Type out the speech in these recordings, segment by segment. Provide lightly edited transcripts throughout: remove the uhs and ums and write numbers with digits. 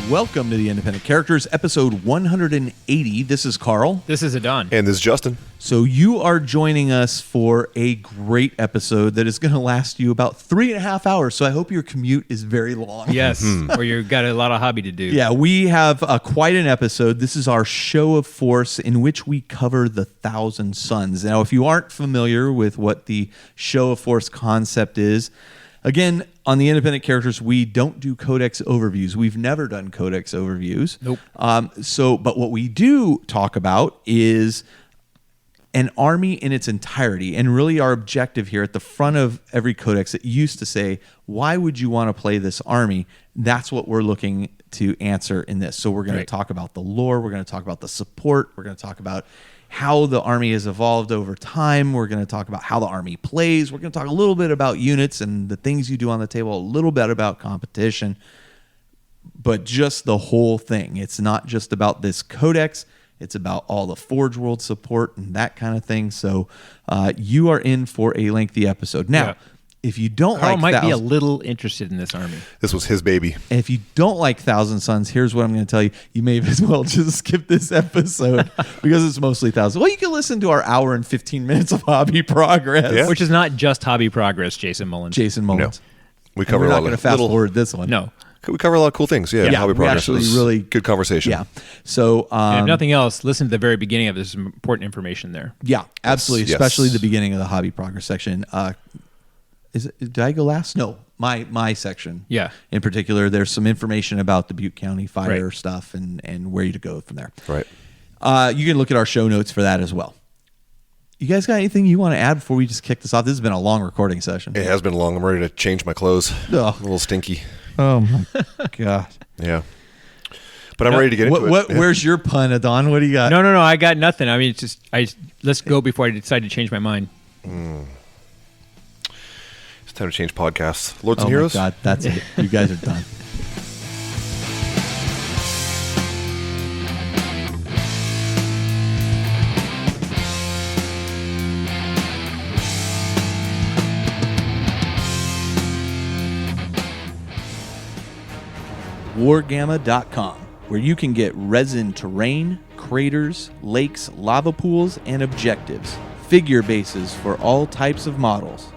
Welcome to the Independent Characters, episode 180. This is Carl. This is Adon. And this is Justin. So you are joining us for a great episode that is going to last you about 3.5 hours. So I hope your commute is very long. Yes, or you've got a lot of hobby to do. Yeah, we have quite an episode. This is our show of force in which we cover the Thousand Suns. Now, if you aren't familiar with what the show of force concept is, again, on the Independent Characters, we don't do codex overviews. We've never done codex overviews. Nope. But what we do talk about is an army in its entirety. And really our objective here at the front of every codex, it used to say, why would you want to play this army? That's what we're looking to answer in this. So we're going to talk about the lore. We're going to talk about the support. We're going to talk about how the army has evolved over time. We're going to talk about how the army plays. We're going to talk a little bit about units and the things you do on the table, a little bit about competition, but just the whole thing. It's not just about this codex. It's about all the Forge World support and that kind of thing. So you are in for a lengthy episode. Now, if you don't Carl like might be a little interested in this army. This was his baby. And if you don't like Thousand Suns, here's what I'm going to tell you. You may as well just skip this episode because it's mostly Thousand. Well, you can listen to our hour and 15 minutes of hobby progress. Yeah. Which is not just hobby progress, Jason Mullins. No. We cover We're a not lot going to of fast forward this one. No. We cover a lot of cool things. Yeah, hobby we progress actually was really good conversation. Yeah. So, And if nothing else, listen to the very beginning of this. Some important information there. yeah, absolutely. Yes. Especially the beginning of the hobby progress section. Did I go last? No, my section. Yeah. In particular, there's some information about the Butte County fire Right. stuff and where to go from there. Right. You can look at our show notes for that as well. You guys got anything you want to add before we just kick this off? This has been a long recording session. It has been long. I'm ready to change my clothes. Ugh. A little stinky. Oh my god. Yeah. But I'm ready to get into it. Yeah. Where's your pun, Adon? What do you got? No. I got nothing. I mean, it's just let's go before I decide to change my mind. It's time to change podcasts. Lords and Oh Heroes? my god, that's it. You guys are done. Wargamma.com, where you can get resin terrain, craters, lakes, lava pools, and objectives, figure bases for all types of models,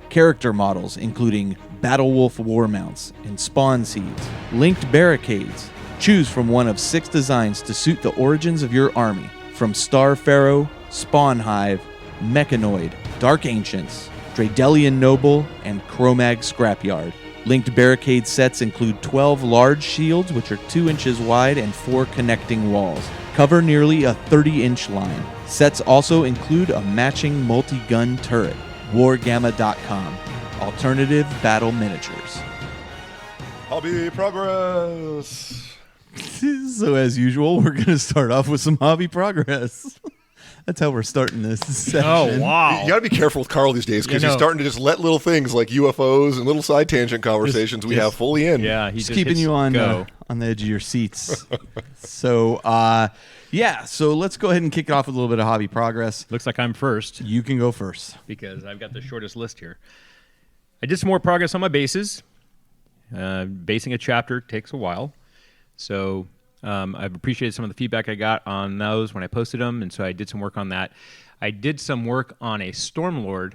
character models including Battle Wolf war mounts and spawn seeds, linked barricades. Choose from one of 6 designs to suit the origins of your army, from Star Pharaoh, Spawn Hive, Mechanoid, Dark Ancients, Dradelian Noble, and Chromag Scrapyard. Linked barricade sets include 12 large shields, which are 2 inches wide, and 4 connecting walls. Cover nearly a 30-inch line. Sets also include a matching multi-gun turret. Wargamma.com. Alternative battle miniatures. Hobby progress. So as usual, we're going to start off with some hobby progress. That's how we're starting this session. Oh, wow. You got to be careful with Carl these days because You know. he's starting to just let little things like UFOs and little side tangent conversations we have fully in. Yeah, he Just just keeping hits you on go. the edge of your seats. So let's go ahead and kick it off with a little bit of hobby progress. Looks like I'm first You can go first. because I've got the shortest list here. I did some more progress on my bases. Basing a chapter takes a while. So I've appreciated some of the feedback I got on those when I posted them, and so I did some work on that. I did some work on a Stormlord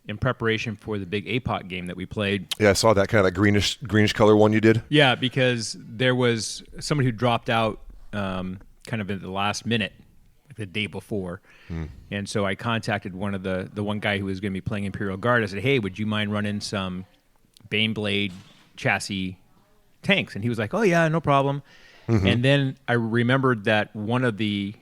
in preparation for the big APOC game that we played. Yeah, I saw that kind of that greenish color one you did. Yeah, because there was somebody who dropped out kind of at the last minute, like the day before. And so I contacted one of the one guy who was going to be playing Imperial Guard. I said, hey, would you mind running some Baneblade chassis tanks? And he was like, oh, yeah, no problem. And then I remembered that one of the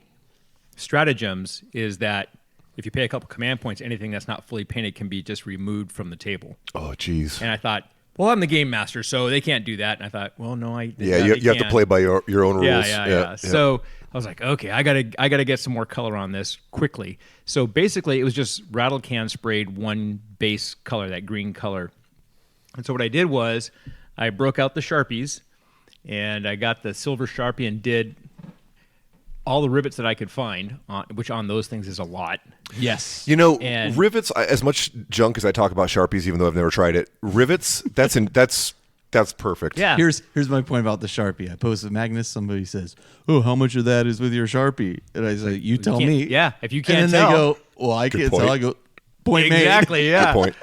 stratagems is that if you pay a couple command points, anything that's not fully painted can be just removed from the table. Oh, geez. And I thought, well, I'm the game master, so they can't do that. And I thought, well, no, Yeah, you have to play by your own rules. Yeah. So I was like, okay, I gotta get some more color on this quickly. So basically, it was just rattle can sprayed one base color, that green color. And so what I did was I broke out the Sharpies, and I got the silver Sharpie and did all the rivets that I could find, which on those things is a lot. Yes. You know, And- rivets, as much junk as I talk about Sharpies, even though I've never tried it, rivets, that's That's perfect. Yeah. Here's my point about the Sharpie. I posted Magnus. Somebody says, "Oh, how much of that is with your Sharpie?" And I say, "You tell me." Yeah, if you can't and then tell. they go, "Well, I can't tell." I go, "Point made." Exactly. Yeah. Good point.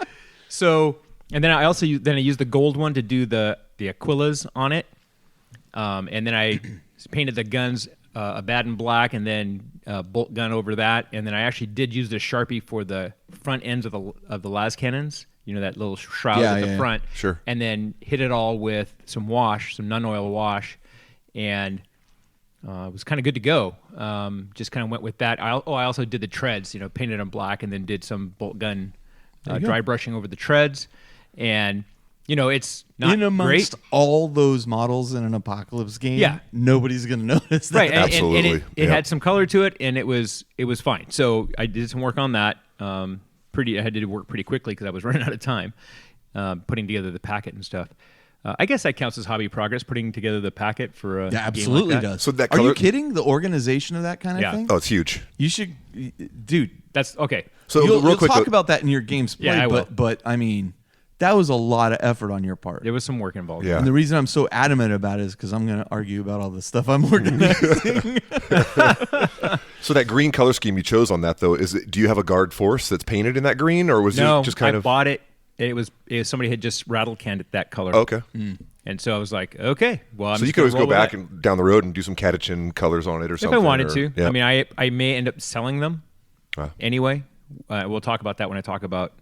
So, and then I also I used the gold one to do the Aquilas on it, and then I painted the guns Abaddon black, and then bolt gun over that, and then I actually did use the Sharpie for the front ends of the las cannons. You know, that little shroud at the front. Sure. And then hit it all with some non-oil wash, and it was kind of good to go. Just kind of went with that. I also did the treads, painted them black, and then did some bolt gun dry brushing over the treads. And, it's not in amongst great. all those models in an apocalypse game, Yeah. nobody's going to notice that. Right. Absolutely. And it had some color to it, and it was fine. So I did some work on that. I had to work pretty quickly because I was running out of time putting together the packet and stuff. I guess that counts as hobby progress, putting together the packet for a Yeah, absolutely game like that. does. So that Are you color- kidding? The organization of that kind of thing? Oh, it's huge. You should, dude. That's okay. So You'll real quick, talk though- about that in your games play, Yeah, I will. but I mean, that was a lot of effort on your part. There was some work involved. Yeah. And the reason I'm so adamant about it is because I'm going to argue about all the stuff I'm organizing. So that green color scheme you chose on that, though, do you have a guard force that's painted in that green, or was No, it just kind I of? bought it. It was somebody had just rattle canned it that color. Okay. And so I was like, okay, well, I'm So you just could always gonna go roll with back that. and down the road and do some catechin colors on it or if something. I wanted or- to. Yeah. I mean, I may end up selling them Ah. anyway. We'll talk about that when I talk about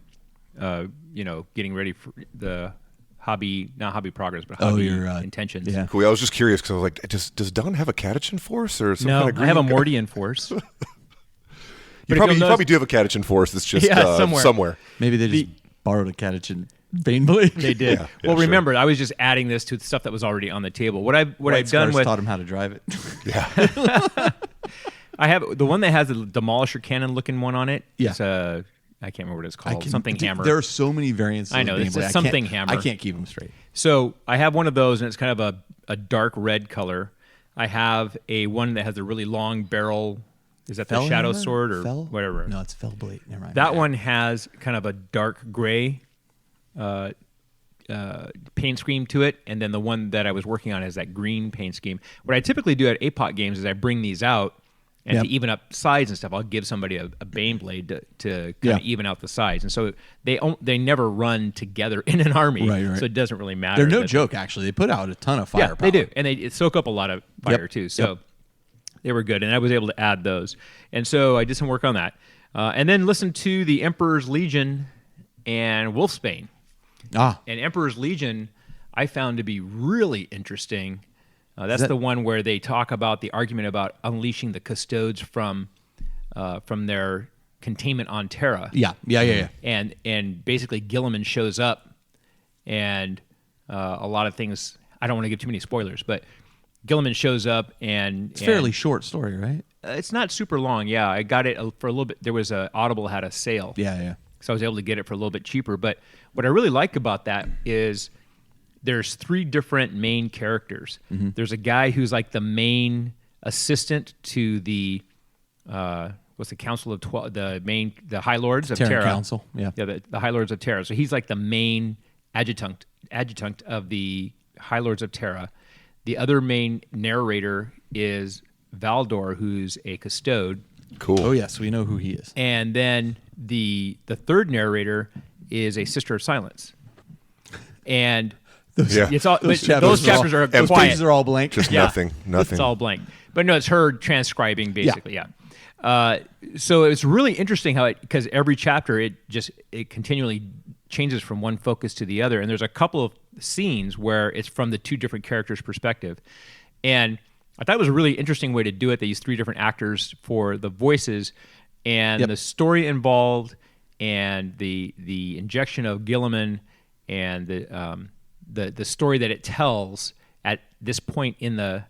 getting ready for the not hobby progress, but hobby your intentions. yeah. Cool. I was just curious because I was like, does Don have a catechin force or some No, kind of green? I have a Mordian force. You if probably, you'll you probably do have a catechin force that's just Yeah, somewhere. Maybe they just borrowed a catechin vein blade. They did. Yeah, well, sure. remember, I was just adding this to stuff that was already on the table. What I've done Scars with taught him how to drive it. Yeah. I have the one that has the demolisher cannon looking one on it. Yeah. It's I can't remember what it's called. Something Dude, hammer. There are so many variants. Of I know, the it's Vein a Blade. something I hammer. can't keep them straight. So I have one of those, and it's kind of a dark red color. I have one that has a really long barrel. Is that the Fell shadow hammer? sword or Fell? whatever? No, it's fell blade. Never mind. That one has kind of a dark gray paint scheme to it, and then the one that I was working on has that green paint scheme. What I typically do at APOC games is I bring these out, and Yep. to even up sides and stuff, I'll give somebody a Bane blade to kind Yeah. of even out the sides. And so they never run together in an army, Right. so it doesn't really matter. They're no that- joke, actually. They put out a ton of Yeah, firepower. they do, and they soak up a lot of fire Yep. too. So Yep. they were good, and I was able to add those. And so I did some work on that, and then listened to the Emperor's Legion and Wolfsbane. Ah, And Emperor's Legion, I found to be really interesting. That's that- the one where they talk about the argument about unleashing the custodes from their containment on Terra. yeah. And basically Gilliman shows up, and a lot of things. I don't want to give too many spoilers, but Gilliman shows up, and It's a fairly short story, right? it's not super long. Yeah, I got it for a little bit. There was Audible had a sale. Yeah. So I was able to get it for a little bit cheaper. But what I really like about that is there's 3 different main characters. Mm-hmm. There's a guy who's like the main assistant to the what's the Council of 12, the High Lords of Terran Terra. Council, yeah. The High Lords of Terra. So he's like the main adjutant of the High Lords of Terra. The other main narrator is Valdor, who's a custode. Cool. Oh, yes. We know who he is. And then the third narrator is a Sister of Silence. And Yeah. it's all Those but chapters those chapters are empty. Those quiet. pages are all blank. Just Yeah. nothing. It's all blank. But no, it's her transcribing basically. Yeah. So it's really interesting how because every chapter it continually changes from one focus to the other, and there's a couple of scenes where it's from the 2 different characters' perspective, and I thought it was a really interesting way to do it. They used 3 different actors for the voices, and Yep. the story involved, and the injection of Gilliman, and the story that it tells at this point in the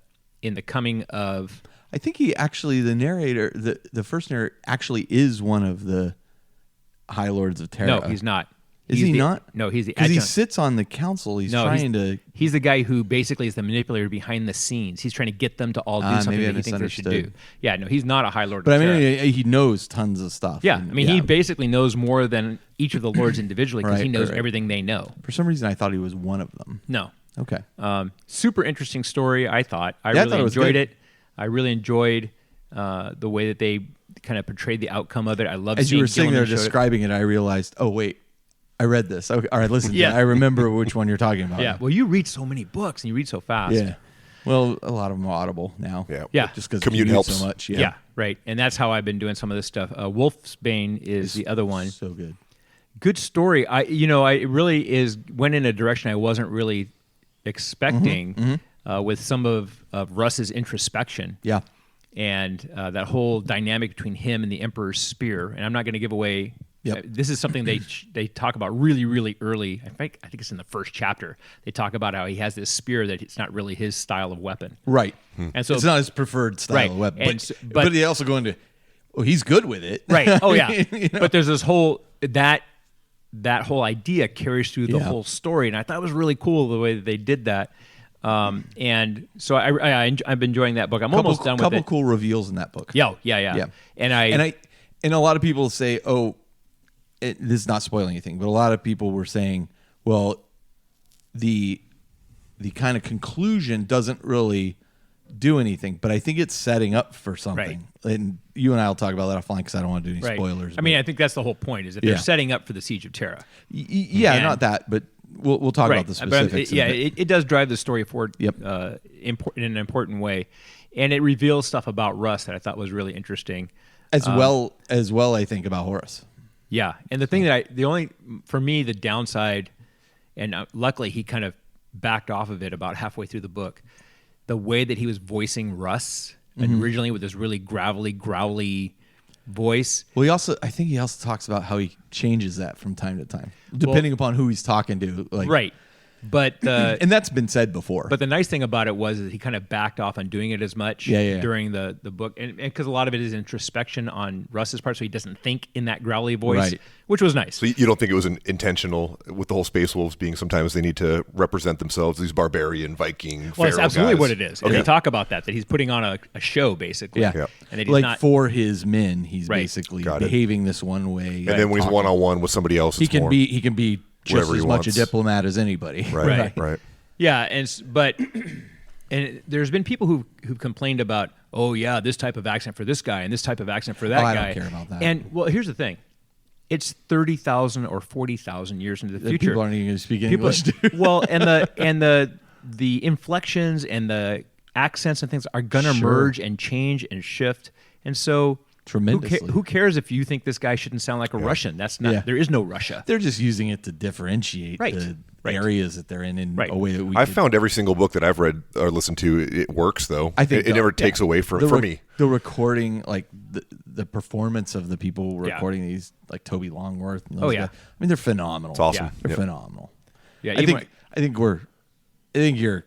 coming of. I think he actually, the narrator, the first narrator actually is one of the High Lords of Terra. No, he's not. Is He's he the- not? No, he's the Because he adjunct. sits on the council. He's No, trying to. He's the guy who basically is the manipulator behind the scenes. He's trying to get them to all do something maybe I that he thinks they should do. misunderstood. Yeah, no, he's not a High Lord. But I of Terra. mean, he knows tons of stuff. yeah, And- I mean, he basically knows more than each of the lords individually because he Right, knows right. everything they know. For some reason, I thought he was one of them. No, Okay. Super interesting story, I thought. I Yeah, I really thought it was enjoyed good. it. I really enjoyed the way that they kind of portrayed the outcome of it. I love As you seeing were sitting there Gilliman showed it. describing it, I realized, oh, wait, I read this. Okay, all right, listen. Yeah. I remember which one you're talking about. Yeah, well, you read so many books and you read so fast. Yeah. Well, a lot of them are Audible now. Yeah. Yeah. Just because Commute helps. so much. Yeah, right. And that's how I've been doing some of this stuff. Wolfsbane is the other one. So good. Good story. I it really went in a direction I wasn't really expecting with some of Russ's introspection. Yeah. And that whole dynamic between him and the Emperor's spear. And I'm not going to give away. Yep. This is something they talk about really, really early. I think it's in the first chapter. They talk about how he has this spear that it's not really his style of weapon. Right. And so it's not his preferred style Right. of weapon. And But he also going to, he's good with it. Right. Oh yeah. You know? But there's this whole that whole idea carries through the Yeah. whole story, and I thought it was really cool the way that they did that. And so I'm enjoying that book. I'm almost done with couple it. cool reveals in that book. Yeah. And a lot of people say, this is not spoiling anything, but a lot of people were saying, well, the kind of conclusion doesn't really do anything, but I think it's setting up for something. Right. And you and I will talk about that offline because I don't want to do any spoilers. I mean, I think that's the whole point, is that they're setting up for the Siege of Terra. Yeah, not that, but we'll talk about the specifics. It does drive the story forward Yep. in an important way. And it reveals stuff about Russ that I thought was really interesting. As well, I think, about Horus. Yeah, and the thing for me, the downside, and luckily he kind of backed off of it about halfway through the book, the way that he was voicing Russ, and originally with this really gravelly, growly voice. Well, I think he also talks about how he changes that from time to time, depending upon who he's talking to. Right. But and that's been said before. But the nice thing about it was that he kind of backed off on doing it as much during the book, and because a lot of it is introspection on Russ's part, so he doesn't think in that growly voice, which was nice. So you don't think it was intentional with the whole Space Wolves being sometimes they need to represent themselves, these barbarian Viking. Well, it's absolutely guys. what it is. And they talk about that he's putting on a show basically. Yeah. And that he's for his men, he's basically Got it. behaving this one way. And then when he's one-on-one with somebody else, he can be just whatever as he much wants. a diplomat as anybody. Right. Yeah, and there's been people who've complained about, this type of accent for this guy and this type of accent for that guy. I don't care about that. And well, here's the thing. It's 30,000 or 40,000 years into the future. People aren't even going to speak English. Well, and the inflections and the accents and things are going to merge and change and shift. And so tremendously. Who cares if you think this guy shouldn't sound like a Russian? That's not. There is no Russia. They're just using it to differentiate the areas that they're in a way that we. I've found every single book that I've read or listened to, it works though. I think it never takes away from me. The recording, like the performance of the people recording these, like Toby Longworth. And those guys, I mean, they're phenomenal. It's awesome. They're phenomenal. Yeah, I think you're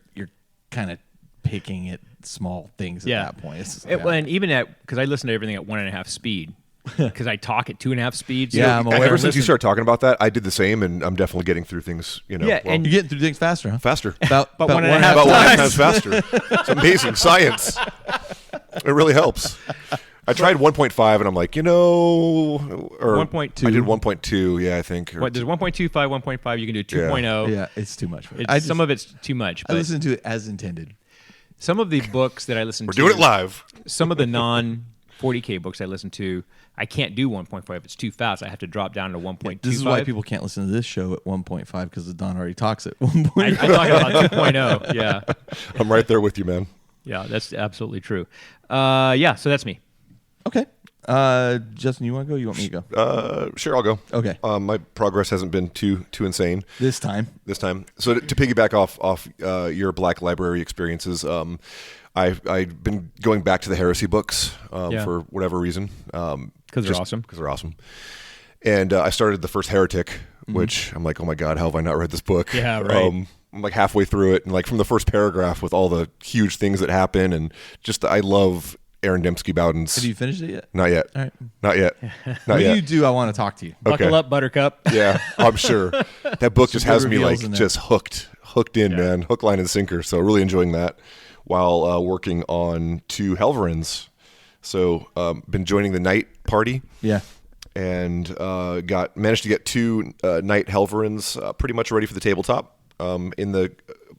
kind of picking at small things at that point. Well, and even because I listen to everything at 1.5 speed, because I talk at 2.5 speed. Yeah, I'm aware. Ever since you started talking about that, I did the same, and I'm definitely getting through things. and you're getting through things faster, huh? Faster. About 1.5 times faster. It's amazing science. It really helps. I tried 1.5, and I'm like, or 1.2. I did 1.2. Yeah, I think. There's 1.25, 1.5. You can do 2.0. Yeah, it's too much. Some of it's too much. I listen to it as intended. Some of the books that I listen to, We're doing it live. Some of the non-40K books I listen to, I can't do 1.5. It's too fast. I have to drop down to 1.25. This is why people can't listen to this show at 1.5 because Don already talks at 1.5. I talk about 2.0. Yeah. I'm right there with you, man. Yeah, that's absolutely true. So that's me. Okay. Justin, you want to go? You want me to go? Sure, I'll go. Okay. My progress hasn't been too insane this time. So to piggyback off your Black Library experiences, I've been going back to the heresy books for whatever reason. Because they're awesome. Because they're awesome. And I started the first Heretic, which I'm like, oh my God, how have I not read this book? Yeah, right. I'm like halfway through it, and like from the first paragraph with all the huge things that happen, and just I love Aaron Dembski-Bowden's. Have you finished it yet? Not yet. All right. Not yet. When you do, I want to talk to you. Buckle up, Buttercup. Yeah, I'm sure. That book just has me like just hooked in, man. Hook, line, and sinker. So really enjoying that while working on 2 Helverins. So been joining the night party. Yeah. And managed to get 2 night Helverins pretty much ready for the tabletop. In the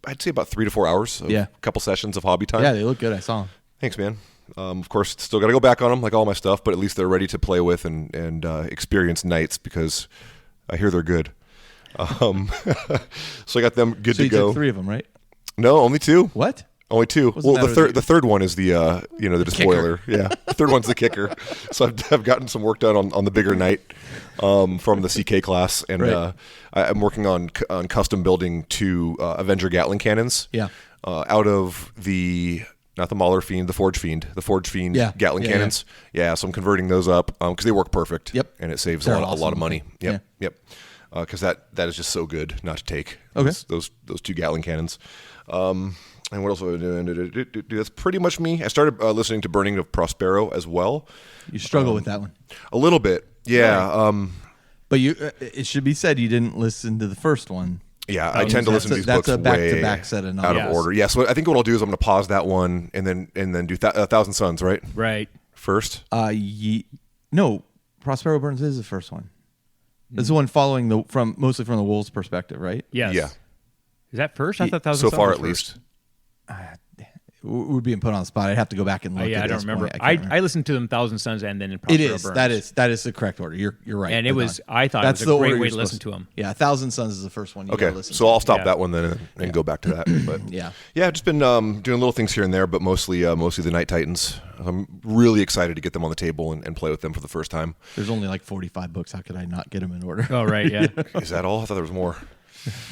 I'd say about 3 to 4 hours. A couple sessions of hobby time. Yeah, they look good. I saw them. Thanks, man. Of course, still got to go back on them like all my stuff, but at least they're ready to play with and experience nights because I hear they're good. So I got them good so to go. So you took 3 of them, right? No, only 2. What? Only 2. Well, the third one is the the spoiler. Yeah, the third one's the kicker. So I've gotten some work done on the bigger knight from the CK class, and I'm working on custom building 2 Avenger Gatling cannons. Yeah. Out of not the Mauler Fiend, the Forge Fiend Gatling cannons. Yeah, so I'm converting those up because they work perfect. Yep. And it saves a lot of money. Yep. Because that is just so good not to take. Okay. Those 2 Gatling cannons. And what else was I doing? That's pretty much me. I started listening to Burning of Prospero as well. You struggle with that one a little bit, yeah. But it should be said you didn't listen to the first one. Yeah, I tend to listen to these books way back-to-back set of out of order. Yeah, so I think what I'll do is I'm going to pause that one and then do Thousand Suns, right? Right. First. No, Prospero Burns is the first one. It's the one following mostly from the Wolves' perspective, right? Yes. Yeah. Is that first? I thought Thousand Suns so far was at first. least. We're being put on the spot. I'd have to go back and look. I don't remember. I listened to them Thousand Suns and then in Prospero Burns. That is the correct order. You're right. And I thought it was a great way to listen to them. Yeah, Thousand Suns is the first one. Okay, so I'll stop that one then and go back to that. But I've just been doing little things here and there, but mostly the Night Titans. I'm really excited to get them on the table and play with them for the first time. There's only like 45 books. How could I not get them in order? Oh right, yeah. Is that all? I thought there was more.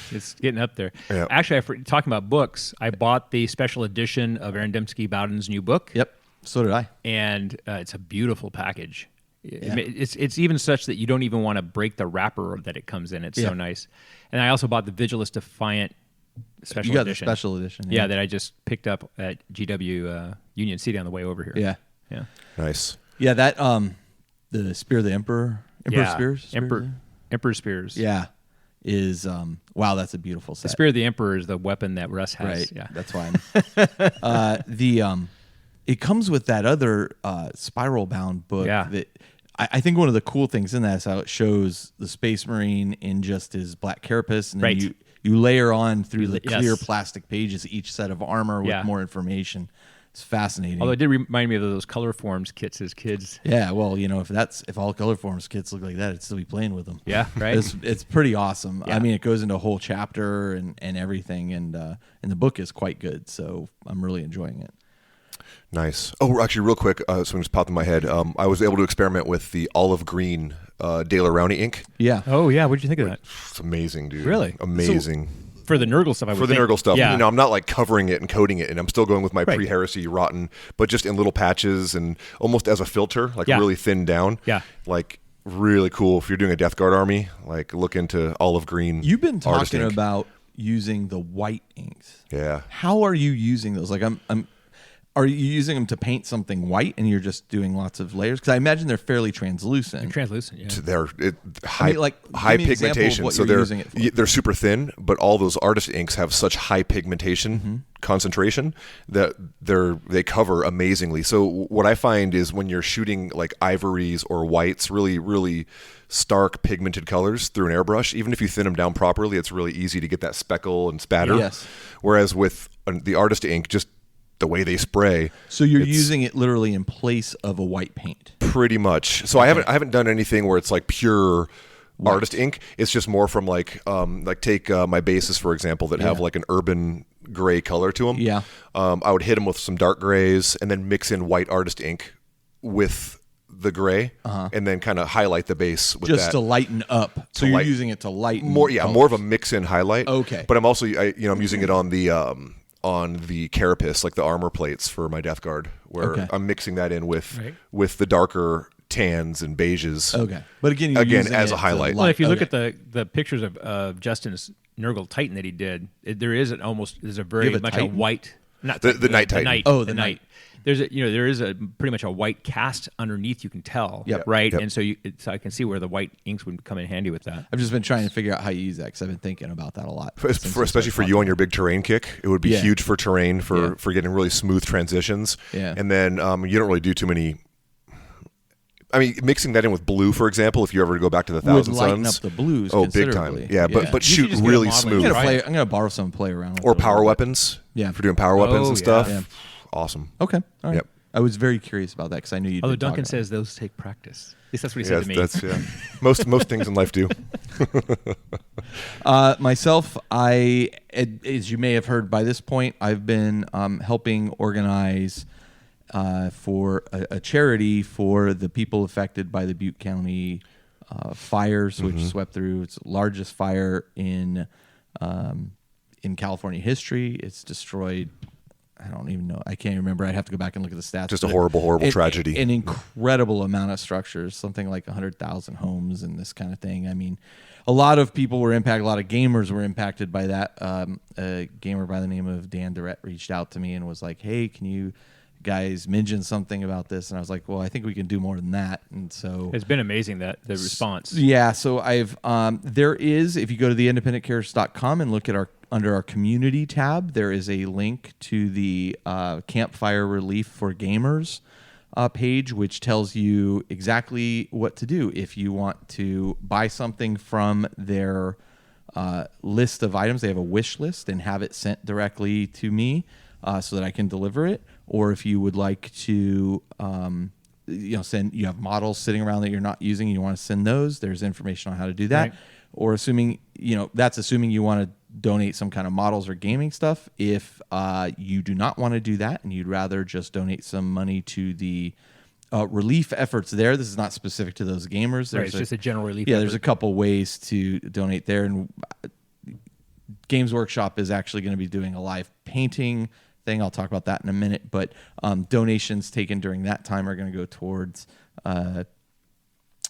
It's getting up there. Yeah. Actually, talking about books, I bought the special edition of Aaron Dembski-Bowden's new book. Yep, so did I. And it's a beautiful package. It's even such that you don't even want to break the wrapper that it comes in. It's so nice. And I also bought the Vigilus Defiant special edition. You got the special edition. Yeah, that I just picked up at GW Union City on the way over here. Yeah. Nice. Yeah, that the Spear of the Emperor Spears? Emperor Spears. Yeah. Is wow, that's a beautiful set. The Spear of the Emperor is the weapon that Russ has. Right. Yeah, that's why. It comes with that other spiral bound book. Yeah. That I think one of the cool things in that is how it shows the Space Marine in just his black carapace, and then you layer on through the clear plastic pages each set of armor with more information. It's fascinating. Although it did remind me of those Color Forms kits as kids. Yeah, well, if all Color Forms kits look like that, I'd still be playing with them. Yeah, right. It's pretty awesome. Yeah. I mean, it goes into a whole chapter and everything, and the book is quite good. So I'm really enjoying it. Nice. Oh, actually, real quick, something just popped in my head. I was able to experiment with the olive green Dale Rowney ink. Yeah. Oh, yeah. What did you think of that? It's amazing, dude. Really? Amazing. For the Nurgle stuff, For the Nurgle stuff. Yeah. I'm not like covering it and coating it, and I'm still going with my pre-heresy rotten, but just in little patches and almost as a filter, like really thinned down. Yeah. Like really cool. If you're doing a Death Guard army, like look into olive green. You've been talking about using the white inks. Yeah. How are you using those? Like are you using them to paint something white and you're just doing lots of layers? Because I imagine they're fairly translucent. They're translucent, yeah. They're high, high pigmentation. So they're super thin, but all those artist inks have such high pigmentation concentration that they cover amazingly. So what I find is when you're shooting like ivories or whites, really, really stark pigmented colors through an airbrush, even if you thin them down properly, it's really easy to get that speckle and spatter. Yes. Whereas with the artist ink, just the way they spray. So you're using it literally in place of a white paint. Pretty much. So I haven't done anything where it's like pure white artist ink. It's just more from like take my bases for example that have like an urban gray color to them. Yeah. I would hit them with some dark grays and then mix in white artist ink with the gray and then kind of highlight the base with just that. to lighten up. So you're using it to lighten more. Yeah, colors. more of a mix in highlight. Okay. But I'm also I'm using it on the carapace, like the armor plates for my Death Guard, where I'm mixing that in with the darker tans and beiges. Okay, but again, as a highlight. Well, if you look at the pictures of Justin's Nurgle Titan that he did, there's a very much Titan? a white, not the Night Titan. The Night. There is a pretty much a white cast underneath. You can tell, right? Yep. And so I can see where the white inks would come in handy with that. I've just been trying to figure out how you use that because I've been thinking about that a lot. Especially for you on your big terrain kick, it would be huge for terrain for getting really smooth transitions. Yeah. And then you don't really do too many I mean, mixing that in with blue, for example, if you ever go back to the Thousand would lighten Suns. up the blues Oh, big considerably. time. Yeah, but You should shoot just get a really model and smooth. try I'm going to borrow some and play around with Or it a power little bit. weapons. Yeah. If you're doing power weapons and yeah. stuff. Yeah. Awesome. Okay. All right. Yep. I was very curious about that because I knew you'd Although been talking Duncan about says those take practice. At least that's what he Yeah, said to me. that's most things in life do. Myself, as you may have heard by this point, I've been helping organize for a charity for the people affected by the Butte County fires, which swept through. It's the largest fire in California history. It's destroyed. I don't even know. I can't even remember. I'd have to go back and look at the stats. Just a horrible tragedy. An incredible amount of structures, something like 100,000 homes and this kind of thing. I mean, a lot of people were impacted. A lot of gamers were impacted by that. A gamer by the name of Dan Durrett reached out to me and was like, hey, can you guys mention something about this? And I was like, well, I think we can do more than that. And so It's been amazing the response. yeah, so I've there is, if you go to theindependentcarers.com and look at under our community tab, there is a link to the Campfire Relief for Gamers page, which tells you exactly what to do if you want to buy something from their list of items. They have a wish list and have it sent directly to me so that I can deliver it. Or if you would like to send, you have models sitting around that you're not using and you want to send those, there's information on how to do that. Right. Or assuming you want to donate some kind of models or gaming stuff. If you do not want to do that and you'd rather just donate some money to the relief efforts there, this is not specific to those gamers. Right, it's just a general relief Yeah, effort. there's a couple ways to donate there. And Games Workshop is actually going to be doing a live painting thing. I'll talk about that in a minute. But donations taken during that time are going to go towards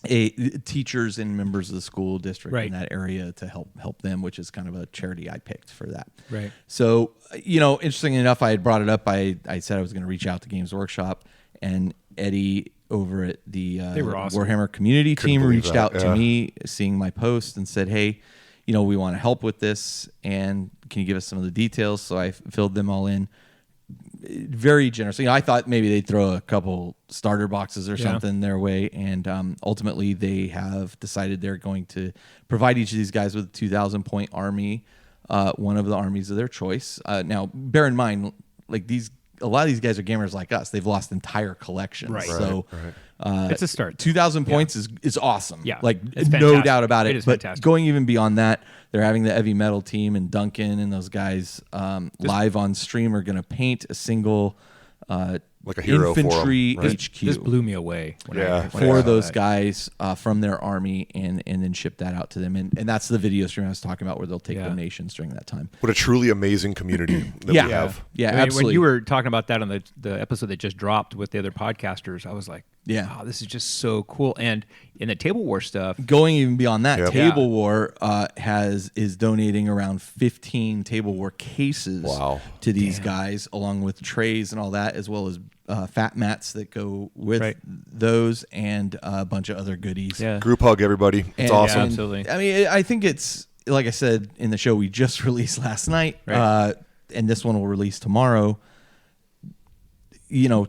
teachers and members of the school district in that area to help them, which is kind of a charity I picked for that. Right. So, interestingly enough, I had brought it up. I said I was going to reach out to Games Workshop, and Eddie over at the They were awesome. Warhammer community team believe reached that, out to me, seeing my post, and said, hey, we want to help with this, and can you give us some of the details? So I filled them all in. Very generous. I thought maybe they'd throw a couple starter boxes or something their way, and ultimately they have decided they're going to provide each of these guys with a 2,000 point army, one of the armies of their choice. Now, bear in mind, a lot of these guys are gamers like us. They've lost entire collections, Right. so It's a start. 2,000 points is awesome. Yeah. No It's fantastic. doubt about it. It is but fantastic. going even beyond that, they're having the heavy metal team and Duncan and those guys live on stream are going to paint a single Like a hero for 'em, infantry right? HQ. This blew me away. For those guys from their army and then ship that out to them. And that's the video stream I was talking about where they'll take donations during that time. What a truly amazing community that we have. Yeah, I mean, absolutely. when you were talking about that on the episode that just dropped with the other podcasters, I was like, wow, this is just so cool. And in the Table War stuff, Going even beyond that, Yep. Table War is donating around 15 Table War cases to these guys, along with trays and all that, as well as fat mats that go with those, and a bunch of other goodies. yeah, Group hug, everybody. It's awesome. Yeah, absolutely. I mean, I think it's, like I said in the show we just released last night, Right. and this one will release tomorrow.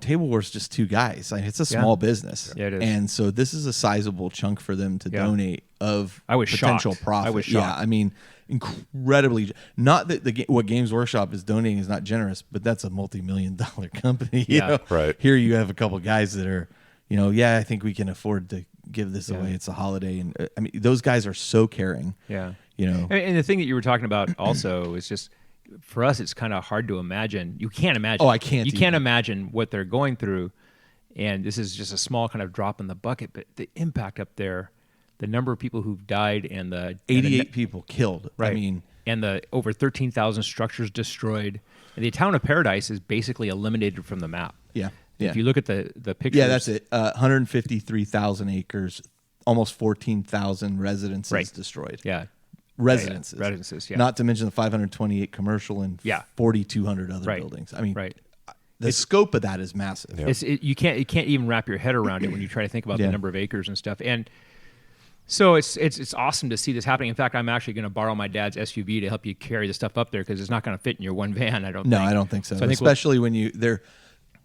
Table War's just two guys. It's a small business. Yeah, it is. And so this is a sizable chunk for them to donate of I was potential shocked. profit. I was Yeah, shocked. I mean, incredibly. Not that what Games Workshop is donating is not generous, but that's a multi-million-dollar company. you Yeah. know? Right. Here you have a couple guys that are, I think we can afford to give this away. It's a holiday, and I mean, those guys are so caring. yeah. And the thing that you were talking about also is just, for us, it's kind of hard to imagine. You can't imagine. Oh, I can't You can't either. imagine what they're going through, and this is just a small kind of drop in the bucket. But the impact up there, the number of people who've died, and the 88 people killed. Right. I mean, and the over 13,000 structures destroyed, and the town of Paradise is basically eliminated from the map. yeah. If you look at the pictures, Yeah, that's it. 153,000 acres, almost 14,000 residences destroyed. Yeah. Residences. Yeah. Residences, yeah. Not to mention the 528 commercial and 4,200 other Right. buildings. I mean, Right. the scope of that is massive. Yeah. You can't even wrap your head around it when you try to think about the number of acres and stuff. And so it's awesome to see this happening. In fact, I'm actually going to borrow my dad's SUV to help you carry the stuff up there because it's not going to fit in your one van. I don't think. No, I don't think so. I think Especially when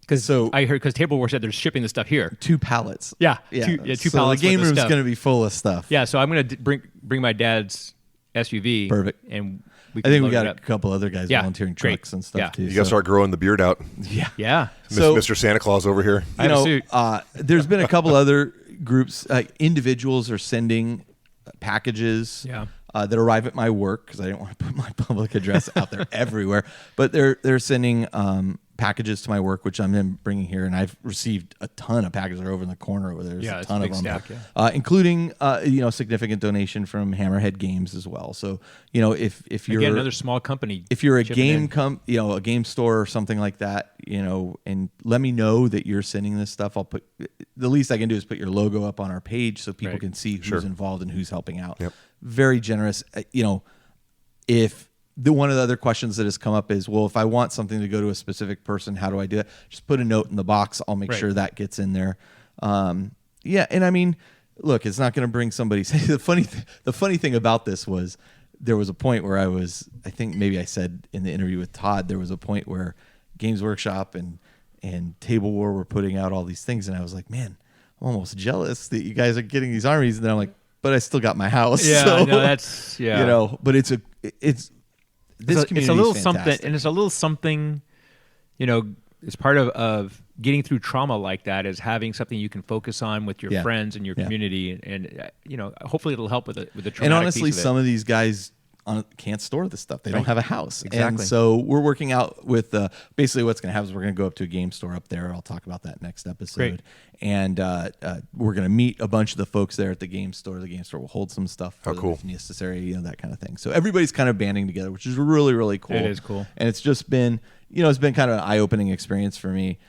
Because I heard Tableware said they're shipping the stuff here. 2 pallets. Yeah, Yeah. two So pallets. the game worth of room's stuff. going to be full of stuff. Yeah, so I'm going to bring my dad's SUV. Perfect. And I think we load got it a up. couple other guys Yeah, volunteering great. trucks and stuff Yeah. too. You got to start growing the beard out. Yeah. Yeah. So- Mr. Santa Claus over here. I have a suit. There's been a couple other groups. Individuals are sending packages Yeah. that arrive at my work because I didn't want to put my public address out there everywhere. But they're sending packages to my work, which I'm then bringing here, and I've received a ton of packages. They're over in the corner over there. There's Yeah, a it's ton a of big them, stack, yeah. including significant donation from Hammerhead Games as well. So if you're Again, another small company. if you're a chipping game in. a game store or something like that, and let me know that you're sending this stuff. I'll put the least I can do is put your logo up on our page so people Right. can see who's involved and who's helping out. Yep. Very generous. If one of the other questions that has come up is, well, if I want something to go to a specific person, how do I do it? Just put a note in the box. I'll make Right. sure that gets in there. Yeah, and I mean, look, it's not going to bring somebody. The funny thing about this was there was a point where I think maybe I said in the interview with Todd, there was a point where Games Workshop and Table War were putting out all these things, and I was like, man, I'm almost jealous that you guys are getting these armies, and then I'm like, but I still got my house. Yeah, so, no, that's but it's this community it's a little is something, fantastic. and it's a little something. As part of getting through trauma like that is having something you can focus on with your Yeah. friends and your Yeah. community, and hopefully it'll help with the traumatic And honestly, piece of it. some of these guys can't store this stuff. They don't Right. have a house. And Exactly. so we're working out with basically what's going to happen is we're going to go up to a game store up there. I'll talk about that next episode. Great. And we're going to meet a bunch of the folks there at the game store. The game store will hold some stuff for How them cool. if necessary, that kind of thing. So everybody's kind of banding together, which is really, really cool. It is cool. And it's just been, it's been kind of an eye-opening experience for me.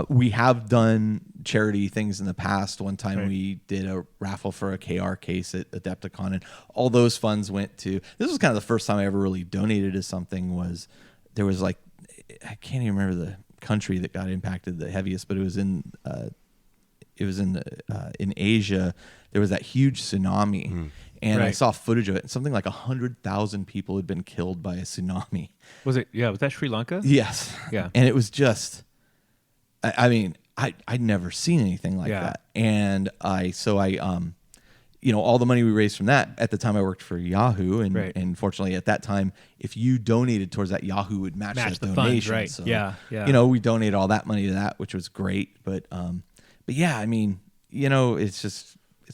We have done charity things in the past. One time Right. we did a raffle for a KR case at Adepticon, and all those funds went to. This was kind of the first time I ever really donated to something. There was I can't even remember the country that got impacted the heaviest, but it was in Asia. There was that huge tsunami, and I Right. saw footage of it. Something like 100,000 people had been killed by a tsunami. Was that Sri Lanka? Yes. Yeah. And it was just, I mean, I'd never seen anything like Yeah. that. And all the money we raised from that, at the time I worked for Yahoo, and, Right. and fortunately at that time, if you donated towards that, Yahoo would match that the funds, donation. right. So, Yeah, yeah. we donated all that money to that, which was great. But yeah, I mean, it's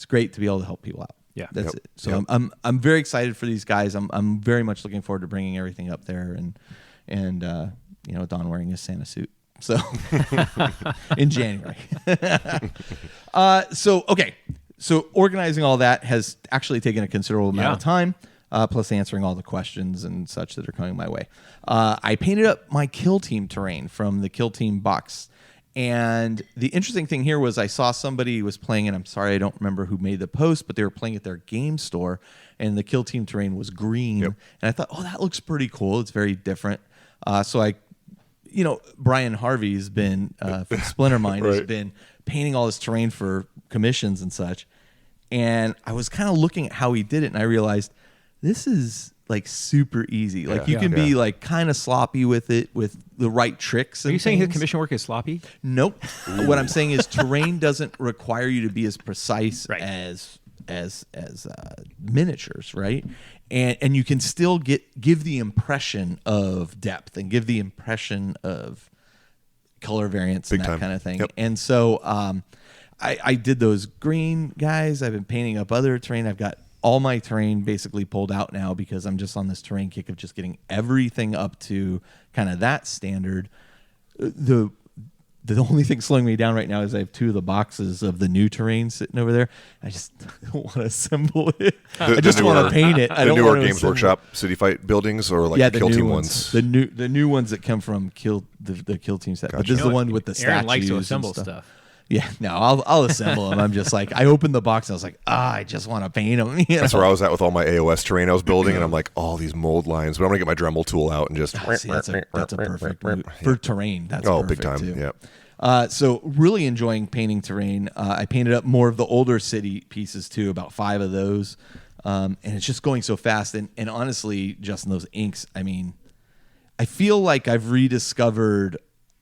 great to be able to help people out. Yeah. That's Yep. it. So I'm very excited for these guys. I'm very much looking forward to bringing everything up there, and Don wearing his Santa suit. So in January. So organizing all that has actually taken a considerable amount of time, plus answering all the questions and such that are coming my way. I painted up my Kill Team terrain from the Kill Team box. And the interesting thing here was I saw somebody was playing, and I'm sorry I don't remember who made the post, but they were playing at their game store, and the Kill Team terrain was green. Yep. And I thought, oh, that looks pretty cool. It's very different. So I Brian Harvey's been from Splinter Mind has Right. been painting all this terrain for commissions and such. And I was kind of looking at how he did it, and I realized this is like super easy. Like you Yeah. can Yeah. be like kind of sloppy with it with the right tricks. Are And you saying his things. commission work is sloppy? Nope. What I'm saying is terrain doesn't require you to be as precise Right. as miniatures, right? And you can still give the impression of depth and give the impression of color variance Big and that time. kind of thing. Yep. And so I did those green guys. I've been painting up other terrain. I've got all my terrain basically pulled out now because I'm just on this terrain kick of just getting everything up to kind of that standard. The only thing slowing me down right now is I have 2 of the boxes of the new terrain sitting over there. I just don't want to assemble it. I just want to paint it. I The don't newer want to Games assemble Workshop City Fight buildings, or like yeah, the Kill new Team ones. ones. The new ones that come from the Kill Team set. But Gotcha. this is the one with the statues. Aaron likes to and assemble stuff. Yeah, no, I'll assemble them. I'm just like, I opened the box and I was like, I just want to paint them. That's where I was at with all my AOS terrain I was building, and I'm like, all these mold lines. But I'm gonna get my Dremel tool out and just. See, that's a perfect move. For terrain. That's Oh, perfect big time. too. Yeah. So really enjoying painting terrain. I painted up more of the older city pieces too, about 5 of those, and it's just going so fast. And honestly, Justin, those inks. I mean, I feel like I've rediscovered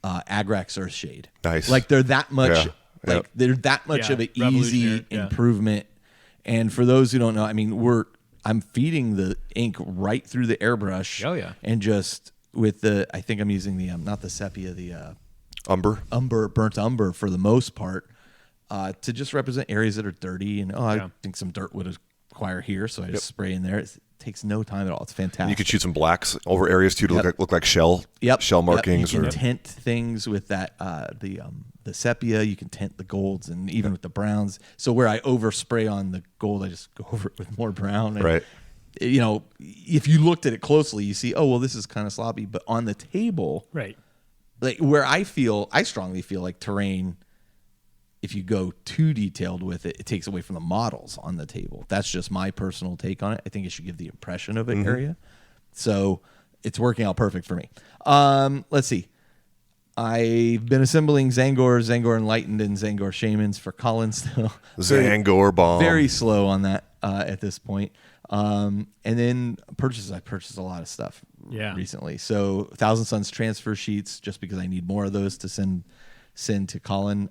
Agrax Earthshade. Nice. Like they're that much. Yeah. Like they're that much of an easy revolutionary, improvement. And for those who don't know, I mean, I'm feeding the ink right through the airbrush. Oh, yeah. And just with I think I'm using the not the sepia, the burnt umber for the most part, to just represent areas that are dirty. And I think some dirt would acquire here, so I just spray in there. It takes no time at all. It's fantastic. And you could shoot some blacks over areas too to look like shell markings. You can tint things with that the sepia. You can tint the golds and even with the browns. So where I overspray on the gold, I just go over it with more brown. And, right. You know, if you looked at it closely, you see, oh well, this is kind of sloppy. But on the table, right, like where I strongly feel like terrain, if you go too detailed with it, it takes away from the models on the table. That's just my personal take on it. I think it should give the impression of an area. So it's working out perfect for me. Let's see. I've been assembling Zangor Enlightened, and Zangor Shamans for Colin still. Zangor Bomb. Very slow on that at this point. And then I purchased a lot of stuff recently. So 1,000 Suns transfer sheets, just because I need more of those to send to Colin.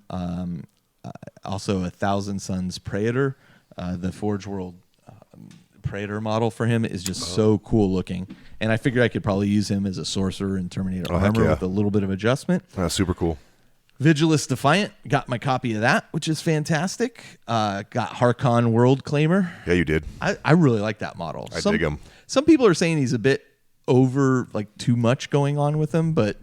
Also 1,000 Suns Praetor, the Forge World Praetor model for him is just so cool looking. And I figured I could probably use him as a sorcerer in Terminator armor with a little bit of adjustment. Super cool. Vigilus Defiant, got my copy of that, which is fantastic. Got Harkon World Claimer. Yeah, you did. I really like that model. I dig him. Some people are saying he's a bit over, like too much going on with him, but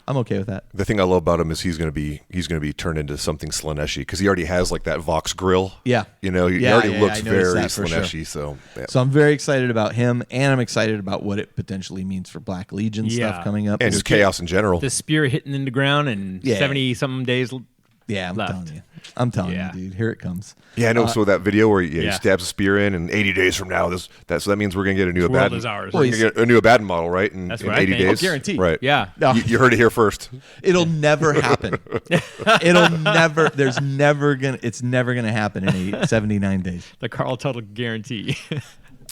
I'm okay with that. The thing I love about him is he's going to be turned into something Slaneshi because he already has like that Vox grill. Yeah, you know, he already looks very Slaneshi. Sure. So I'm very excited about him, and I'm excited about what it potentially means for Black Legion stuff coming up, and just chaos in general. The spear hitting in the ground and 70-something days. Yeah, I'm left. telling you, dude. Here it comes. Yeah, I know. So that video where he stabs a spear in, and 80 days from now, so that means we're gonna get a new Abaddon. We're gonna get a new Abaddon model, right? In 80 days, guaranteed. Right? Yeah. No. You heard it here first. It'll never happen. It's never gonna happen in 79 days. The Carl Tuttle guarantee.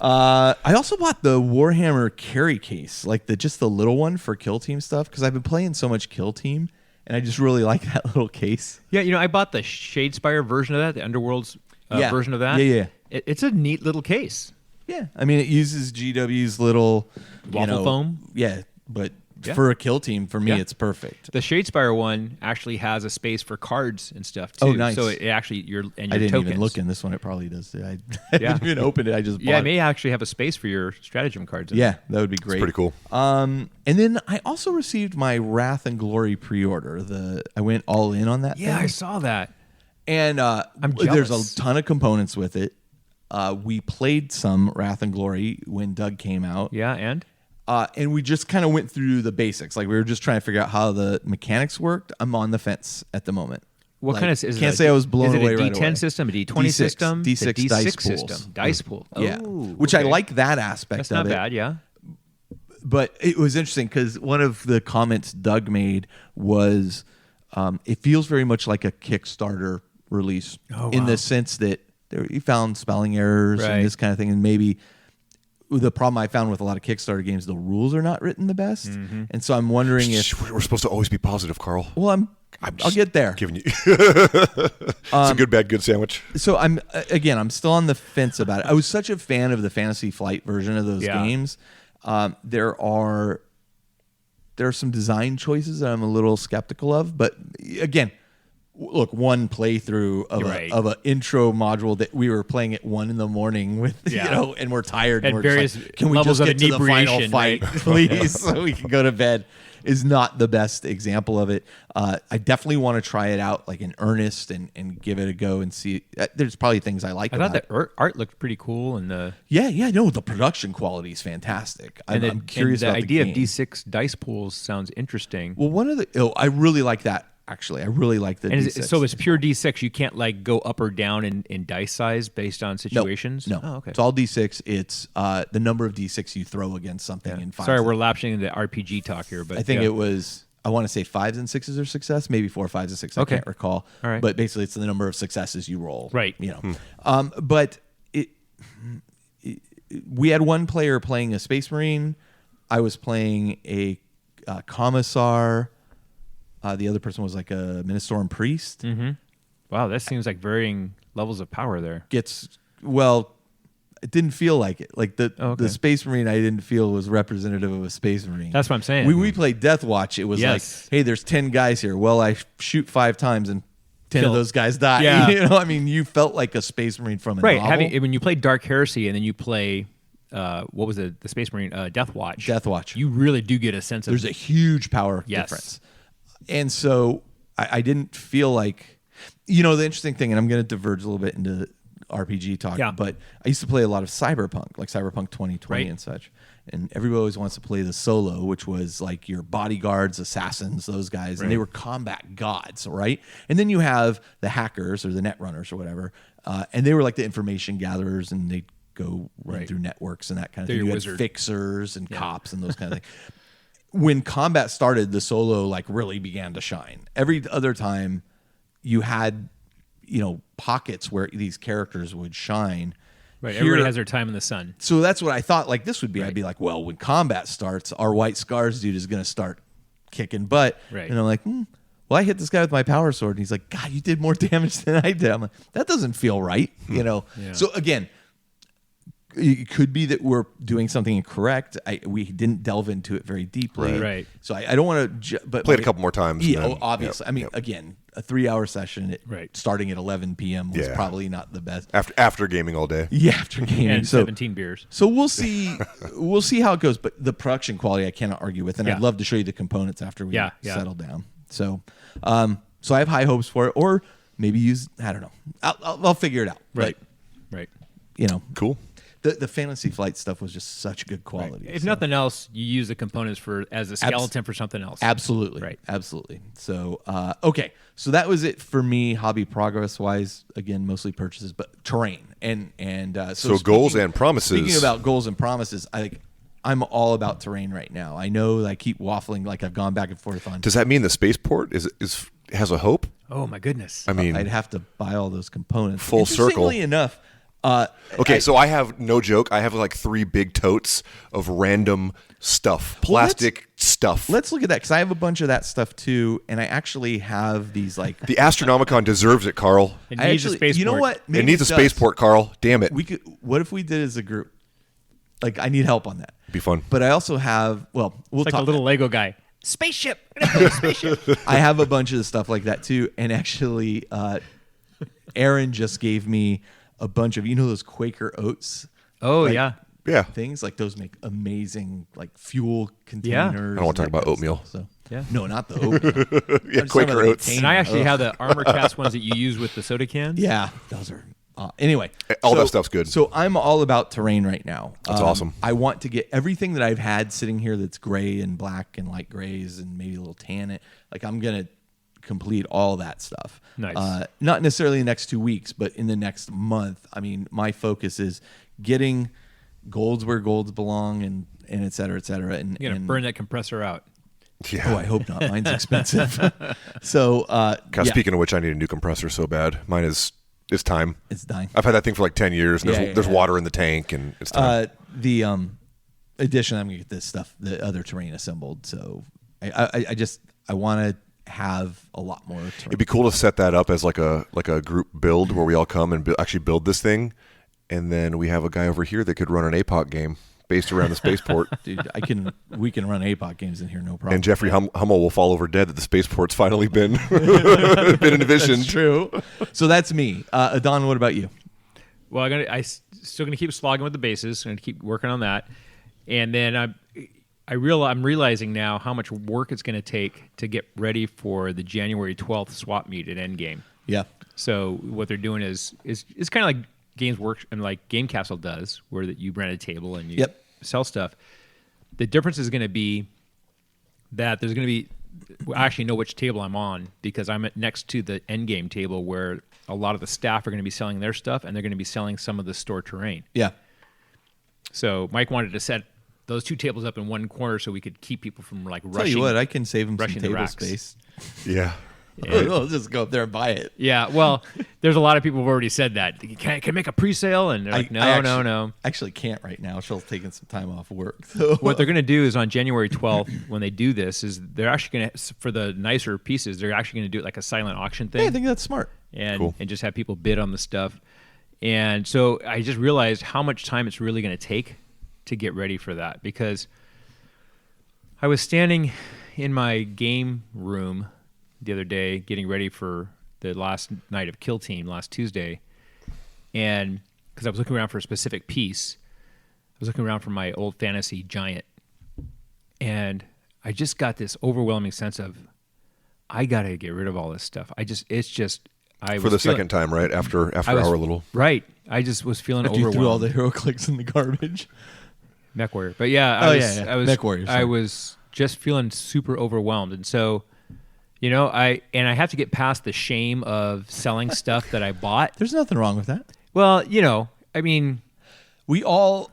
I also bought the Warhammer carry case, like just the little one for Kill Team stuff, because I've been playing so much Kill Team. And I just really like that little case. Yeah, I bought the Shadespire version of that, the Underworld's version of that. Yeah. It's a neat little case. Yeah, I mean, it uses GW's little waffle foam. Yeah, but for a Kill Team, for me, it's perfect. The Shadespire one actually has a space for cards and stuff too. Oh, nice. So it actually your I didn't tokens. even look in this one. It probably does. I didn't even open it. I just bought it may actually have a space for your stratagem cards. Yeah, that would be great. It's pretty cool. And then I also received my Wrath and Glory pre-order. I went all in on that. Yeah, thing. I saw that. And there's a ton of components with it. We played some Wrath and Glory when Doug came out. Yeah, and we just kind of went through the basics. Like we were just trying to figure out how the mechanics worked. I'm on the fence at the moment. What kind of is can't say I was blown away right away. Is it a D10 system, a D20 system, D6 dice pools. system, dice pool? Yeah, which I like that aspect. That's not bad. Yeah. But it was interesting because one of the comments Doug made was, it feels very much like a Kickstarter release in the sense that he found spelling errors and this kind of thing, and maybe. The problem I found with a lot of Kickstarter games, the rules are not written the best, and so I'm wondering if we're supposed to always be positive, Carl. Well, I'll get there. Giving you it's a good, bad, good sandwich. So I'm still on the fence about it. I was such a fan of the Fantasy Flight version of those games. There are some design choices that I'm a little skeptical of, but again. Look, one playthrough of an intro module that we were playing at 1 a.m. with, and we're tired. And we're various just like, can we just get to the final fight, right? please, so we can go to bed? Is not the best example of it. I definitely want to try it out, like in earnest, and give it a go and see. There's probably things I like. I thought that art looked pretty cool, and the the production quality is fantastic. I'm curious and the about idea the game. of D6 dice pools sounds interesting. Well, I really like that. Actually, I really like the D6. So it's pure D6. You can't like go up or down in dice size based on situations? No. Oh, okay. It's all D6. It's the number of D6 you throw against something in 5. Sorry, we're lapsing into RPG talk here, but I think it was, I want to say 5s and 6s are success, maybe 4, 5s and 6s. I can't recall. All right. But basically, it's the number of successes you roll. Right. But we had one player playing a Space Marine. I was playing a Commissar. The other person was like a Ministoran priest. Wow, that seems like varying levels of power there. It didn't feel like it. Like the Space Marine, I didn't feel was representative of a Space Marine. That's what I'm saying. We played Death Watch. It was like, hey, there's 10 guys here. Well, I shoot 5 times and 10 of those guys die. Yeah. You felt like a Space Marine from a right. novel. When you play Dark Heresy and then you play, what was the Space Marine? Death Watch. Death Watch. You really do get a sense of... There's a huge power difference. And so I didn't feel like... the interesting thing, and I'm going to diverge a little bit into RPG talk, but I used to play a lot of Cyberpunk, like Cyberpunk 2020 and such. And everybody always wants to play the solo, which was like your bodyguards, assassins, those guys, and they were combat gods, right? And then you have the hackers or the net runners or whatever, and they were like the information gatherers, and they'd go run through networks and that kind of thing. You had fixers and cops and those kind of things. When combat started, the solo like really began to shine. Every other time you had pockets where these characters would shine. Right, everybody has their time in the sun. So that's what I thought like this would be. I'd be like, well, when combat starts, our White Scars dude is going to start kicking butt. Right. And I'm like, well, I hit this guy with my power sword. And he's like, God, you did more damage than I did. I'm like, that doesn't feel right. So again, it could be that we're doing something incorrect. We didn't delve into it very deeply. Right. So I don't want to... but played a couple more times. Yeah, obviously. Again, a 3-hour session starting at 11 p.m. was probably not the best. After gaming all day. Yeah, after gaming. And 17 beers. So we'll see how it goes. But the production quality I cannot argue with. And I'd love to show you the components after we settle down. So so I have high hopes for it. Or maybe use... I don't know. I'll figure it out. Right. But, right. Cool. The Fantasy Flight stuff was just such good quality. If nothing else, you use the components as a skeleton for something else. Absolutely. Right. Absolutely. So, okay. So that was it for me, hobby progress-wise. Again, mostly purchases, but terrain. So goals and promises. Speaking about goals and promises, I'm all about terrain right now. I know that I keep waffling like I've gone back and forth on. Does that mean the spaceport has a hope? Oh, my goodness. I mean... I'd have to buy all those components. Full circle. Interestingly enough... so I have no joke. I have like 3 big totes of random stuff, plastic stuff. Let's look at that because I have a bunch of that stuff too, and I actually have these like the Astronomicon deserves it, Carl. It needs a spaceport. You know what? It needs a spaceport, Carl. Damn it. We could. What if we did it as a group? Like I need help on that. Be fun. But I also have. Well, we'll it's like talk. a little Lego guy. Spaceship. Spaceship. I have a bunch of the stuff like that too, and actually, Aaron just gave me a bunch of those Quaker Oats. Oh like, yeah. Things like those make amazing like fuel containers. I don't want to talk about oatmeal. So no, not the oatmeal. Quaker Oats. And I actually have the Armor Cast ones that you use with the soda cans. Yeah, those are. Anyway, all that stuff's good. So I'm all about terrain right now. That's awesome. I want to get everything that I've had sitting here that's gray and black and light grays and maybe a little tan. I'm gonna complete all that stuff. Nice. Not necessarily the next 2 weeks, but in the next month. I mean, my focus is getting golds where golds belong, and et cetera, et cetera. And you're gonna burn that compressor out. Yeah. Oh, I hope not. Mine's expensive. So, speaking of which, I need a new compressor so bad. Mine is time. It's dying. I've had that thing for like 10 years. And there's water in the tank, and it's time. The addition, I'm gonna get this stuff, the other terrain assembled. So I want to have a lot more terrain. It'd be cool to set that up as like a group build where we all come and actually build this thing, and then we have a guy over here that could run an APOC game based around the spaceport. Dude, we can run APOC games in here, no problem. And Jeffrey Hummel will fall over dead that the spaceport's finally been envisioned. That's true. So that's me. Adon, what about you? Well, I'm still gonna keep slogging with the bases. I'm gonna keep working on that, and then I'm realizing now how much work it's going to take to get ready for the January 12th swap meet at Endgame. Yeah. So what they're doing is kind of like Games Work and like Game Castle does, where that you rent a table and you sell stuff. The difference is going to be that there's going to be. I actually know which table I'm on because I'm next to the Endgame table where a lot of the staff are going to be selling their stuff and they're going to be selling some of the store terrain. Yeah. So Mike wanted to set those 2 tables up in one corner so we could keep people from like rushing. Tell you what, I can save them some the table racks. space. Yeah. I'll just go up there and buy it. Yeah, well, there's a lot of people who've already said that. Can I make a pre-sale? And they're like, no. Actually can't right now. Shell's taking some time off work. So. What they're going to do is on January 12th, when they do this, is they're actually going to, for the nicer pieces, they're actually going to do it like a silent auction thing. Yeah, I think that's smart. And just have people bid on the stuff. And so I just realized how much time it's really going to take to get ready for that, because I was standing in my game room the other day getting ready for the last night of Kill Team last Tuesday, and because I was looking around for a specific piece, I was looking around for my old fantasy giant, and I just got this overwhelming sense of I got to get rid of all this stuff. For the second time, right? After our little... Right. I just was feeling overwhelmed. You threw all the hero clicks in the garbage. Mech Warrior. But yeah, Mech Warrior, sorry. I was just feeling super overwhelmed. And so, I have to get past the shame of selling stuff that I bought. There's nothing wrong with that. Well, I mean... We all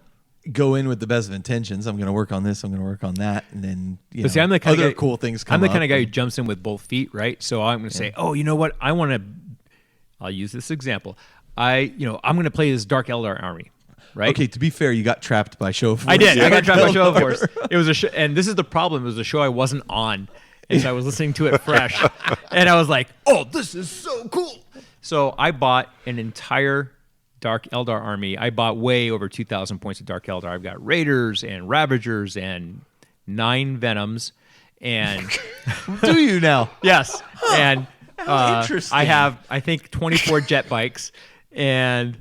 go in with the best of intentions. I'm going to work on this, I'm going to work on that, and then I'm the kind other of guy, cool things come I'm the up. kind of guy who jumps in with both feet, right? So I'm going to say, oh, you know what? I'll use this example. I'm going to play this Dark Eldar army, right? Okay, to be fair, you got trapped by Show of Force. I did. I got trapped by Show of Force. It was a and this is the problem. It was a show I wasn't on, and so I was listening to it fresh, and I was like, oh, this is so cool. So I bought an entire Dark Eldar army. I bought way over 2,000 points of Dark Eldar. I've got Raiders and Ravagers and 9 Venoms, and do you now? Yes, and. Interesting. I have, I think, 24 jet bikes, and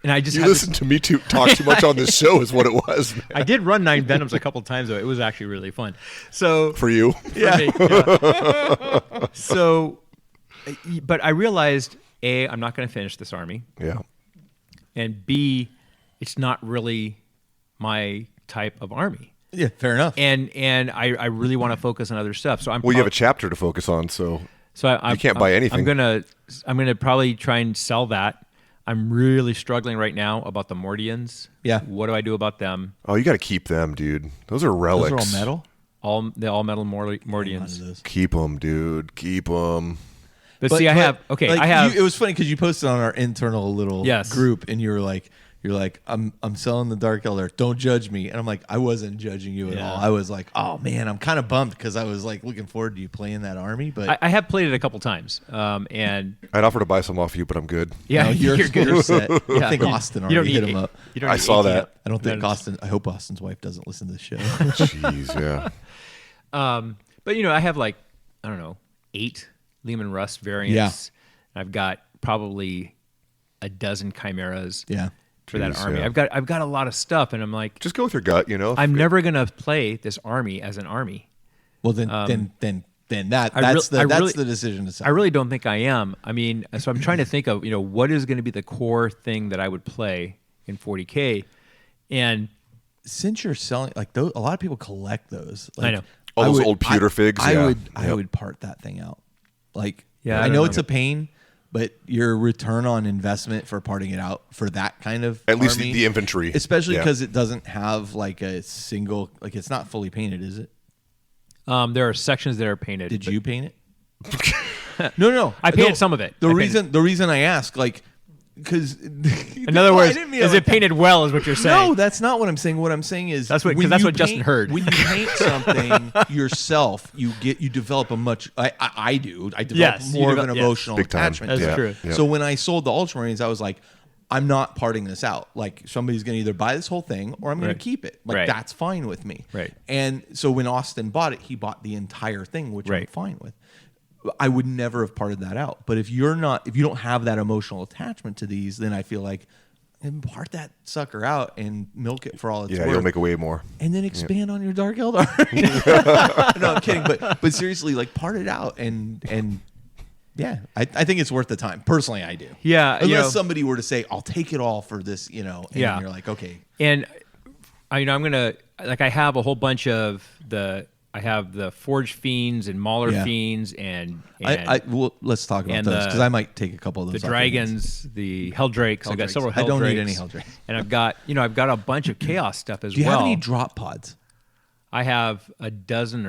I just listened to me talk too much on this show is what it was. Man. I did run 9 Venoms a couple times though. It was actually really fun. So for you, yeah. So, but I realized A, I'm not going to finish this army. Yeah. And B, it's not really my type of army. Yeah, fair enough. And I really want to focus on other stuff. So you have a chapter to focus on, so. You can't buy anything. I'm gonna probably try and sell that. I'm really struggling right now about the Mordians. Yeah. What do I do about them? Oh, you got to keep them, dude. Those are relics. Those are all metal? The all metal Mordians. Keep them, dude. Keep them. But see, I have. It was funny because you posted on our internal little group, and you're like, I'm selling the Dark Eldar. Don't judge me. And I'm like, I wasn't judging you at all. I was like, oh man, I'm kind of bummed because I was like looking forward to you playing that army. But I have played it a couple times, and I'd offer to buy some off you, but I'm good. Yeah, no, you're good. You're set. Yeah. I think Austin already hit him up. I saw that. I don't think Austin. I hope Austin's wife doesn't listen to the show. Jeez, yeah. But I have 8 Lehman Russ variants. Yeah. I've got probably a dozen chimeras. Yeah. For that army. Yeah. I've got a lot of stuff, and I'm like, just go with your gut, I'm never gonna play this army as an army. Well, then that's the decision to sell. I really don't think I am. I mean, so I'm trying to think of what is going to be the core thing that I would play in 40K, and since you're selling those, a lot of people collect those. I know all those old pewter figs. I would part that thing out. I know it's a pain. But your return on investment for parting it out for that kind of at least army, the infantry, especially because it doesn't have a single it's not fully painted, is it? There are sections that are painted. Did you paint it? No. I painted some of it. The reason I ask because in other words, is it painted well? Is what you're saying? No, that's not what I'm saying. What I'm saying is that's what Justin heard. When you paint something yourself, you develop a much. I develop more of an emotional attachment. That's true. Yep. So when I sold the Ultramarines, I was like, I'm not parting this out. Somebody's going to either buy this whole thing or I'm going to keep it. That's fine with me. Right. And so when Austin bought it, he bought the entire thing, which I'm fine with. I would never have parted that out. But if you don't have that emotional attachment to these, then I feel like part that sucker out and milk it for all it's worth. Yeah, you'll make way more. And then expand on your Dark Eldar. No, I'm kidding. But seriously, part it out and yeah, I think it's worth the time. Personally, I do. Yeah. Unless somebody were to say, I'll take it all for this, and you're like, okay. And I'm going to, I have a whole bunch of I have the Forge Fiends and Mauler Fiends and let's talk about those because I might take a couple of those. The Dragons, the Helldrakes. I've got several Helldrakes. I don't need any Helldrakes. And I've got a bunch of Chaos stuff as well. Do you have any drop pods? I have a dozen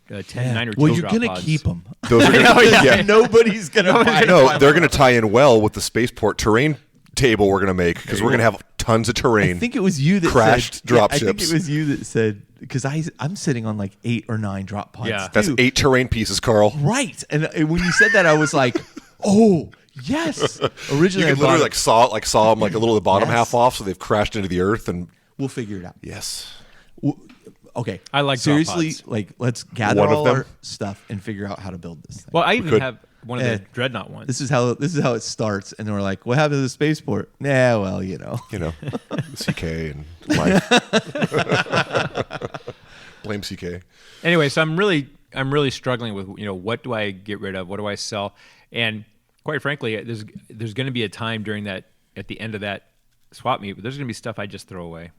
or 10, 9 or 10 Well, you're drop gonna pods. keep them. Those are gonna, Nobody's gonna buy them. No, they're going to tie in well with the spaceport terrain table we're going to make because we're going to have tons of terrain. I think it was you that crashed said, drop I think ships. it was you that said, because I'm sitting on like 8 or 9 drop pods. Yeah. That's too. 8 terrain pieces, Carl. Right. And when you said that, I was like, oh, yes. You Originally, I can literally bought saw them like a little of the bottom Yes. half off, so they've crashed into the earth. And we'll figure it out. yes, Okay. I like drop seriously, pods. like let's gather One of all them? our stuff and figure out how to build this thing. Well, I even could. have one of Eh. the Dreadnought ones. This is how it starts, and then we're like, "What happened to the spaceport?" Nah, well, CK and life. Blame CK. Anyway, so I'm really struggling with what do I get rid of, what do I sell, and quite frankly, there's going to be a time during that at the end of that swap meet, but there's going to be stuff I just throw away.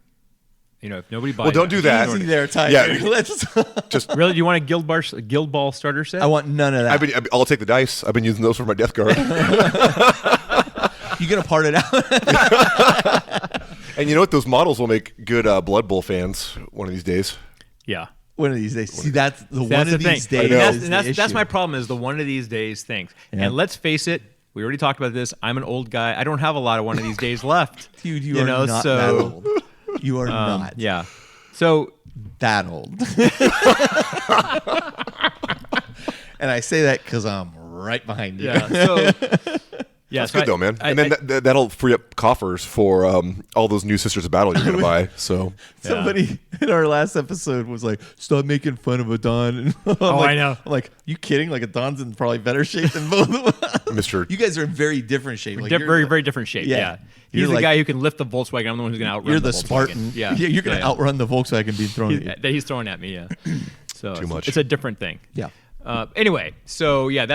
If nobody buys, Well, don't do that. Easy there, Tiger. Yeah. Let's. Just Really, do you want a Guild Ball starter set? I want none of that. I'll take the dice. I've been using those for my Death Guard. You gonna part it out? And you know what? Those models will make good Blood Bowl fans one of these days. Yeah. One of these days. See, that's the That's one the of thing. these days. know. is the That's issue. my problem is the one of these days things. Yeah. And let's face it, we already talked about this. I'm an old guy. I don't have a lot of one of these days left. Dude, you are not so, that old. You are not Yeah. So that old. And I say that because I'm right behind you. yeah. So yeah. That's good though, man. And then that'll free up coffers for all those new Sisters of Battle you're going to buy. So Somebody in our last episode was like, "Stop making fun of a Don." And I know. I'm like, "You kidding? Like a Don's in probably better shape than both of us." Mr. You guys are in very different shape. Like, very, very different shape. Yeah. Yeah. You're He's the like- guy who can lift the Volkswagen. I'm the one who's going to outrun You're the Volkswagen. Spartan. Yeah. You're going to outrun the Volkswagen being thrown at you. That he's throwing at me. Yeah. So Too much. It's a different thing. Yeah. Anyway, so yeah,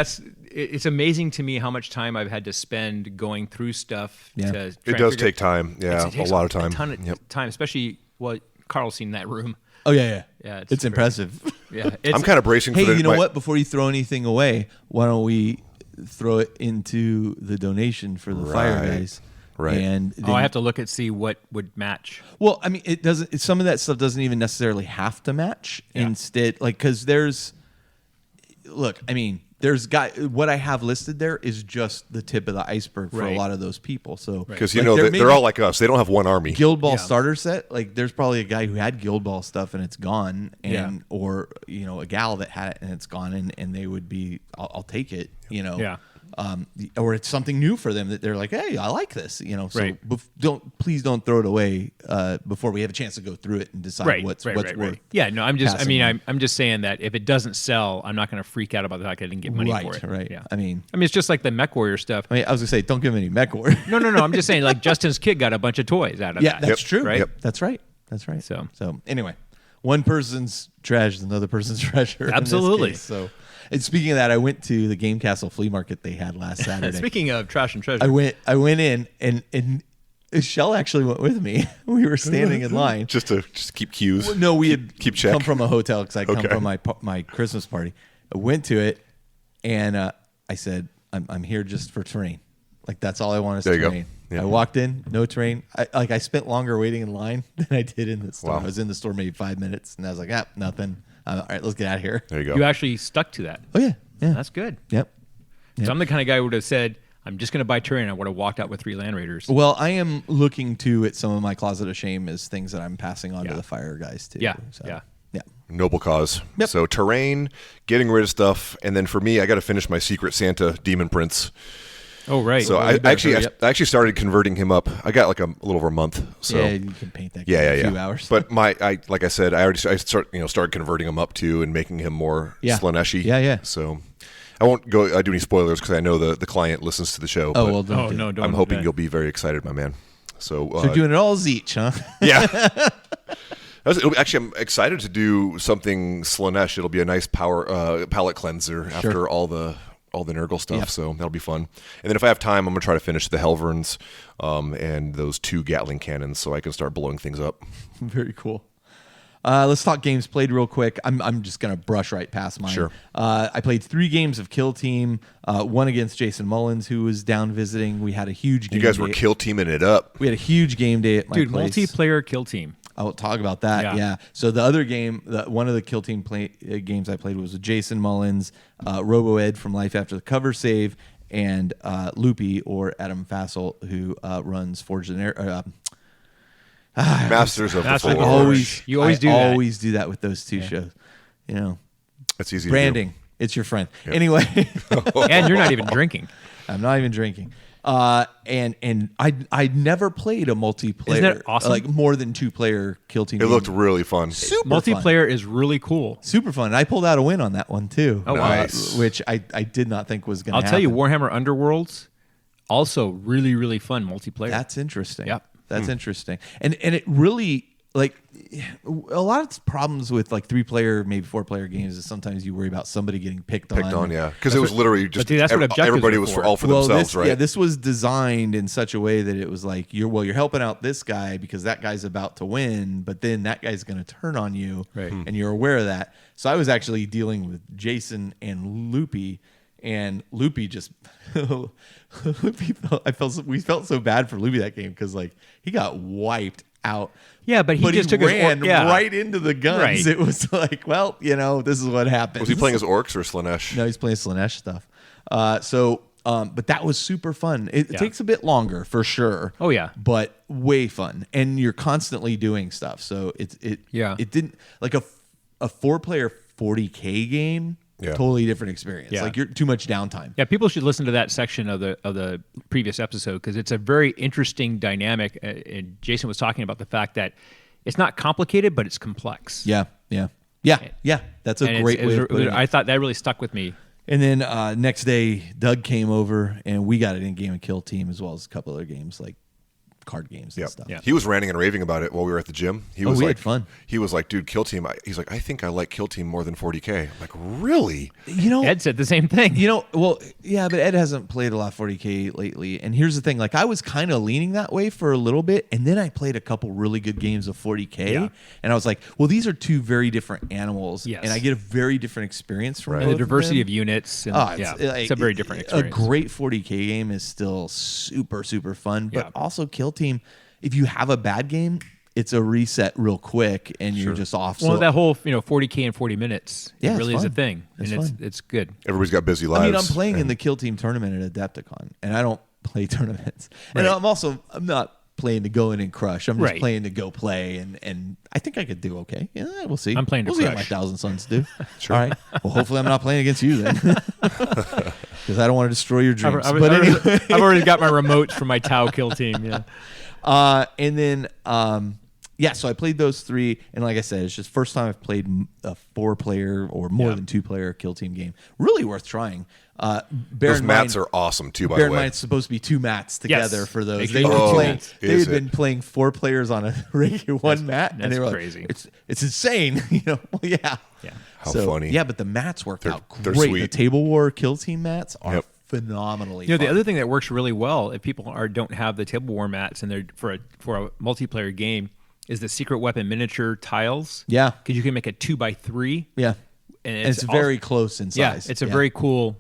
it's amazing to me how much time I've had to spend going through stuff. Yeah. To it try and does figure- take time. Yeah, it takes a lot of time. A ton of time, especially Carl's seen that room. Oh yeah. Yeah, It's it's impressive. Yeah, I'm kind of bracing Hey, for the. you know what? Before you throw anything away, why don't we throw it into the donation for the fire Right. guys? Right. And I have to look and see what would match. Well, I mean, it doesn't. Some of that stuff doesn't even necessarily have to match. Yeah. Instead, because there's what I have listed there is just the tip of the iceberg for a Right. lot of those people. So Because there may they're be all like us. They don't have one army. Guild Ball Yeah. starter set. Like there's probably a guy who had Guild Ball stuff and it's gone, and Yeah. or a gal that had it and it's gone, and they would be, I'll take it. Yeah. Or it's something new for them that they're like, hey, I like this. So Right. please don't throw it away before we have a chance to go through it and decide what's worth. Yeah, no, I'm just. I passing mean, on. I'm just saying that if it doesn't sell, I'm not going to freak out about the fact I didn't get money for it. Right. Yeah. I mean, it's just like the Mech Warrior stuff. I was gonna say, don't give him any mech war. No. I'm just saying, like Justin's kid got a bunch of toys out of Yeah, that. that's true. Right? Yep. That's right. So anyway, one person's trash is another person's treasure. in this Absolutely. case. So, and speaking of that, I went to the Game Castle flea market they had last Saturday. Speaking of trash and treasure, I went in and Shell actually went with me. We were standing in line. Just to keep cues. Well, no, we had keep check. come from a hotel because I come Okay. from my Christmas party. I went to it and I said, I'm here just for terrain. Like that's all I want is There you go. terrain. Yeah. I walked in, no terrain. I spent longer waiting in line than I did in the store. Wow. I was in the store maybe 5 minutes, and I was like, nothing. All right, let's get out of here. There you go. you actually stuck to that. Oh yeah. That's good. Yep. So I'm the kind of guy who would have said, I'm just going to buy terrain. I would have walked out with 3 Land Raiders. Well, I am looking to at some of my closet of shame as things that I'm passing on to Yeah. the fire guys too. Yeah, So, yeah. yeah. Noble cause. Yep. So terrain, getting rid of stuff, and then for me, I got to finish my Secret Santa Demon Prince. Oh, right. So I actually started converting him up. I got like a little over a month. So Yeah, you can paint that guy yeah, in a few hours. But like I said, I started converting him up too and making him more Yeah. Slaneshi. Yeah. So I won't go do any spoilers because I know the client listens to the show. Oh, but well, don't do it. no, don't. I'm hoping that. you'll be very excited, my man. So So you're doing it all Zeech, huh? yeah. Actually, I'm excited to do something Slanesh. It'll be a nice palette cleanser after all the Nurgle stuff. Yep. So that'll be fun. And then if I have time, I'm gonna try to finish the Helverns and those 2 Gatling cannons so I can start blowing things up. Very cool. Let's talk games played real quick. I'm just gonna brush right past mine. Sure. I played 3 games of Kill Team. One against Jason Mullins, who was down visiting. We had a huge game You guys were day. kill teaming it up. We had a huge game day at my Dude, place. multiplayer kill team. I'll talk about that. Yeah. So the other game, one of the Kill Team games I played was with Jason Mullins, Robo Ed from Life After the Cover Save, and Loopy or Adam Fassel, who runs Forge and Air. Masters of the Forge. You always do that. Always do that with those two shows. You know, that's easy. Branding. To do. It's your friend. Yeah. Anyway, and you're not even drinking. I'm not even drinking. And I never played a multiplayer. Isn't that awesome? Like more than 2-player Kill Team. It looked really fun. Super multiplayer fun. is really cool. Super fun. I pulled out a win on that one too. Oh, nice. Which I did not think was going to happen. I'll tell you, Warhammer Underworlds, also really, really fun multiplayer. That's interesting. Yep. That's interesting. And it really, like, a lot of problems with like 3-player, maybe 4-player games is sometimes you worry about somebody getting picked on. Yeah, because it was literally just that's what objectives everybody are was for. all for themselves, right? Yeah, this was designed in such a way that it was like you're helping out this guy because that guy's about to win, but then that guy's going to turn on you, right. And you're aware of that. So I was actually dealing with Jason and Loopy. And Loopy just, we felt so bad for Loopy that game because like he got wiped out. Yeah, but he just took ran his right into the guns. Right. It was like, well, this is what happens. Was he playing as orcs or Slanesh? No, he's playing Slanesh stuff. But that was super fun. It takes a bit longer for sure. Oh yeah, but way fun, and you're constantly doing stuff. So it didn't like a 4-player 40K game. Yeah. Totally different experience. Yeah. Like you're too much downtime. Yeah, people should listen to that section of the previous episode because it's a very interesting dynamic. And Jason was talking about the fact that it's not complicated, but it's complex. Yeah. That's a great way of putting it. I thought that really stuck with me. And then next day, Doug came over, and we got it in game and Kill Team as well as a couple other games like card games and stuff. Yeah. He was ranting and raving about it while we were at the gym. We had fun. He was like, dude, Kill Team. He's like, I think I like Kill Team more than 40K. I'm like, really? Ed said the same thing. Well, yeah, but Ed hasn't played a lot of 40K lately. And here's the thing, like I was kind of leaning that way for a little bit, and then I played a couple really good games of 40K, and I was like, well, these are two very different animals, and I get a very different experience from and both the diversity of of units. And, it's a very different experience. A great 40K game is still super, super fun, but also Kill Team, if you have a bad game, it's a reset real quick, and you're just off. Well, that whole 40K in 40 minutes, it really is a thing, It's and it's good. Everybody's got busy lives. I mean, I'm playing in the Kill Team tournament at Adepticon, and I don't play tournaments. Right. And I'm not playing to go in and crush. I'm just Right. playing to go play, and I think I could do okay. Yeah, we'll see. I'm playing to we'll see what crush. my Thousand Suns do. All right. Well, hopefully I'm not playing against you then, because I don't want to destroy your dreams. I've already got my remotes from my Tau Kill Team. Yeah. And then, so I played those 3, and like I said, it's just first time I've played a 4-player or more than 2-player Kill Team game. Really worth trying. Those mats are awesome too, by the way. Bear in mind, it's supposed to be 2 mats together for those. They had been playing 4 players on a regular one mat, and they were crazy. Like, it's insane. Well, yeah. How funny. Yeah, but the mats worked out they're great. sweet. The Table War Kill Team mats are phenomenally fun. The other thing that works really well if people don't have the Table War mats and they're for a multiplayer game is the secret weapon miniature tiles. Yeah, because you can make a 2x3. Yeah, and it's very close in size. Yeah, it's a very cool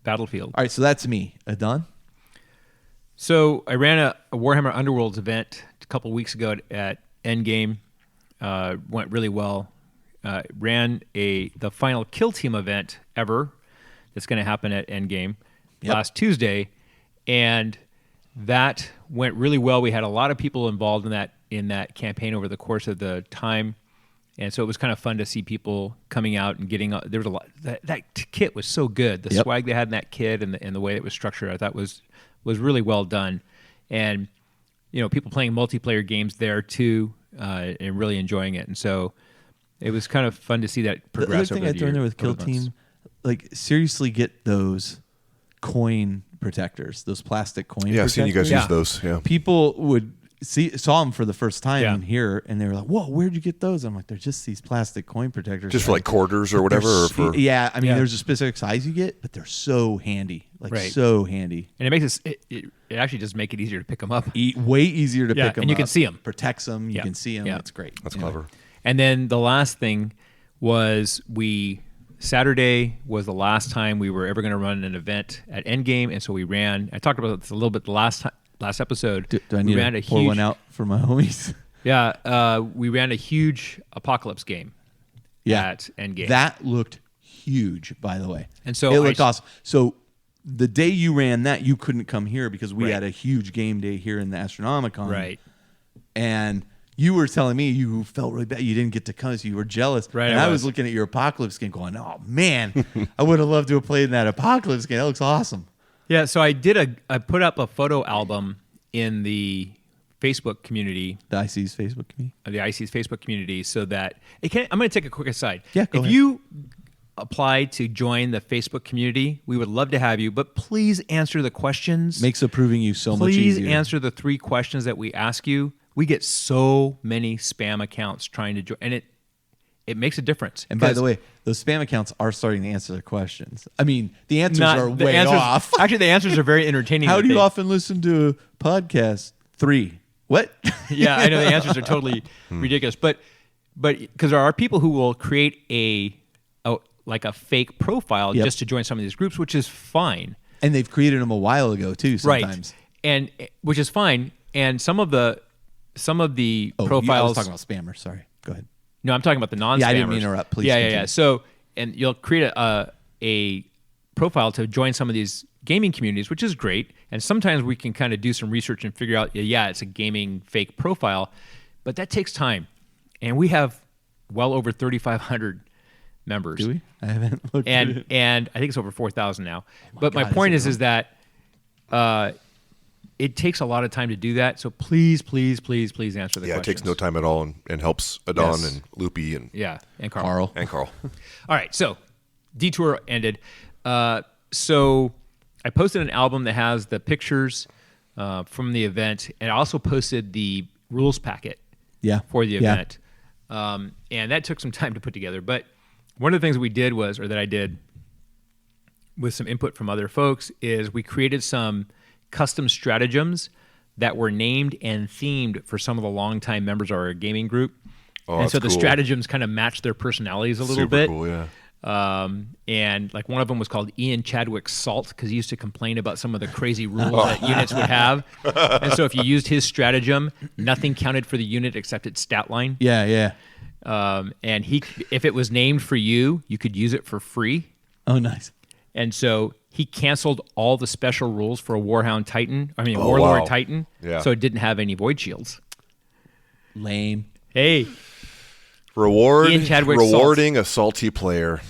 battlefield. All right, so that's me. Don? So I ran a Warhammer Underworlds event a couple weeks ago at Endgame. Went really well. Ran the final Kill Team event ever that's going to happen at Endgame last Tuesday, and that went really well. We had a lot of people involved in that campaign over the course of the time, and so it was kind of fun to see people coming out and getting. There was a lot. That kit was so good. The swag they had in that kit and the way it was structured, I thought was really well done, and people playing multiplayer games there too, and really enjoying it, and so it was kind of fun to see that progress. The other thing I threw in there with Kill Team, like seriously, get those coin protectors, those plastic coin protectors. Yeah, I've seen you guys use those. Yeah, people would saw them for the first time here, and they were like, "Whoa, where'd you get those?" I'm like, "They're just these plastic coin protectors, just for like quarters or whatever." Or for there's a specific size you get, but they're so handy, so handy, and it makes it actually does make it easier to pick them up. Way easier to pick them up, and you can see them, protects them, you can see them. It's great. That's clever. And then the last thing was Saturday was the last time we were ever going to run an event at Endgame, and so we ran. I talked about this a little bit the last episode. Do I need to pour one out for my homies? Yeah, we ran a huge Apocalypse game at Endgame. That looked huge, by the way. And so it looked awesome. So the day you ran that, you couldn't come here because we had a huge game day here in the Astronomicon. Right. And you were telling me you felt really bad. You didn't get to come, so you were jealous. Right. And I was looking at your Apocalypse game going, oh, man, I would have loved to have played in that Apocalypse game. That looks awesome. Yeah, so I put up a photo album in the Facebook community. The IC's Facebook community? The IC's Facebook community, so that I'm going to take a quick aside. Yeah, go ahead. If you apply to join the Facebook community, we would love to have you, but please answer the questions. Makes approving you so much easier. Please answer the 3 questions that we ask you. We get so many spam accounts trying to join, and it makes a difference. And by the way, those spam accounts are starting to answer their questions. I mean, the answers are way off. Actually, the answers are very entertaining. How do you often listen to a podcast? 3. What? Yeah, I know the answers are totally ridiculous, but because there are people who will create a fake profile just to join some of these groups, which is fine. And they've created them a while ago too. Sometimes, and which is fine. And some of the profiles. I was talking about spammers. Sorry, go ahead. No, I'm talking about the non-spammers. Yeah, I didn't mean to interrupt. Please. Yeah. So, and you'll create a profile to join some of these gaming communities, which is great. And sometimes we can kind of do some research and figure out, it's a gaming fake profile, but that takes time. And we have well over 3,500 members. Do we? I haven't looked and at it. And I think it's over 4,000 now. But my point is that it takes a lot of time to do that. So please answer the questions. Yeah, it takes no time at all and helps Adon and Loopy and Carl. Carl. All right, so detour ended. So I posted an album that has the pictures from the event, and I also posted the rules packet for the event. And that took some time to put together. But one of the things that I did with some input from other folks is we created some custom stratagems that were named and themed for some of the longtime members of our gaming group. And so the stratagems kind of matched their personalities a little bit. Super cool, yeah. And like one of them was called Ian Chadwick's Salt because he used to complain about some of the crazy rules that units would have. And so if you used his stratagem, nothing counted for the unit except its stat line. Yeah. And if it was named for you, you could use it for free. Oh, nice. And so he canceled all the special rules for a Warlord Titan. Yeah. So it didn't have any void shields. Lame. Hey. Rewarding a salty player.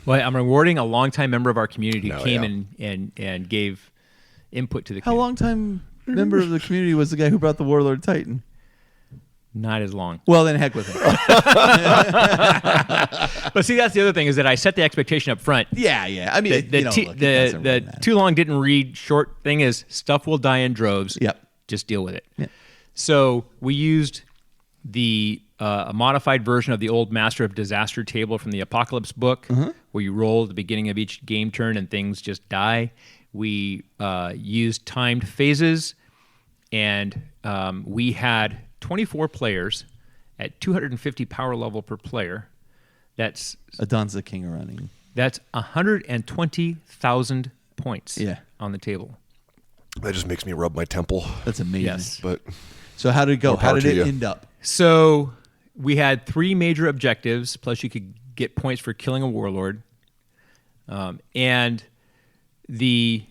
Well, I'm rewarding a longtime member of our community who came and gave input to the community. How longtime member of the community was the guy who brought the Warlord Titan? Not as long. Well, then heck with him. But see, that's the other thing is that I set the expectation up front. Yeah. I mean, the too long didn't read short thing is stuff will die in droves. Yep. Just deal with it. Yep. So we used a modified version of the old Master of Disaster table from the Apocalypse book, where you roll at the beginning of each game turn and things just die. We used timed phases, and we had 24 players at 250 power level per player. That's Adon's the king of running. That's 120,000 points on the table. That just makes me rub my temple. That's amazing. Yes. But so how did it go? How did it end up? So we had 3 major objectives, plus you could get points for killing a warlord. And if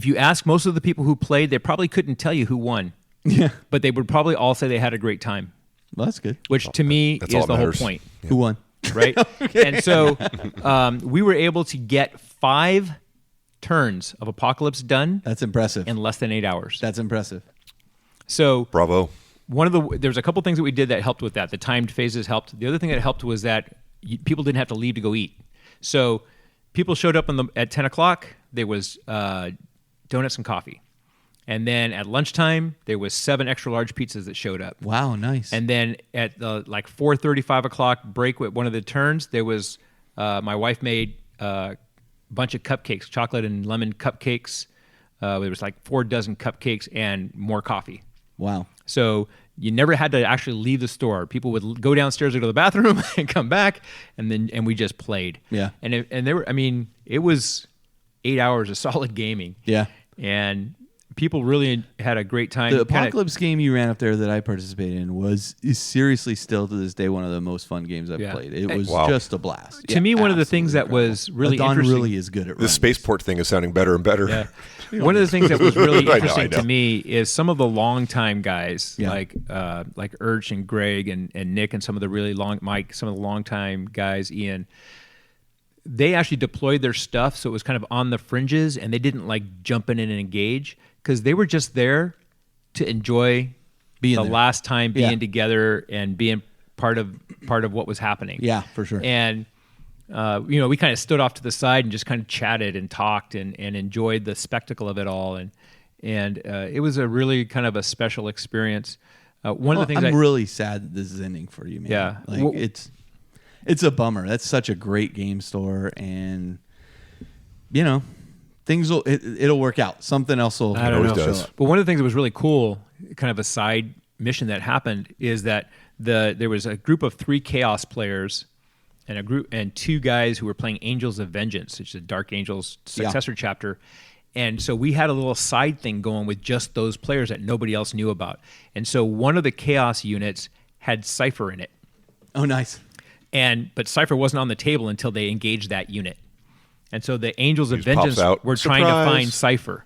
you ask most of the people who played, they probably couldn't tell you who won. Yeah. But they would probably all say they had a great time. Well, that's good. Which to me is the whole point. Yeah. Who won? Right? Okay. And so we were able to get 5 turns of Apocalypse done. That's impressive. In less than 8 hours. That's impressive. So bravo. There's a couple things that we did that helped with that. The timed phases helped. The other thing that helped was that people didn't have to leave to go eat. So people showed up at 10 o'clock. There was donuts and coffee. And then at lunchtime, there was 7 extra large pizzas that showed up. Wow, nice. And then at the 4:30, 5 o'clock break with one of the turns, there was my wife made a bunch of cupcakes, chocolate and lemon cupcakes. There was 4 dozen cupcakes and more coffee. Wow. So you never had to actually leave the store. People would go downstairs to go to the bathroom and come back, and we just played. Yeah. And it was 8 hours of solid gaming. Yeah. And people really had a great time. The Apocalypse game you ran up there that I participated in is seriously still to this day one of the most fun games I've played. It was just a blast. To me, one of the things that was really interesting. really is good at the spaceport thing is sounding better and better. Yeah. One of the things that was really interesting to me is some of the longtime guys like Urch and Greg and Nick and some of the really Mike, some of the longtime guys, Ian. They actually deployed their stuff, so it was kind of on the fringes, and they didn't like jump in and engage because they were just there to enjoy the last time being together and being part of what was happening. Yeah, for sure. And we kind of stood off to the side and just kind of chatted and talked and enjoyed the spectacle of it all, and it was a really kind of a special experience. One of the things I'm really sad that this is ending for you, man. Yeah, it's a bummer. That's such a great game store, and things it'll work out. Something else will show up. But one of the things that was really cool, kind of a side mission that happened, is that there was a group of 3 Chaos players and 2 guys who were playing Angels of Vengeance, which is a Dark Angels successor chapter. And so we had a little side thing going with just those players that nobody else knew about. And so one of the Chaos units had Cypher in it. Oh, nice. But Cypher wasn't on the table until they engaged that unit. And so the Angels of Vengeance were trying to find Cypher.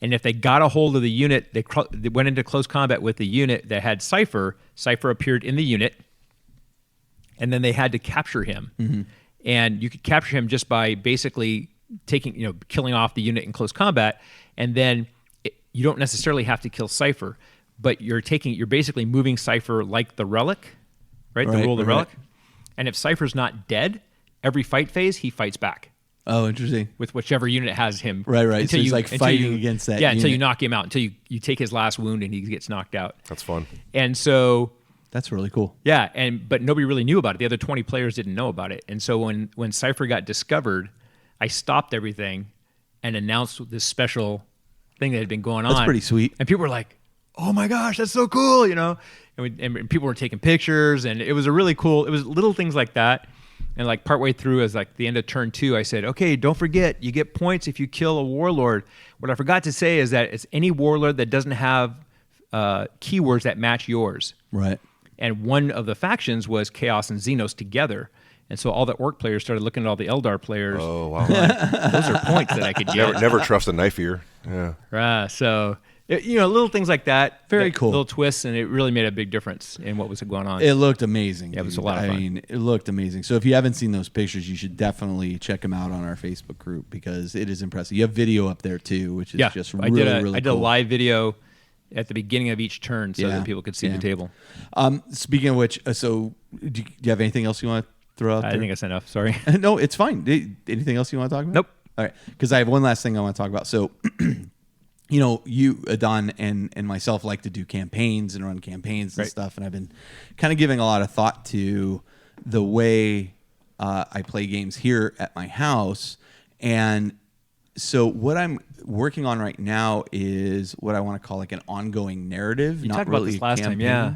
And if they got a hold of the unit, they went into close combat with the unit that had Cypher. Cypher appeared in the unit, and then they had to capture him. Mm-hmm. And you could capture him just by basically killing off the unit in close combat. And then you don't necessarily have to kill Cypher, but you're basically moving Cypher like the relic, right? The rule of the relic. And if Cypher's not dead, every fight phase, he fights back. Oh, interesting. With whichever unit has him. Right. So he's like fighting against that unit. Until you knock him out, until you take his last wound and he gets knocked out. That's fun. And so... That's really cool. Yeah, but nobody really knew about it. The other 20 players didn't know about it. And so when Cypher got discovered, I stopped everything and announced this special thing that had been going on. That's pretty sweet. And people were like, oh my gosh, that's so cool, And people were taking pictures, and it was it was little things like that. And like partway through, as like the end of turn 2, I said, okay, don't forget, you get points if you kill a warlord. What I forgot to say is that it's any warlord that doesn't have keywords that match yours. Right. And one of the factions was Chaos and Xenos together. And so all the Orc players started looking at all the Eldar players. Oh, wow. Those are points that I could get. Never trust a knife ear. Yeah. So... little things like that. Very cool. Little twists, and it really made a big difference in what was going on. It looked amazing. Yeah, it was a lot of fun. I mean, it looked amazing. So if you haven't seen those pictures, you should definitely check them out on our Facebook group because it is impressive. You have video up there too, which is just really cool. I did a live video at the beginning of each turn so that people could see the table. Speaking of which, so do you have anything else you want to throw out there? I think that's enough. Sorry. No, it's fine. Anything else you want to talk about? Nope. All right, because I have one last thing I want to talk about. So... you, Adon, and myself like to do campaigns and run campaigns and stuff, and I've been kind of giving a lot of thought to the way I play games here at my house. And so what I'm working on right now is what I want to call like an ongoing narrative. You talked about this last time. Yeah.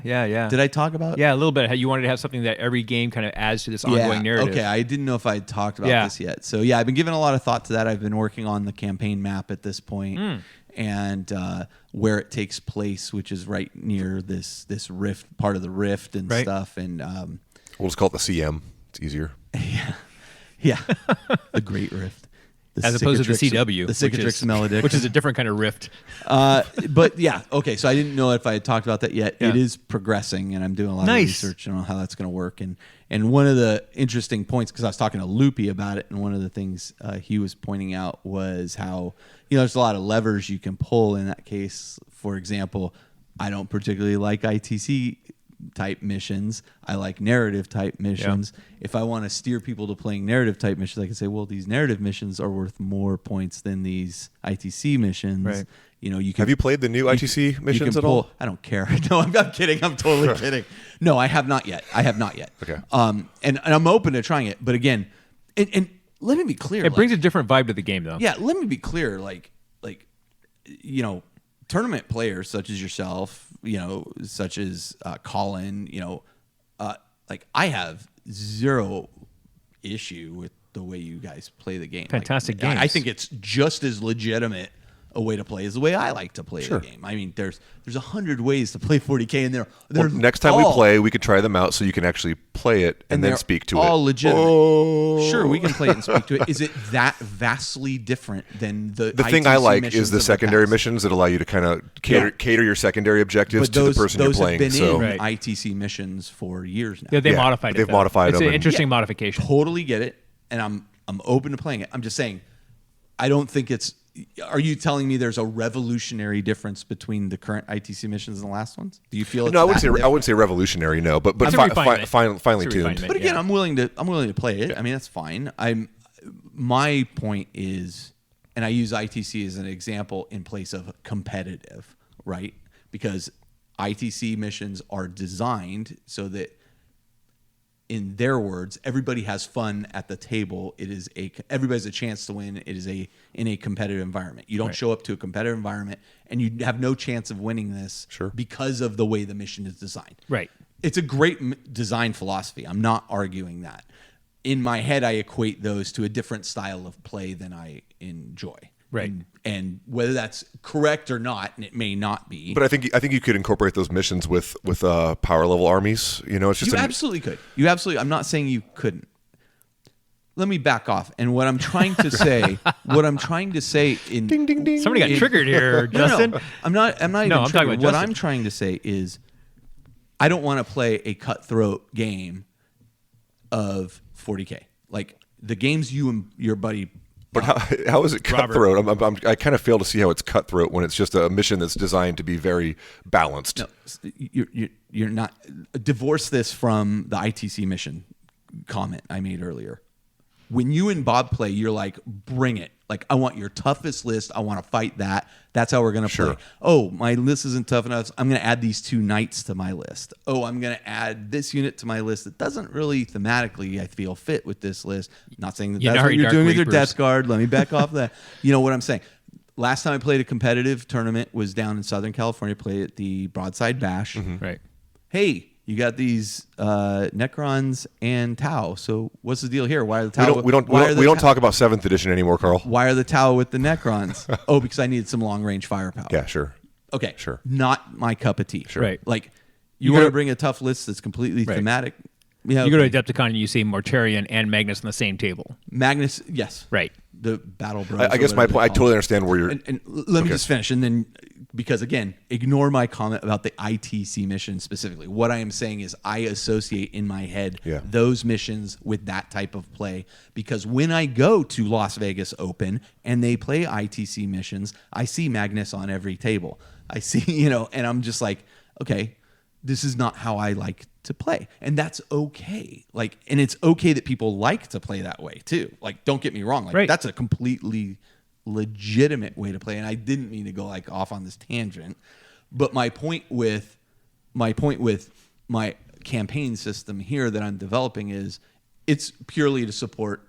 Did I talk about it? Yeah, a little bit. How you wanted to have something that every game kind of adds to this ongoing narrative. Okay, I didn't know if I had talked about this yet. So yeah, I've been giving a lot of thought to that. I've been working on the campaign map at this point. And where it takes place, which is right near this rift, part of the rift and stuff. And we'll just call it the CM. It's easier. Yeah. The Great Rift. As opposed to the CW. The Cicatrix Malediction. Which is a different kind of rift. But yeah, okay, so I didn't know if I had talked about that yet. Yeah. It is progressing, and I'm doing a lot of research on how that's going to work. And one of the interesting points, because I was talking to Loopy about it, and one of the things he was pointing out was how, there's a lot of levers you can pull in that case. For example, I don't particularly like ITC type missions. I like narrative type missions. Yeah. If I want to steer people to playing narrative type missions, I can say, well, these narrative missions are worth more points than these ITC missions. Right. You can, have you played the new ITC missions at all? I don't care. No, I'm kidding. I'm totally kidding. No, I have not yet. Okay. And I'm open to trying it, but again, and let me be clear. It brings a different vibe to the game, though. Yeah, let me be clear. Tournament players such as yourself, such as Colin, I have zero issue with the way you guys play the game. Fantastic game. I think it's just as legitimate a way to play is the way I like to play Sure. the game. I mean, there's 100 ways to play 40K, and Well, next time we play, we could try them out so you can actually play it and then speak to it. All legitimate. Oh. Sure, we can play it and speak to it. Is it that vastly different than the thing I like is the secondary missions that allow you to kind of cater your secondary objectives to the person you're playing. Those have been in Right. ITC missions for years now. Yeah, they modified it. They've modified It's them. an interesting modification. Totally get it, and I'm open to playing it. I'm just saying, I don't think it's. Are you telling me there's a revolutionary difference between the current ITC missions and the last ones? Do you feel it's No, I that wouldn't say revolutionary. No, but It's a refinement. finely It's a tuned. refinement. But again, I'm willing to play it. I mean, that's fine. My point is, and I use ITC as an example in place of competitive, right? Because ITC missions are designed so that, in their words, everybody has fun at the table. Everybody's a chance to win. It is in a competitive environment. You don't show up to a competitive environment and you have no chance of winning this because of the way the mission is designed. Right. It's a great design philosophy. I'm not arguing that. In my head, I equate those to a different style of play than I enjoy. Right. And whether that's correct or not, and it may not be. But I think you could incorporate those missions with power level armies. You know, it's just absolutely could. You absolutely. I'm not saying you couldn't. Let me back off. And what I'm trying to say, in ding ding ding. Somebody got triggered here, Justin. No, I'm not even I'm talking triggered. about What Justin. I'm trying to say is, I don't want to play a cutthroat game of 40K. Like the games you and your buddy. But how is it cutthroat? I kind of fail to see how it's cutthroat when it's just a mission that's designed to be very balanced. No, you're not. Divorce this from the ITC mission comment I made earlier. When you and Bob play, you're like, bring it. Like, I want your toughest list. I want to fight that. That's how we're going to play. Oh, my list isn't tough enough. I'm going to add these 2 knights to my list. Oh, I'm going to add this unit to my list that doesn't really thematically, I feel, fit with this list. Not saying that that's what you're doing with your Death Guard. Let me back off that. You know what I'm saying? Last time I played a competitive tournament was down in Southern California. Played at the Broadside Bash. Mm-hmm. Right. Hey, you got these Necrons and Tau. So what's the deal here? Why are the Tau? We don't talk about 7th edition anymore, Carl. Why are the Tau with the Necrons? Oh, because I needed some long range firepower. Yeah, sure. Okay, sure. Not my cup of tea. Sure. Right. Like you want to bring a tough list that's completely thematic. Yeah, You go to Adepticon and you see Mortarion and Magnus on the same table. Magnus, yes, Right. The Battle Bros. I guess my point. I totally understand where you're. And let me just finish, and then because again, ignore my comment about the ITC mission specifically. What I am saying is I associate in my head those missions with that type of play because when I go to Las Vegas Open and they play ITC missions, I see Magnus on every table. I see, and I'm just like, okay, this is not how I like to play. And that's okay. Like, and it's okay that people like to play that way too. Like, don't get me wrong. Like, that's a completely legitimate way to play. And I didn't mean to go like off on this tangent, but my point with my campaign system here that I'm developing is it's purely to support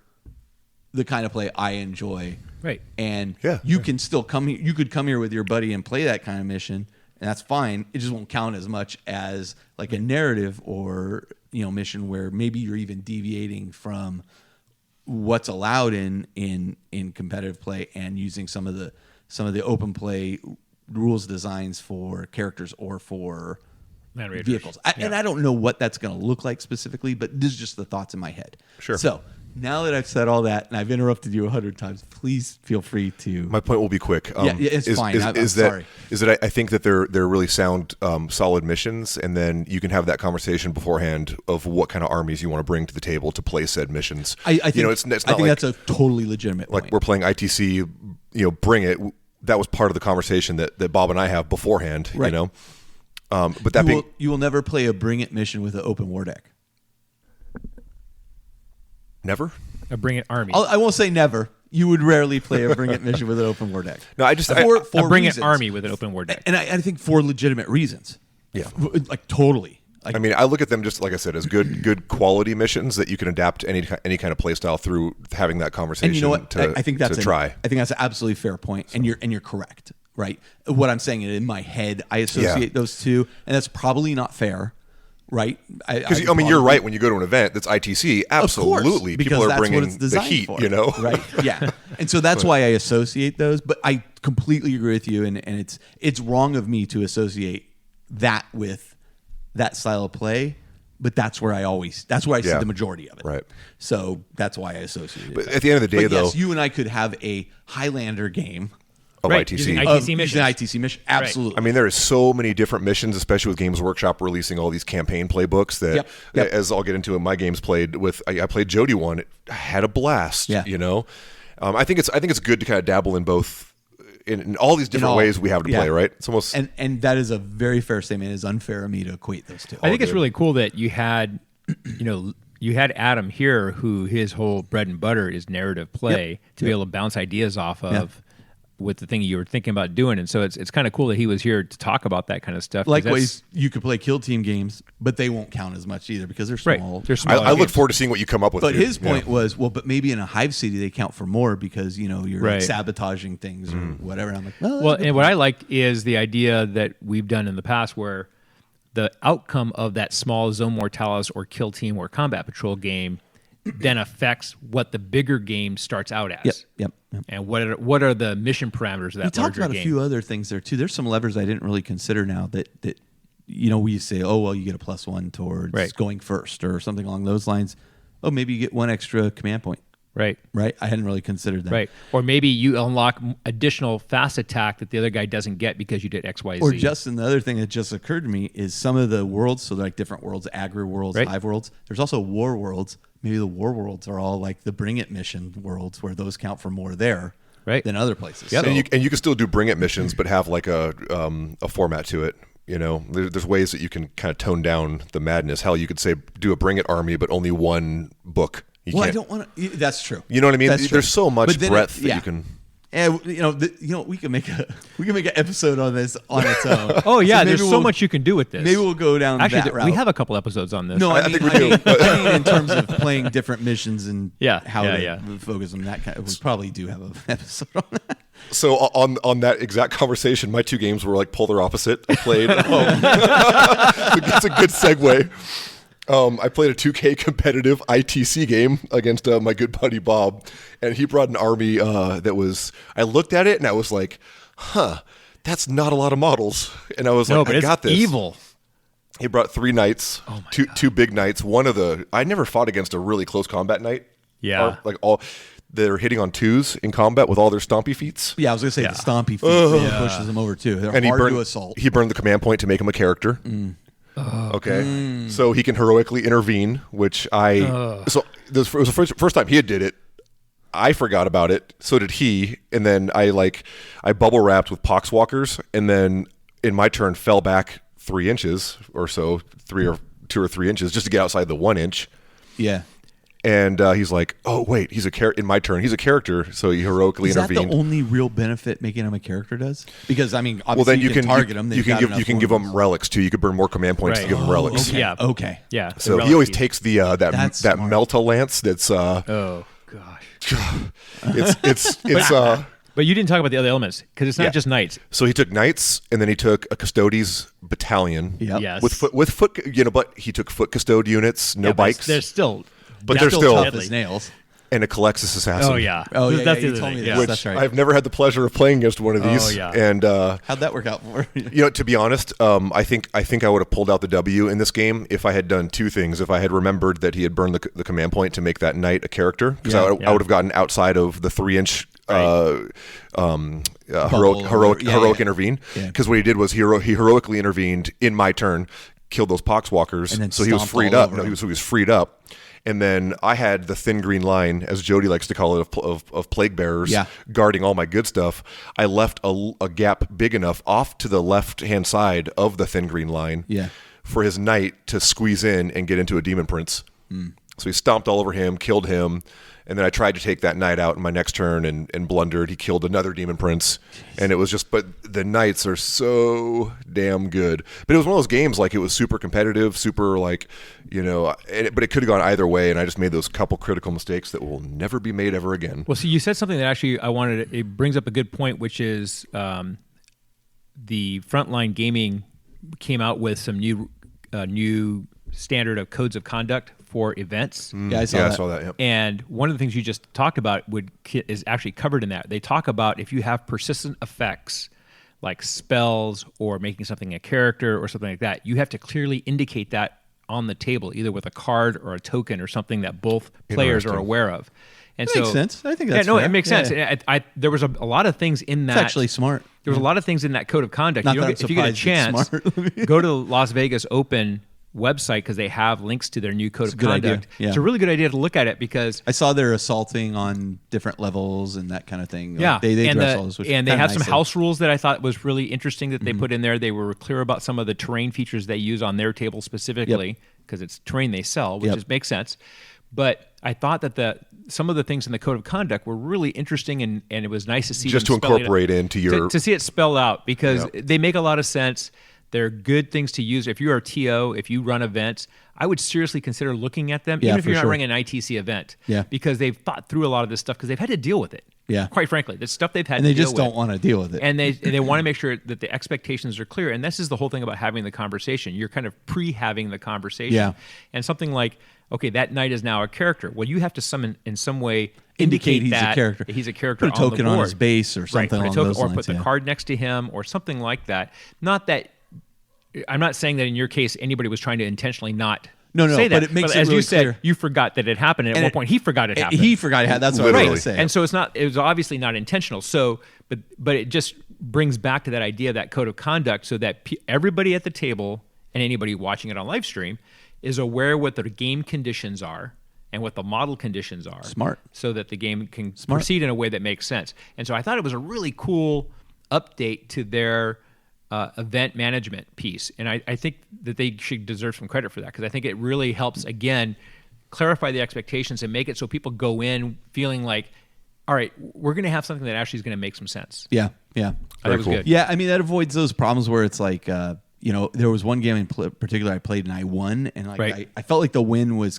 the kind of play I enjoy. Right. And you can still come here. You could come here with your buddy and play that kind of mission. And that's fine. It just won't count as much as like a narrative or mission where maybe you're even deviating from what's allowed in competitive play and using some of the open play rules designs for characters or for vehicles. And I don't know what that's going to look like specifically, but this is just the thoughts in my head. Sure. So now that I've said all that and I've interrupted you 100 times, please feel free to. My point will be quick. It's fine. I'm sorry. Is that I think that they're really sound, solid missions, and then you can have that conversation beforehand of what kind of armies you want to bring to the table to play said missions. I think it's not that's a totally legitimate like point. we're playing ITC. Bring it. That was part of the conversation that Bob and I have beforehand. Right. But that you will never play a Bring It mission with an open war deck. Never. A Bring It army. I won't say never. You would rarely play a Bring It mission with an open war deck. No, I just for a Bring reasons. It army with an open war deck. And I think for legitimate reasons. Yeah. Like totally. Like, I mean, I look at them just like I said as good quality missions that you can adapt any kind of play style through having that conversation. and you know what? I think that's try. I think that's an absolutely fair point, and you're correct, right? What I'm saying in my head, I associate those two, and that's probably not fair, right? Because you're right. When you go to an event that's ITC, absolutely, of course, because people are that's bringing what it's the designed heat. For, You know, right? Yeah. And so that's why I associate those. But I completely agree with you, and it's wrong of me to associate that with that style of play. But that's where I see the majority of it. Right. So that's why I associate it. But at the end of the day, though, yes, you and I could have a Highlander game of Right, ITC. using ITC missions. Using ITC mission. Absolutely. I mean, there is so many different missions, especially with Games Workshop releasing all these campaign playbooks that, Yep. as I'll get into in my games played with, I played Jody one. I had a blast. Yeah. You know, I think it's good to kind of dabble in both. In all these different ways we have to play, right? It's almost and that is a very fair statement. It is unfair of me to equate those two. I think it's really cool that you had, you had Adam here, who his whole bread and butter is narrative play, to be able to bounce ideas off of with the thing you were thinking about doing. And so it's kind of cool that he was here to talk about that kind of stuff. Likewise, you could play kill team games, but they won't count as much either because they're small. They're small. I look forward to seeing what you come up with. But dude. his point was, well, but maybe in a Hive City they count for more because you're like sabotaging things or whatever. And I'm like, well, and what I like is the idea that we've done in the past where the outcome of that small Zone Mortalis or kill team or combat patrol game then affects what the bigger game starts out as. Yep. And what are the mission parameters of that larger game? We talked about a few other things there too. There's some levers I didn't really consider now that we say, oh well, you get a +1 towards going first or something along those lines. Oh, maybe you get one extra command point. Right. I hadn't really considered that. Right. Or maybe you unlock additional fast attack that the other guy doesn't get because you did X, Y, Z. Or Justin, the other thing that just occurred to me is some of the worlds, so like different worlds, agri worlds, hive worlds. There's also war worlds. Maybe the war worlds are all like the Bring It mission worlds where those count for more there than other places. Yep. So, and you can still do Bring It missions, but have like a format to it. You know, there's ways that you can kind of tone down the madness. Hell, you could say do a Bring It army, but only one book. I don't want to. That's true. You know what I mean? There's so much breadth that you can. And we can make an episode on this on its own. Oh yeah, so there's so much you can do with this. Maybe we'll go down that route. We have a couple episodes on this. No, I think we do. I mean, in terms of playing different missions and how to focus on that kind. We probably do have an episode on that. So on that exact conversation, my two games were like polar opposite. I played. It's a good segue. I played a 2K competitive ITC game against my good buddy Bob, and he brought an army that was. I looked at it and I was like, that's not a lot of models. And I was like, I got this. Evil. He brought 3 knights, two big knights. I never fought against a really close combat knight. Yeah, they're hitting on 2s in combat with all their stompy feats. Yeah, I was gonna say the stompy feat pushes them over too. They're hard to assault. He burned the command point to make him a character. Okay, so he can heroically intervene, which so this was the first time he did it. I forgot about it, so did he, and then I bubble wrapped with poxwalkers, and then in my turn fell back 3 inches or so, 2 or 3 inches, just to get outside the 1 inch. Yeah. And he's like, "Oh wait, he's a character." In my turn, he's a character, so he heroically intervened. Is that the only real benefit making him a character does? Because I mean, obviously you can target him. You can give him relics too. You could burn more command points to give him relics. Okay. Yeah. Okay. Yeah. So he always takes the that Melta lance. That's oh gosh. it's But you didn't talk about the other elements because it's not just knights. So he took knights, and then he took a custodes battalion. Yep. Yes. With foot, but he took foot custode units, no bikes. They're still. But they're still tough as nails. And a Calexis assassin. Oh yeah. Oh yeah. That's you the told thing. me Yeah. this. That's right. I've never had the pleasure of playing against one of these. Oh yeah. And how'd that work out for you? To be honest, I think I would have pulled out the W in this game if I had done 2 things. If I had remembered that he had burned the command point to make that knight a character, because I would have gotten outside of the 3-inch. Heroic intervene, because what he did was he heroically intervened in my turn, killed those poxwalkers, and so he was freed up. He was freed up, and then I had the thin green line, as Jody likes to call it, of plague bearers guarding all my good stuff. I left a gap big enough off to the left hand side of the thin green line for his knight to squeeze in and get into a demon prince. So he stomped all over him, killed him. And then I tried to take that knight out in my next turn and blundered. He killed another demon prince. And it was just, but the knights are so damn good. But it was one of those games, like it was super competitive, super but it could have gone either way. And I just made those couple critical mistakes that will never be made ever again. Well, see, you said something that actually it brings up a good point, which is the Frontline Gaming came out with some new standard of codes of conduct for events. Yeah, I saw that. Yep. And one of the things you just talked about is actually covered in that. They talk about if you have persistent effects like spells or making something a character or something like that, you have to clearly indicate that on the table, either with a card or a token or something that both players are aware of. And makes sense. I think that's fair. it makes sense. Yeah. There was a lot of things in that. It's actually smart. There was a lot of things in that code of conduct. Not If you get a chance, go to the Las Vegas Open website because they have links to their new code of conduct. Yeah. It's a really good idea to look at it because I saw they're assaulting on different levels and that kind of thing. Yeah, they and address all this, and they have some house rules that I thought was really interesting that they put in there. They were clear about some of the terrain features they use on their table specifically because it's terrain they sell, which makes sense. But I thought that some of the things in the code of conduct were really interesting, and it was nice to see just to incorporate into your to see it spelled out because they make a lot of sense. They're good things to use. If you are a TO, if you run events, I would seriously consider looking at them, even if you're not running an ITC event, because they've thought through a lot of this stuff because they've had to deal with it. Yeah, quite frankly, the stuff they've had and to they deal just with. don't want to deal with it. And they want to make sure that the expectations are clear. And this is the whole thing about having the conversation. You're kind of pre-having the conversation. Yeah. And something like, okay, that knight is now a character. Well, you have to in some way indicate he's that a character. He's a character. Put a token on the board. on his base or something along those lines. Or put the card next to him or something like that. Not that I'm not saying that in your case anybody was trying to intentionally not. No, say that. But it makes but it as really you said, clear. you forgot that it happened. And at one point, he forgot it happened. He forgot it happened. That's what I was going to say. And so it was obviously not intentional. So, but it just brings back to that idea of that code of conduct, so that everybody at the table and anybody watching it on live stream is aware what the game conditions are and what the model conditions are. Smart. So that the game can proceed in a way that makes sense. And so I thought it was a really cool update to their event management piece. And I think that they should deserve some credit for that because I think it really helps, again, clarify the expectations and make it so people go in feeling like, all right, we're going to have something that actually is going to make some sense. Yeah. That was good. Yeah, I mean, that avoids those problems where it's like, there was one game in particular I played and I won. And I felt like the win was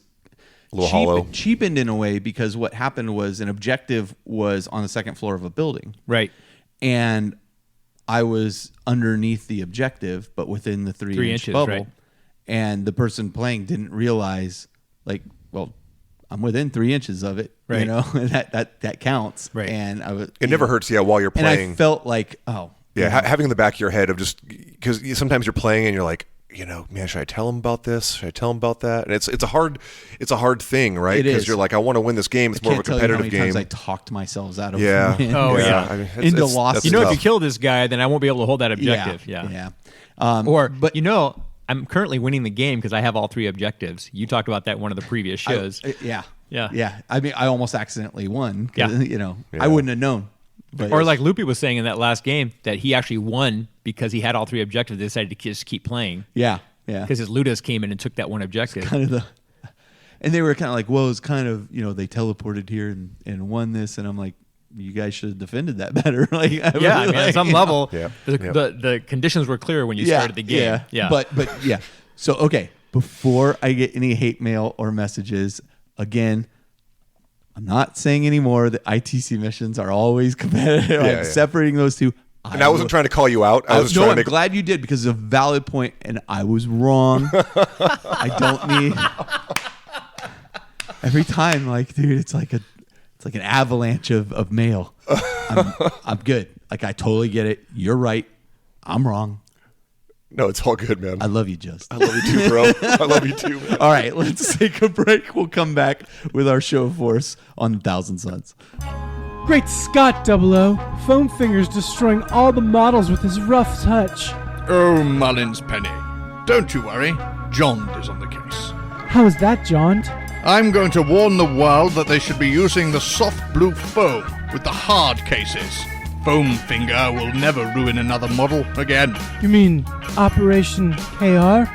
a little hollow. Cheapened in a way because what happened was an objective was on the second floor of a building. Right. And I was underneath the objective, but within the 3 inch bubble. Right. And the person playing didn't realize, I'm within 3 inches of it. Right. That counts. Right. And it never hurts, while you're playing. And I felt like, having in the back of your head of just because sometimes you're playing and you're like, man, should I tell him about this? Should I tell him about that? And it's a hard thing, right? Because you're like, I want to win this game. It's more of a competitive game. Times I talked myself out of win. Oh yeah, I mean, into losses. If you kill this guy, then I won't be able to hold that objective. Yeah. I'm currently winning the game because I have all 3 objectives. You talked about that in one of the previous shows. Yeah. I mean, I almost accidentally won. Yeah. I wouldn't have known. But or like Loopy was saying in that last game that he actually won because he had all 3 objectives. They decided to just keep playing. Yeah. Because his Ludas came in and took that one objective. And they were kind of like, well, it's kind of, they teleported here and won this. And I'm like, you guys should have defended that better. At some level, the conditions were clear when you started the game. Yeah. But yeah. So, okay, before I get any hate mail or messages, again, I'm not saying anymore that ITC missions are always competitive. I'm separating those two. And I wasn't trying to call you out. I'm glad you did because it's a valid point, and I was wrong. I don't need every time. Dude, it's like an avalanche of mail. I'm good. I totally get it. You're right. I'm wrong. No, it's all good, man. I love you, Just. I love you too, bro. I love you too, man. All right, let's take a break. We'll come back with our show force on 1,000 Suns. Great Scott, 00. Foam Finger's destroying all the models with his rough touch. Oh, Mullins Penny. Don't you worry. Jond is on the case. How is that, Jond? I'm going to warn the world that they should be using the soft blue foam with the hard cases. Foam Finger will never ruin another model again. You mean Operation KR?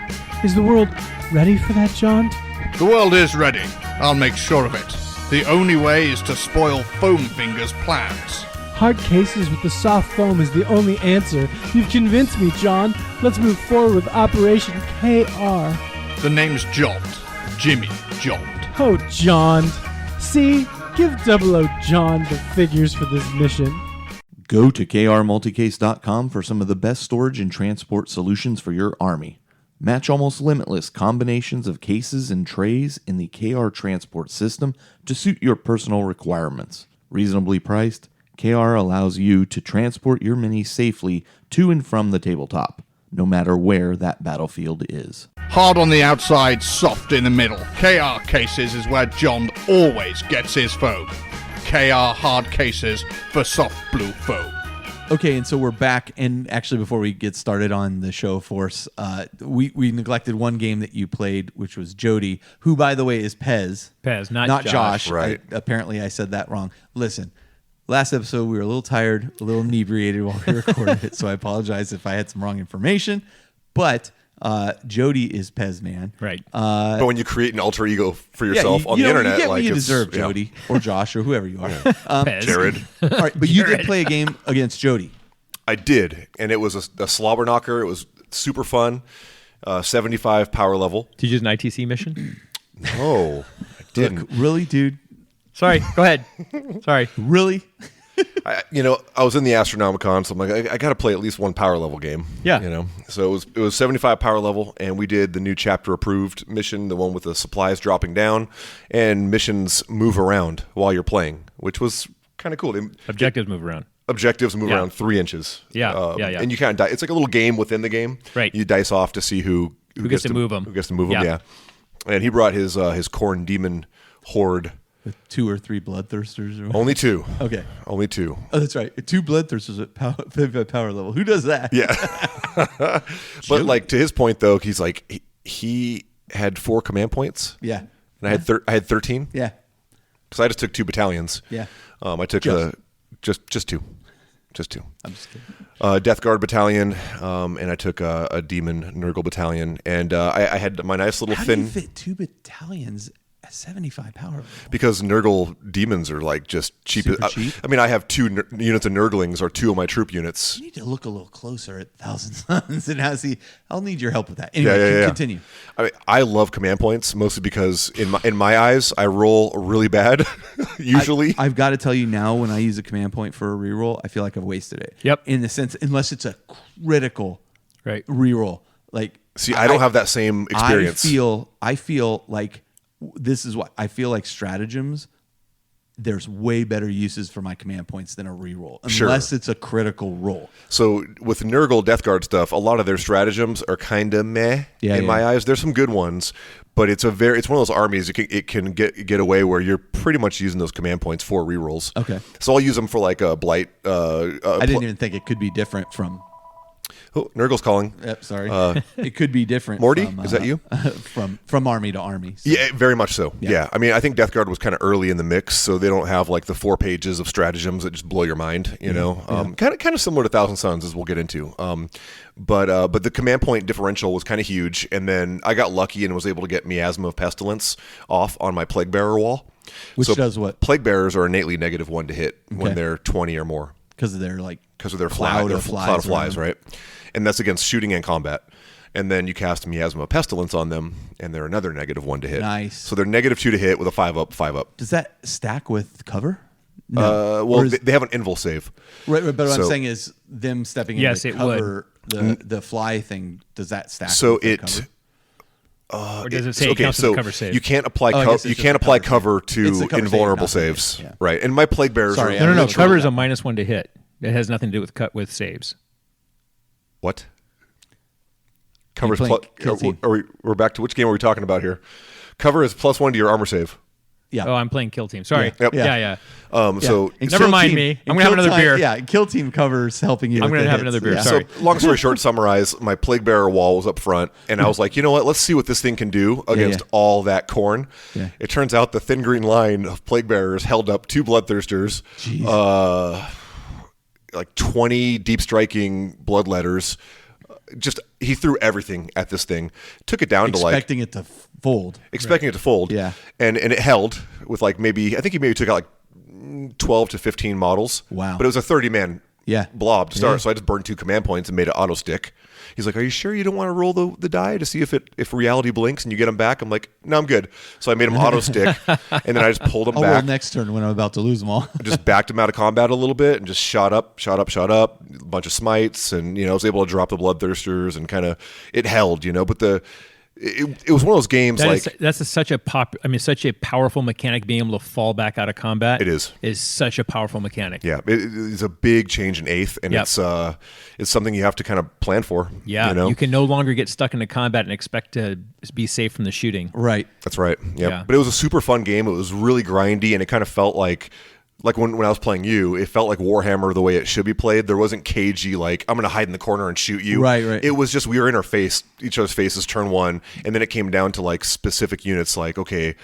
Is the world ready for that, Jond? The world is ready. I'll make sure of it. The only way is to spoil Foam Finger's plans. Hard cases with the soft foam is the only answer. You've convinced me, John. Let's move forward with Operation KR. The name's Jond. Jimmy Jond. Oh, John. See? Give 00 John the figures for this mission. Go to krmulticase.com for some of the best storage and transport solutions for your army. Match almost limitless combinations of cases and trays in the KR transport system to suit your personal requirements. Reasonably priced, KR allows you to transport your minis safely to and from the tabletop, no matter where that battlefield is. Hard on the outside, soft in the middle. KR Cases is where John always gets his foam. KR hard cases for soft blue foam. Okay, and so we're back, and actually before we get started on the show of force, we neglected one game that you played, which was Jody, who, by the way, is Pez. Pez, not Josh. Right. Apparently I said that wrong. Listen, last episode we were a little tired, a little inebriated while we recorded it, so I apologize if I had some wrong information, but Jody is Pez Man. Right. But when you create an alter ego for yourself on the internet, you get what you it's- deserve, Jody or Josh or whoever you are. Pez. Jared. All right, but you did play a game against Jody. I did, and it was a slobber knocker. It was super fun. 75 power level. Did you use an ITC mission? No, I didn't. Look, really, dude? Sorry, go ahead. Sorry. Really? I was in the Astronomicon, so I'm like, I got to play at least one power level game. Yeah. So it was 75 power level, and we did the new chapter approved mission, the one with the supplies dropping down, and missions move around while you're playing, which was kind of cool. Objectives move around. Objectives move Yeah. around 3 inches. Yeah. And you kind of die. It's like a little game within the game. Right. You dice off to see who gets to move 'em. Who gets to move them? Yeah. Yeah. And he brought his corn demon horde. With 2 or 3 bloodthirsters? Or Only 2. Okay. Only 2. Oh, that's right. 2 bloodthirsters at 55 power level. Who does that? Yeah. But like to his point though, he's like he had 4 command points. Yeah. And I had 13. Yeah. Because I just took 2 battalions. Yeah. I took just 2. Just 2. I'm just kidding. Death Guard battalion, and I took a demon Nurgle battalion, and I had my nice little How do thin you fit 2 battalions at 75 power level? because Nurgle demons are like just cheap. Super cheap? I mean, I have 2 units of Nurglings, or 2 of my troop units. You need to look a little closer at Thousand Suns and see. I'll need your help with that. Anyway, Yeah. continue. I mean, I love command points mostly because in my eyes, I roll really bad usually. I've got to tell you now, when I use a command point for a reroll, I feel like I've wasted it. Yep. In the sense, unless it's a critical Right. reroll. Like, See, I don't have that same experience. I feel like this is what I feel like stratagems. There's way better uses for my command points than a reroll, unless it's a critical roll. So with Nurgle Death Guard stuff, a lot of their stratagems are kind of meh in my eyes. There's some good ones, but it's one of those armies. It can get away where you're pretty much using those command points for rerolls. Okay. So I'll use them for like a blight. I didn't even think it could be different from. Oh, Nurgle's calling. Yep, sorry. It could be different. Morty, from, is that you? From army to army. So. Yeah, very much so. Yeah. Yeah. I mean, I think Death Guard was kind of early in the mix, so they don't have like the 4 pages of stratagems that just blow your mind. You know, kind of similar to Thousand Suns, as we'll get into. But the command point differential was kind of huge, and then I got lucky and was able to get Miasma of Pestilence off on my Plague Bearer wall. Which does what? Plague Bearers are innately -1 to hit when they're 20 or more. Because they're like Because of their cloud of cloud of flies, around. right? And that's against shooting and combat. And then you cast Miasma of Pestilence on them, and they're another -1 to hit. Nice. So they're -2 to hit with a 5-up, 5-up. Does that stack with cover? No. Well, Or is- they have an invul save. right, but what I'm so- saying is them stepping in Yes, to it cover the fly thing. Does that stack? So with the it. cover? Or does it say it counts as a cover save? You can't apply I guess it's you just can't a apply cover cover save. It's to a cover save, invulnerable not the saves, save, yeah. right? And my plague bearers Sorry, are I No. literally- Cover is a -1 to hit. It has nothing to do with saves. what? Covers playing kill team. we're back to which game are we talking about here? Cover is +1 to your armor save. Yeah. Oh, I'm playing Kill Team. Sorry. Yep. Yeah. Yeah. So And Never kill mind team- me. and I'm gonna have kill another team- beer. Yeah, kill team covers helping you. I'm with gonna the have hits. another beer. Yeah. Sorry. So, long story short, summarize, my plague bearer wall was up front, and I was like, you know what? Let's see what this thing can do against yeah. all that corn. Yeah. It turns out the thin green line of plague bearers held up 2 bloodthirsters, like 20 deep striking bloodletters. Just he threw everything at this thing, took it down to like Expecting it to fold. expecting it to fold. Yeah. And it held with like I think he maybe took out like 12 to 15 models. Wow. But it was a 30-man blob to start. So I just burned 2 command points and made it auto stick. He's like, "Are you sure you don't want to roll the die to see if reality blinks and you get them back?" I'm like, "No, I'm good." So I made him auto stick, and then I just pulled him I'll back. roll next turn when I'm about to lose them all. I just backed him out of combat a little bit and just shot up, a bunch of smites, and I was able to drop the bloodthirsters and kind of it held, but it was one of those games such a powerful mechanic. Being able to fall back out of combat, is such a powerful mechanic. Yeah, it's a big change in 8th, and it's something you have to kind of plan for. Yeah, you can no longer get stuck into combat and expect to be safe from the shooting. Right. That's right. Yeah, but it was a super fun game. It was really grindy, and it kind of felt like when I was playing you, it felt like Warhammer the way it should be played. There wasn't cagey, like, I'm going to hide in the corner and shoot you. Right. It was just, we were in each other's faces turn 1, and then it came down to, like, specific units, like, okay,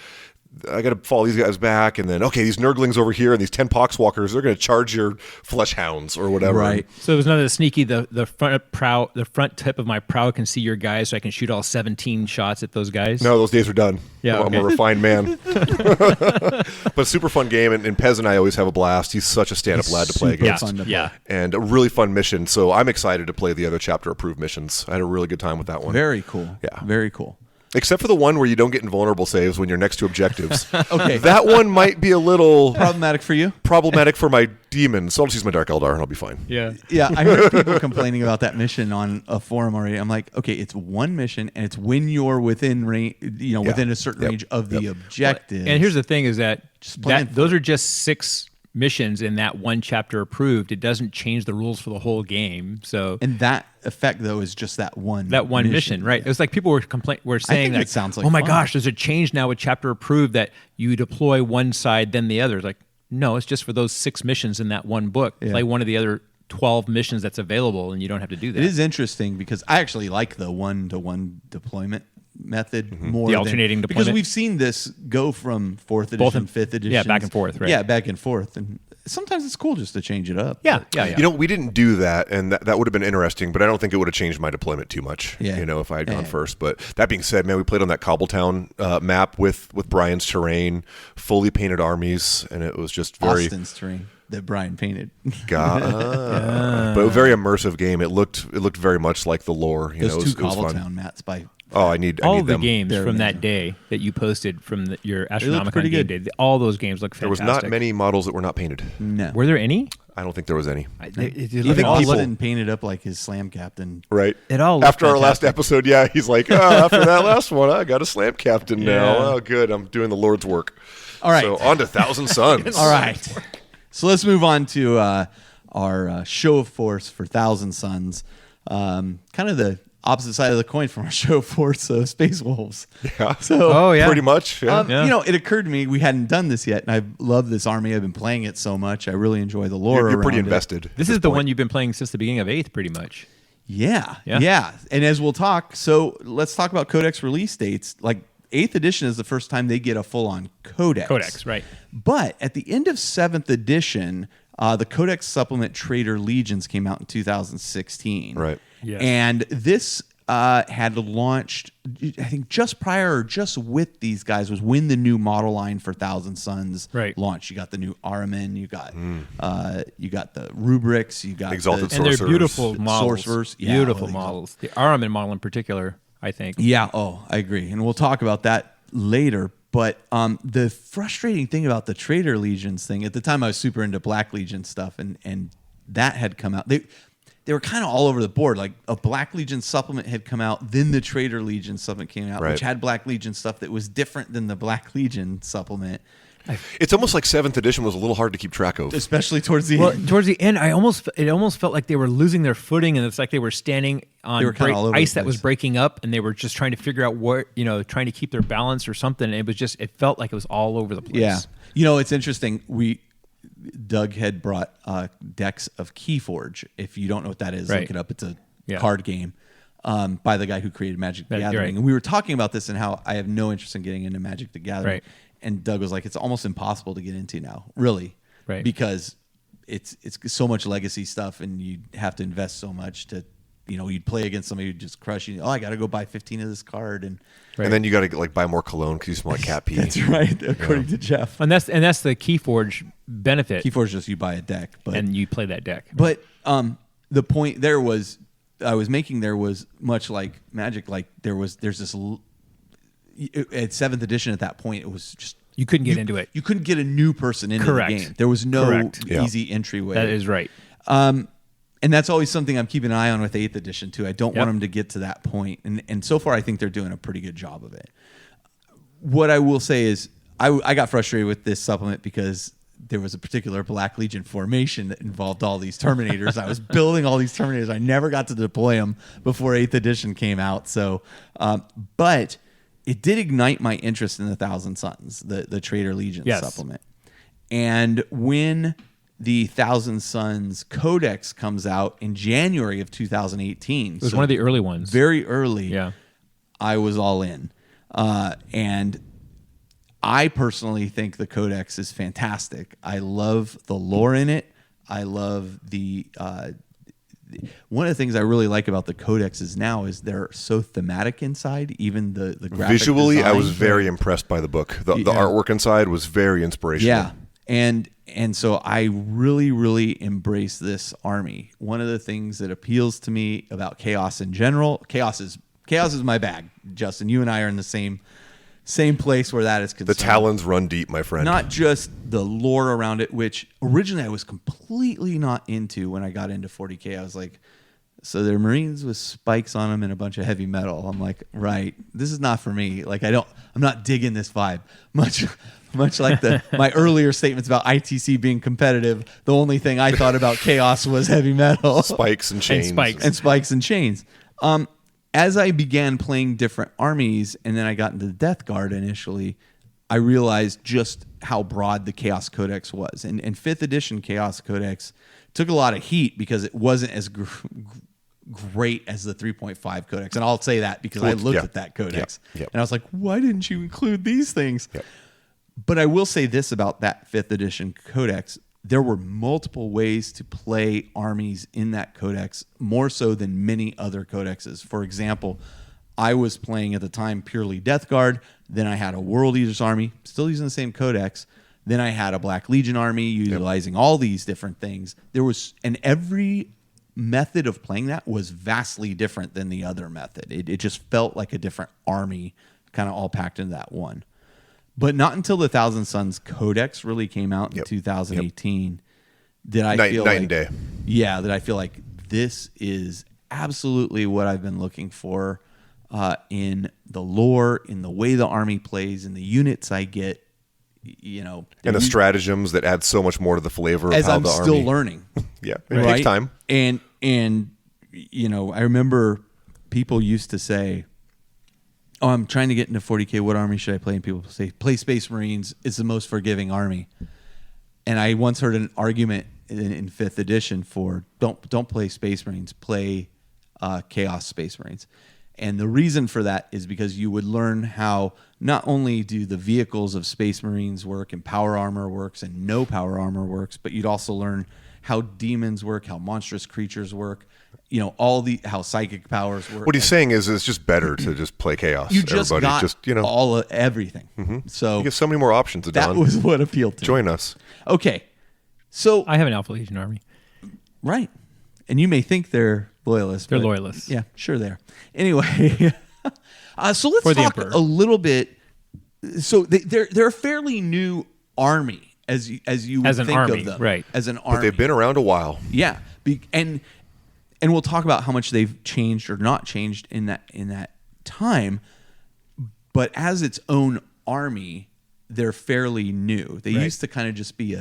I got to follow these guys back, and then, okay, these Nurglings over here and these 10 Poxwalkers, they're going to charge your Flesh Hounds or whatever. Right. So it was none of the sneaky, the front tip of my prow can see your guys, so I can shoot all 17 shots at those guys. No, those days are done. Yeah, I'm a refined man. But super fun game, and Pez and I always have a blast. He's such a stand-up lad to play against. Yeah. And a really fun mission, so I'm excited to play the other chapter-approved missions. I had a really good time with that one. Very cool. Yeah. Very cool. Except for the one where you don't get invulnerable saves when you're next to objectives. Okay. That one might be a little problematic for you. Problematic for my demon. So I'll just use my Dark Eldar and I'll be fine. Yeah. Yeah, I heard people complaining about that mission on a forum already. I'm like, okay, it's one mission and it's when you're within range, within a certain range of the objective. And here's the thing is that those are just 6 missions in that one chapter approved. It doesn't change the rules for the whole game. So and that effect though is just that one mission, right? It was like people were saying that it sounds like oh my fun. gosh, there's a change now with chapter approved that you deploy one side then the other. It's like, no, it's just for those 6 missions in that one book. Yeah. Play one of the other 12 missions that's available and you don't have to do that. It is interesting because I actually like the 1-to-1 deployment method more the than, alternating deployment, because we've seen this go from 4th edition, 5th edition, back and forth, right? Yeah, back and forth, and sometimes it's cool just to change it up. Yeah. We didn't do that, and that would have been interesting, but I don't think it would have changed my deployment too much. Yeah. If I had gone first. But that being said, man, we played on that Cobbletown map with Brian's terrain, fully painted armies, and it was just very Austin's terrain that Brian painted. But a very immersive game. It looked very much like the lore. Those 2 Cobbletown maps by. I need all the them. games from that day that you posted from your Astronomicon pretty game good. day. All those games look fantastic. There was not many models that were not painted. No. Were there any? I don't think there was any. Even Austin painted up like his Slam Captain. Right. It all after our last fantastic. episode, he's like, after that last one, I got a Slam Captain now. Yeah. Oh, good. I'm doing the Lord's work. All right. So on to Thousand Suns. All right. So let's move on to our show of force for Thousand Suns. Kind of the opposite side of the coin from our show of force of Space Wolves. Yeah. So, pretty much. Yeah. It occurred to me we hadn't done this yet, and I love this army. I've been playing it so much. I really enjoy the lore. You're pretty around invested. it. This is the one you've been playing since the beginning of 8th, pretty much. Yeah. And as we'll talk, so let's talk about Codex release dates. Like 8th edition is the first time they get a full-on Codex. Codex, right. But at the end of 7th edition, the Codex Supplement Trader Legions came out in 2016. Right. Yes. And this had launched, I think, just prior or just with these guys was when the new model line for Thousand Suns launched. You got the new Aramen, you got the Rubrics, you got Exalted and they're beautiful models. Sorcerers. Beautiful models. The Aramen model in particular, I think. Yeah. Oh, I agree, and we'll talk about that later. But the frustrating thing about the Trader Legions thing, at the time I was super into Black Legion stuff, and that had come out. They were kind of all over the board. Like a Black Legion supplement had come out, then the Trader Legion supplement came out, which had Black Legion stuff that was different than the Black Legion supplement. It's almost like 7th edition was a little hard to keep track of. Especially towards the end. Towards the end, it almost felt like they were losing their footing, and it's like they were standing on ice that was breaking up, and they were just trying to figure out trying to keep their balance or something. And it felt like it was all over the place. Yeah. It's interesting. Doug had brought decks of Keyforge. If you don't know what that is, look it up. It's a card game by the guy who created Magic the Gathering. Right. And we were talking about this and how I have no interest in getting into Magic the Gathering. Right. And Doug was like, it's almost impossible to get into now, really. Right. Because it's so much legacy stuff and you have to invest so much to you'd play against somebody who'd just crush you. Oh, I got to go buy 15 of this card, and and then you got to like buy more cologne because you smell like cat pee. that's right, according to Jeff. And that's the Keyforge benefit. Keyforge just you buy a deck, and you play that deck. But the point there was I was making there was much like Magic. Like there's this at 7th edition at that point, it was just you couldn't get into it. You couldn't get a new person into Correct. the game. There was no Correct. easy entryway. That is right. And that's always something I'm keeping an eye on with 8th edition too. I don't want them to get to that point. And so far, I think they're doing a pretty good job of it. What I will say is I got frustrated with this supplement because there was a particular Black Legion formation that involved all these Terminators. I was building all these Terminators. I never got to deploy them before 8th edition came out. So, but it did ignite my interest in the Thousand Suns, the Traitor Legion supplement. And when the Thousand Suns Codex comes out in January of 2018. It was one of the early ones. Very early. Yeah. I was all in. And I personally think the Codex is fantastic. I love the lore in it. I love one of the things I really like about the codexes now is they're so thematic inside. Even the graphic visually, design, I was very impressed by the book. The artwork inside was very inspirational. Yeah, and so I really, really embrace this army. One of the things that appeals to me about Chaos in general, Chaos is my bag. Justin, you and I are in the same place where that is concerned. The talons run deep, my friend. Not just the lore around it, which originally I was completely not into when I got into 40K. I was like, so they're Marines with spikes on them and a bunch of heavy metal. I'm like, right, this is not for me. Like I'm not digging this vibe. Much like my earlier statements about ITC being competitive, the only thing I thought about Chaos was heavy metal. Spikes and chains. And spikes and chains. As I began playing different armies, and then I got into the Death Guard initially, I realized just how broad the Chaos Codex was. And 5th edition Chaos Codex took a lot of heat because it wasn't as great as the 3.5 Codex. And I'll say that because I looked at that Codex, and I was like, why didn't you include these things? Yep. But I will say this about that 5th edition Codex. There were multiple ways to play armies in that codex, more so than many other codexes. For example, I was playing at the time purely Death Guard. Then I had a World Eaters army, still using the same codex. Then I had a Black Legion army utilizing all these different things. And every method of playing that was vastly different than the other method. It just felt like a different army, kind of all packed into that one. But not until the Thousand Suns Codex really came out in 2018 did I feel night and day. Yeah, that I feel like this is absolutely what I've been looking for in the lore, in the way the army plays, in the units I get. And the stratagems that add so much more to the flavor as of how I'm the still army. learning. It takes time. And I remember people used to say, oh, I'm trying to get into 40K. What army should I play? And people say, play Space Marines. It's the most forgiving army. And I once heard an argument in 5th edition for don't play Space Marines. Play Chaos Space Marines. And the reason for that is because you would learn how not only do the vehicles of Space Marines work and power armor works and no power armor works, but you'd also learn how demons work, how monstrous creatures work, how psychic powers work. What he's saying is it's just better to just play Chaos. You just got all of everything. Mm-hmm. So you get so many more options. That was what appealed to me. Join us. Okay. So I have an Alpha Legion army. Right. And you may think they're loyalists. They're loyalists. Yeah, sure they are. Anyway, so let's talk a little bit. So they're a fairly new army as you would think army, of them. Right. As an army. But they've been around a while. Yeah. And we'll talk about how much they've changed or not changed in that time. But as its own army, they're fairly new. They used to kind of just be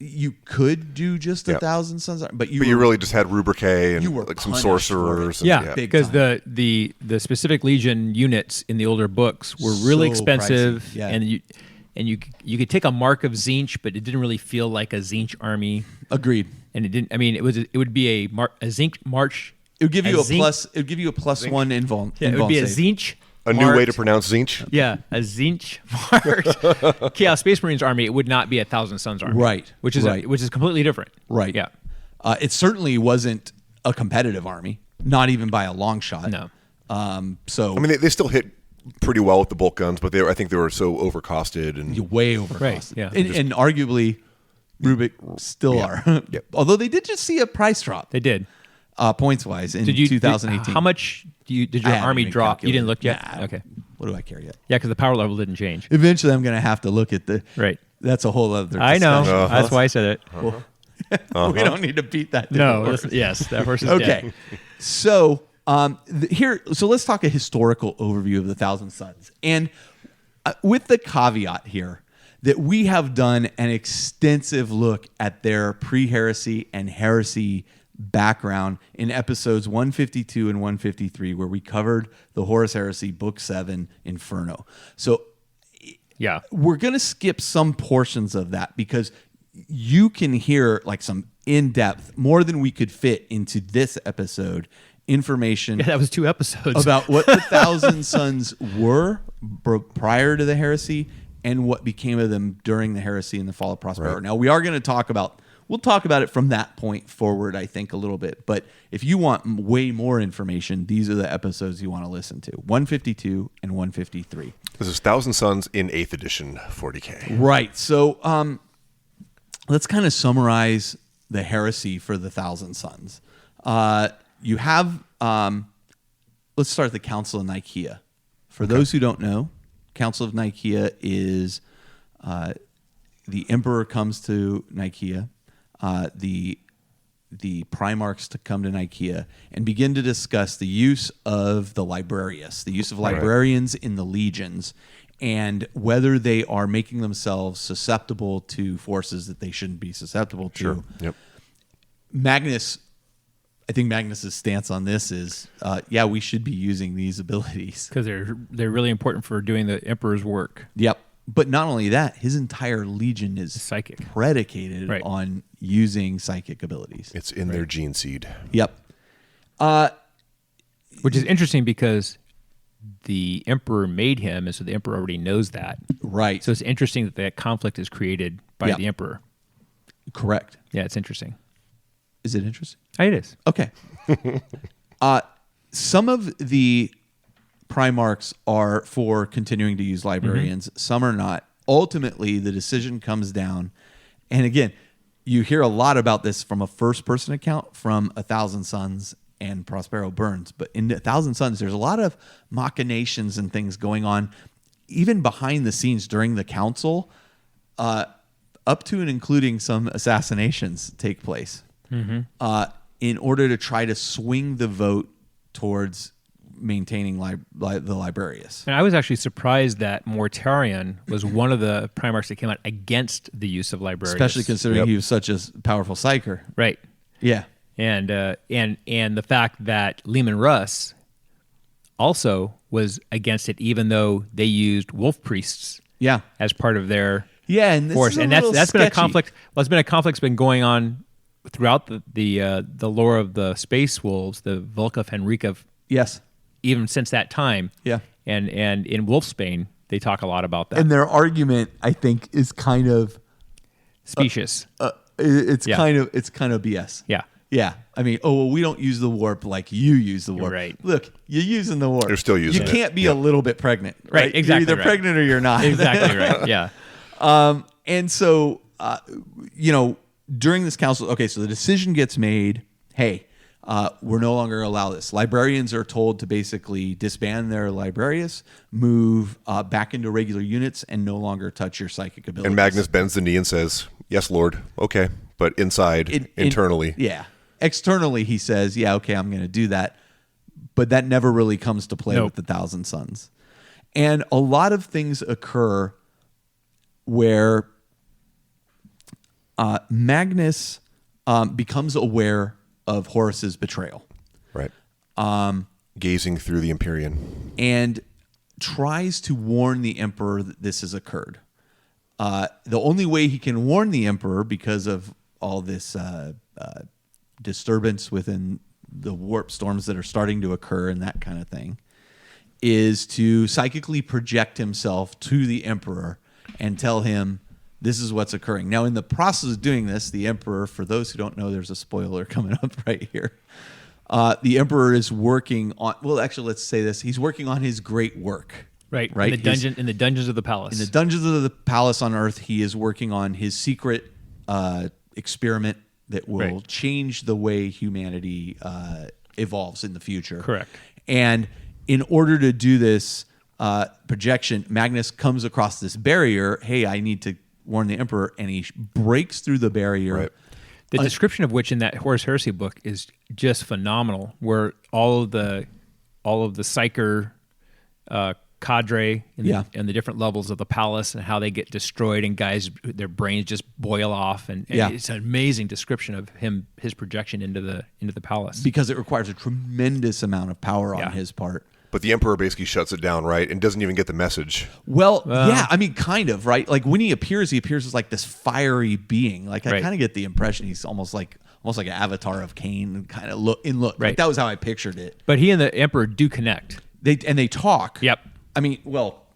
you could do just 1,000 Suns, but you really just had Rubrique and you were some sorcerers. Because the specific Legion units in the older books were really So expensive, pricey. Yeah. and you could take a mark of Tzeentch, but it didn't really feel like a Tzeentch army. Agreed. And it didn't. I mean, it would be a Tzeentch march. It would give you a plus. It would give you a plus Tzeentch. one invuln. Yeah, it would be a Tzeentch. A new way to pronounce Tzeentch. Yeah, a Tzeentch marked Chaos Space Marines army. It would not be a Thousand Suns army, Right. Which is completely different. Right. Yeah. It certainly wasn't a competitive army. not even by a long shot. No. So I mean, they still hit pretty well with the bolt guns, but I think they were so overcosted and way overcosted. Right, yeah. And arguably, Rubik still are. Yep. Although they did just see a price drop. They did. Points wise in 2018. How much did your I haven't army even drop? You calculated. didn't look yet? Nah. Okay. What do I care yet? Yeah, because the power level didn't change. Eventually, I'm going to have to look at the. Right. That's a whole other. I know. discussion. That's why I said it. We don't need to beat that. No. horse. Yes, that horse is Okay. dead. So so let's talk a historical overview of the Thousand Sons, and with the caveat here that we have done an extensive look at their pre-heresy and heresy background in episodes 152 and 153, where we covered the Horus Heresy, Book 7, Inferno. So Yeah. we're going to skip some portions of that because you can hear like some in-depth, more than we could fit into this episode, information Yeah, that was 2 episodes. about what the Thousand Sons were prior to the heresy and what became of them during the heresy and the fall of Prospero. Right. Now, we are going to talk about, we'll talk about it from that point forward, I think, a little bit. But if you want way more information, these are the episodes you want to listen to, 152 and 153. this is Thousand Sons in 8th edition 40K. Right. So let's kind of summarize the heresy for the Thousand Sons. You have, let's start the Council of Nicaea. For those who don't know, Council of Nicaea is the emperor comes to Nicaea, the Primarchs to come to Nicaea and begin to discuss the use of the librarius, the use of librarians in the legions, and whether they are making themselves susceptible to forces that they shouldn't be susceptible to. Sure. Yep. I think Magnus's stance on this is, we should be using these abilities. Because they're really important for doing the Emperor's work. Yep. But not only that, his entire legion is Psychic. predicated Right. on using psychic abilities. It's in their gene seed. Yep. Which is interesting because the Emperor made him, and so the Emperor already knows that. Right. So it's interesting that that conflict is created by Yeah. the Emperor. Correct. Yeah, it's interesting. Is it interesting? It is. Okay. Some of the Primarchs are for continuing to use librarians. Some are not. Ultimately, the decision comes down. And again, you hear a lot about this from a first-person account from A Thousand Sons and Prospero Burns. But in A Thousand Sons, there's a lot of machinations and things going on, even behind the scenes during the council, up to and including some assassinations take place in order to try to swing the vote towards maintaining the librarius. And I was actually surprised that Mortarion was one of the Primarchs that came out against the use of librarians. Especially considering he was such a powerful psyker. Right. Yeah. And the fact that Lehman Russ also was against it, even though they used wolf priests Yeah. as part of their Yeah, and this force. is a And little that's been a sketchy. conflict. Well, it's been a conflict that's been going on throughout the lore of the Space Wolves, the Volkov Henrikov, Yes. even since that time. Yeah. And in Wolfsbane, they talk a lot about that. And their argument, I think, is kind of Specious. it's Yeah. kind of BS. Yeah. Yeah. I mean, we don't use the warp like you use the warp. Right. Look, you're using the warp. You're still using You it. can't be a little bit pregnant. Right, exactly You're either right. pregnant or you're not. Exactly right. Yeah. And so, during this council, so the decision gets made, hey, we're no longer allow this. Librarians are told to basically disband their librarius, move back into regular units, and no longer touch your psychic abilities. And Magnus bends the knee and says, "Yes, Lord." Okay, but internally. Yeah. Externally, he says, yeah, okay, I'm going to do that. But that never really comes to play with the Thousand Sons. And a lot of things occur where Magnus becomes aware of Horus's betrayal Right. Gazing through the Empyrean. and tries to warn the Emperor that this has occurred. The only way he can warn the Emperor, because of all this disturbance within the warp storms that are starting to occur and that kind of thing, is to psychically project himself to the Emperor and tell him this is what's occurring. Now, in the process of doing this, the Emperor, for those who don't know, there's a spoiler coming up right here, the emperor is working on. Well, actually, let's say this: he's working on his great work. Right. Right. In the dungeons of the palace. In the dungeons of the palace on Earth, he is working on his secret experiment that will change the way humanity evolves in the future. Correct. And in order to do this projection, Magnus comes across this barrier. Hey, I need to warn the emperor, and he breaks through the barrier. Right. The description of which in that Horus Heresy book is just phenomenal, where all of the psyker cadre and the different levels of the palace and how they get destroyed, and guys, their brains just boil off, and it's an amazing description of his projection into the palace, because it requires a tremendous amount of power on his part. But the emperor basically shuts it down, right, and doesn't even get the message. Well, yeah, I mean, kind of, right? Like when he appears as like this fiery being. Like I kind of get the impression he's almost like an avatar of Cain, kind of look. Right. Like that was how I pictured it. But he and the emperor do connect. They talk. Yep. I mean,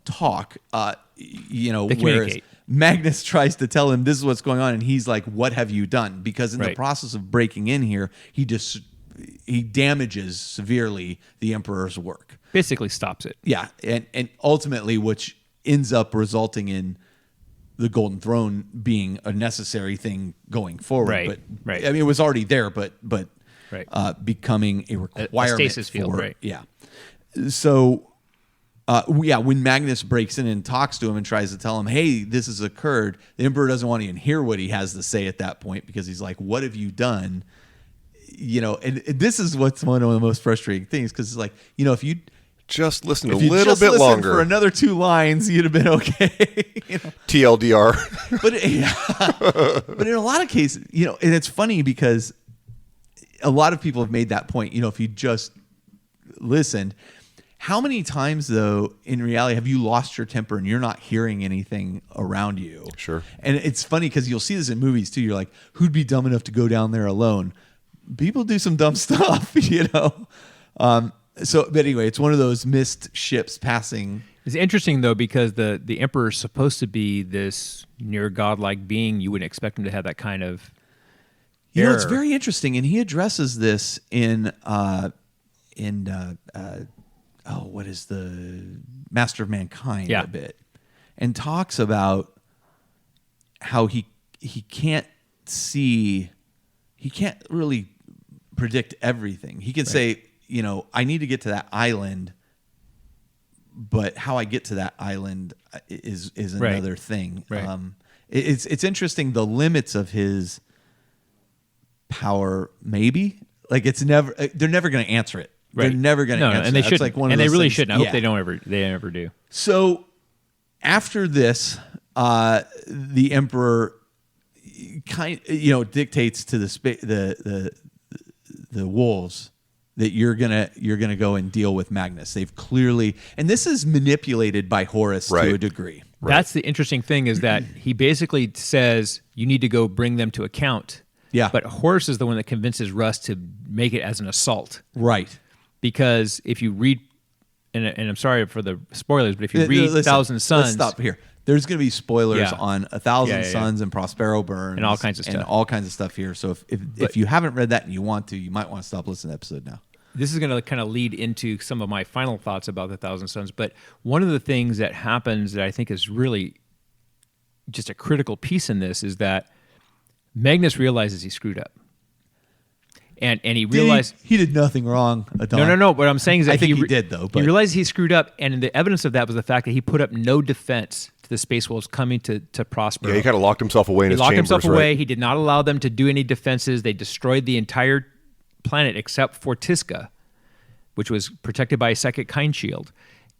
talk. They whereas communicate. Magnus tries to tell him this is what's going on, and he's like, "What have you done?" Because in the process of breaking in here, he damages severely the emperor's work. Basically stops it. Yeah, and ultimately, which ends up resulting in the Golden Throne being a necessary thing going forward. Right, But I mean, it was already there, but becoming a requirement. A stasis field, right? Yeah. So, when Magnus breaks in and talks to him and tries to tell him, "Hey, this has occurred," the Emperor doesn't want to even hear what he has to say at that point, because he's like, "What have you done?" And this is what's one of the most frustrating things, because it's like, if you just listen if a you little just bit listened longer for another 2 lines, you'd have been okay. TLDR. But in a lot of cases, and it's funny because a lot of people have made that point. If you just listened, how many times though in reality have you lost your temper and you're not hearing anything around you? Sure. And it's funny because you'll see this in movies too. You're like, who'd be dumb enough to go down there alone? People do some dumb stuff, So, but anyway, it's one of those missed ships passing. It's interesting though, because the emperor is supposed to be this near godlike being. You wouldn't expect him to have that kind of error. It's very interesting, and he addresses this in what is the Master of Mankind a bit, and talks about how he can't really predict everything. He can say, I need to get to that island, but how I get to that island is another thing. Right. It's interesting, the limits of his power, maybe. Like they're never going to answer it. Right. They're never going to answer and they it. shouldn't. Like one of and they those really things. shouldn't. I hope they never do. So after this, the emperor dictates to the wolves that you're gonna go and deal with Magnus. They've clearly, and this is manipulated by Horus to a degree. Right. That's the interesting thing, is that he basically says you need to go bring them to account. Yeah. But Horus is the one that convinces Russ to make it as an assault. Right. Because if you read, and I'm sorry for the spoilers, but if you read Thousand Suns, let's stop here. There's going to be spoilers on 1,000 Suns and Prospero Burns and all kinds of stuff. and all kinds of stuff here. So if you haven't read that and you want to, you might want to stop listening to the episode now. This is going to kind of lead into some of my final thoughts about the 1,000 Suns. But one of the things that happens that I think is really just a critical piece in this is that Magnus realizes he screwed up. And he realized he did nothing wrong. No. What I'm saying is that I think he did, though. But he realized he screwed up, and the evidence of that was the fact that he put up no defense to the Space Wolves coming to Prospero. Yeah, he kind of locked himself away in his chambers. He locked himself away. Right? He did not allow them to do any defenses. They destroyed the entire planet except for Tisca, which was protected by a second kind shield.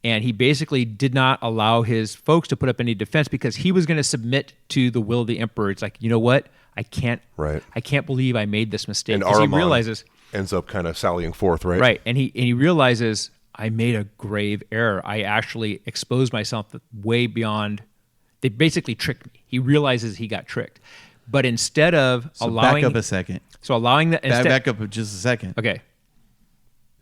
And he basically did not allow his folks to put up any defense because he was going to submit to the will of the Emperor. It's like, you know what? I can't believe I made this mistake. And He realizes ends up kind of sallying forth, right? Right. And he realizes, I made a grave error. I actually exposed myself way beyond. They basically tricked me. He realizes he got tricked. But instead of allowing... Back up a second. So allowing that... Back up just a second. Okay.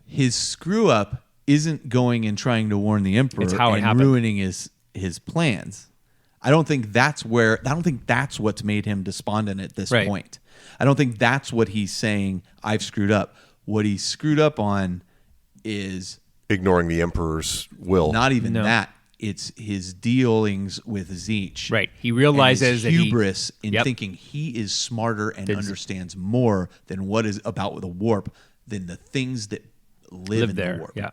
His screw-up isn't going and trying to warn the Emperor and ruining his plans. I don't think that's what's made him despondent at this point. I don't think that's what he's saying, I've screwed up. What he screwed up on is ignoring the Emperor's will. not even that. It's his dealings with Tzeentch. Right. He realizes and his that hubris in Yep. thinking he is smarter and understands more than what is about the warp than the things that live in there. the warp. Yeah.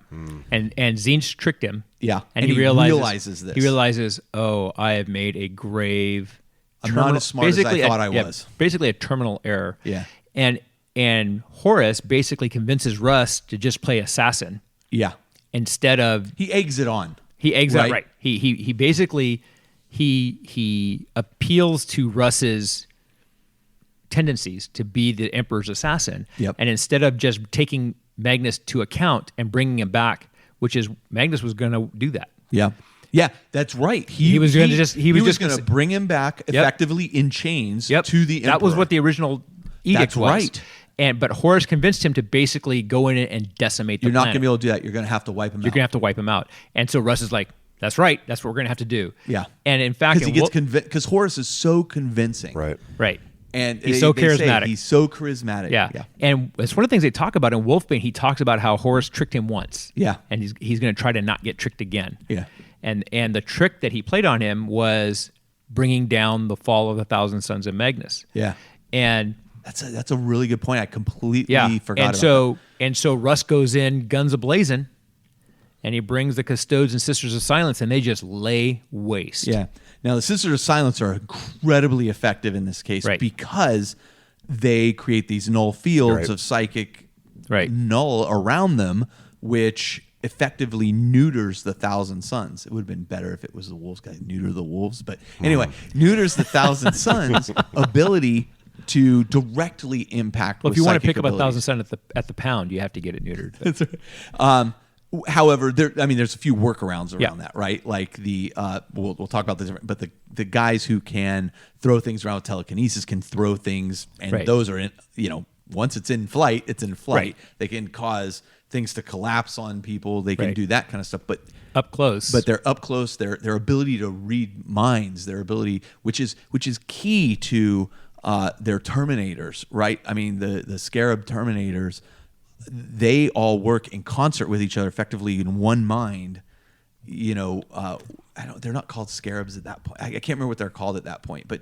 And Tzeentch tricked him. Yeah. And he realizes this. He realizes, oh, I have made a grave. I'm not as smart as I thought I was. Basically, a terminal error. Yeah. And Horus basically convinces Russ to just play assassin Yeah. instead of He eggs it on. he eggs Right. out right. He basically he appeals to Russ's tendencies to be the Emperor's assassin. Yep. And instead of just taking Magnus to account and bringing him back, which is Magnus was going to do that. Yeah. Yeah, that's right. He was going to just going to bring him back effectively in chains to the Emperor. That was what the original edict That's was. right. But Horus convinced him to basically go in and decimate the You're not planet. going to be able to do that. You're going to have to wipe him You're out. going to have to wipe him out. And so Russ is like, that's right. That's what we're going to have to do. Yeah. And in fact, Because he gets because Horus is so convincing. Right. right. And He's so they say charismatic. he's so charismatic. Yeah. And it's one of the things they talk about in Wolfbane. He talks about how Horus tricked him once. Yeah. And he's going to try to not get tricked again. Yeah. And the trick that he played on him was bringing down the fall of the Thousand Sons of Magnus. Yeah. And That's a really good point. I completely forgot and about and so Russ goes in guns a-blazing, and he brings the Custodes and Sisters of Silence, and they just lay waste. that. Yeah. Now, the Sisters of Silence are incredibly effective in this case Right. because they create these null fields Right. of psychic Right. null around them, which effectively neuters the Thousand Sons. It would have been better if it was the wolves guy neuter the wolves, but anyway, neuters the Thousand Sons' ability to directly impact. Well, if with you want to psychic pick up a abilities. 1,000 Sun at the pound, you have to get it neutered. However, there's a few workarounds around Yeah. that, right? Like we'll talk about this, but the guys who can throw things around with telekinesis can throw things, and Right. those are in, once it's in flight, it's in flight. Right. They can cause things to collapse on people. They can Right. do that kind of stuff, but Up close. but they're up close. Their ability to read minds, their ability, which is key to their Terminators, right? I mean, the Scarab Terminators, they all work in concert with each other, effectively in one mind. They're not called Scarabs at that point. I can't remember what they're called at that point, but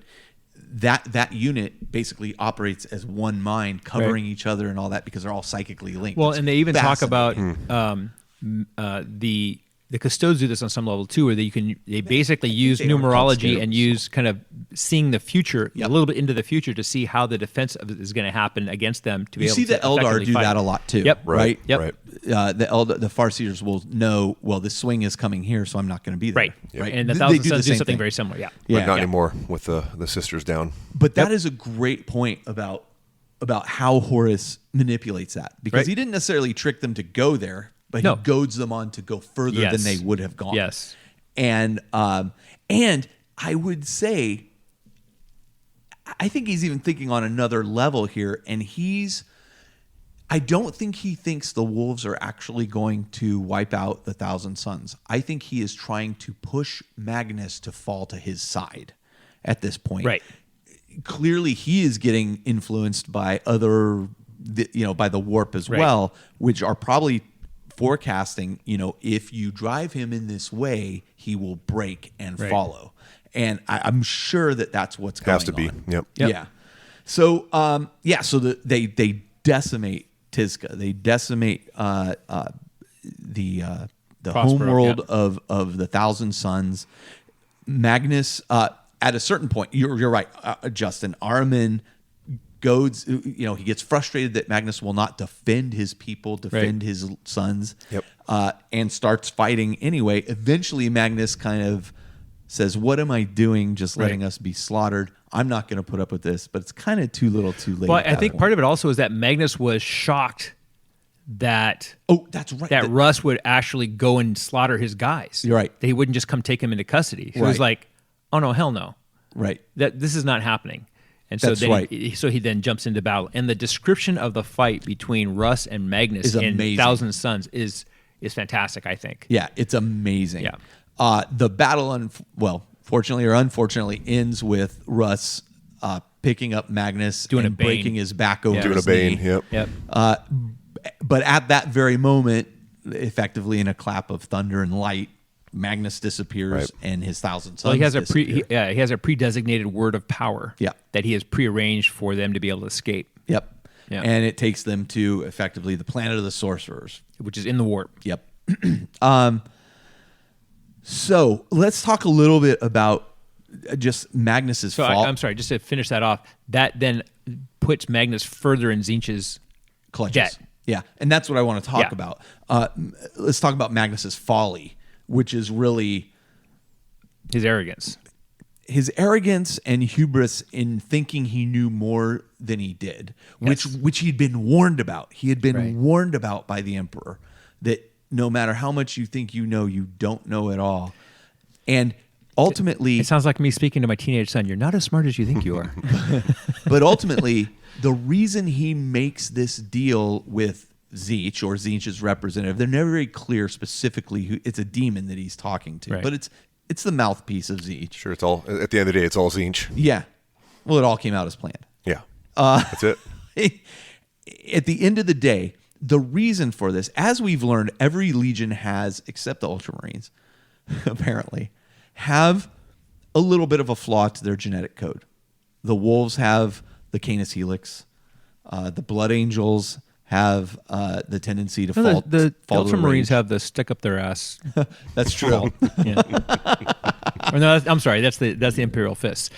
that unit basically operates as one mind, covering each other and all that because they're all psychically linked. well, It's and they even talk about fascinating. the Custodes do this on some level too, where they basically use they are called numerology scarabs. and use kind of seeing the future, Yep. a little bit into the future, to see how the defense is going to happen against them. To be You able see to the Eldar effectively do fight. that a lot too, Yep. right? Yep. Right. The Farseers will know, well, this swing is coming here, so I'm not going to be there. Right. Right. And the They Thousand do the Sons do same something thing. very similar. Yeah. Yeah. But not anymore with the sisters down. But that is a great point about how Horus manipulates that, because Right. he didn't necessarily trick them to go there, but No. he goads them on to go further Yes. than they would have gone. Yes. And I would say, I think he's even thinking on another level here, and I don't think he thinks the wolves are actually going to wipe out the Thousand Sons. I think he is trying to push Magnus to fall to his side at this point. Right. Clearly, he is getting influenced by by the warp as Right. well, which are probably forecasting, if you drive him in this way, he will break and Right. follow. And I'm sure that that's what's going on. Has to be. Yep. Yeah. So they decimate Tizca. They decimate the home Prospero, world yeah. of the Thousand Sons. Magnus, at a certain point, you're right, Justin. Ahriman goads. He gets frustrated that Magnus will not defend his people, defend his sons. Yep. And starts fighting anyway. Eventually, Magnus kind of says, "What am I doing? Just letting us be slaughtered. I'm not going to put up with this." But it's kind of too little, too late. Well, I think part of it also is that Magnus was shocked that that's right. that Russ would actually go and slaughter his guys. You're right. That he wouldn't just come take him into custody. He was Right. like, "Oh no, hell no, Right. that this is not happening." And so That's then right. he then jumps into battle. And the description of the fight between Russ and Magnus Is in amazing. Thousand Sons is fantastic, I think. Yeah, it's amazing. Yeah. The battle, fortunately or unfortunately, ends with Russ picking up Magnus Doing and a Bane. breaking his back over Yeah. Doing a his Bane. knee. Yep. Yep. but at that very moment, effectively in a clap of thunder and light, Magnus disappears Right. and his 1,000 sons Well, he has disappear. he has a pre-designated word of power. Yeah. That he has prearranged for them to be able to escape, Yep. Yeah. And it takes them to effectively the planet of the sorcerers. which is in the warp. Yep. So let's talk a little bit about just Magnus's So fault. I'm sorry, just to finish that off. That then puts Magnus further in Tzeentch's Clutches. debt. Yeah, and that's what I want to talk Yeah. about. Let's talk about Magnus's folly, which is really His arrogance. his arrogance and hubris in thinking he knew more than he did, which he'd been warned about. He had been Right. warned about by the emperor that no matter how much you think you know, you don't know at all. And ultimately, It sounds like me speaking to my teenage son. You're not as smart as you think you are. but ultimately, the reason he makes this deal with Tzeentch or Tzeentch's representative, they're never very clear specifically who it's a demon that he's talking to, Right. but it's the mouthpiece of Tzeentch. Sure, it's all at the end of the day, it's all Tzeentch. Yeah. Well, it all came out as planned. Yeah, that's it. At the end of the day, the reason for this, as we've learned, every legion has, except the Ultramarines, apparently, have a little bit of a flaw to their genetic code. The Wolves have the Canis Helix. The Blood Angels have the tendency to fall. the fall to a Ultramarines rage. have the stick up their ass. That's true. Yeah. Or no, I'm sorry. That's the Imperial Fist.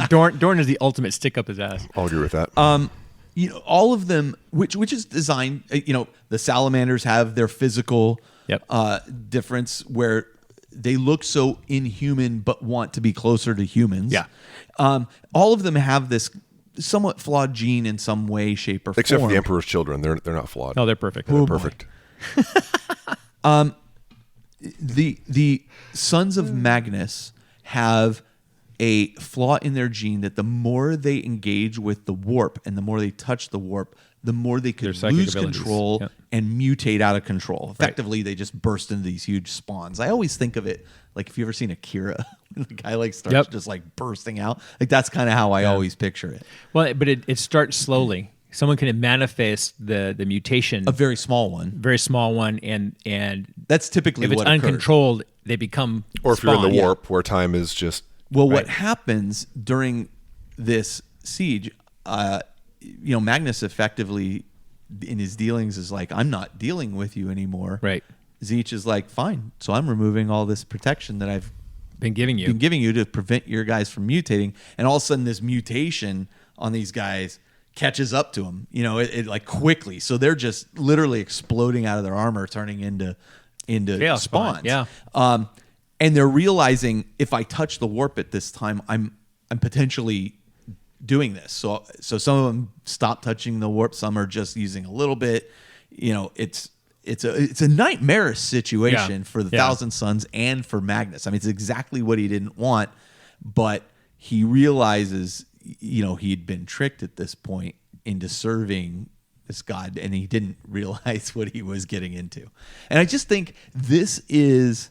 Dorn is the ultimate stick up his ass. I'll agree with that. All of them, which is designed. The Salamanders have their physical Yep. difference where they look so inhuman but want to be closer to humans. Yeah. All of them have this somewhat flawed gene in some way, shape, or Except for form. the Emperor's children, they're not flawed. No, they're perfect. They're perfect. The sons of Magnus have a flaw in their gene that the more they engage with the warp and the more they touch the warp, the more they Their could psychic lose abilities. control Yep. and mutate out of control. Effectively, they just burst into these huge spawns. I always think of it like if you ever seen Akira, when the guy starts Yep. just bursting out. That's kind of how I always picture it. Well, but it starts slowly. Someone can manifest the mutation, A very small one. very small one, and That's typically if it's what occurs. uncontrolled, they become Or if you're in the spawn. warp, where time is just Well, Right. what happens during this siege, Magnus effectively in his dealings is like, I'm not dealing with you anymore. Right. Tzeentch is like, fine. So I'm removing all this protection that I've been giving you. been giving you to prevent your guys from mutating. And all of a sudden this mutation on these guys catches up to them, it quickly. So they're just literally exploding out of their armor, turning into Chaos spawn, spawns. yeah. And they're realizing if I touch the warp at this time, I'm potentially doing this. So some of them stop touching the warp. Some are just using a little bit. It's a nightmarish situation Yeah. for the Yeah. Thousand Sons and for Magnus. I mean, it's exactly what he didn't want, but he realizes, he'd been tricked at this point into serving this god, and he didn't realize what he was getting into. And I just think this is,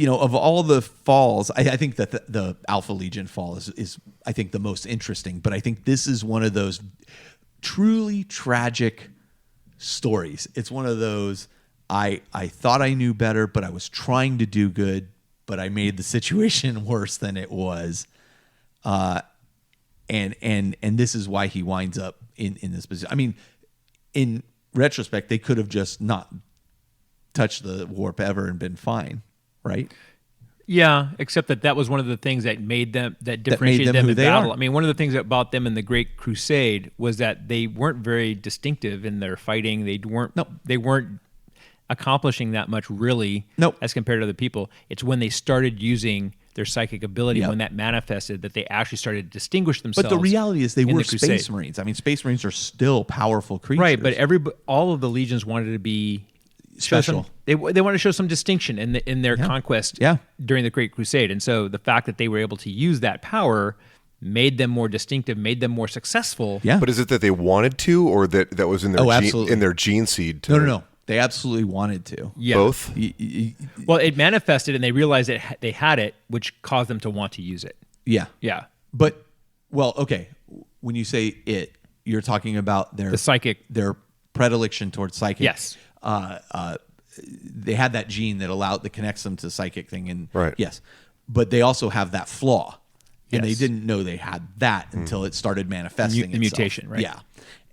of all the falls, I think that the Alpha Legion fall is I think the most interesting, but I think this is one of those truly tragic stories. It's one of those, I thought I knew better, but I was trying to do good, but I made the situation worse than it was. And this is why he winds up in this position. I mean, in retrospect, they could have just not touched the warp ever and been fine, right? Yeah, except that was one of the things that made them differentiated them them who in they battle. are. I mean, one of the things about them in the Great Crusade was that they weren't very distinctive in their fighting. They weren't accomplishing that much really Nope. as compared to other people. It's when they started using their psychic ability, Yep. when that manifested, that they actually started to distinguish themselves. But the reality is they in were the Crusade. Space Marines. I mean, Space Marines are still powerful creatures. Right, but all of the legions wanted to be Special. They wanted to show some distinction in their conquest Yeah. during the Great Crusade, and so the fact that they were able to use that power made them more distinctive, made them more successful. Yeah. But is it that they wanted to, or that was in their absolutely. in their gene seed? To No. They absolutely wanted to. Yeah. Both. Well, it manifested, and they realized that they had it, which caused them to want to use it. Yeah. Yeah, But, okay. When you say it, you're talking about the psychic. their predilection towards psychic. Yes. They had that gene that connects them to the psychic thing, and Right. yes, but they also have that flaw, and they Yes. didn't know they had that until it started manifesting. The mutation, right? Yeah,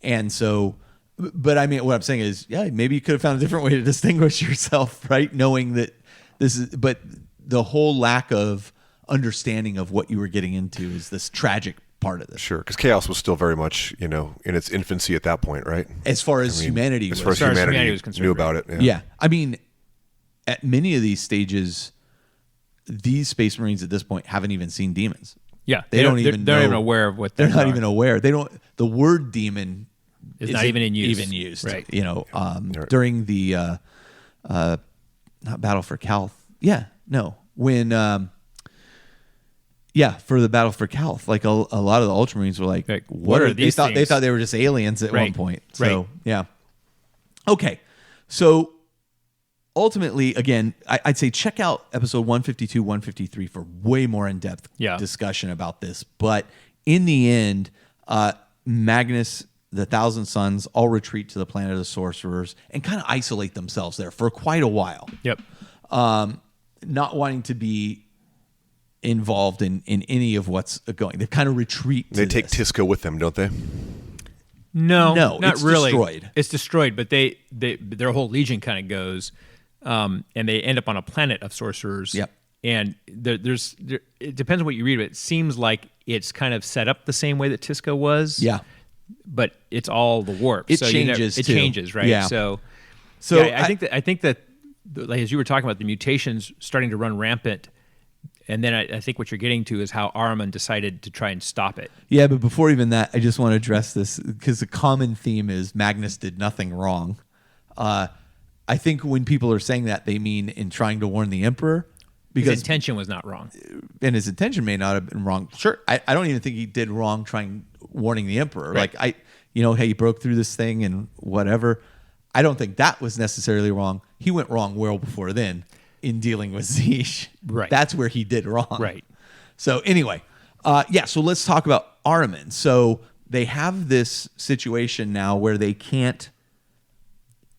and so, but I mean, what I'm saying is, yeah, maybe you could have found a different way to distinguish yourself, right? Knowing that this is, but the whole lack of understanding of what you were getting into is this tragic part of this. Sure, because chaos was still very much, in its infancy at that point, right? As far as humanity as was. far as humanity was concerned, knew about it. Yeah. I mean, at many of these stages, these Space Marines at this point haven't even seen demons. Yeah, They don't even they're know. not even aware of what They're those not are. even aware. They don't. The word demon It's not even in use. Even used. Right. During the not Battle for Calth. Yeah. No. When. For the Battle for Calth, like a lot of the Ultramarines were like, what are these They things? thought they were just aliens at one Right. point. So Right. yeah. Okay. So ultimately, again, I'd say check out episode 152, 153 for way more in-depth discussion about this. But in the end, Magnus, the Thousand Sons, all retreat to the planet of the sorcerers and kind of isolate themselves there for quite a while. Yep. Not wanting to be involved in any of what's going. They kind of retreat. They take this. Tisco with them, don't they? No, No, not it's really. destroyed. It's destroyed, but their whole legion kind of goes, and they end up on a planet of sorcerers. Yep. And it depends on what you read, but it seems like it's kind of set up the same way that Tisco was. Yeah. But it's all the warp. It so changes, It too. changes, right? Yeah. So I I think that like, as you were talking about the mutations starting to run rampant, and then I think what you're getting to is how Ahriman decided to try and stop it. Yeah, but before even that, I just want to address this because the common theme is Magnus did nothing wrong. I think when people are saying that, they mean in trying to warn the Emperor. His Because intention was not wrong. and his intention may not have been wrong. Sure, I don't even think he did wrong warning the Emperor. Right. Like hey, he broke through this thing and whatever. I don't think that was necessarily wrong. He went wrong well before then in dealing with Zeesh. Right. That's where he did wrong. Right. So anyway, so let's talk about Ahriman. So they have this situation now where they can't.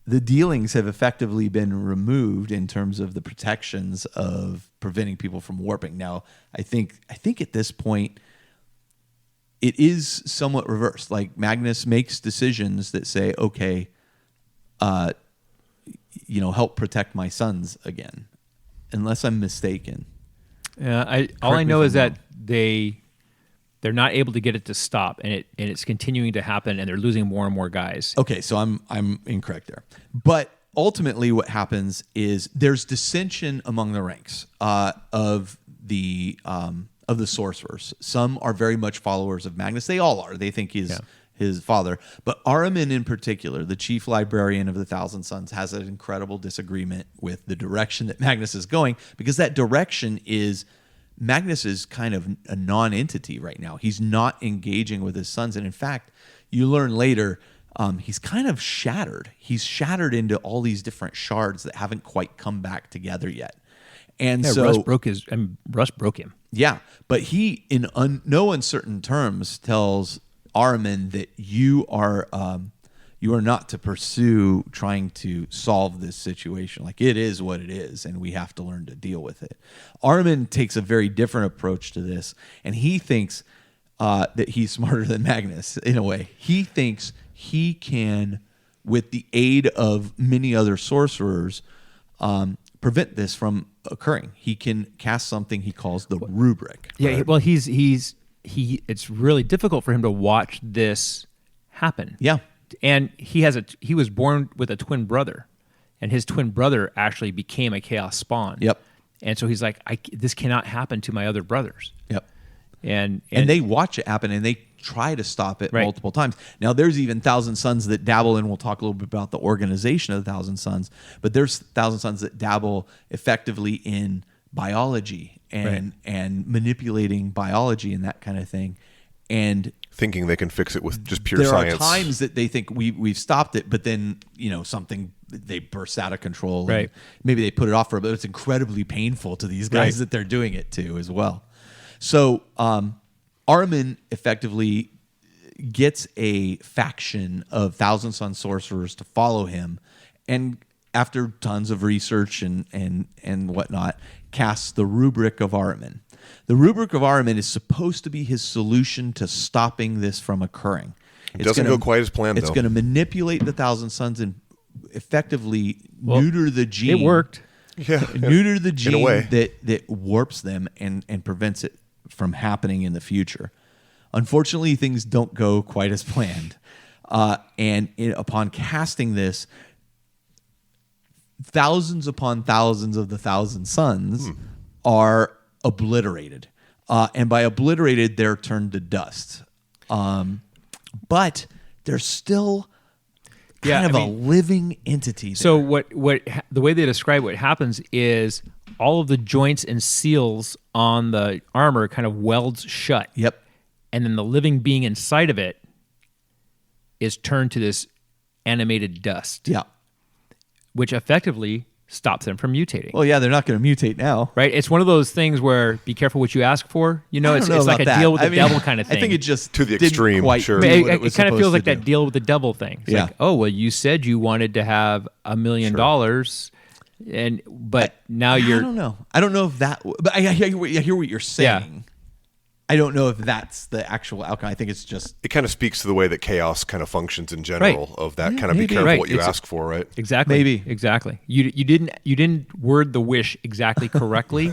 The dealings have effectively been removed in terms of the protections of preventing people from warping. Now, I think at this point, it is somewhat reversed. Like Magnus makes decisions that say, okay, help protect my sons again, unless I'm mistaken. All I me know if is I'm that they're not able to get it to stop, and it's continuing to happen, and they're losing more and more guys. Okay, so I'm incorrect there. But ultimately what happens is there's dissension among the ranks of the sorcerers. Some are very much followers of Magnus. They all are. They think he's his father. But Ahriman in particular, the chief librarian of the Thousand Sons, has an incredible disagreement with the direction that Magnus is going, because that direction is Magnus is kind of a non-entity right now. He's not engaging with his sons. And in fact, you learn later, he's kind of shattered. He's shattered into all these different shards that haven't quite come back together yet. And so Russ broke him. Yeah, but he, in no uncertain terms, tells Ahriman that you are not to pursue trying to solve this situation. Like, it is what it is, and we have to learn to deal with it. Ahriman takes a very different approach to this, and he thinks that he's smarter than Magnus in a way. He thinks he can, with the aid of many other sorcerers, prevent this from occurring. He can cast something he calls the rubric. Yeah, right? well, it's really difficult for him to watch this happen. Yeah. And he was born with a twin brother, and his twin brother actually became a chaos spawn. Yep. And so he's like, this cannot happen to my other brothers. Yep. And they watch it happen, and they try to stop it Right. multiple times. Now, there's even Thousand Sons that dabble, and we'll talk a little bit about the organization of the Thousand Sons, but there's Thousand Sons that dabble effectively in biology and manipulating biology and that kind of thing. And Thinking they can fix it with just pure there science. are times that they think we've stopped it, but then something, they burst out of control. And Right. maybe they put it off for a bit. It's incredibly painful to these guys Right. that they're doing it to as well. So Ahriman effectively gets a faction of Thousand Sun sorcerers to follow him, and after tons of research and whatnot, casts the Rubric of Ahriman. The Rubric of Ahriman is supposed to be his solution to stopping this from occurring. It doesn't go quite as planned, It's though. going to manipulate the Thousand Suns and effectively neuter the gene. It worked. Yeah, Neuter the in a gene way. that warps them and prevents it from happening in the future. Unfortunately, things don't go quite as planned. Upon casting this, thousands upon thousands of the Thousand Suns are obliterated. And by obliterated, they're turned to dust. But there's still kind of a living entity there. So what the way they describe what happens is all of the joints and seals on the armor kind of welds shut. Yep. And then the living being inside of it is turned to this animated dust. Yeah. Which effectively stops them from mutating. Well, yeah, they're not going to mutate now. Right? It's one of those things where be careful what you ask for. You know, I it's don't know like a about that. deal with the I mean, devil kind of thing. I think it just To the didn't extreme, quite sure. do But what it was kind of feels supposed like to that do. deal with the devil thing. It's Yeah. like, oh, well, you said you wanted to have $1 million, but now you're. I don't know. I don't know if that. But I hear what you're saying. I don't know if that's the actual outcome. I think it's just It kind of speaks to the way that chaos kind of functions in general. Right. Of that Yeah, kind of be maybe. careful Right. what you It's- ask for, right? Exactly. Maybe. Exactly. You didn't word the wish exactly correctly.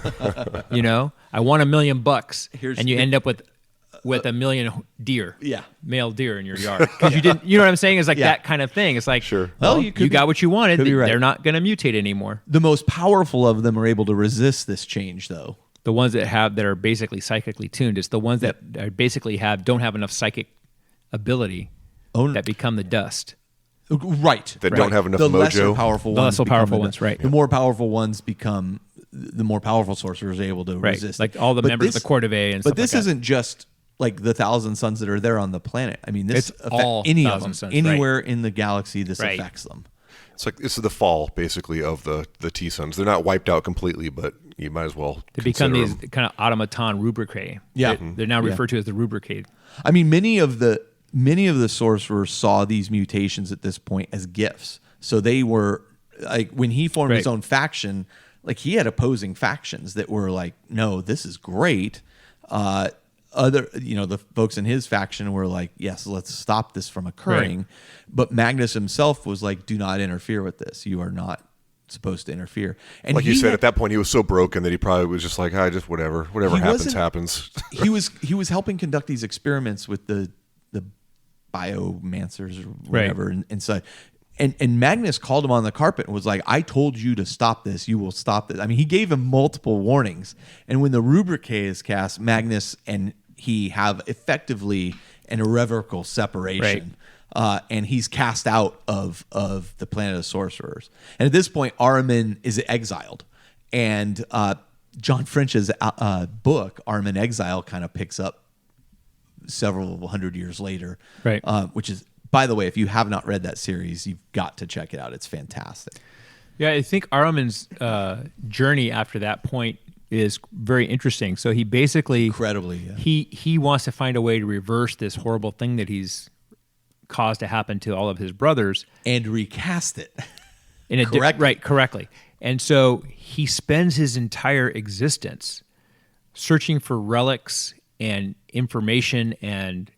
You know, I want $1 million, Here's and you the- end up with $1 million deer. Yeah. Male deer in your yard because you didn't. You know what I'm saying? It's like Yeah. that kind of thing. It's like, Sure. Well, Well, you, could be- got what you wanted. could be right. They're not going to mutate anymore. the most powerful of them are able to resist this change, though. The ones that are basically psychically tuned. It's the ones that are basically don't have enough psychic ability that become the dust. Right. That right. don't have enough the mojo. lesser powerful The ones. lesser become powerful the- ones, right. The more powerful ones become the more powerful sorcerers are able to Right. resist. Like all the But members this- of the Court of A and But stuff this like that. isn't just like the Thousand Suns that are there on the planet. I mean, this It's affects all any of Thousand them. Suns, Anywhere in the galaxy, this Right. affects them. It's like this is the fall, basically, of the T-Suns. They're not wiped out completely, but you might as well They become consider these them. kind of automaton rubricae. Yeah. They're now referred to as the rubricae. I mean, many of the sorcerers saw these mutations at this point as gifts. So they were like when he formed his Right. own faction, like he had opposing factions that were like, "No, this is great." The folks in his faction were like, "Yes, let's stop this from occurring." Right. But Magnus himself was like, "Do not interfere with this. You are not supposed to interfere." And Like you he said, had- at that point, he was so broken that he probably was just like, just whatever He happens, wasn't- happens. he was helping conduct these experiments with the biomancers or whatever and so and Magnus called him on the carpet and was like, "I told you to stop this. You will stop this." I mean, he gave him multiple warnings. And when the Rubricae is cast, Magnus and he have effectively an irrevocable separation. And he's cast out of the planet of sorcerers. And at this point, Ahriman is exiled. And John French's book, Ahriman Exile, kind of picks up several hundred years later. Right. Which is, by the way, if you have not read that series, you've got to check it out. It's fantastic. Yeah, I think Ahriman's journey after that point is very interesting. So he basically Incredibly, yeah. he wants to find a way to reverse this horrible thing that he's caused to happen to all of his brothers And recast it. in a Correctly. correctly. And so he spends his entire existence searching for relics and information and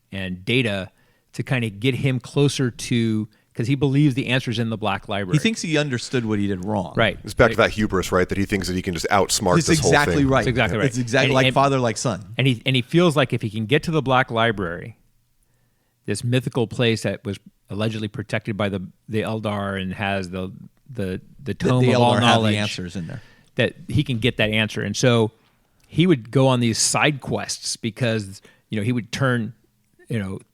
data to kind of get him closer to, because he believes the answer's in the Black Library. He thinks he understood what he did wrong. right. It's back to that hubris, right? That he thinks that he can just outsmart It's this whole exactly thing. right. That's exactly right. It's exactly And- like and- father, like son. And he feels like if he can get to the Black Library, this mythical place that was allegedly protected by the Eldar and has the tome The of all Eldar have knowledge, the answers in there. that he can get that answer. And so he would go on these side quests because he would turn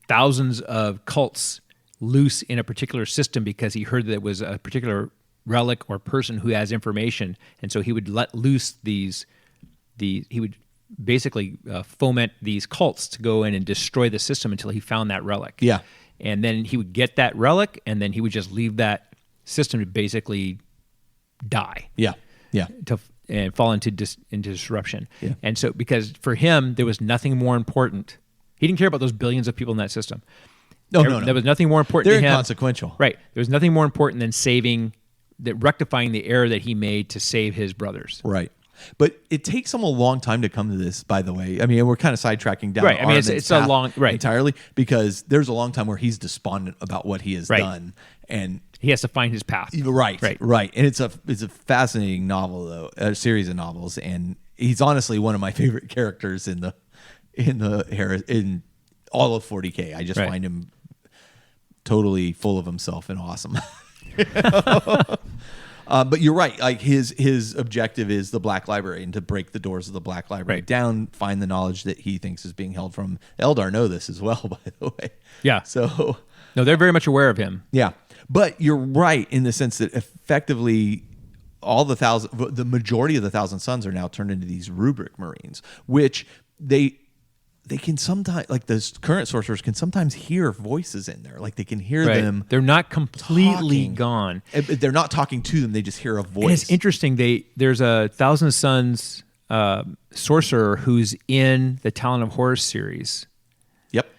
thousands of cults loose in a particular system because he heard that it was a particular relic or person who has information, and so he would let loose he would basically foment these cults to go in and destroy the system until he found that relic. Yeah. And then he would get that relic, and then he would just leave that system to basically die Yeah. Yeah. and fall into disruption. Yeah. And so, because for him, there was nothing more important. He didn't care about those billions of people in that system. No. There was nothing more important They're to him. inconsequential. Right. There was nothing more important than rectifying the error that he made to save his brothers. Right. But it takes him a long time to come to this, by the way. I mean, we're kind of sidetracking down. Right. I mean, it's a path long entirely, because there's a long time where he's despondent about what he has done, and he has to find his path. Right. And it's a fascinating novel, though, a series of novels, and he's honestly one of my favorite characters in all of 40K. I just find him totally full of himself and awesome. But you're right. Like his objective is the Black Library, and to break the doors of the Black Library down, find the knowledge that he thinks is being held from. Eldar know this as well, by the way. Yeah. So no, they're very much aware of him. Yeah, but you're right in the sense that effectively the majority of the Thousand Sons are now turned into these rubric Marines, which they can sometimes, like the current sorcerers can sometimes hear voices in there. Like they can hear them. They're not completely talking. Gone. They're not talking to them. They just hear a voice. And it's interesting. There's a Thousand Sons sorcerer who's in the Talon of Horus series. Yep.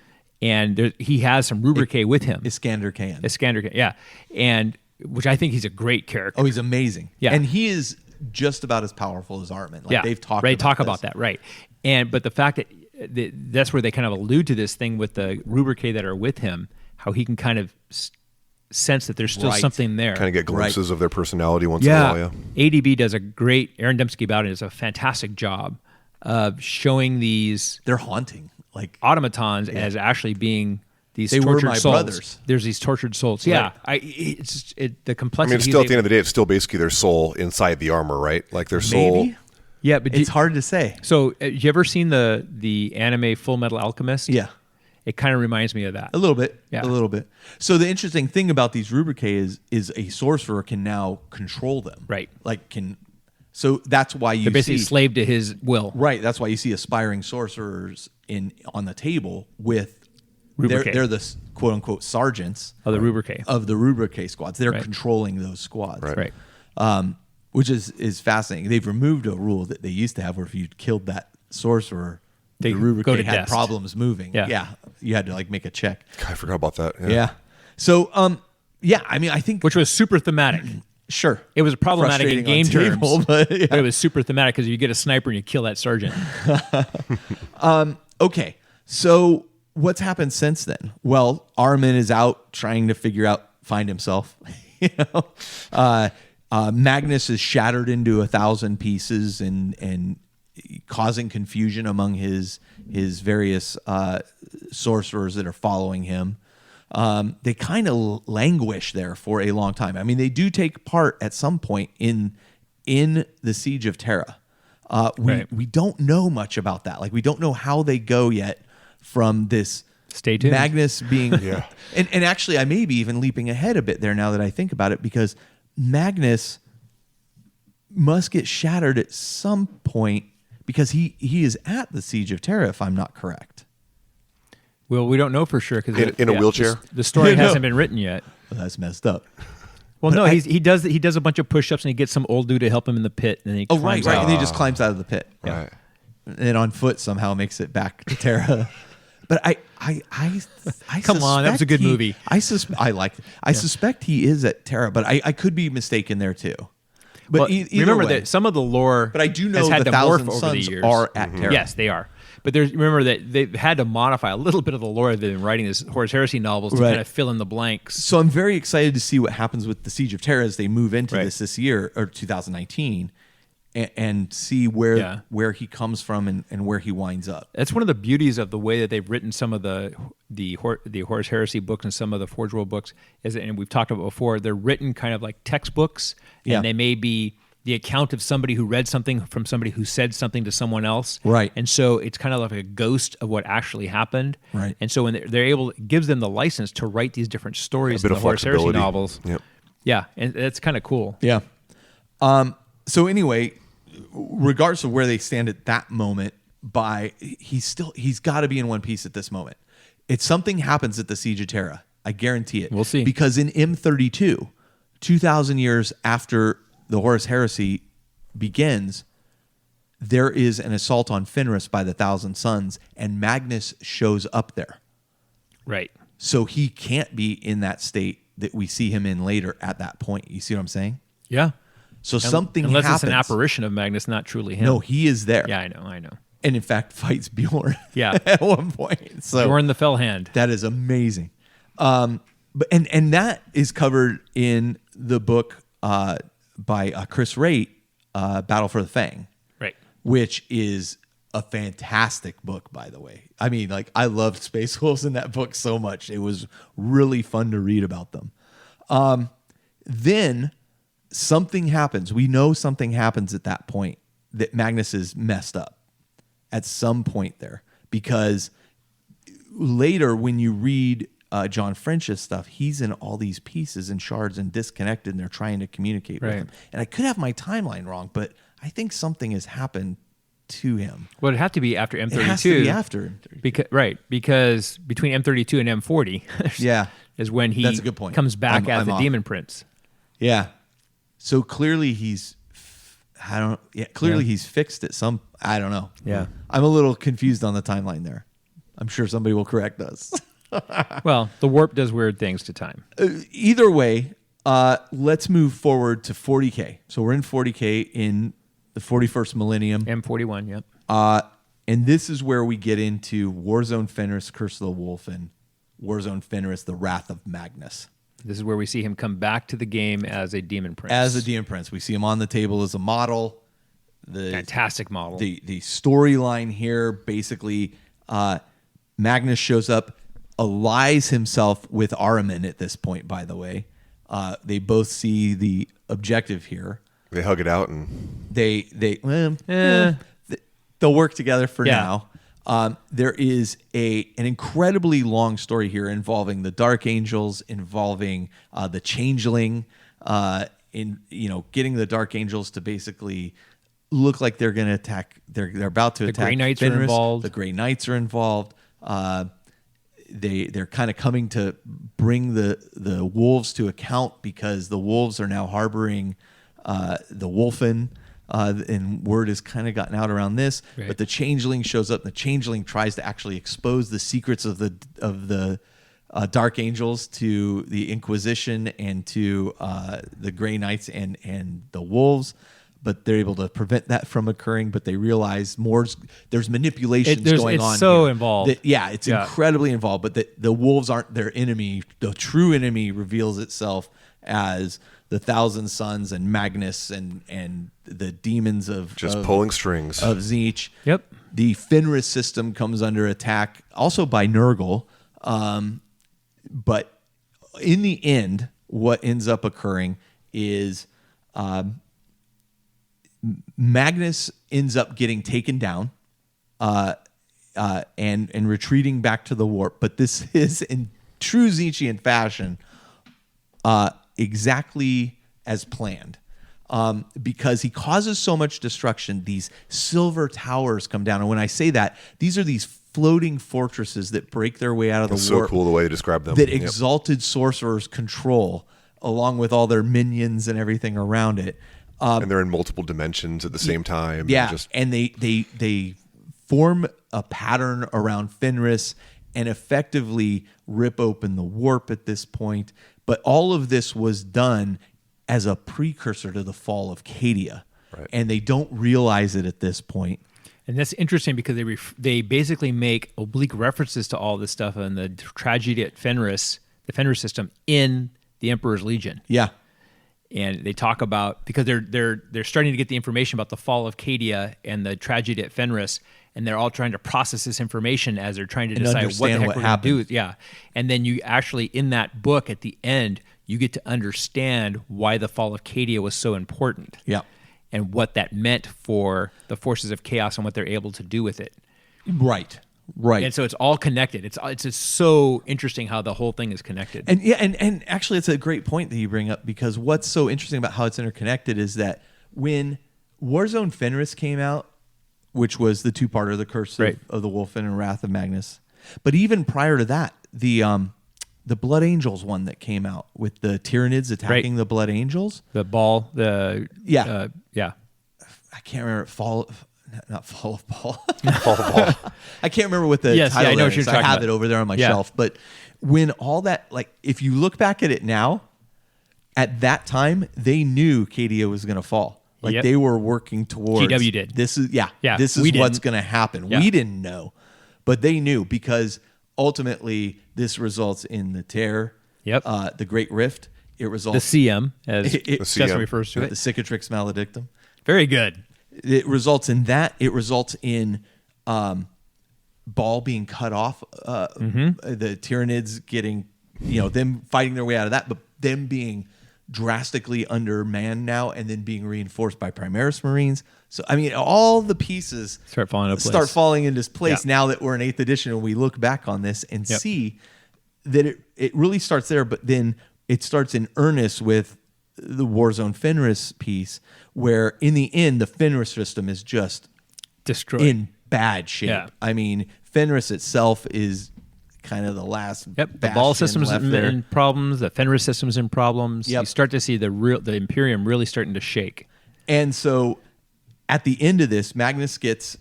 And he has some rubricae with him. Iskander Khan. Yeah. And which I think he's a great character. Oh, he's amazing. Yeah. And he is just about as powerful as Armin. Like they've talked about that. Right. But the fact that that's where they kind of allude to this thing with the rubricae that are with him, how he can kind of sense that there's still something there. Kind of get glimpses of their personality once in a while. Yeah. ADB does Aaron Dembski-Bowden does a fantastic job of showing these. They're haunting. Like automatons as actually being these they tortured were my souls. Brothers. There's these tortured souls. Right. Yeah. The complexity. I mean, it's still at the end of the day, it's still basically their soul inside the armor, right? Like their soul. Maybe? Yeah, but it's hard to say. So, you ever seen the anime Full Metal Alchemist? Yeah. It kind of reminds me of that. A little bit. Yeah. A little bit. So the interesting thing about these rubricae is a sorcerer can now control them. Right. So that's why you They're basically slave to his will. Right. That's why you see aspiring sorcerers on the table with rubricae. They're the quote unquote sergeants of the rubricae squads. They're controlling those squads. Right. Which is fascinating. They've removed a rule that they used to have where if you killed that sorcerer, the rubricae had problems moving. Yeah. You had to make a check. God, I forgot about that. Yeah. So I mean, I think which was super thematic. Sure. It was problematic in game terms, but it was super thematic because you get a sniper and you kill that sergeant. Okay. So what's happened since then? Well, Armin is out trying to find himself. Magnus is shattered into 1,000 pieces and causing confusion among his various sorcerers that are following him. They kind of languish there for a long time. I mean, they do take part at some point in the Siege of Terra. We don't know much about that. Like, we don't know how they go yet from this. Stay tuned. Magnus being and actually I may be even leaping ahead a bit there now that I think about it, because Magnus must get shattered at some point because he is at the Siege of Terra, if I'm not correct. Well, we don't know for sure because in a wheelchair. The story hasn't been written yet. Well, that's messed up. Well, no, he does a bunch of push-ups and he gets some old dude to help him in the pit, and then he climbs out. And he just climbs out of the pit. Right. And on foot somehow makes it back to Terra. But I come on, that was a good movie. I liked it. I suspect he is at Terra, but I could be mistaken there too. But remember that some of the lore, but I do know has had the to morph Thousand over Sons the years. are at Terra. Yes, they are. But remember that they've had to modify a little bit of the lore. They've been writing this Horus Heresy novels to kind of fill in the blanks. So I'm very excited to see what happens with the Siege of Terra as they move into this year, or 2019, and see where he comes from and where he winds up. That's one of the beauties of the way that they've written some of the Horus Heresy books and some of the Forge World books, and we've talked about before, they're written kind of like textbooks, and they may be the account of somebody who read something from somebody who said something to someone else. Right. And so it's kind of like a ghost of what actually happened. Right. And so when they're able, it gives them the license to write these different stories in the Horus Heresy novels. Yep. Yeah, and that's kind of cool. Yeah. So anyway, regardless of where they stand at that moment, he's got to be in one piece at this moment. It's something happens at the Siege of Terra. I guarantee it. We'll see. Because in M32, 2,000 years after the Horus Heresy begins, there is an assault on Fenris by the Thousand Sons, and Magnus shows up there. Right. So he can't be in that state that we see him in later at that point. You see what I'm saying? Yeah. So something unless happens. it's an apparition of Magnus, not truly him. No, he is there. Yeah, I know. And in fact, fights Bjorn. Yeah. At one point. So Bjorn the Fellhand. that is amazing. But that is covered in the book by Chris Raitt, Battle for the Fang, Right. which is a fantastic book, by the way. I mean, like, I loved Space Wolves in that book so much. It was really fun to read about them. Then something happens. We know something happens at that point, that Magnus is messed up at some point there, because later when you read John French's stuff, he's in all these pieces and shards and disconnected, and they're trying to communicate with him. And I could have my timeline wrong, but I think something has happened to him. Well, it'd have to be after M32. It has to be after M32. Because between M32 and M40 Yeah. is when he That's a good point. comes back as I'm the off. Demon Prince. Yeah. So clearly he's fixed it some, I don't know. Yeah. I'm a little confused on the timeline there. I'm sure somebody will correct us. Well, the warp does weird things to time. Either way, let's move forward to 40K. So we're in 40K in the 41st millennium. M41, yep. And this is where we get into Warzone Fenris, Curse of the Wolf, and Warzone Fenris, the Wrath of Magnus. This is where we see him come back to the game as a Demon Prince. As a Demon Prince. We see him on the table as a model. Fantastic model. The storyline here, basically, Magnus shows up, allies himself with Ahriman at this point, by the way. They both see the objective here. They hug it out and they'll work together for Yeah. now. There is an incredibly long story here involving the Dark Angels, involving the Changeling, getting the Dark Angels to basically look like they're going to attack. They're about to attack. Grey Knights are Fenris. involved. The Grey Knights are involved. They're kind of coming to bring the wolves to account, because the wolves are now harboring the Wolfen, and word has kind of gotten out around this. Right. But the Changeling shows up, and the Changeling tries to actually expose the secrets of the Dark Angels to the Inquisition and to the Grey Knights and the wolves. But they're able to prevent that from occurring. But they realize there's manipulations going on. It's so here. involved. It's incredibly involved. But the wolves aren't their enemy. The true enemy reveals itself as the Thousand Sons and Magnus and the demons of pulling strings of Tzeentch. Yep. The Fenris system comes under attack also by Nurgle. But in the end, what ends up occurring is Magnus ends up getting taken down and retreating back to the warp. But this is, in true Tzeentchian fashion, exactly as planned. Because he causes so much destruction, these silver towers come down. And when I say that, these are these floating fortresses that break their way out of the warp. So cool the way you describe them. That exalted sorcerers control, along with all their minions and everything around it. And they're in multiple dimensions at the same time. Yeah, and they form a pattern around Fenris and effectively rip open the warp at this point. But all of this was done as a precursor to the fall of Cadia. Right. And they don't realize it at this point. And that's interesting because they basically make oblique references to all this stuff and the tragedy at Fenris, the Fenris system, in the Emperor's Legion. Yeah. And they talk about, because they're starting to get the information about the fall of Cadia and the tragedy at Fenris, and they're all trying to process this information as they're trying to decide what the heck we're going to do. Yeah. And then you actually, in that book at the end, you get to understand why the fall of Cadia was so important. Yeah. And what that meant for the forces of chaos and what they're able to do with it. Right. And so it's all connected. It's just so interesting how the whole thing is connected. And yeah, and actually it's a great point that you bring up, because what's so interesting about how it's interconnected is that when Warzone Fenris came out, which was the two-parter, the Curse of the Wolfen and Wrath of Magnus, but even prior to that, the Blood Angels one that came out with the Tyranids attacking the Blood Angels. The ball, Yeah. yeah. I can't remember. not Fall of Ball. Fall of Ball. I can't remember what the Yes, yeah, title I know what is. you're I talking have about. it over there on my Yeah. shelf. But when all that, like, if you look back at it now, at that time, they knew Cadia was going to fall. Like, Yep. they were working towards. GW did. This is Yeah, This we is what's didn't. going to happen. Yeah. We didn't know, but they knew, because ultimately this results in the tear. Yep. The Great Rift. It The results CM, as It- Cecil CM. refers to the it. Cicatrix Maledictum. Very good. It results in that. It results in Ball being cut off. The Tyranids getting, them fighting their way out of that, but them being drastically undermanned now, and then being reinforced by Primaris Marines. So, I mean, all the pieces Start falling into place. start falling into place Yeah. now that we're in 8th edition, and we look back on this and Yep. see that it really starts there, but then it starts in earnest with the Warzone Fenris piece, where in the end, the Fenris system is just Destroyed. in bad shape. Yeah. I mean, Fenris itself is kind of the last. Yep, the ball bastion system's left in, there. in problems. The Fenris system's in problems. Yep. You start to see the Imperium really starting to shake. And so, at the end of this, Magnus gets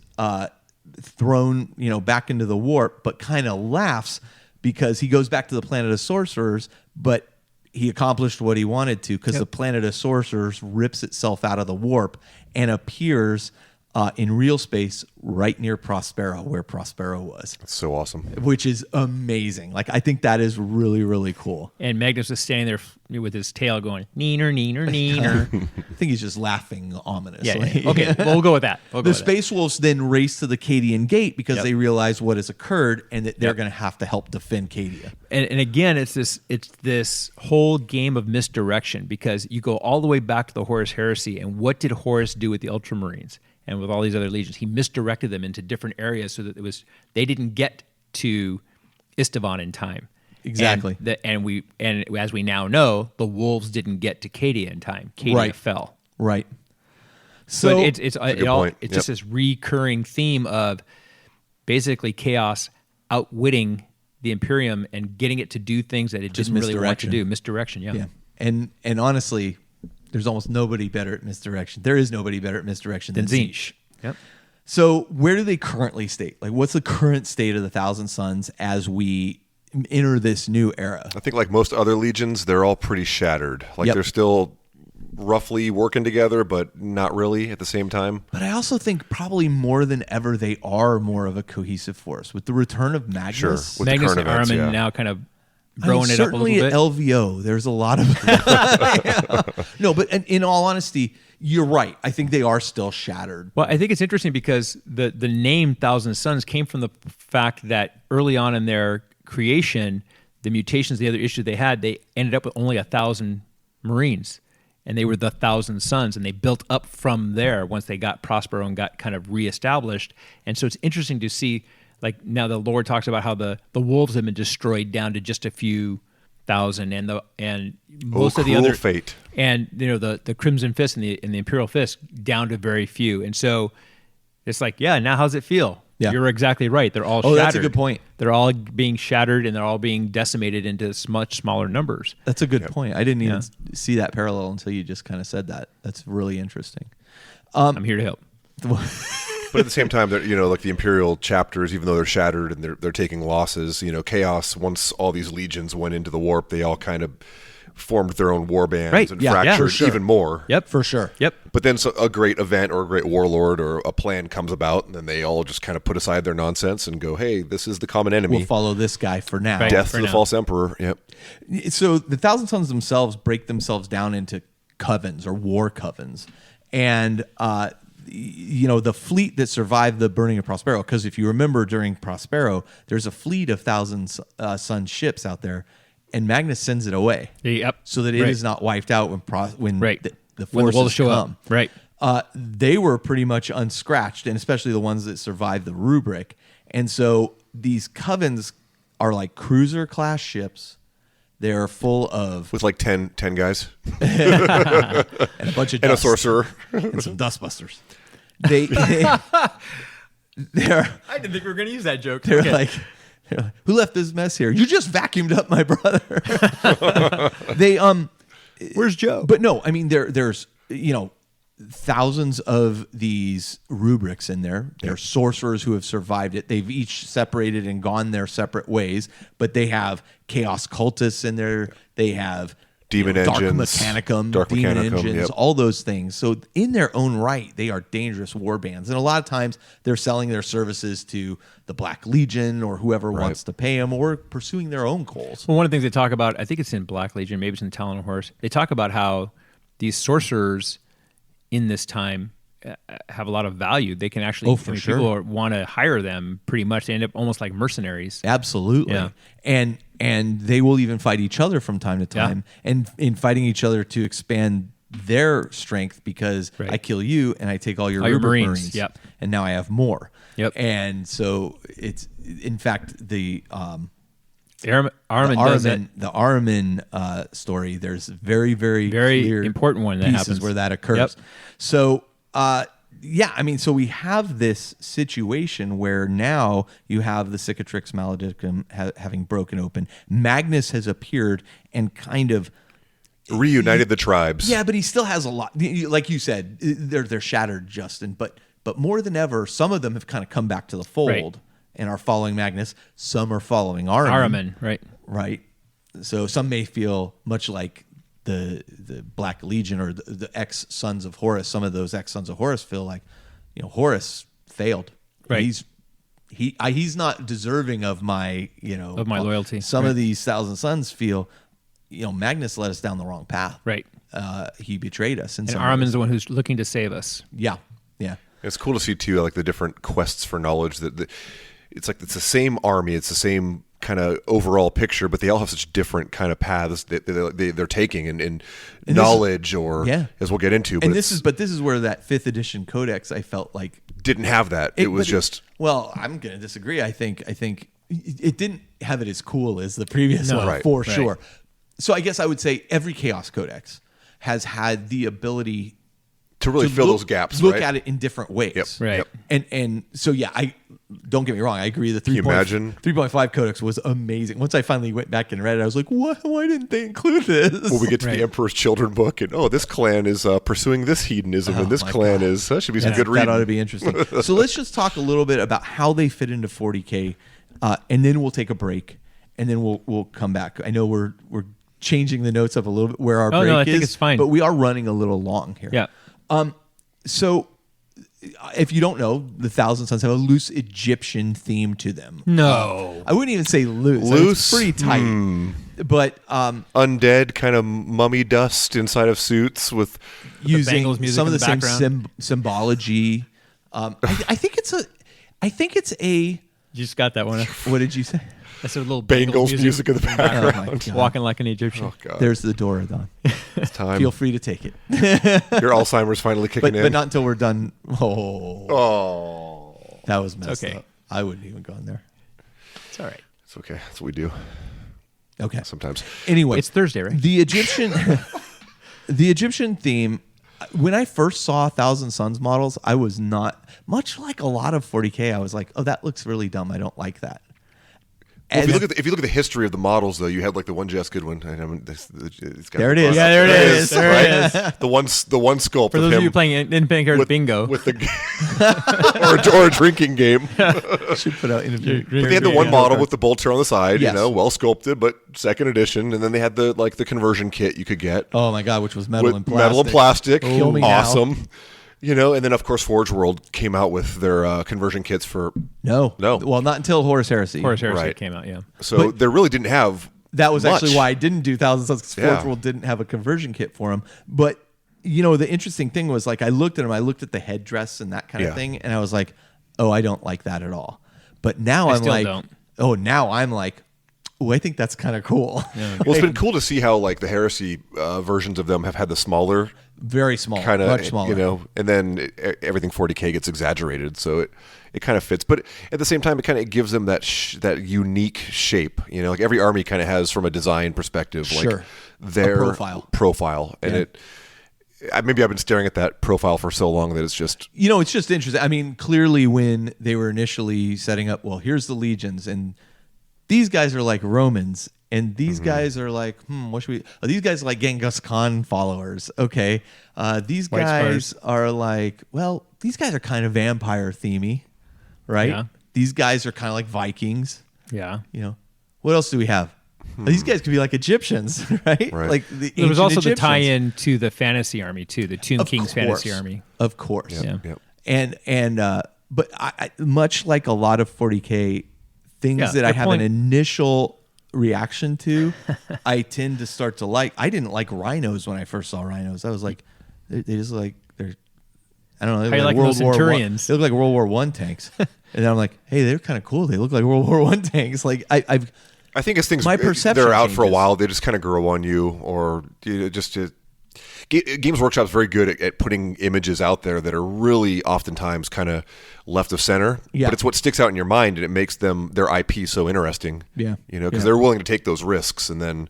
thrown, back into the warp, but kind of laughs because he goes back to the planet of sorcerers, but he accomplished what he wanted to, because the planet of sorcerers rips itself out of the warp and appears in real space right near Prospero, where Prospero was, That's so awesome. which is amazing. Like, I think that is really, really cool. And Magnus was standing there with his tail going, neener, neener, neener. I think he's just laughing ominously. yeah. Okay, well, we'll go with that. The Space Wolves then race to the Cadian Gate because Yep. they realize what has occurred and that they're Yep. going to have to help defend Cadia. And again, it's this whole game of misdirection, because you go all the way back to the Horus Heresy, and what did Horus do with the Ultramarines and with all these other legions? He misdirected them into different areas so that they didn't get to Istvan in time. Exactly. And as we now know, the Wolves didn't get to Cadia in time. Cadia Right. fell. Right. So So it's a good point. it's just this recurring theme of basically chaos outwitting the Imperium and getting it to do things that it Just didn't really want to misdirection. do. Misdirection, yeah. yeah. And honestly, there's almost nobody better at misdirection. There is nobody better at misdirection than Tzeentch. Yep. So where do they currently state? Like, what's the current state of the Thousand Sons as we enter this new era? I think, like most other legions, they're all pretty shattered. Like, Yep. they're still roughly working together, but not really at the same time. But I also think probably more than ever, they are more of a cohesive force. With the return of Magnus, Sure. With the Magnus current and events, Armin yeah. now kind of I mean, growing it up a certainly little at bit. LVO, there's a lot of no. But in all honesty, you're right. I think they are still shattered. Well, I think it's interesting because the name Thousand Sons came from the fact that early on in their creation, the mutations, the other issue they had, they ended up with only 1,000 Marines. And they were the Thousand Sons, and they built up from there once they got Prospero and got kind of reestablished. And so it's interesting to see, like, now the lore talks about how the wolves have been destroyed down to just a few thousand, and most of the cruel other fate. and the Crimson Fist and the Imperial Fist down to very few. And so it's like, yeah, now how's it feel? Yeah. You're exactly right. They're all Oh, shattered. that's a good point. They're all being shattered, and they're all being decimated into much smaller numbers. That's a good point. I didn't even see that parallel until you just kind of said that. That's really interesting. I'm here to help. But at the same time, they're, like the Imperial chapters, even though they're shattered and they're taking losses, Chaos, once all these legions went into the warp, they all kind of formed their own war bands Right. and Yeah, yeah, fractured for sure. even more. Yep. For sure. Yep. But then a great event or a great warlord or a plan comes about, and then they all just kind of put aside their nonsense and go, hey, this is the common enemy. We'll follow this guy for now. Right. Death for to the now. false emperor. Yep. So the Thousand Sons themselves break themselves down into covens or war covens. And, the fleet that survived the burning of Prospero, because if you remember during Prospero, there's a fleet of Thousand Sun ships out there, and Magnus sends it away. Yep. So that it Right. is not wiped out when Right. the When the forces wolves show come. up. Right. They were pretty much unscratched, and especially the ones that survived the rubric. And so these covens are like cruiser class ships. They're full of With like 10 guys and a bunch of and a dust sorcerer. and some dustbusters. They're I didn't think we were going to use that joke. they're like who left this mess here? You just vacuumed up my brother. They Where's Joe? But no, I mean there's thousands of these rubrics in there. They're sorcerers who have survived it. They've each separated and gone their separate ways, but they have chaos cultists in there. They have demon engines, dark demon engines, all those things. So in their own right, they are dangerous war bands. And a lot of times they're selling their services to the Black Legion or whoever wants to pay them, or pursuing their own goals. Well, one of the things they talk about, I think it's in Black Legion, maybe it's in Talon of Horus, they talk about how these sorcerers in this time have a lot of value. They can actually, people want to hire them pretty much. They end up almost like mercenaries. Absolutely. Yeah. And they will even fight each other from time to time, and in fighting each other to expand their strength, because I kill you and I take all your Marines. Yep. And now I have more. Yep. And so it's, in fact, the Ahriman story, there's very clear important one that pieces happens where that occurs. Yep. So, so we have this situation where now you have the Cicatrix Maledictum having broken open. Magnus has appeared and kind of reunited the tribes. Yeah, but he still has a lot. Like you said, they're shattered, Justin. But more than ever, some of them have kind of come back to the fold and are following Magnus. Some are following Ahriman. Right. So some may feel much like the Black Legion or the ex-Sons of Horus. Some of those ex-Sons of Horus feel like, Horus failed. Right. He's not deserving of my, of my loyalty. Some of these Thousand Sons feel, Magnus led us down the wrong path. Right. He betrayed us. And Ahriman's the one who's looking to save us. Yeah. It's cool to see too, like the different quests for knowledge. It's like it's the same army, it's the same kind of overall picture, but they all have such different kind of paths that they're taking and knowledge, as we'll get into. But this is where that 5th edition codex, I felt like didn't have that. It was just. Well, I'm going to disagree. I think it didn't have it as cool as the previous one, for sure. So I guess I would say every Chaos Codex has had the ability to really fill those gaps. Look at it in different ways. Yep. Right. Yep. And so I don't get me wrong, I agree. The 3.5 Codex was amazing. Once I finally went back and read it, I was like, what? Why didn't they include this? Well, we get to the Emperor's Children book, and this clan is pursuing this hedonism, and this clan is that should be some good reading. That ought to be interesting. So let's just talk a little bit about how they fit into 40K, and then we'll take a break, and then we'll come back. I know we're changing the notes up a little bit where our break is. I think it's fine. But we are running a little long here. Yeah. So if you don't know, the Thousand Sons have a loose Egyptian theme to them. No. I wouldn't even say loose. It's pretty tight. But undead kind of mummy dust inside of suits with using some of the same symbology. I think it's a You just got that one. What did you say? That's a little Bengals music in the background. Walking like an Egyptian. Oh, God. There's the door, Don. It's time. Feel free to take it. Your Alzheimer's finally kicking in. But not until we're done. Oh. That was messed up. I wouldn't even go in there. It's all right. It's okay. That's what we do. Okay. Sometimes. Anyway. It's Thursday, right? The Egyptian theme, when I first saw Thousand Sons models, I was not, much like a lot of 40K, I was like, oh, that looks really dumb. I don't like that. Well, if you look at the history of the models, though, you had like the one Jess Goodwin. It's got there it is. Yeah, there it is. There it is. The one sculpt. For those of you playing independent cards bingo, with the or a drinking game. Should put out but they had the one model with the bolter on the side, well sculpted, but second edition, and then they had the conversion kit you could get. Oh my God, which was metal and plastic. Metal and plastic. Kill me awesome. Now. And then of course Forge World came out with their conversion kits for no. Well, not until Horus Heresy. Horus Heresy came out, yeah. So they really didn't have. That was much. actually why I didn't do Thousand Sons, because Forge World didn't have a conversion kit for them. But the interesting thing was, like, I looked at them, I looked at the headdress and that kind of thing, and I was like, oh, I don't like that at all. But now I think that's kind of cool. Yeah. Well, it's been cool to see how like the Heresy versions of them have had the smaller, very small, kind of, much smaller, and then everything 40K gets exaggerated, so it kind of fits. But at the same time, it kind of gives them that unique shape. Like every army kind of has, from a design perspective, like their profile, and maybe I've been staring at that profile for so long that it's just it's just interesting. I mean, clearly when they were initially setting up, well, here's the legions, and these guys are like Romans, And these guys are like, what should we? Oh, these guys are like Genghis Khan followers. Okay. These White guys Scars. are like, well, these guys are kind of vampire themey, right? Yeah. These guys are kind of like Vikings. Yeah. You know, what else do we have? These guys could be like Egyptians, right? Right. Like the There was ancient also the Egyptians. tie-in to the fantasy army too, the Tomb Of King's fantasy course. army. Of course. Yep. Yeah. Yep. And but I much like a lot of 40K things Yeah, that I they're have pulling- an initial reaction to, I tend to start to like. I didn't like rhinos when I first saw rhinos. I was like, they just like they're, I don't know. They How you look like those World War One. Centurions? They look like World War One tanks. And then I'm like, hey, they're kind of cool. They look like World War One tanks. Like I think as things My perception they're out for a changes. while, they just kind of grow on you, or just to. Games Workshop's very good at putting images out there that are really oftentimes kind of left of center. Yeah. But it's what sticks out in your mind, and it makes their IP so interesting. Yeah. Because Yeah. they're willing to take those risks, and then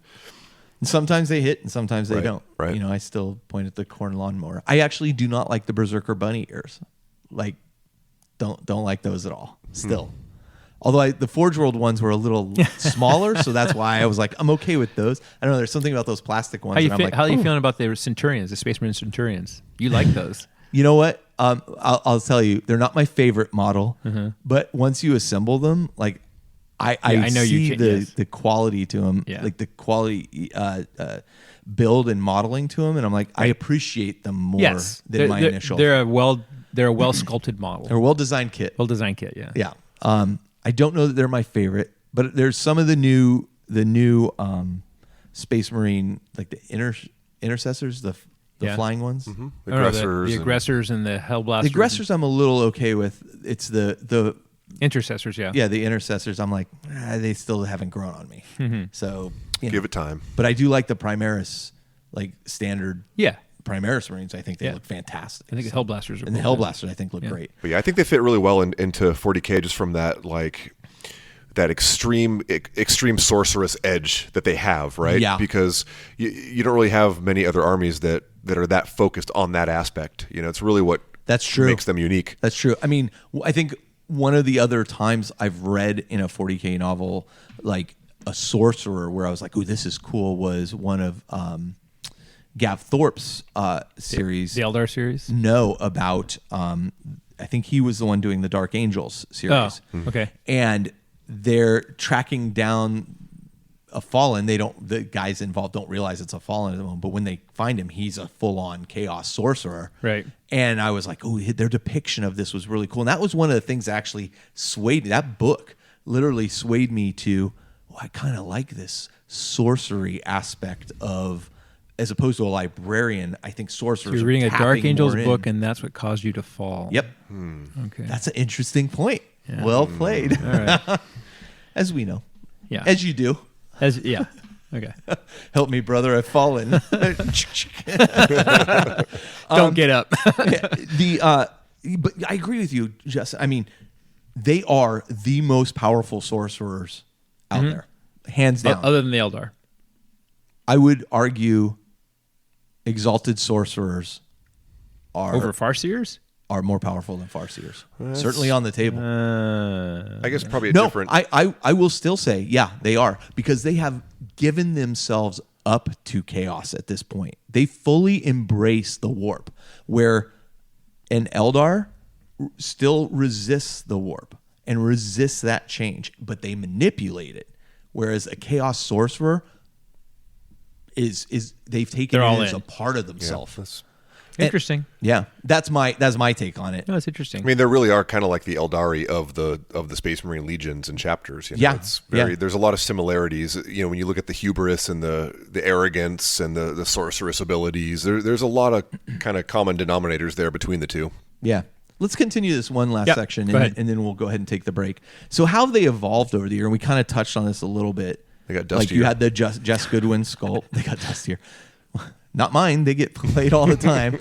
sometimes they hit and sometimes they Right, don't. right. You know, I still point at the corn lawnmower. I actually do not like the Berserker bunny ears. Like, don't like those at all. Still. Although the Forge World ones were a little smaller, so that's why I was like, I'm okay with those. I don't know. There's something about those plastic ones. that I'm like, How are you "Oh." feeling about the Centurions, the Space Marine Centurions? You like those? You know what? I'll tell you, they're not my favorite model. But once you assemble them, like I know you see can- the yes. the quality to them, Yeah. like the quality build and modeling to them, and I'm like, I appreciate them more Yes, than my initial. They're a well sculpted model, They're a well designed kit. well designed kit. Yeah. Yeah. I don't know that they're my favorite, but there's some of the new Space Marine, like the intercessors, the Yeah. flying ones. the I don't know, aggressors. the and- aggressors and the Hellblasters. The aggressors, I'm a little okay with. It's the Intercessors. Yeah. yeah, the intercessors. I'm like, they still haven't grown on me. So Give it time. But I do like the Primaris, like standard Yeah. Primaris Marines. I think they Yeah. look fantastic. I think the Hellblasters are and the cool. Hellblasters I think look great. But yeah, I think they fit really well into 40K just from that that extreme sorceress edge that they have, right? Yeah. Because you don't really have many other armies that are that focused on that aspect. It's really what That's true. makes them unique. That's true. I mean, I think one of the other times I've read in a 40K novel, like a sorcerer where I was like, "Ooh, this is cool," was one of Gav Thorpe's series. The Eldar series. No, about I think he was the one doing the Dark Angels series. Oh, okay. And they're tracking down a fallen. The guys involved don't realize it's a fallen at the moment, but when they find him, he's a full-on chaos sorcerer. Right. And I was like, oh, their depiction of this was really cool. And that was one of the things that actually swayed me. That book literally swayed me to, I kind of like this sorcery aspect of, as opposed to a librarian, I think sorcerers You're reading are a Dark tapping Angels more in. book, and that's what caused you to fall. Yep. Okay. That's an interesting point. Yeah. Well played. All right. As we know. Yeah. As you do. Yeah. Okay. Help me, brother. I've fallen. Don't get up. But I agree with you, Jess. I mean, they are the most powerful sorcerers out there, hands down. Other than the Eldar. I would argue exalted sorcerers Over Farseers? are more powerful than Farseers. Certainly on the table. I guess probably a No, different. I will still say, yeah, they are, because they have given themselves up to chaos at this point. They fully embrace the warp, where an Eldar still resists the warp and resists that change, but they manipulate it. Whereas a chaos sorcerer is they've taken They're it all as in. a part of themselves. that's- Interesting. Yeah, that's my take on it. No, it's interesting. I mean, they really are kind of like the Eldari of the Space Marine legions and chapters. Yeah, it's very, yeah. There's a lot of similarities. When you look at the hubris and the arrogance and the sorceress abilities, there's a lot of kind of common denominators there between the two. Yeah. Let's continue this one last Yep, section, go ahead. and then we'll go ahead and take the break. So how have they evolved over the year? And we kind of touched on this a little bit. They got Like dustier. you had the Jess Goodwin sculpt. They got dustier. Not mine. They get played all the time.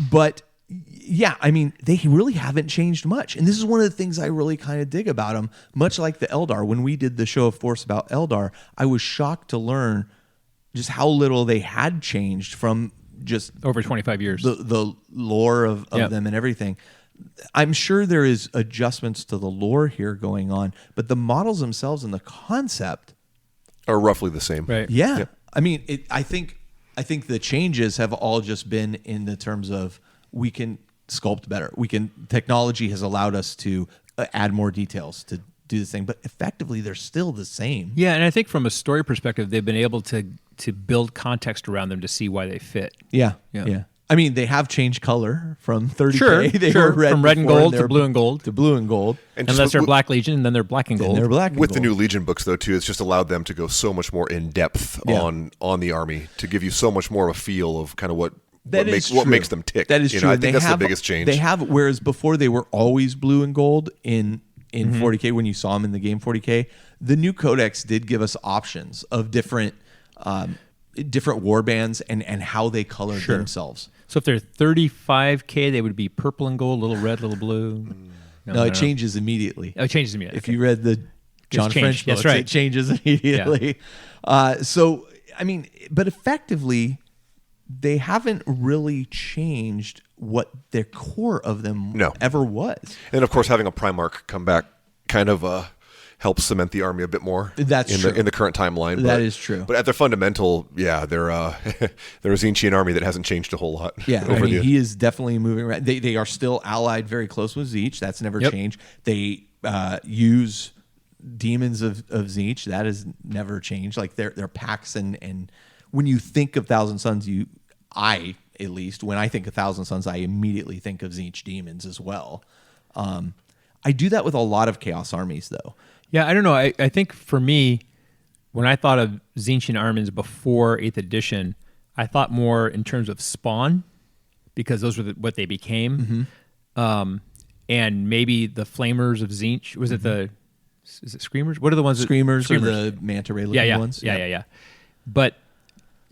But yeah, I mean, they really haven't changed much. And this is one of the things I really kind of dig about them. Much like the Eldar, when we did the show of Force about Eldar, I was shocked to learn just how little they had changed from just Over 25 years. the lore of Yep. them and everything. I'm sure there is adjustments to the lore here going on, but the models themselves and the concept are roughly the same. Right. Yeah. Yep. I mean, I think the changes have all just been in the terms of we can sculpt better. Technology has allowed us to add more details to do this thing, but effectively they're still the same. Yeah, and I think from a story perspective, they've been able to build context around them to see why they fit. Yeah. Yeah. I mean, they have changed color from 30K. Sure, They sure. were red From red and before, gold they're to blue and gold. To blue and gold. And just Unless they're Black Legion, and then they're black and And gold. they're black and with the gold. new Legion books, though, too, it's just allowed them to go so much more in depth Yeah. on the army to give you so much more of a feel of kind of what Is what true. makes them tick. That is true. I And think they that's have, the biggest change. They have, whereas before they were always blue and gold in Mm-hmm. 40K when you saw them in the game 40K, the new codex did give us options of different war bands and how they colored themselves. So if they're 35K, they would be purple and gold, little red, little blue. No, it changes immediately. Oh, it changes immediately. If you read the John changed. French books, That's right. it changes immediately. So, I mean, but effectively, they haven't really changed what their core of them ever was. And of course, having a Primarch come back kind of helps cement the army a bit more. That's in true. in the current timeline. That is true. But at their fundamental, they're they're a Tzeentchian army that hasn't changed a whole lot. Yeah, over I mean, he is definitely moving around. They are still allied very close with Tzeentch. That's never changed. They use demons of Tzeentch. That has never changed. Like their packs and when you think of Thousand Sons, I at least when I think of Thousand Sons, I immediately think of Tzeentch demons as well. I do that with a lot of Chaos armies, though. Yeah, I don't know. I think for me, when I thought of Tzeentchian armies before 8th edition, I thought more in terms of spawn, because those were what they became. And maybe the Flamers of Tzeentch. Was it is it Screamers? What are the ones that... Screamers are the manta ray looking ones. Yeah. But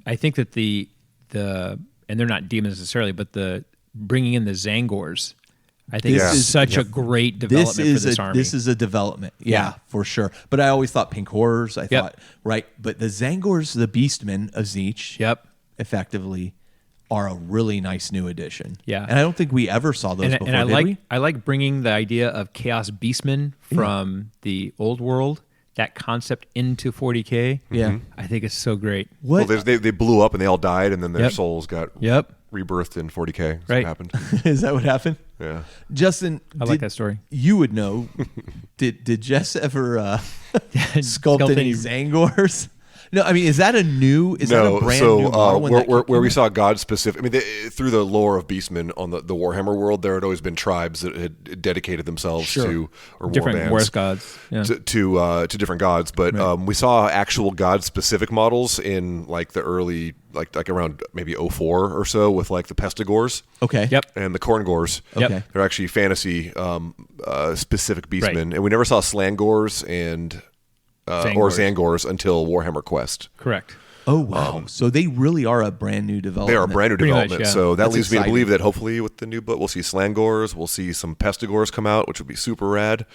I think that the and they're not demons necessarily, but the bringing in the Zangors, I think is such a great development for this army. This is a development, for sure. But I always thought Pink Horrors. I thought but the Zangors, the Beastmen of Tzeentch, effectively are a really nice new addition. Yeah, and I don't think we ever saw those before. And I like bringing the idea of Chaos Beastmen from the old world, that concept, into 40K. Yeah, I think it's so great. Well, they blew up and they all died, and then their souls got rebirthed in 40K. That's what happened. Is that what happened? Yeah. Justin, I like that story. You would know. Did Jess ever sculpt any Zangors? No, I mean, is that a brand new model? Where we saw God specific. I mean, through the lore of Beastmen on the Warhammer world, there had always been tribes that had dedicated themselves to different war gods to different gods. But we saw actual God specific models in like the early like around maybe 04 or so with like the Pestigors. Okay. Yep. And the Korngors. Okay. They're actually fantasy specific Beastmen, and we never saw Slangors and. Or Zangors until Warhammer Quest. Correct. Oh, wow. So they really are a brand new development. They are a brand new development. Much, So that That's leads me to exciting. believe that hopefully with the new book, we'll see Slangors, we'll see some Pestigors come out, which would be super rad.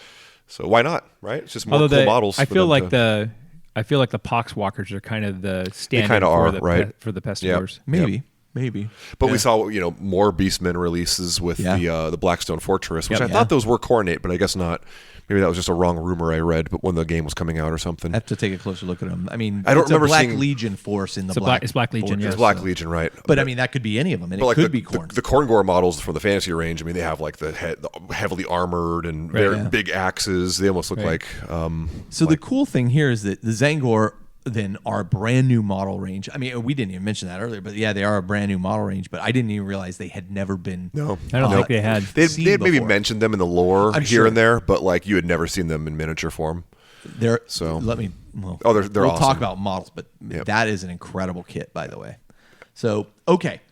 So why not, right? It's just more cool models. I feel like the Poxwalkers are kind of the standard for the Pestigors. Maybe. But we saw, more Beastmen releases with the Blackstone Fortress, which I thought those were Coronate, but I guess not. Maybe that was just a wrong rumor I read, but when the game was coming out or something. I have to take a closer look at them. I mean, I don't it's remember a Black seeing- Legion force in the It's Black Legion, Fortress, It's Black Legion, right? But I mean, that could be any of them, and But it like could the, be Khorne. the Korngor models from the fantasy range, I mean, they have like the heavily armored and very big axes. They almost look like. So the cool thing here is that the Zangor then are a brand new model range. I mean, we didn't even mention that earlier, but they are a brand new model range. But I didn't even realize they had never been. No, I don't think they had. They had maybe before. mentioned them in the lore I'm here sure. and there, but like you had never seen them in miniature form. They're So- let me. Well, Oh, they're we'll awesome. talk about models, but that is an incredible kit, by the way. So okay,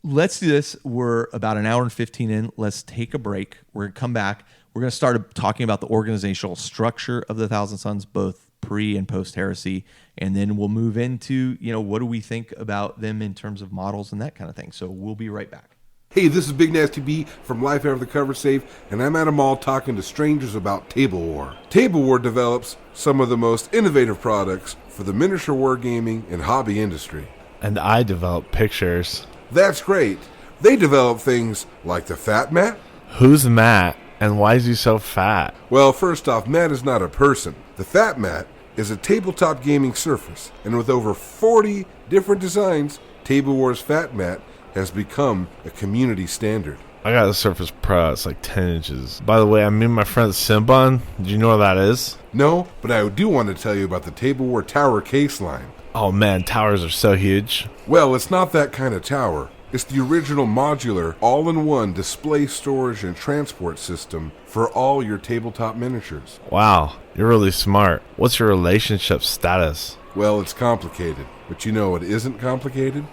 let's do this. We're about an hour and 15 in. Let's take a break. We're gonna come back. We're gonna start talking about the organizational structure of the Thousand Sons, both pre and post heresy, and then we'll move into what do we think about them in terms of models and that kind of thing. So we'll be right back. Hey, this is Big Nasty B from Life After the Cover Safe, and I'm at a mall talking to strangers about Table War. Table War develops some of the most innovative products for the miniature wargaming and hobby industry. And I develop pictures. That's great. They develop things like the Fat Mat. Who's Matt, and why is he so fat? Well, first off, Matt is not a person. The Fat Mat is a tabletop gaming surface, and with over 40 different designs, Table Wars Fat Mat has become a community standard. I got a Surface Pro. It's like 10 inches. By the way, I'm meeting my friend Simbon. Do you know what that is? No, but I do want to tell you about the Table War Tower case line. Oh man, towers are so huge. Well, it's not that kind of tower. It's the original modular, all-in-one display, storage, and transport system for all your tabletop miniatures. Wow, you're really smart. What's your relationship status? Well, it's complicated, but you know what isn't complicated?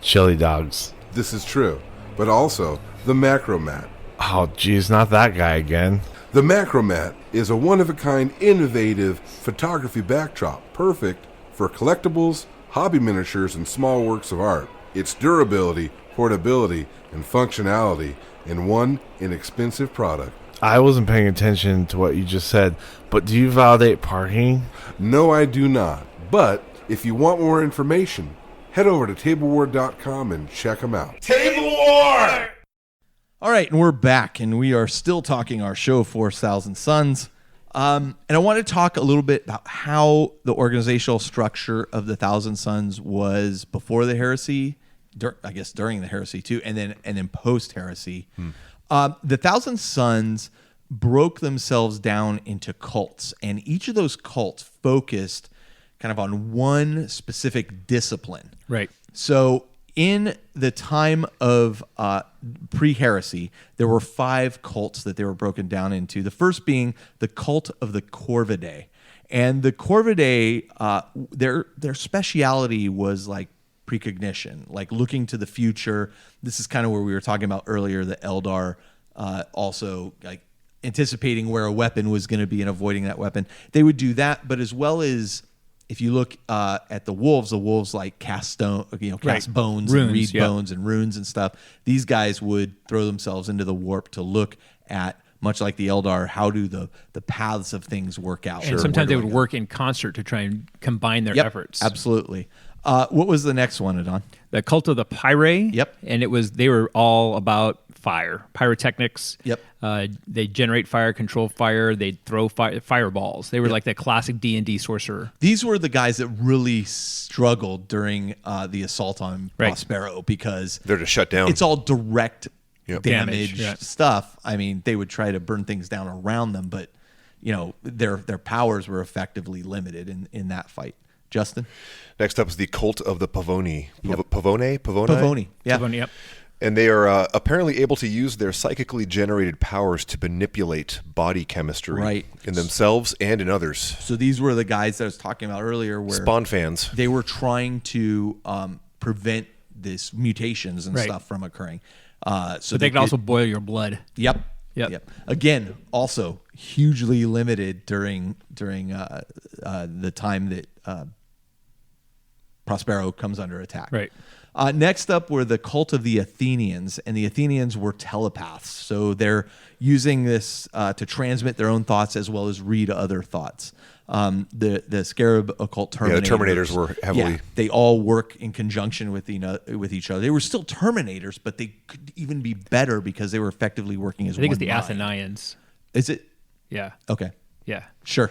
Chili dogs. This is true, but also the Macro Mat. Oh geez, not that guy again. The Macro Mat is a one-of-a-kind, innovative photography backdrop, perfect for collectibles, hobby miniatures, and small works of art. Its durability, portability, and functionality in one inexpensive product. I wasn't paying attention to what you just said, but do you validate parking? No, I do not. But if you want more information, head over to tablewar.com and check them out. Table War! All right, and we're back, and we are still talking our show, 4,000 Suns. And I want to talk a little bit about how the organizational structure of the Thousand Suns was before the heresy, I guess during the heresy too, and then post heresy. The Thousand Suns broke themselves down into cults, and each of those cults focused kind of on one specific discipline. Right. So in the time of pre-heresy, there were 5 cults that they were broken down into. The first being the cult of the Corvidae. And the Corvidae, their speciality was like precognition, like looking to the future. This is kind of where we were talking about earlier, the Eldar also like anticipating where a weapon was going to be and avoiding that weapon. They would do that, but as well as if you look at the wolves like cast bones Runes, and read bones and runes and stuff. These guys would throw themselves into the warp to look at, much like the Eldar, how do the paths of things work out. And sometimes they would work in concert to try and combine their efforts. Absolutely. What was the next one, Adon? The cult of the Pyre. Yep. And they were all about fire, pyrotechnics. Yep. They generate fire, control fire. They throw fireballs. They were like the classic D&D sorcerer. These were the guys that really struggled during the assault on Prospero because they're to shut down. It's all direct damage Yeah. stuff. I mean, they would try to burn things down around them, but their powers were effectively limited in that fight. Justin? Next up is the cult of the Pavoni. Yep. Pavoni? Yeah. Pavoni, yep. And they are apparently able to use their psychically generated powers to manipulate body chemistry in themselves and in others. So these were the guys that I was talking about earlier where Spawn fans. They were trying to prevent these mutations and stuff from occurring. So they could also boil your blood. Yep. Again, also hugely limited during the time that Prospero comes under attack. Right. Next up were the cult of the Athenians, and the Athenians were telepaths. So they're using this to transmit their own thoughts as well as read other thoughts. The Scarab occult Terminators. Yeah, the Terminators were heavily. Yeah, they all work in conjunction with each other. They were still Terminators, but they could even be better because they were effectively working as one I think it's the mind. Athenians. Is it? Yeah. Okay. Yeah. Sure.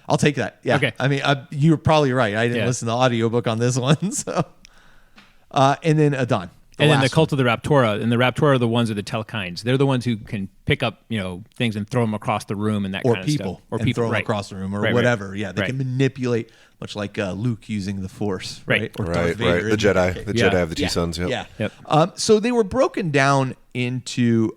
I'll take that. Yeah. Okay. I mean, you're probably right. I didn't listen to the audiobook on this one. So, and then Adon. And then the cult of the Raptora. And the Raptora are the ones of the Telkines. They're the ones who can pick up, things and throw them across the room and that kind of stuff. Or people throw them across the room or whatever. Yeah, they can manipulate, much like Luke using the Force. Right. Or Darth Vader. The Jedi. The Jedi of the two sons. Yep. Yeah. So they were broken down into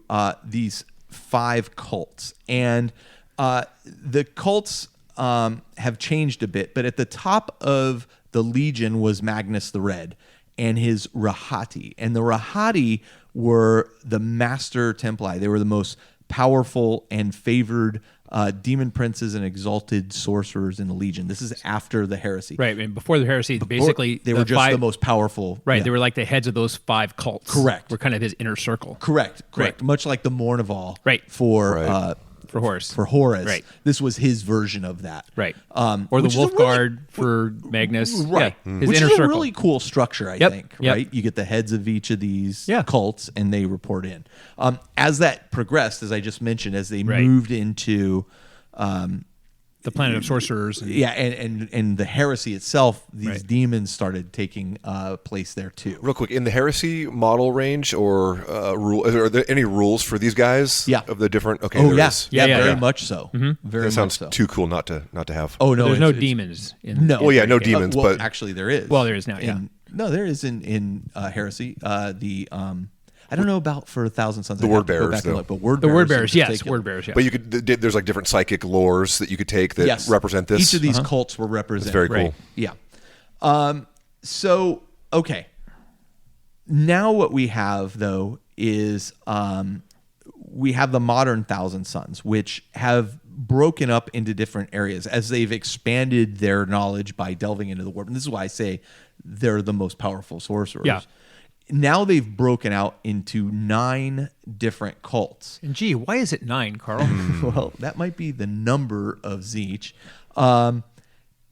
these 5 cults. And the cults have changed a bit. But at the top of the Legion was Magnus the Red and his Rahati. And the Rahati were the master Templi. They were the most powerful and favored demon princes and exalted sorcerers in the Legion. This is after the heresy. Right. And before the heresy, basically they were just the most powerful. Right. Yeah. They were like the heads of those 5 cults. Correct. Were kind of his inner circle. Correct. Much like the Mournival. Right. For Horus. Right. This was his version of that. Right. Or the Wolf Guard for Magnus. Right. Yeah, his Which inner is circle. a really cool structure, I think. Yep. Right. You get the heads of each of these cults and they report in. As that progressed, as I just mentioned, as they moved into the planet of sorcerers. And, and the heresy itself, these Right. demons started taking place there too. Real quick, in the heresy model range or rule, are there any rules for these guys? Yeah. Of the different. Okay. Oh there yeah, is. yeah, Yeah, very yeah. much so. Very That sounds much so. too cool not to have. Oh no, there's no it's- demons. In No. Well, yeah, no in- demons, well, but actually there is. Well, there is now, yeah. No, there is in heresy. I don't know about for 1,000 Sons. The I'd have word to go bearers, back and though. look, but word The bearers word in bearers, yes, particular. word bearers, yeah. but you could. There's like different psychic lores that you could take that represent this. Each of these cults were represented. That's very cool. Yeah. So, okay. Now what we have, though, is we have the modern Thousand Sons, which have broken up into different areas as they've expanded their knowledge by delving into the warp. And this is why I say they're the most powerful sorcerers. Yeah. Now they've broken out into 9 different cults. And gee, why is it 9, Carl? Well, that might be the number of Zeech.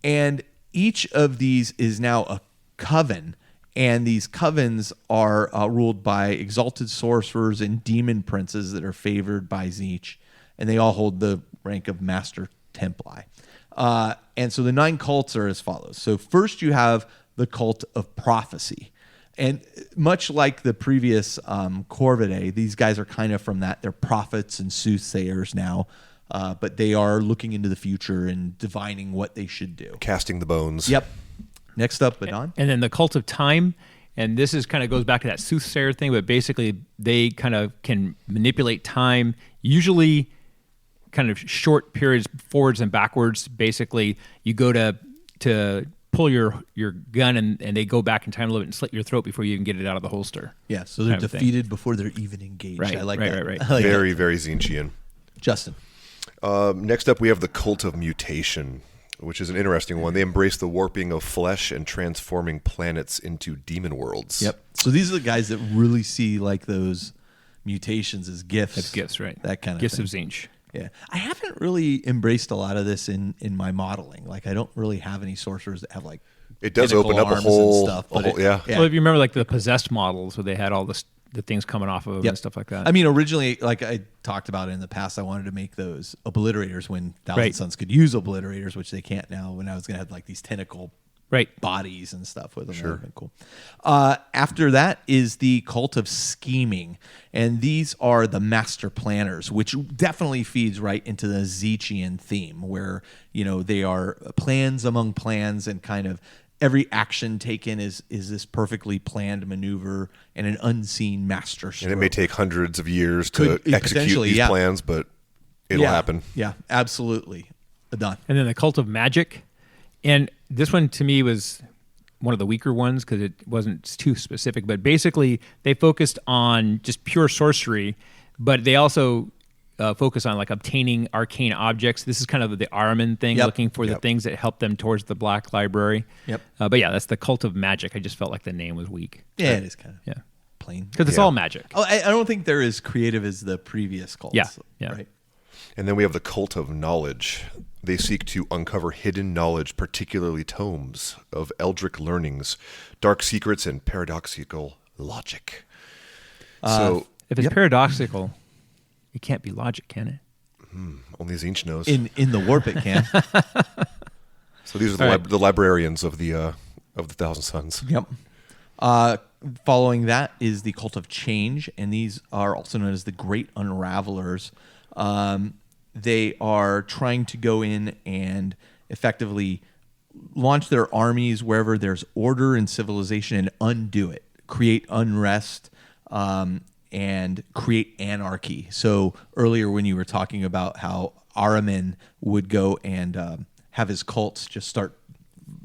And each of these is now a coven. And these covens are ruled by exalted sorcerers and demon princes that are favored by Zeech. And they all hold the rank of Master Templi. And so the 9 cults are as follows. So first you have the cult of prophecy. And much like the previous Corvidae, these guys are kind of from that. They're prophets and soothsayers now, but they are looking into the future and divining what they should do. Casting the bones. Yep. Next up, Badon. And then the cult of time, and this is kind of goes back to that soothsayer thing, but basically they kind of can manipulate time, usually kind of short periods forwards and backwards. Basically, you go to pull your gun and they go back in time a little bit and slit your throat before you even get it out of the holster. Yeah, so they're kind of thing. defeated before they're even engaged. Right, I like right, that. right, right. I like that. Very, very Zinchian. Justin. Next up, we have the cult of mutation, which is an interesting one. They embrace the warping of flesh and transforming planets into demon worlds. Yep. So these are the guys that really see like those mutations as gifts. That's gifts, right? That kind of Gifts thing. of Zinch. Yeah. I haven't really embraced a lot of this in my modeling. Like I don't really have any sorcerers that have like It does tentacle open up a arms and whole, stuff, a but whole it- yeah. Well, if you remember like the possessed models where they had all the things coming off of them Yep. and stuff like that. I mean, originally, like I talked about in the past, I wanted to make those obliterators when Thousand Right. Sons could use obliterators, which they can't now. When I was going to have like these tentacle right. bodies and stuff with them. Sure. That would've been cool. After that is the cult of scheming, and these are the master planners, which definitely feeds right into the Zechian theme, where they are plans among plans, and kind of every action taken is this perfectly planned maneuver and an unseen master stroke. And it may take hundreds of years Could- to execute potentially, these yeah. plans, but it'll happen. Yeah, absolutely. Done. And then the cult of magic. And this one to me was one of the weaker ones because it wasn't too specific. But basically, they focused on just pure sorcery, but they also focus on like obtaining arcane objects. This is kind of the Ahriman thing, Yep. looking for the Yep. things that help them towards the Black Library. Yep. But yeah, that's the cult of magic. I just felt like the name was weak. Yeah, it is kind of Yeah. plain. Because it's Yeah. all magic. Oh, I don't think they're as creative as the previous cults. Yeah, yeah. Right. And then we have the cult of knowledge. They seek to uncover hidden knowledge, particularly tomes of eldritch learnings, dark secrets, and paradoxical logic. So If it's paradoxical, it can't be logic, can it? only Zinch knows. In the warp, it can. So these are the, All right. the librarians of the Thousand Sons. Yep. Following that is the cult of change, and these are also known as the Great Unravelers. They are trying to go in and effectively launch their armies wherever there's order and civilization and undo it, create unrest, and create anarchy. So earlier when you were talking about how Ahriman would go and have his cults just start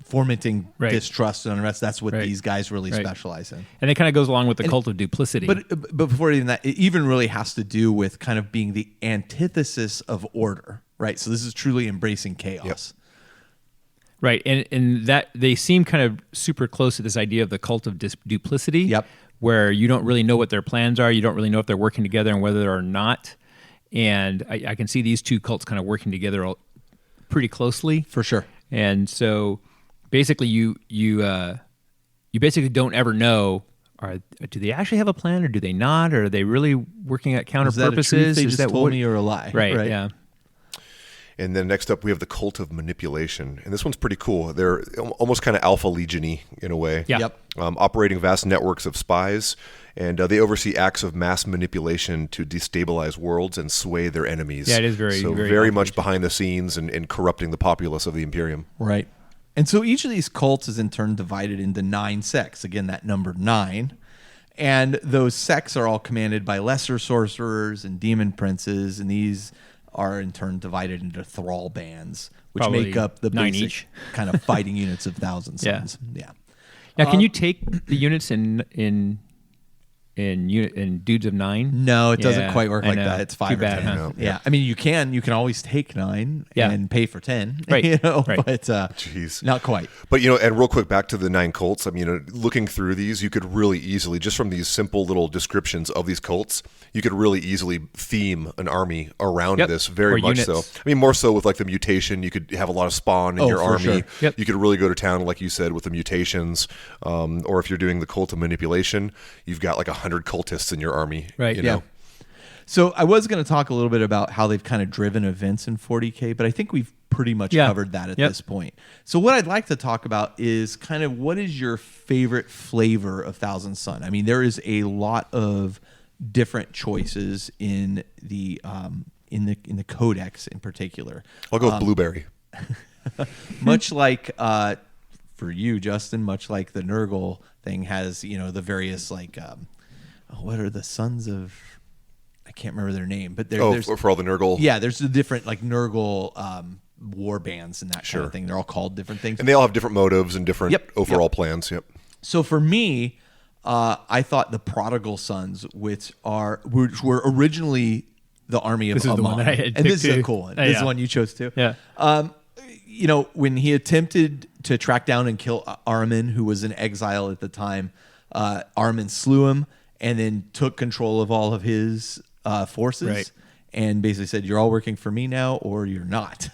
fomenting Right. distrust and unrest, that's what Right. these guys really Right. specialize in. And it kind of goes along with the cult of duplicity. But before even that, it even really has to do with kind of being the antithesis of order, right? So this is truly embracing chaos. Right, and that they seem kind of super close to this idea of the cult of duplicity. Yep. Where you don't really know what their plans are, you don't really know if they're working together and whether or not. And I can see these two cults kind of working together pretty closely. For sure. And so, basically, you basically don't ever know. Do they actually have a plan, or do they not? Or are they really working at counter Is that a purposes? truth they Is just that told what- me or a lie? Right. Yeah. And then next up, we have the Cult of Manipulation. And this one's pretty cool. They're almost kind of Alpha Legion-y in a way. Yeah. Yep. Operating vast networks of spies. And they oversee acts of mass manipulation to destabilize worlds and sway their enemies. Yeah, it is very much behind the scenes and corrupting the populace of the Imperium. Right. And so each of these cults is in turn divided into 9 sects. Again, that number 9. And those sects are all commanded by lesser sorcerers and demon princes, and these are in turn divided into thrall bands, which Probably make up the 9 basic each. kind of fighting units of Thousand Sons. Yeah. Now, can you take the units in dudes of 9? No, it doesn't Yeah, quite work I like know. that. It's 5 Too or bad, 10. huh? Yeah. I mean, you can always take 9 and pay for 10. Right. But Jeez. not quite. But, and real quick, back to the 9 cults. I mean, looking through these, you could really easily, just from these simple little descriptions of these cults, you could really easily theme an army around this very Or much units. so. I mean, more so with like the mutation. You could have a lot of spawn in your for army. sure. Yep. You could really go to town, like you said, with the mutations. Or if you're doing the Cult of Manipulation, you've got like 100 cultists in your army. Right. You know? So I was going to talk a little bit about how they've kind of driven events in 40K, but I think we've pretty much covered that at this point. So what I'd like to talk about is kind of what is your favorite flavor of Thousand Sun? I mean, there is a lot of different choices in the codex in particular. I'll go with blueberry. Much like for you, Justin, much like the Nurgle thing has, the various like what are the sons of? I can't remember their name, but there's for all the Nurgle. Yeah, there's the different like Nurgle war bands and that kind of thing. They're all called different things, And they all have different motives and different overall plans. Yep. So for me, I thought the Prodigal Sons, which were originally the army of This is the Amon, one that I had and picked this is a too. cool one. Yeah. This is the one you chose too. Yeah. When he attempted to track down and kill Armin, who was in exile at the time, Armin slew him and then took control of all of his forces, Right. and basically said, "You're all working for me now, or you're not."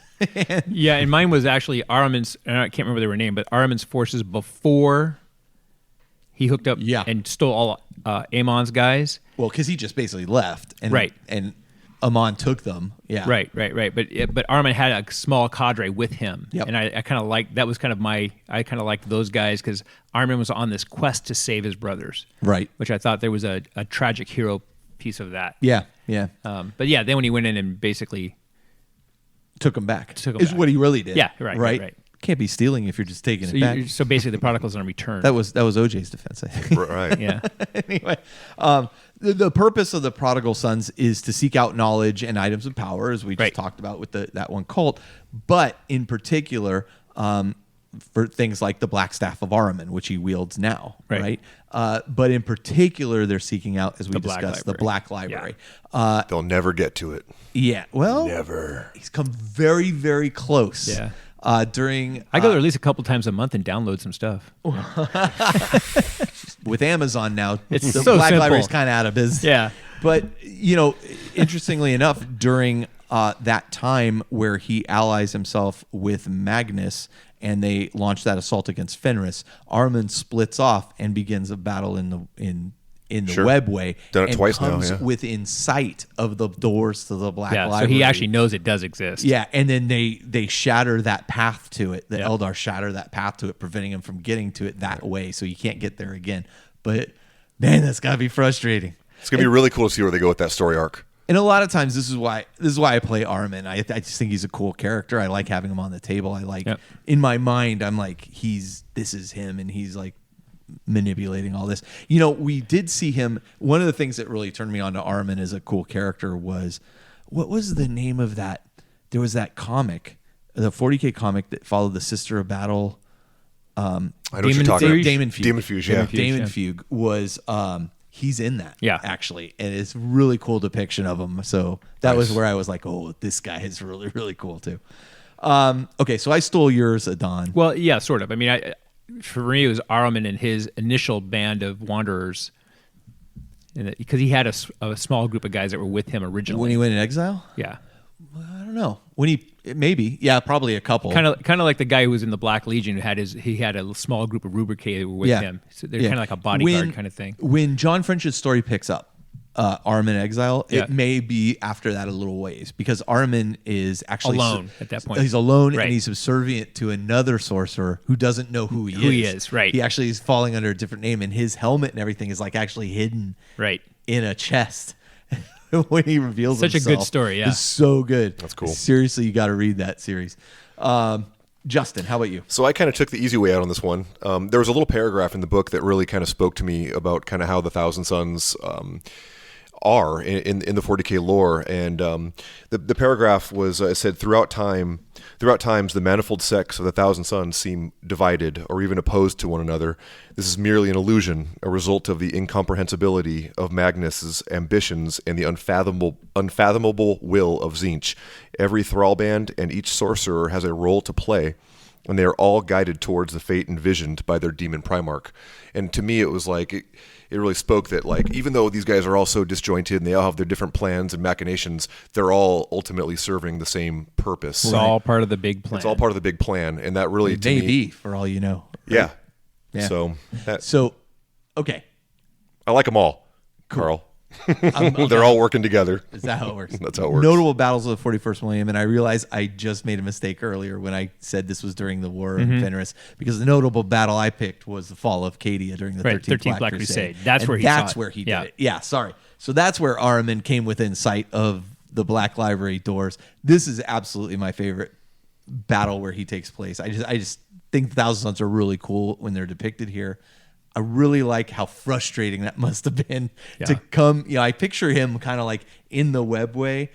Yeah, and mine was actually Ahriman's, and I can't remember their name, but Ahriman's forces before he hooked up and stole all Amon's guys. Well, because he just basically left, and Right. and Amon took them. Yeah, Right. But Ahriman had a small cadre with him, Yep. and I kind of liked that was kind of I kind of liked those guys because Ahriman was on this quest to save his brothers, Right. which I thought there was a tragic hero piece of that. Yeah, yeah. But yeah, then when he went in and basically Took him back. Took 'em is back. what he really did. Yeah, right. Can't be stealing if you're just taking it back. so basically the prodigals on return. That was OJ's defense, I think. Right. Yeah. Anyway, the purpose of the Prodigal Sons is to seek out knowledge and items of power, as we just Right. talked about with that one cult. But in particular, for things like the Black Staff of Ahriman, which he wields now, Right. But in particular, they're seeking out, as we The Black discussed, the Library. Black Library. They'll never get to it. Yeah, well, Never. he's come very, very close. Yeah. During I go there at least a couple times a month and download some stuff. with Amazon now, It's the so Black simple. Library's kind of out of business. Yeah. But, interestingly enough, during that time where he allies himself with Magnus and they launch that assault against Fenris, Armin splits off and begins a battle in the Sure. webway. Done it and twice now, comes yeah. within sight of the doors to the Black Yeah. So Library. he actually knows it does exist. Yeah, and then they shatter that path to it. The Yeah. Eldar shatter that path to it, preventing him from getting to it that way, so you can't get there again. But man, that's gotta be frustrating. It's gonna be really cool to see where they go with that story arc. And a lot of times, this is why I play Armin. I just think he's a cool character. I like having him on the table. I like in my mind, I'm like this is him, and he's like manipulating all this. We did see him. One of the things that really turned me on to Armin as a cool character was, what was the name of that? There was that comic, the 40K comic that followed the Sister of Battle. I know what you're talking about. Damon Fugue. Demon Fugue, yeah. Damon Fugue was he's in that. Yeah. Actually, and it's a really cool depiction of him. So that was where I was like, oh, this guy is really, really cool too. Okay, so I stole yours, Adon. Well, yeah, sort of. I mean, for me, it was Ahriman and his initial band of wanderers, because he had a small group of guys that were with him originally. When he went in exile? Yeah, I don't know. Probably a couple. kind of like the guy who was in the Black Legion who had a small group of Rubricate that were with him. So they're kind of like a bodyguard kind of thing. When John French's story picks up, Armin Exile, Yeah. it may be after that a little ways, because Armin is actually Alone at that point. He's alone, Right. and he's subservient to another sorcerer who doesn't know who he is. Right. He actually is falling under a different name, and his helmet and everything is like actually hidden Right. in a chest. When he reveals Such a himself. good story, yeah. It's so good. That's cool. Seriously, you got to read that series. Justin, how about you? So I kind of took the easy way out on this one. There was a little paragraph in the book that really kind of spoke to me about kind of how the Thousand Sons are in the 40K lore, and the paragraph was said throughout times the manifold sects of the Thousand Sons seem divided or even opposed to one another. This is merely an illusion, a result of the incomprehensibility of Magnus's ambitions and the unfathomable will of Tzeentch. Every thrall band and each sorcerer has a role to play, and they are all guided towards the fate envisioned by their demon Primarch. And to me, it was like it really spoke that, like, even though these guys are all so disjointed and they all have their different plans and machinations, they're all ultimately serving the same purpose. It's all part of the big plan. It's all part of the big plan, and that really, to Maybe, me, for all you know. yeah. Yeah. So Okay. I like them all, Carl. They're all working together. Is that how it works? That's how it works. Notable battles of the 41st Millennium, and I realized I just made a mistake earlier when I said this was during the War of Fenris, because the notable battle I picked was the fall of Cadia during the 13th Black Crusade. That's where he That's saw it. where he did Yeah. it. Yeah, sorry. So that's where Ahriman came within sight of the Black Library doors. This is absolutely my favorite battle where he takes place. I just think the Thousand Sons are really cool when they're depicted here. I really like how frustrating that must have been to come. You know, I picture him kind of like in the webway,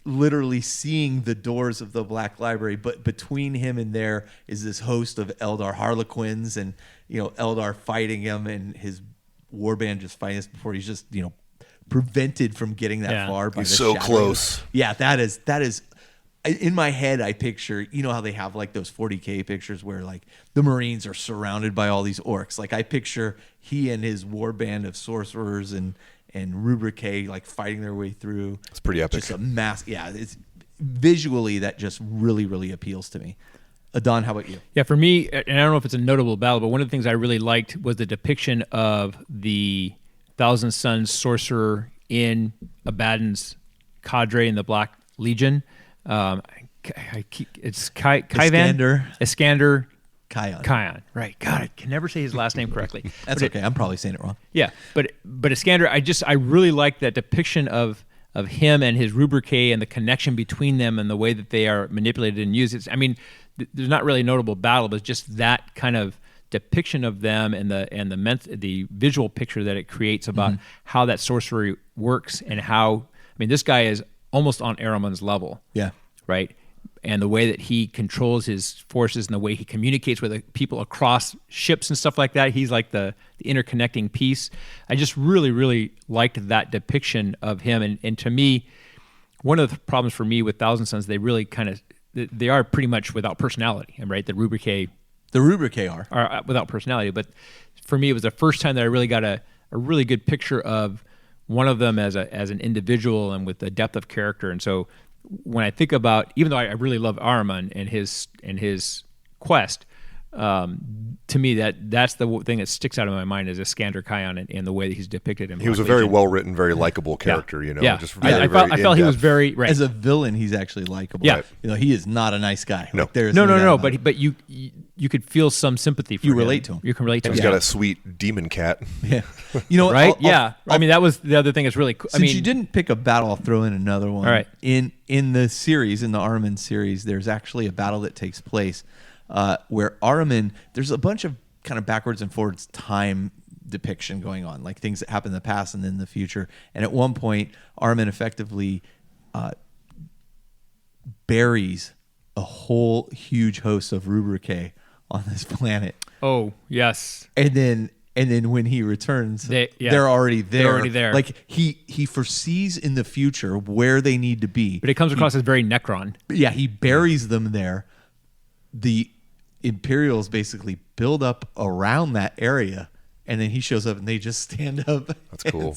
literally seeing the doors of the Black Library, but between him and there is this host of Eldar Harlequins, and Eldar fighting him, and his warband just fighting us before he's just prevented from getting that far. By He's the so shadow. close. Yeah, that is. In my head, I picture, how they have like those 40K pictures where like the Marines are surrounded by all these orcs. Like I picture he and his war band of sorcerers and Rubrique like fighting their way through. It's pretty epic. Just a mass. Yeah, it's visually that just really, really appeals to me. Adon, how about you? Yeah, for me, and I don't know if it's a notable battle, but one of the things I really liked was the depiction of the Thousand Sons sorcerer in Abaddon's cadre in the Black Legion. It's Iskander Kion. Right. God, I can never say his last name correctly. That's okay. I'm probably saying it wrong. Yeah, but Iskander, I really like that depiction of him and his Rubrique and the connection between them and the way that they are manipulated and used. There's not really a notable battle, but just that kind of depiction of them and the visual picture that it creates about how that sorcery works and how. This guy is almost on Ahriman's level. Yeah. Right? And the way that he controls his forces and the way he communicates with people across ships and stuff like that, he's like the interconnecting piece. I just really, really liked that depiction of him. And to me, one of the problems for me with Thousand Sons, they really they are pretty much without personality, right? The Rubrique are without personality. But for me, it was the first time that I really got a really good picture of one of them as an individual and with the depth of character. And so when I think about, even though I really love Ahriman and his quest, to me that's the thing that sticks out of my mind is Iskander Kion and the way that he's depicted him. He was a very well written, very likable character. Yeah. Just I felt he was very right. As a villain, he's actually likable. Yeah. He is not a nice guy. No. Like, there's No. But you could feel some sympathy for him. You relate to him. You can relate to him. He's got a sweet demon cat. Yeah. Right? That was the other thing that's really cool. Since you didn't pick a battle, I'll throw in another one. All right. In the series, in the Ahriman series, there's actually a battle that takes place where Ahriman, there's a bunch of kind of backwards and forwards time depiction going on, like things that happen in the past and then the future. And at one point, Ahriman effectively buries a whole huge host of Rubrique on this planet. Oh, yes. And then when he returns, they're already there. They're already there. Like he foresees in the future where they need to be. But it comes across as very Necron. Yeah, he buries them there. The Imperials basically build up around that area, and then he shows up and they just stand up. That's cool.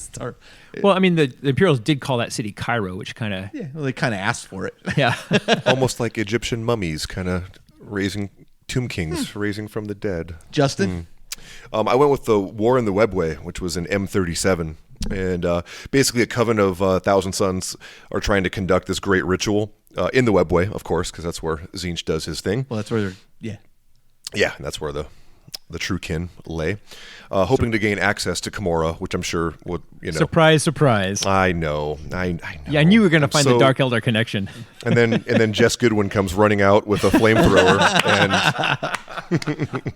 Well, the Imperials did call that city Cairo, which kind of... Yeah, well, they kind of asked for it. Yeah. Almost like Egyptian mummies kind of raising tomb kings, raising from the dead. Justin? I went with the War in the Webway, which was an M37. And basically, a coven of Thousand Sons are trying to conduct this great ritual in the Webway, of course, because that's where Tzeentch does his thing. Well, that's where they're, Yeah, and that's where the true kin lay, hoping to gain access to Gamora, which I'm sure would, Surprise, surprise. I know. Yeah, I knew we were going to find the Dark Eldar connection. And then Jess Goodwin comes running out with a flamethrower,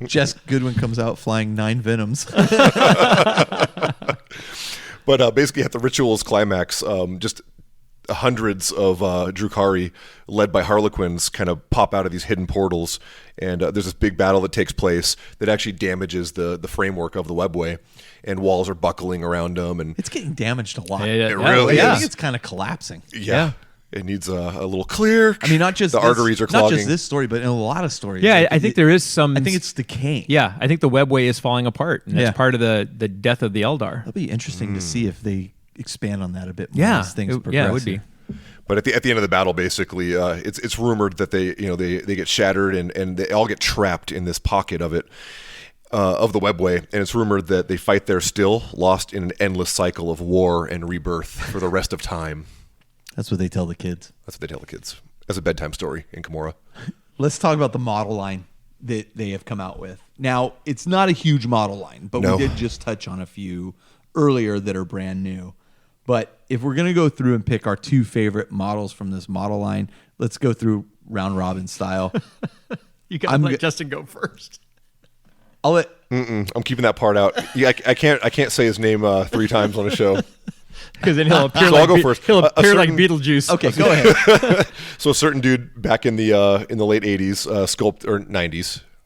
and Jess Goodwin comes out flying 9 Venoms. But basically at the ritual's climax, just hundreds of Drukhari, led by Harlequins, kind of pop out of these hidden portals, and there's this big battle that takes place that actually damages the framework of the Webway, and walls are buckling around them, and It's getting damaged a lot. it really I is. think it's kind of collapsing. Yeah. It needs a little clear. I mean, not just the arteries are clogging. Not just this story, but in a lot of stories. Yeah, Like, I think there is some. I think it's decaying. Yeah, I think the Webway is falling apart, and Yeah. that's part of the death of the Eldar. That'll be interesting to see if they expand on that a bit more Yeah, as things progress. yeah, it would be. But at the end of the battle, basically, it's rumored that they get shattered and they all get trapped in this pocket of it. Of the Webway, and it's rumored that they fight there still, lost in an endless cycle of war and rebirth for the rest of time. That's what they tell the kids. That's what they tell the kids as a bedtime story in Gamora. Let's talk about the model line that they have come out with. Now, it's not a huge model line, but No. we did just touch on a few earlier that are brand new. But if we're going to go through and pick our 2 favorite models from this model line, let's go through round robin style. You got to let Justin go first. I'll let I'm keeping that part out. Yeah, I can't say his name 3 times on a show. Because then he'll appear So I'll go first. He'll A appear like certain- Beetlejuice. Okay, go ahead. So a certain dude back in the late 80s,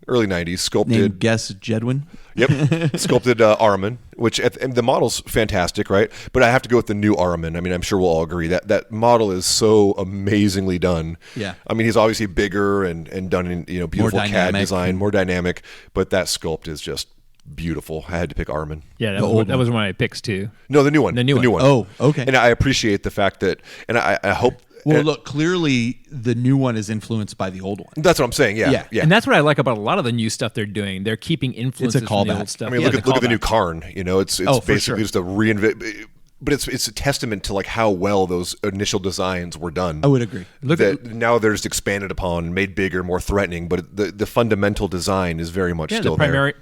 early 90s, sculpted. Named Guess Jedwin. Yep, sculpted Ahriman, which and the model's fantastic, right? But I have to go with the new Ahriman. I mean, I'm sure we'll all agree that model is so amazingly done. Yeah. I mean, he's obviously bigger and done in beautiful CAD dynamic. design, more dynamic. But that sculpt is just beautiful. I had to pick Ahriman. Yeah, The old that was one of my picks too. No, the new one. The new one. Oh, okay. And I appreciate the fact that, and I hope. Well, look, clearly the new one is influenced by the old one. That's what I'm saying. Yeah, Yeah. yeah. And that's what I like about a lot of the new stuff they're doing. They're keeping influences from the callback. old stuff. I mean, Yeah, look at the new callback. Karn. It's for basically sure. just a reinvent. But it's a testament to like how well those initial designs were done. I would agree. Look that now they're just expanded upon, made bigger, more threatening. But the fundamental design is very much Yeah, still the there.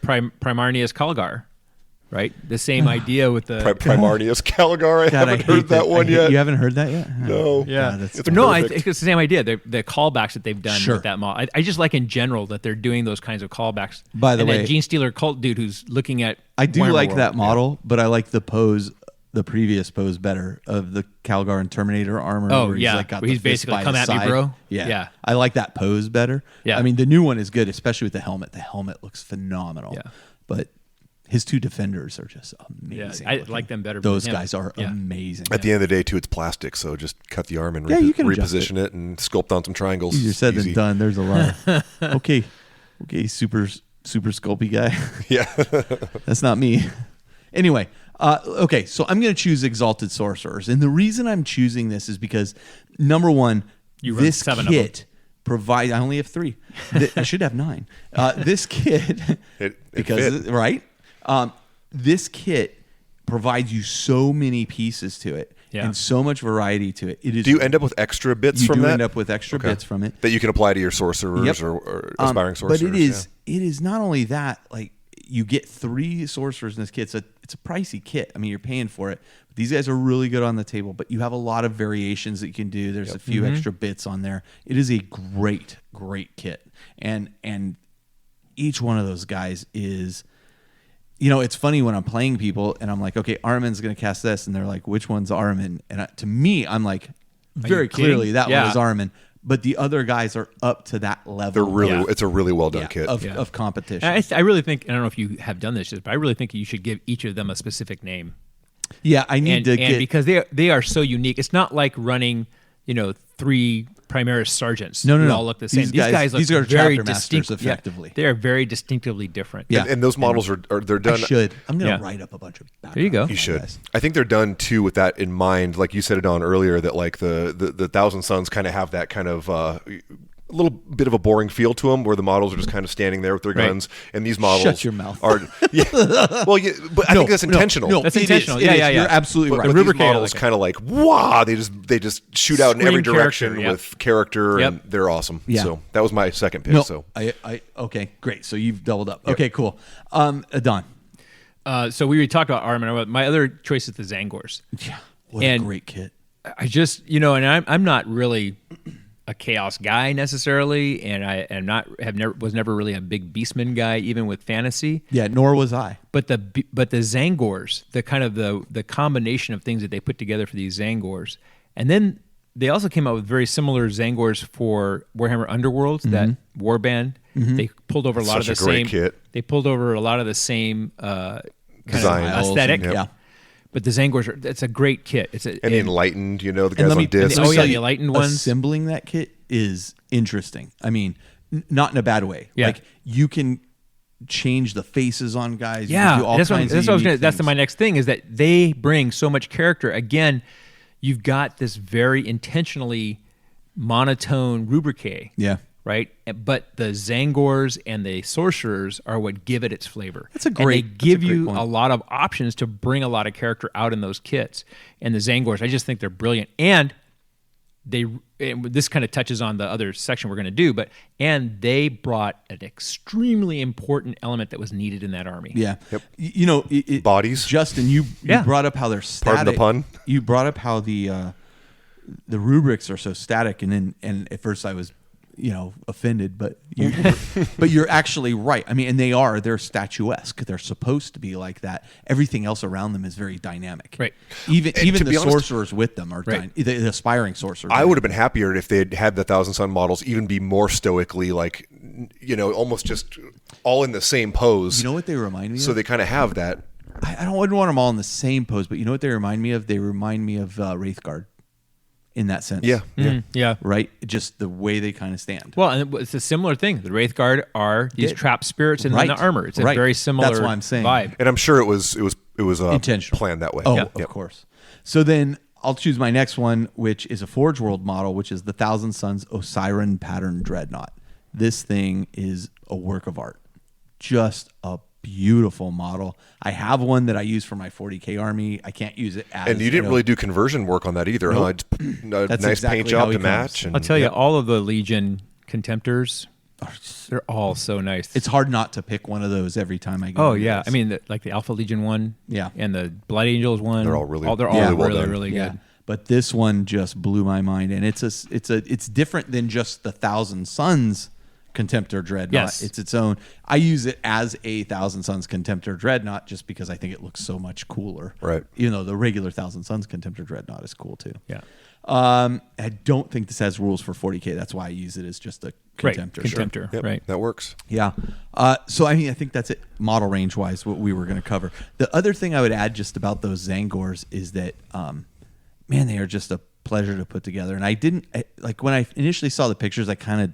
Primarnius Calgar, right? The same idea with the Primarnius Calgar. I haven't heard that one yet. You haven't heard that yet? No. Yeah, God, that's It's but no, I perfect. think it's the same idea. The callbacks that they've done Sure. with that model. I just like in general that they're doing those kinds of callbacks. By the and way- that Gene Stealer cult dude who's looking at I do Warhammer like World. that model, but I like the pose, the previous pose better of the Calgar and Terminator armor. Oh, where yeah. he's like got Where the he's fist basically, by "Come his at me, side." bro. Yeah. Yeah. I like that pose better. Yeah. I mean, the new one is good, especially with the helmet. The helmet looks phenomenal. Yeah. But his 2 defenders are just Yeah, amazing. I looking. like them better. Those than him. guys are Yeah. amazing. At the end of the day, too, it's plastic, so just cut the arm and Yeah, you can adjust reposition it and sculpt on some triangles. Easier said Easy. than done. There's a lot. Of, okay, super sculpy guy. Yeah. That's not me. Anyway, okay, so I'm going to choose Exalted Sorcerers. And the reason I'm choosing this is because, number one, You run this 7 of kit provides... I only have 3. I should have 9. This kit... It because fit. right? This kit provides you so many pieces to it Yeah. and so much variety to it. It is. Do you end up with extra bits you from do that? end up with extra Okay. bits from it. that you can apply to your sorcerers Yep. or aspiring But sorcerers. it is not only that, like you get 3 sorcerers in this kit. It's a pricey kit. I mean, you're paying for it. These guys are really good on the table, but you have a lot of variations that you can do. There's a few Mm-hmm. extra bits on there. It is a great kit. And each one of those guys is, it's funny when I'm playing people and I'm like, okay, Armin's going to cast this. And they're like, which one's Armin? And to me, I'm like, very kidding? clearly that Yeah. one is Armin. But the other guys are up to that level. They're really. Yeah. It's a really well done kit. of competition. And I really think, I don't know if you have done this, but I really think you should give each of them a specific name. Yeah, I need to And get because they are so unique. It's not like running, 3 Primaris sergeants. No, who no. all look the same. These guys- look these are very chapter masters, distinct. effectively. They are very distinctively different. Yeah. And those models are they're I done. should. I'm going to Yeah. write up a bunch of background. There you go. on You my should. guys. I think they're done too with that in mind. Like you said it on earlier, that like the Thousand Sons kind of have that kind of a little bit of a boring feel to them, where the models are just kind of standing there with their guns, and these models Shut your mouth. are well, yeah, but I think that's intentional. No, That's it is, intentional. it is. Yeah. You're absolutely But right. these Rubricate models like it. kind of like wow, they just shoot out in every Scream direction character, yep. with character, Yep. and they're awesome. Yeah. So that was my second pick. No, So I okay, great. So you've doubled up. Okay, cool. Don. So we already talked about Armor. My other choice is the Zangors. Yeah, what And- a great kit. I just, and I'm not really a chaos guy necessarily, and I am not was never really a big beastman guy, even with fantasy. Yeah, nor was I. But the Zangors, the kind of the combination of things that they put together for these Zangors, and then they also came out with very similar Zangors for Warhammer Underworlds, that warband. They pulled over a lot of Such the a great same. kit. They pulled over a lot of the same kind Design. of aesthetic. Yep. Yeah. But the Zangors, it's a great kit. and the Enlightened, the guys And let on me, disc. Oh, yeah, tell the you, Enlightened ones. Assembling that kit is interesting. I mean, not in a bad way. Yeah. Like you can change the faces on guys. You Yeah, can do all that's kinds of unique that's things. my next thing is that they bring so much character. Again, you've got this very intentionally monotone rubrique. Yeah. Right, but the Zangors and the Sorcerers are what give it its flavor. That's a great- And they give that's a great you point. a lot of options to bring a lot of character out in those kits. And the Zangors, I just think they're brilliant. And this kind of touches on the other section we're going to do, and they brought an extremely important element that was needed in that army. Yeah. Yep. Bodies. Bodies. Justin, you Yeah. brought up how they're static. Pardon the pun? You brought up how the rubrics are so static, and at first I was, offended, but you're actually right. I mean, and they're statuesque. They're supposed to be like that. Everything else around them is very dynamic. Right. Even to the be honest- sorcerers with them are Right. the aspiring sorcerers. I would have been happier if they had the Thousand Sun models even be more stoically like, almost just all in the same pose. You know what they remind me So of? they kind of have that. I wouldn't want them all in the same pose, but you know what they remind me of? They remind me of Wraithguard in that sense. Yeah. Yeah. Right? Just the way they kind of stand. Well, and it's a similar thing. The Wraithguard are these trapped spirits in Right. the armor. It's a Right. very similar That's what I'm saying. vibe. And I'm sure it was Intentional. planned that way. Oh, Yep. of course. So then I'll choose my next one, which is a Forge World model, which is the Thousand Suns Osiren Pattern Dreadnought. This thing is a work of art. Just a beautiful model. I have one that I use for my 40K army. I can't use it as... And you didn't really do conversion work on that either, huh? Nope. Just a That's nice exactly paint how job he to match. comes. And, I'll tell you, yep. all of the Legion Contemptors, they're all so nice. It's hard not to pick one of those every time I go. Oh into yeah, this. I mean like the Alpha Legion one, Yeah. and the Blood Angels one. They're all really- they're really all well really done. really Yeah. good. But this one just blew my mind, and it's different than just the Thousand Suns Contemptor Dreadnought. Yes. It's its own. I use it as a Thousand Suns Contemptor Dreadnought just because I think it looks so much cooler. Right. Even though the regular Thousand Suns Contemptor Dreadnought is cool too. Yeah. I don't think this has rules for 40K. That's why I use it as just a Right. Contemptor. Contemptor. Yep, Right. that works. Yeah. So I mean, I think that's it, model range wise, what we were going to cover. The other thing I would add just about those Zangors is that, man, they are just a pleasure to put together. And like when I initially saw the pictures, I kind of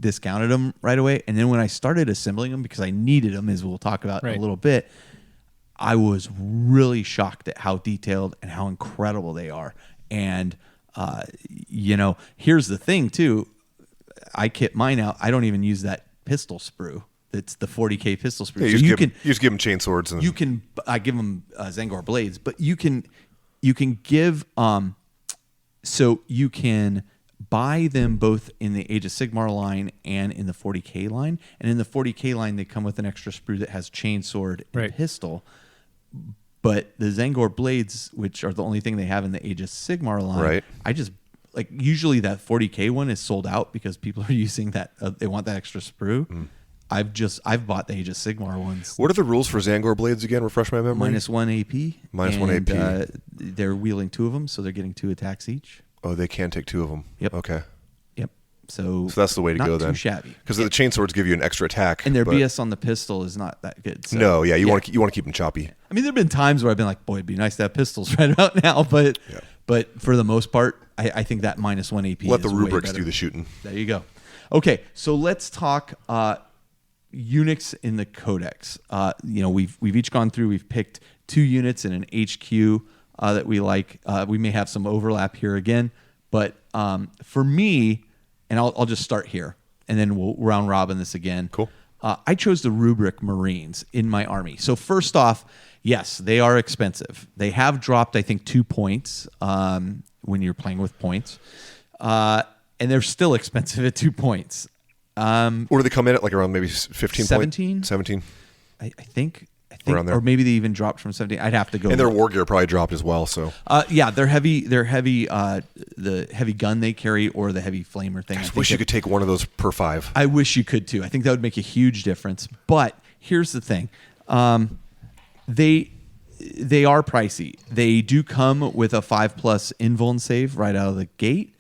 discounted them right away. And then when I started assembling them, because I needed them, as we'll talk about in Right. a little bit, I was really shocked at how detailed and how incredible they are. And, here's the thing too. I kit mine out. I don't even use that pistol sprue. It's the 40K pistol sprue. Yeah, So you just give them chain swords. And you can. I give them Zangor blades, but you can give. So you can buy them both in the Age of Sigmar line and in the 40K line. And in the 40K line, they come with an extra sprue that has chain sword and Right. pistol. But the Zangor blades, which are the only thing they have in the Age of Sigmar line, Right. I just like usually that 40K one is sold out because people are using that. They want that extra sprue. I've bought the Age of Sigmar ones. What are the rules for Zangor blades again? Refresh my memory. -1 AP. Minus 1 and, AP. They're wielding 2 of them, so they're getting 2 attacks each. Oh, they can take 2 of them. Yep. Okay. Yep. So So that's the way to not go too then. shabby. Because the chain swords give you an extra attack. And their but- BS on the pistol is not that good. So, No, yeah, you want to keep them choppy. I mean, there have been times where I've been like, boy, it'd be nice to have pistols right about now, but for the most part, I think that -1 AP Let is the way rubrics better. do the shooting. There you go. Okay, so let's talk units in the codex. We've each gone through. We've picked 2 units in an HQ that we like. We may have some overlap here again, but for me, and I'll just start here, and then we'll round robin this again. Cool. I chose the Rubric Marines in my army. So first off, yes, they are expensive. They have dropped, I think, 2 points when you're playing with points, and they're still expensive at 2 points. Or do they come in at like around maybe 15 17? 17. I think, Around there. or maybe they even dropped from 17. I'd have to go. And their look. war gear probably dropped as well. So Yeah, they're heavy. They're heavy. The heavy gun they carry, or the heavy flamer thing. I wish you could take one of those per 5. I wish you could too. I think that would make a huge difference. But here's the thing: they are pricey. They do come with a 5+ invuln save right out of the gate.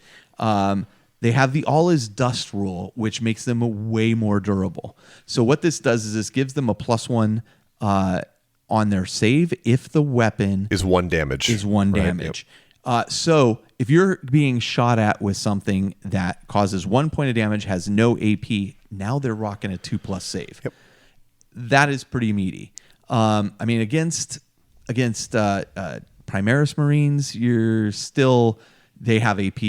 They have the all is dust rule, which makes them way more durable. So what this does is this gives them a +1 on their save if the weapon is 1 damage. Right? Damage. Yep. So if you're being shot at with something that causes 1 point of damage, has no AP, now they're rocking a 2+ save. Yep. That is pretty meaty. I mean, against Primaris Marines, you're still. They have AP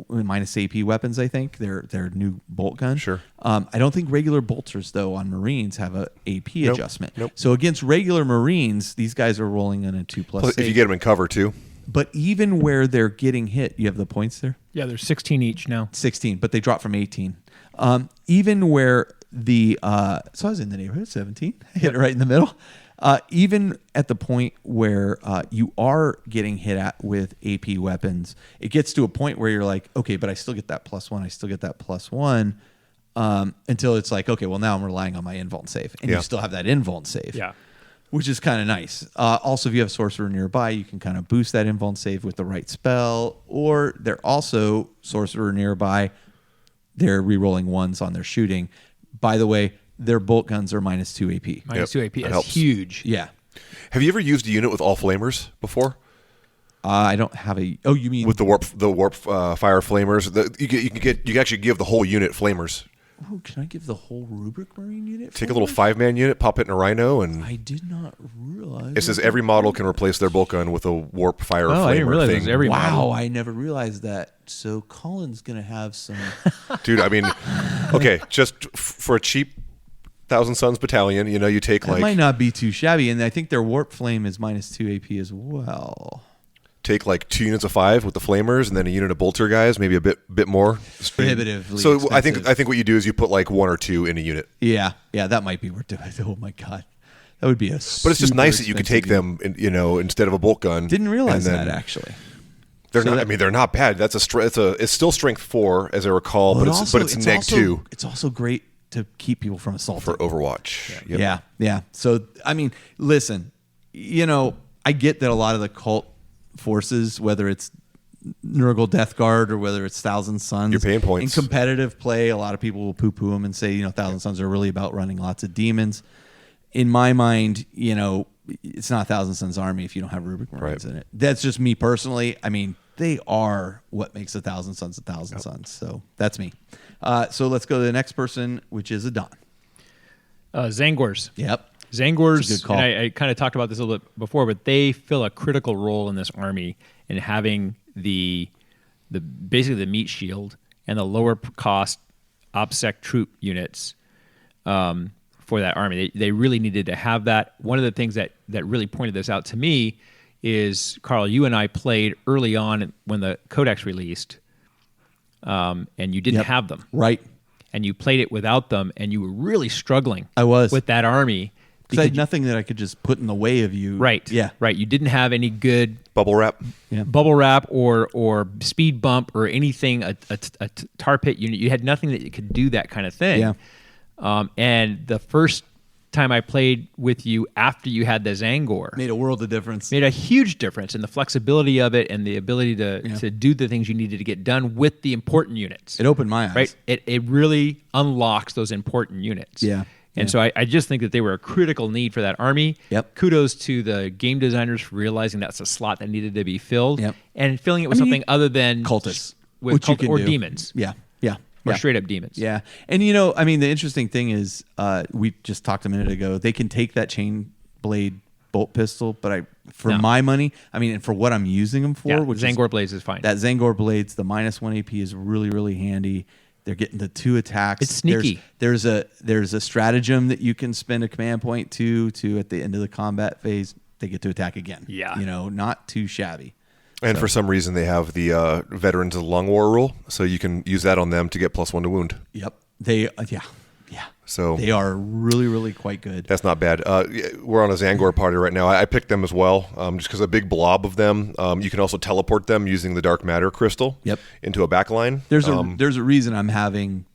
minus AP weapons. I think their new bolt gun. Sure. I don't think regular bolters though on Marines have a AP adjustment. Nope. So against regular Marines, these guys are rolling on a 2+ Plus, save. if you get them in cover too. But even where they're getting hit, you have the points there. Yeah, there's 16 each now. 16, but they dropped from 18. Even where the so I was in the neighborhood 17. I hit it right in the middle. Even at the point where you are getting hit at with AP weapons, it gets to a point where you're like, okay, but I still get that +1. I still get that +1 until it's like, okay, well, now I'm relying on my invuln save. And you still have that invuln save, which is kind of nice. Also, if you have Sorcerer nearby, you can kind of boost that invuln save with the right spell. Or they're also Sorcerer nearby. They're re-rolling 1s on their shooting. By the way, their bolt guns are -2 AP. -2 AP. That's helps. huge. Yeah. Have you ever used a unit with all flamers before? I don't have a. Oh, you mean With the warp fire flamers? You can actually give the whole unit flamers. Oh, can I give the whole Rubric Marine unit? Take a little 5-man unit, pop it in a rhino, and I did not realize. it says every model can replace their bolt gun with a warp fire flamer I didn't realize it thing. was every Wow, model. I never realized that. So Colin's gonna have some. Dude, I mean, okay, just for a cheap Thousand Suns battalion, you take That might not be too shabby, and I think their warp flame is -2 AP as well. Take like 2 units of 5 with the flamers, and then a unit of bolter guys, maybe a bit more. Prohibitively So expensive. I think what you do is you put like 1 or 2 in a unit. Yeah, that might be worth it. Oh my god, that would be a. But it's just nice that you could take them, instead of a bolt gun. Didn't realize and then that actually. They're not. I mean, they're not bad. That's it's still strength 4 as I recall, but it's neg 2 It's also great to keep people from assaulting. for Overwatch. Yep. Yeah. So, I mean, listen, I get that a lot of the cult forces, whether it's Nurgle Death Guard or whether it's Thousand Suns, You're paying points. in competitive play, a lot of people will poo-poo them and say, Thousand Suns are really about running lots of demons. In my mind, it's not Thousand Suns army if you don't have Rubric Marines in it. That's just me personally. I mean, they are what makes a Thousand Suns a Thousand Suns. So that's me. So let's go to the next person, which is Adon. Zangors. Yep. Zangors, That's a good call. and I kind of talked about this a little bit before, but they fill a critical role in this army in having the basically the meat shield and the lower cost OPSEC troop units for that army. They really needed to have that. One of the things that really pointed this out to me is, Carl, you and I played early on when the Codex released, and you didn't have them. Right. And you played it without them, and you were really struggling I was. with that army. Because I had nothing that I could just put in the way of you. Right. Yeah. Right. You didn't have any good Bubble wrap. bubble wrap or speed bump or anything, a tar pit unit. You had nothing that could do that kind of thing. Yeah. And the first time I played with you after you had the Zangor Made a world of difference. made a huge difference in the flexibility of it and the ability to do the things you needed to get done with the important units. It opened my eyes. Right. It really unlocks those important units. Yeah. And so I just think that they were a critical need for that army. Yep. Kudos to the game designers for realizing that's a slot that needed to be filled. Yep. And filling it with something other than Cultists. with Which you can or do. demons. Yeah. Yeah. Or yeah. straight up demons. Yeah. And the interesting thing is, we just talked a minute ago, they can take that chain blade bolt pistol, but for my money, and for what I'm using them for, Yeah, which Zangor Blaze is fine. that Zangor Blades, the -1 AP is really, really handy. They're getting the 2 attacks. It's sneaky. There's a stratagem that you can spend a command point to at the end of the combat phase. They get to attack again. Yeah. Not too shabby. And for some reason, they have the Veterans of the Long War rule, so you can use that on them to get +1 to wound. Yep. They So they are really, really quite good. that's not bad. We're on a Zangor party right now. I picked them as well, just because a big blob of them. You can also teleport them using the dark matter crystal. Yep. Into a backline. There's a reason I'm having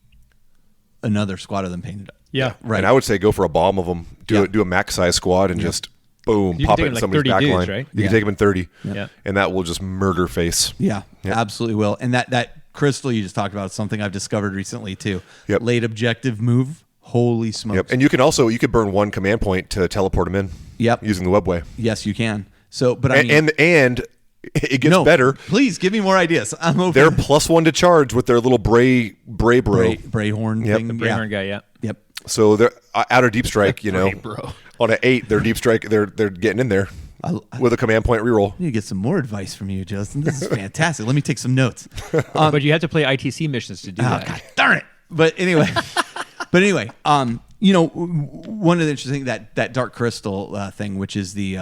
another squad of them painted up. Yeah. Right. And I would say go for a bomb of them. Yeah. Do a max size squad and just boom, You can pop take it them in like somebody's 30 back dudes, line. right? You Yeah. can take them in 30. Yeah. And that will just murder face. Yeah, Yep. absolutely will. And that crystal you just talked about is something I've discovered recently too. Yep. Late objective move. Holy smokes. Yep. And you could burn 1 command point to teleport them in. Yep. Using the webway. Yes, you can. So, but I mean, And it gets no, better. Please give me more ideas. I'm open. They're +1 to charge with their little bray bro. Brayhorn Yep. thing. The Brainhorn guy, yeah. Yep. So they're outer deep strike. bro. On an 8, their deep strike. They're getting in there with a command point reroll. I need to get some more advice from you, Justin. This is fantastic. Let me take some notes. But you have to play ITC missions to do Oh, that. God darn it. But anyway, one of the interesting that dark crystal thing, which is the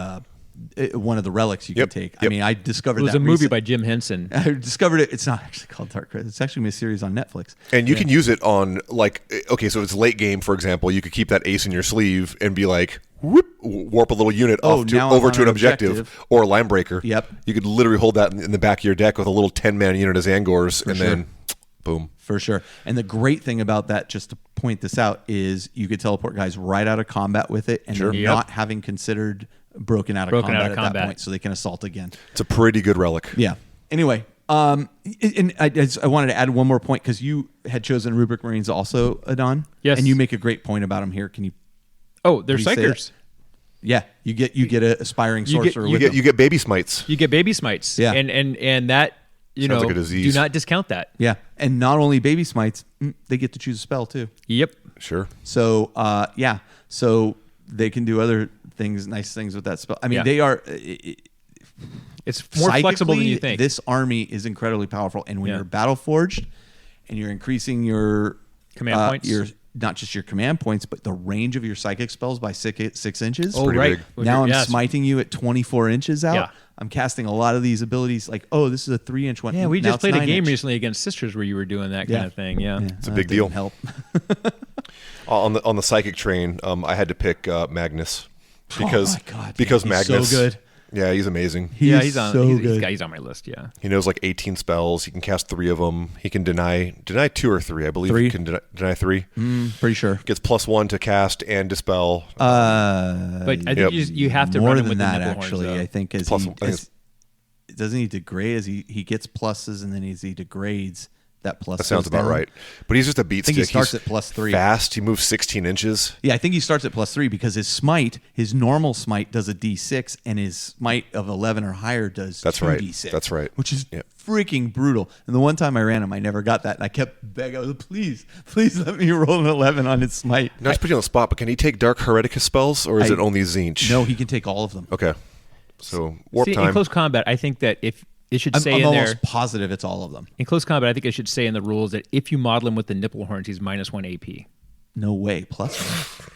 one of the relics you can Yep, take. yep. I mean, I discovered It was that a movie recent- by Jim Henson. I discovered it. It's not actually called Dark Crystal. It's actually a series on Netflix. And you can use it on so it's late game, for example. You could keep that ace in your sleeve and be like, whoop, warp a little unit Oh, off now I'm over on to an an objective, objective. or a line breaker. Yep. You could literally hold that in the back of your deck with a little 10-man unit of Zangors, and sure. then boom. For sure. And the great thing about that, just to point this out, is you could teleport guys right out of combat with it, and Sure. they're Yep. not having considered broken out of combat at that point, so they can assault again. It's a pretty good relic. Yeah. Anyway, and I wanted to add one more point because you had chosen Rubric Marines also, Adon. Yes. And you make a great point about them here. Can you? Oh, they're Please say psychers. Yeah, you get a aspiring You get- sorcerer. You with get them. you get baby smites. You get baby smites. Yeah. And that, Sounds like a disease. do not discount that. Yeah, and not only baby smites, they get to choose a spell too. Yep. Sure. So so they can do other things, nice things with that spell. I mean, Yeah. they are. It's more flexible than Psychically, you think. This army is incredibly powerful, and when Yeah. you're battle forged, and you're increasing your Command points? your not just your command points, but the range of your psychic spells by 6 inches. Oh, pretty right. big. With Now your- I'm yes. smiting you at 24 inches out. Yeah. I'm casting a lot of these abilities like, oh, this is a 3-inch one. Yeah, we Now just it's played a 9 game inch. recently against Sisters where you were doing that Yeah. kind of thing. Yeah. It's a big deal. Help. On the psychic train, I had to pick Magnus because Oh my God, because yeah, he's so Magnus. good. Yeah, he's amazing. Yeah, He's he's on. so he's, good. he's on my list. Yeah. He knows like 18 spells. He can cast 3 of them. He can deny 2 or 3. I believe 3. he can deny 3. Pretty sure. Gets +1 to cast and dispel. But I think Yep. you have to More run him than with that, the nipple actually. horns, I think as Plus- he I think as, doesn't he degrade as he gets pluses, and then as he degrades, that plus That sounds goes about down. right. But he's just a beat I think he stick. starts He's at +3. Fast. He moves 16 inches. Yeah, I think he starts at +3 because his smite, his normal smite does a D6, and his smite of 11 or higher does That's 2d6. right. That's right. Which is Yep. freaking brutal. And the one time I ran him, I never got that, and I kept begging, I was, please let me roll an 11 on his smite. Not to put you on the spot, but can he take Dark Hereticus spells, or is it only Zinch? No, he can take all of them. Okay. So warp See, time. in close combat, I think that if it should say I'm in almost there positive it's all of them. in close combat, I think it should say in the rules that if you model him with the nipple horns, he's -1 AP. No way. +1.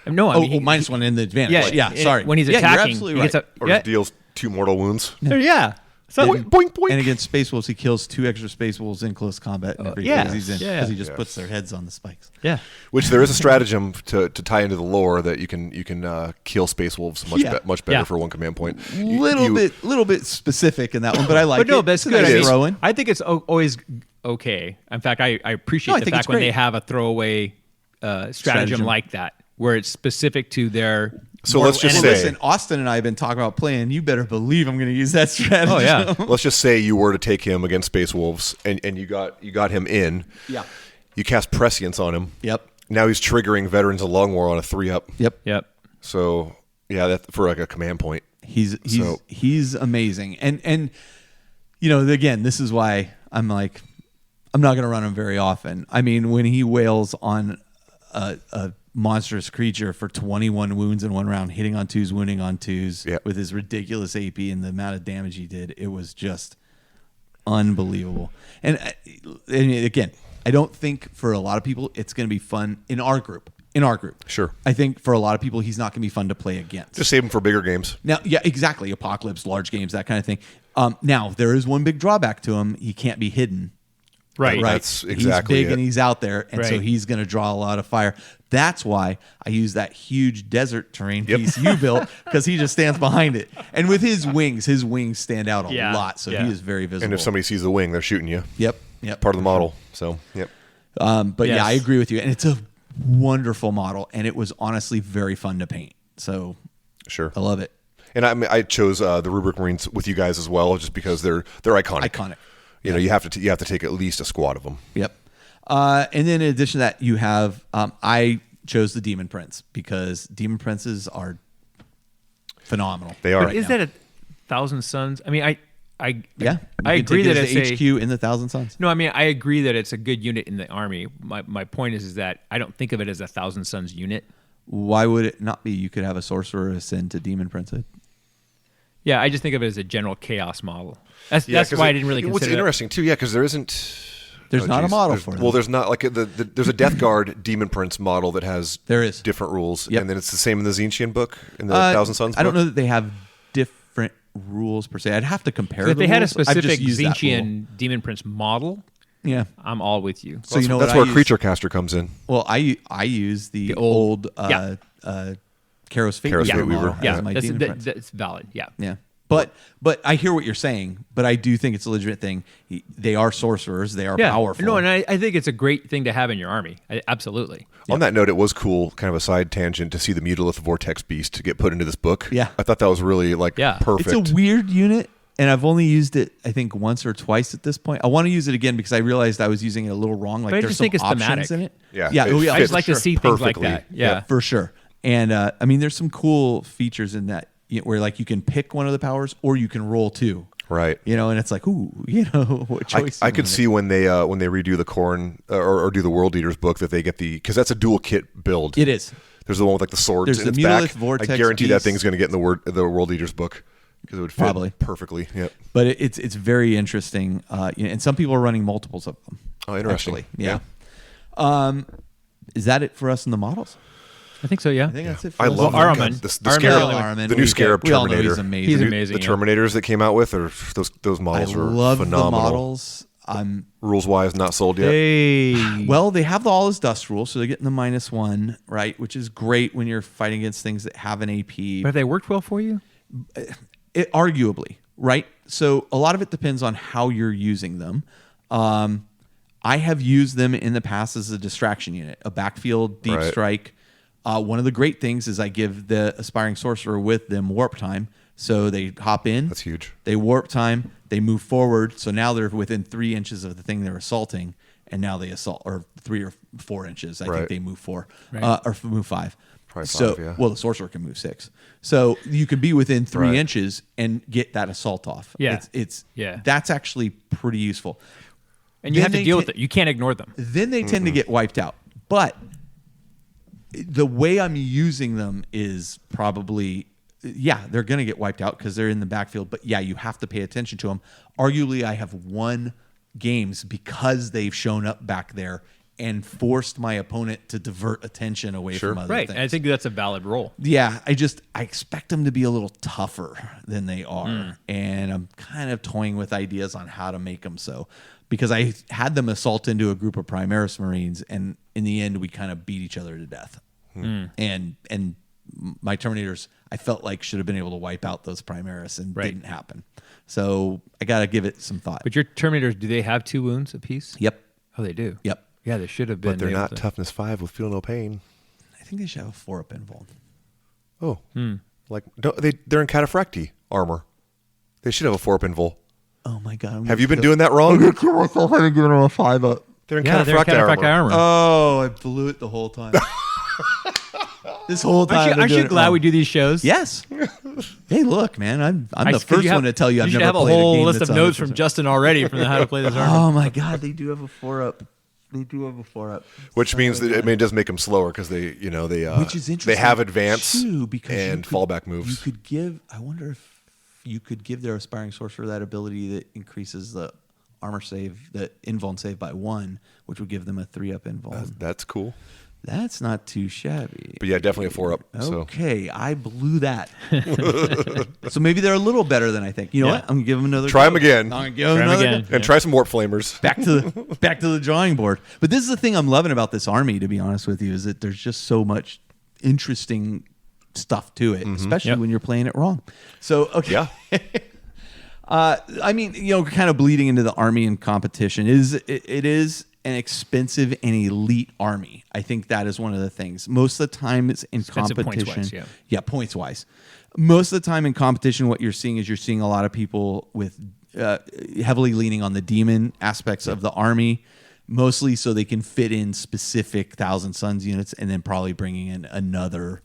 No, I mean, -1 in the advantage. Yeah, and sorry. When he's Yeah, you're attacking, absolutely he gets right. a, or yeah, just deals 2 mortal wounds. yeah. So, Boink, boink, boink. And against Space Wolves, he kills 2 extra Space Wolves in close combat in every yeah. phase he's in. Yeah. Because he just puts their heads on the spikes. yeah. Which there is a stratagem to tie into the lore that you can kill Space Wolves much better Yeah. for 1 command point. Little bit specific in that one, but I like But no, it. that's It's a good. nice I mean, throw in. I think it's always okay. In fact, I appreciate No, I the think fact it's when great. they have a throwaway stratagem Stratagem. like that, where it's specific to their. So let's just And say- listen, Austin and I have been talking about playing. You better believe I'm going to use that strategy. Oh yeah. Let's just say you were to take him against Space Wolves, and you got him in. Yeah. You cast Prescience on him. Yep. Now he's triggering Veterans of Long War on a 3-up. Yep. Yep. So yeah, that for like a command point. He's amazing. And again, this is why I'm like, I'm not going to run him very often. I mean, when he wails on a monstrous creature for 21 wounds in 1 round, hitting on 2s, wounding on 2s, Yep. with his ridiculous AP and the amount of damage he did, it was just unbelievable. And again, I don't think for a lot of people it's going to be fun in our group. Sure. I think for a lot of people he's not going to be fun to play against. Just save him for bigger games. Now, yeah, exactly. Apocalypse, large games, that kind of thing. Now, there is one big drawback to him. He can't be hidden. Right. That's exactly He's big it. and he's out there, and so Right. he's going to draw a lot of fire. That's why I use that huge desert terrain piece you built, because he just stands behind it. And with his wings stand out a Yeah. lot, so Yeah. he is very visible. And if somebody sees the wing, they're shooting you. Yep. Part of the model. So, yep. But Yes. yeah, I agree with you, and it's a wonderful model, and it was honestly very fun to paint. So Sure. I love it. And I chose the Rubric Marines with you guys as well, just because they're iconic. Iconic. You know, you have to take at least a squad of them. Yep. And then in addition to that, you have I chose the Demon Prince because Demon Princes are phenomenal. They are. right Is now. that 1,000 Suns? I mean, I Yeah, I You can agree take it that as it's the a HQ in the Thousand Suns. No, I mean, I agree that it's a good unit in the army. My point is that I don't think of it as a 1,000 Suns unit. Why would it not be? You could have a sorcerer ascend to Demon Prince. Yeah, I just think of it as a general chaos model. That's 'cause why I didn't really What's consider it. interesting too, yeah, because there isn't. There's not a model There's- for them. Well, there's not like there's a Death Guard Demon Prince model that has There is. different rules, Yep. and then it's the same in the Zinchian book in the Thousand Suns. I don't book? know that they have different rules per se. I'd have to compare. If the they had a rules. I've just specific used that rule. Zinchian Demon Prince model, Yeah. I'm all with you. So you know that's what where I use? Creature Caster comes in. Well, I use the old- old yeah. Karos Fate Karos Weaver Fate Weaver, model yeah. as my that's, Demon Prince. that's valid. Yeah. Yeah. But I hear what you're saying, but I do think it's a legitimate thing. They are sorcerers. They are Yeah. powerful. No, and I think it's a great thing to have in your army. Absolutely. On that note, it was cool, kind of a side tangent, to see the Mutalith Vortex Beast to get put into this book. Yeah. I thought that was really perfect. It's a weird unit, and I've only used it, I think, once or twice at this point. I want to use it again because I realized I was using it a little wrong. Like But I there's just some think it's options thematic. in it. Yeah, Yeah. it Oh, yeah. I just fits like to see things like perfectly. that. Yeah. For sure. And I mean, there's some cool features in that where like you can pick one of the powers or you can roll two. Right. And it's like, ooh, what choice? I you could wanna see when they redo the Khorne or do the World Eaters book that they get because that's a dual kit build. make. It is. There's the one with like the swords There's in the its Mutalith back. Vortex I guarantee that Beast. thing's going to get in the World Eaters book because it would fit Probably. perfectly. Yep. But it's very interesting. And some people are running multiples of them. Oh, interesting. Actually. Yeah. Is that it for us in the models? I think so, yeah. I think that's it for I us. love Well, that. Ahriman. The Ahriman's Scarab, the only one. Ahriman. the new Scarab We all know Terminator. he's amazing. He's The- amazing, The yeah. Terminators that came out with, or those I models are love phenomenal. the models. Rules wise, not sold yet. Hey. Well, they have the all is dust rule, so they're getting the -1, right? Which is great when you're fighting against things that have an AP. But have they worked well for you? Arguably, right? So a lot of it depends on how you're using them. I have used them in the past as a distraction unit, a backfield deep Right. strike. One of the great things is I give the aspiring sorcerer with them warp time, so they hop in. That's huge. They warp time. They move forward, so now they're within 3 inches of the thing they're assaulting, and now they assault, or 3 or 4 inches. I Right. think they move 4, Right. or move 5. Probably So, 5, yeah. well, the sorcerer can move 6, so you can be within 3 Right. inches and get that assault off. Yeah. It's Yeah. That's actually pretty useful. And you Then have to they deal with ta- it. You can't ignore them. Then they tend to get wiped out, but the way I'm using them is probably, they're going to get wiped out because they're in the backfield. But yeah, you have to pay attention to them. Arguably, I have won games because they've shown up back there and forced my opponent to divert attention away from other Right. things. And I think that's a valid role. Yeah, I expect them to be a little tougher than they are, and I'm kind of toying with ideas on how to make them so. Because I had them assault into a group of Primaris Marines, and in the end, we kind of beat each other to death. And my Terminators, I felt like should have been able to wipe out those Primaris, and Right. didn't happen. So I got to give it some thought. But your Terminators, do they have 2 wounds apiece? Yep, Oh, they do? yep. Yeah, they should have been. But they're able not to- toughness 5 with feel no pain. I think they should have a 4-up invuln. Oh, like they're in cataphracti armor. They should have a 4-up invul. Oh my god! Have you been doing that wrong? kill myself. I didn't give them a 5-up. They're in Yeah, they're cataphracti cataphracti armor. armor. Oh, I blew it the whole time. This whole time. I've been Aren't doing you it glad wrong. we do these shows? Yes. Hey, look, man, I'm the 'cause first you have- one to tell you I've should never have a played whole a game list that's of notes 100%. from Justin already from the How to Play This Army. Oh my god, they do have a 4-up. They do have a 4-up. Which means that it does make them slower because they Which is interesting. they have advance too, because you and could- fallback moves. You could give. I wonder if you could give their aspiring sorcerer that ability that increases the armor save, the invuln save by 1, which would give them a 3-up invuln. That's cool. That's not too shabby. But yeah, definitely a 4-up. Okay, I blew that. So maybe they're a little better than I think. You know what? I'm gonna give them another. Try them again. I'm gonna give them another again. And try some warp flamers. back to the drawing board. But this is the thing I'm loving about this army, to be honest with you, is that there's just so much interesting stuff to it, especially when you're playing it wrong. So okay. Yeah. I mean, kind of bleeding into the army and competition it is an expensive and elite army. I think that is one of the things. Most of the time it's in Expensive competition. points-wise, Points wise. Most of the time in competition, what you're seeing is a lot of people with heavily leaning on the demon aspects of the army, mostly so they can fit in specific Thousand Suns units, and then probably bringing in another.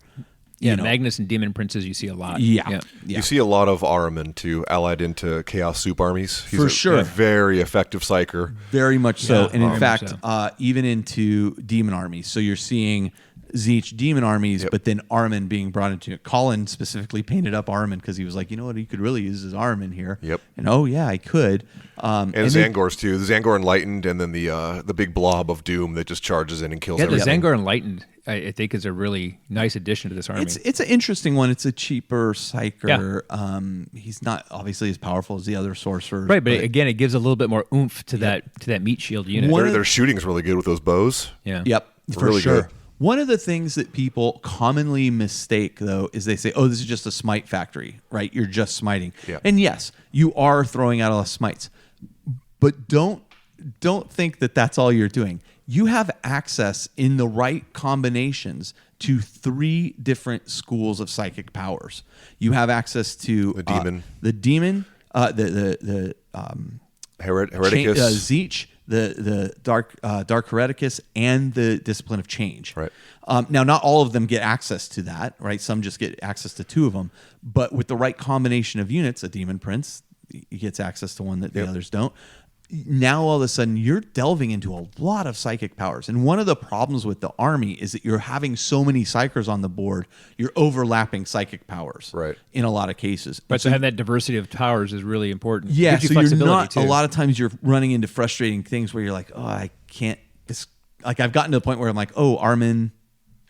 Magnus and Demon Princes you see a lot. Yeah. You see a lot of Ahriman too, allied into Chaos Soup armies. He's For sure. a very effective psyker. Very much so. Yeah, And in very fact, much so. even into demon armies. So you're seeing Tzeentch demon armies, but then Ahriman being brought into it. Colin specifically painted up Ahriman because he was like, you know what, you could really use his Ahriman here. Yep. And I could. And Zangor's too. The Zangor Enlightened, and then the big blob of doom that just charges in and kills Yeah, the everything. Zangor Enlightened, I think, is a really nice addition to this army. It's an interesting one. It's a cheaper psyker. Yeah. He's not obviously as powerful as the other sorcerers. Right, but again, it gives a little bit more oomph to that meat shield unit. Their shooting's really good with those bows. Yeah. Yep, for Really sure. good. One of the things that people commonly mistake, though, is they say, oh, this is just a smite factory, right? You're just smiting. Yeah. And yes, you are throwing out a lot of smites. But don't think that that's all you're doing. You have access in the right combinations to 3 different schools of psychic powers. You have access to the demon, the Hereticus, Tzeentch, the dark Hereticus, and the Discipline of Change. Right. Now, not all of them get access to that, right? Some just get access to 2 of them. But with the right combination of units, a Demon Prince, he gets access to one that the others don't. Now, all of a sudden, you're delving into a lot of psychic powers. And one of the problems with the army is that you're having so many psychers on the board, you're overlapping psychic powers in a lot of cases. But so having that diversity of powers is really important. Yeah, Gives you so you're flexibility not, too. a lot of times you're running into frustrating things where you're like, oh, I can't, like I've gotten to the point where I'm like, oh, Armin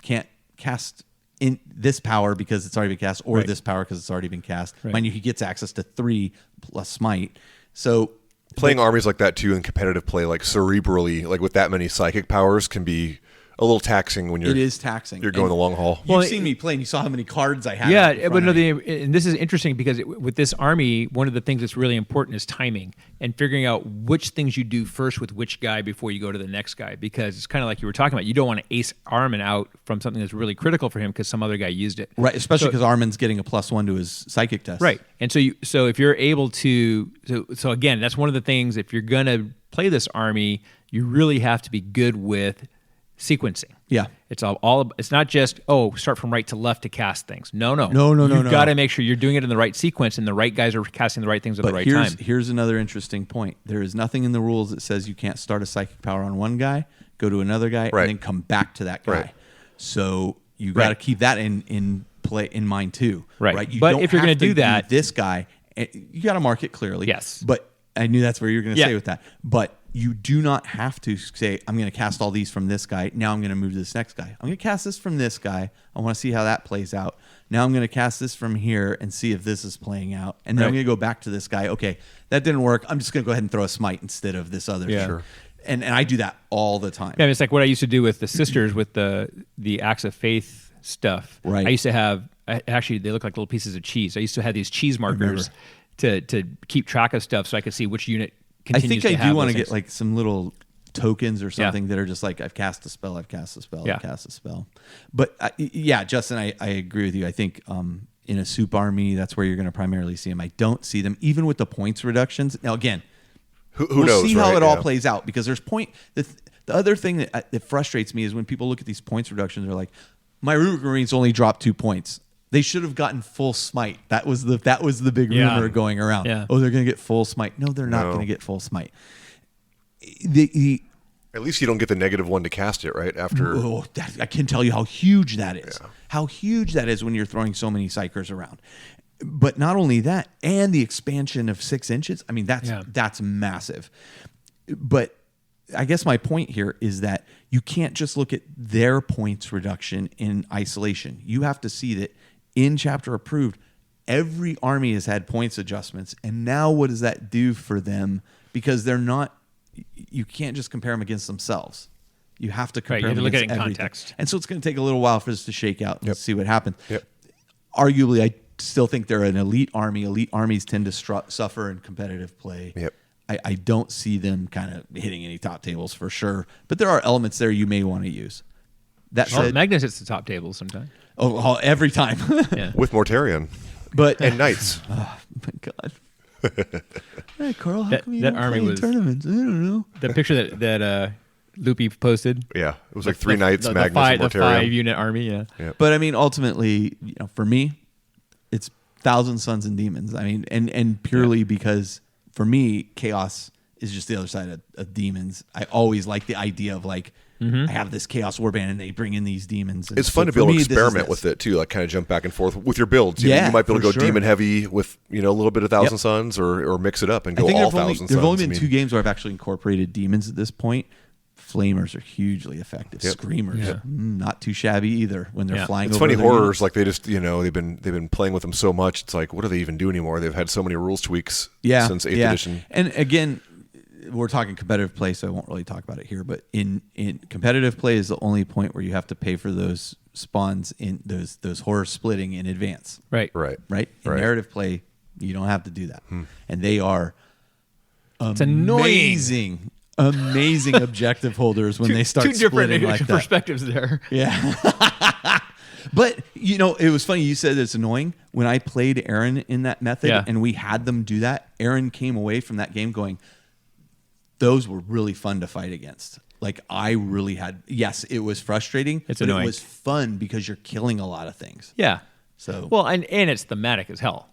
can't cast in this power because it's already been cast, or this power because it's already been cast. Right. Mind you, he gets access to 3 plus smite. So playing armies like that too in competitive play, like cerebrally, like with that many psychic powers, can be a little taxing when it is taxing. You're going the long haul. You've seen me play, and you saw how many cards I had. Yeah, but no, and this is interesting because with this army, one of the things that's really important is timing and figuring out which things you do first with which guy before you go to the next guy. Because it's kind of like you were talking about. You don't want to ace Armin out from something that's really critical for him because some other guy used it. Right, especially because Armin's getting a +1 to his psychic test. Right, and so if you're able to, so again, that's one of the things. If you're gonna play this army, you really have to be good with sequencing. Yeah. It's all it's not just, start from right to left to cast things. No. No. You've got to make sure you're doing it in the right sequence and the right guys are casting the right things at the right time. Here's another interesting point. There is nothing in the rules that says you can't start a psychic power on one guy, go to another guy, and then come back to that guy. Right. So you got to keep that in mind too. Right. You But don't if you're have going to do that, this guy, you got to mark it clearly. Yes. But I knew that's where you were going to say with that. But you do not have to say, I'm going to cast all these from this guy. Now I'm going to move to this next guy. I'm going to cast this from this guy. I want to see how that plays out. Now I'm going to cast this from here and see if this is playing out. And then I'm going to go back to this guy. Okay, that didn't work. I'm just going to go ahead and throw a smite instead of this other thing. Sure. And I do that all the time. Yeah, it's like what I used to do with the sisters with the Acts of Faith stuff. Right. I used to have, actually, they look like little pieces of cheese. I used to have these cheese markers to keep track of stuff so I could see which unit continues to have. I think I do want to get like some little tokens or something that are just like, I've cast a spell, I've cast a spell, I've cast a spell. But Justin, I agree with you. I think in a soup army, that's where you're going to primarily see them. I don't see them, even with the points reductions. Now, again, who knows, see how it all plays out, because there's the other thing that frustrates me is when people look at these points reductions, they're like, my Rubric Marines only dropped 2 points. They should have gotten full smite. That was the big rumor going around. Yeah. Oh, they're going to get full smite. No, they're not going to get full smite. At least you don't get the -1 to cast it, right? After I can tell you how huge that is. Yeah. How huge that is when you're throwing so many psychers around. But not only that, and the expansion of 6 inches. I mean, that's massive. But I guess my point here is that you can't just look at their points reduction in isolation. You have to see that in chapter approved, every army has had points adjustments. And now what does that do for them? Because they're not, you can't just compare them against themselves. You have to compare them look at it in everything. Context. And so it's going to take a little while for this to shake out and see what happens. Yep. Arguably, I still think they're an elite army. Elite armies tend to suffer in competitive play. Yep. I don't see them kind of hitting any top tables for sure, but there are elements there you may want to use. That said, Magnus hits the top tables sometimes. Every time. Yeah. With Mortarion But and Knights. oh my God. Hey Carl, how come you that don't army play in was- tournaments? I don't know. The picture that Loopy posted. Yeah, it was like 3 Knights, Magnus, and the Mortarion. 5-unit army. Yeah. But I mean, ultimately, for me, it's Thousand Sons and Demons. I mean, and purely because for me, Chaos is just the other side of demons. I always like the idea of like, I have this Chaos Warband and they bring in these demons. And It's so fun to for be able me, to this is experiment this. with it too, like kind of jump back and forth with your builds. You know, Yeah, you might be able to for go sure. demon heavy with a little bit of Thousand Sons, or mix it up and I go think all there've only, Thousand there've Sons. only I been mean, 2 games where I've actually incorporated demons at this point. Flamers are hugely effective. Yep. Screamers, not too shabby either when they're flying. It's over funny, other horrors units. like they just they've been playing with them so much. It's like, what do they even do anymore? They've had so many rules tweaks since 8th edition. And again, we're talking competitive play, so I won't really talk about it here. But in competitive play is the only point where you have to pay for those spawns in those horror splitting in advance. Right. Right. Right. In Right. narrative play, you don't have to do that, and they are It's annoying. amazing objective holders when they start two different splitting like that. perspectives there. Yeah. But, it was funny. You said it's annoying. When I played Aaron in that method and we had them do that, Aaron came away from that game going, those were really fun to fight against. Like, I really had, yes, it was frustrating, It's but annoying. it was fun because you're killing a lot of things. Yeah. So, Well, and it's thematic as hell.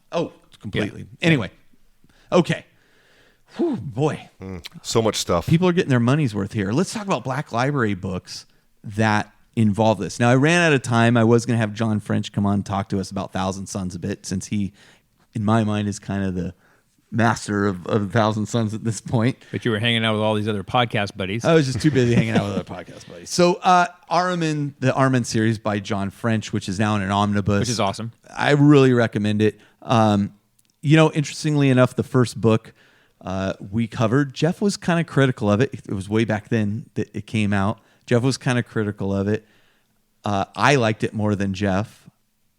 completely. Anyway, okay. Whew, boy. So much stuff. People are getting their money's worth here. Let's talk about Black Library books that involve this. Now, I ran out of time. I was going to have John French come on and talk to us about Thousand Sons a bit, since he, in my mind, is kind of the master of Thousand Sons at this point. But you were hanging out with all these other podcast buddies. I was just too busy hanging out with other podcast buddies. So, Ahriman, the Ahriman series by John French, which is now in an omnibus. Which is awesome. I really recommend it. Interestingly enough, the first book we covered, Jeff was kind of critical of it. It was way back then that it came out. Jeff was kind of critical of it. I liked it more than Jeff.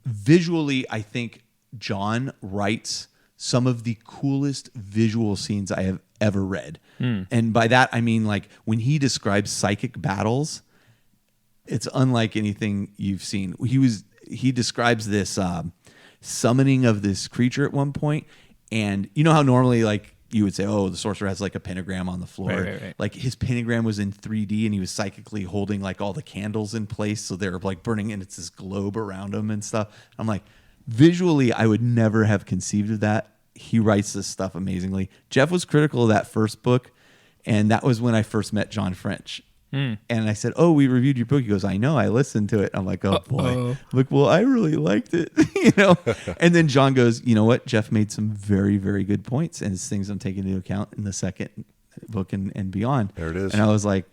Visually, I think John writes some of the coolest visual scenes I have ever read. And by that, I mean, like, when he describes psychic battles, it's unlike anything you've seen. He describes this summoning of this creature at one point, and you know how normally, like, you would say, oh, the sorcerer has like a pentagram on the floor. Right. Like, his pentagram was in 3D and he was psychically holding like all the candles in place. So they're like burning and it's this globe around him and stuff. I'm like, visually, I would never have conceived of that. He writes this stuff amazingly. Jeff was critical of that first book. And that was when I first met John French. And I said, oh, we reviewed your book. He goes, I know, I listened to it. I'm like, oh boy. Look, well, I really liked it. And then John goes, you know what? Jeff made some very, very good points, and it's things I'm taking into account in the second book and beyond. There it is. And I was like,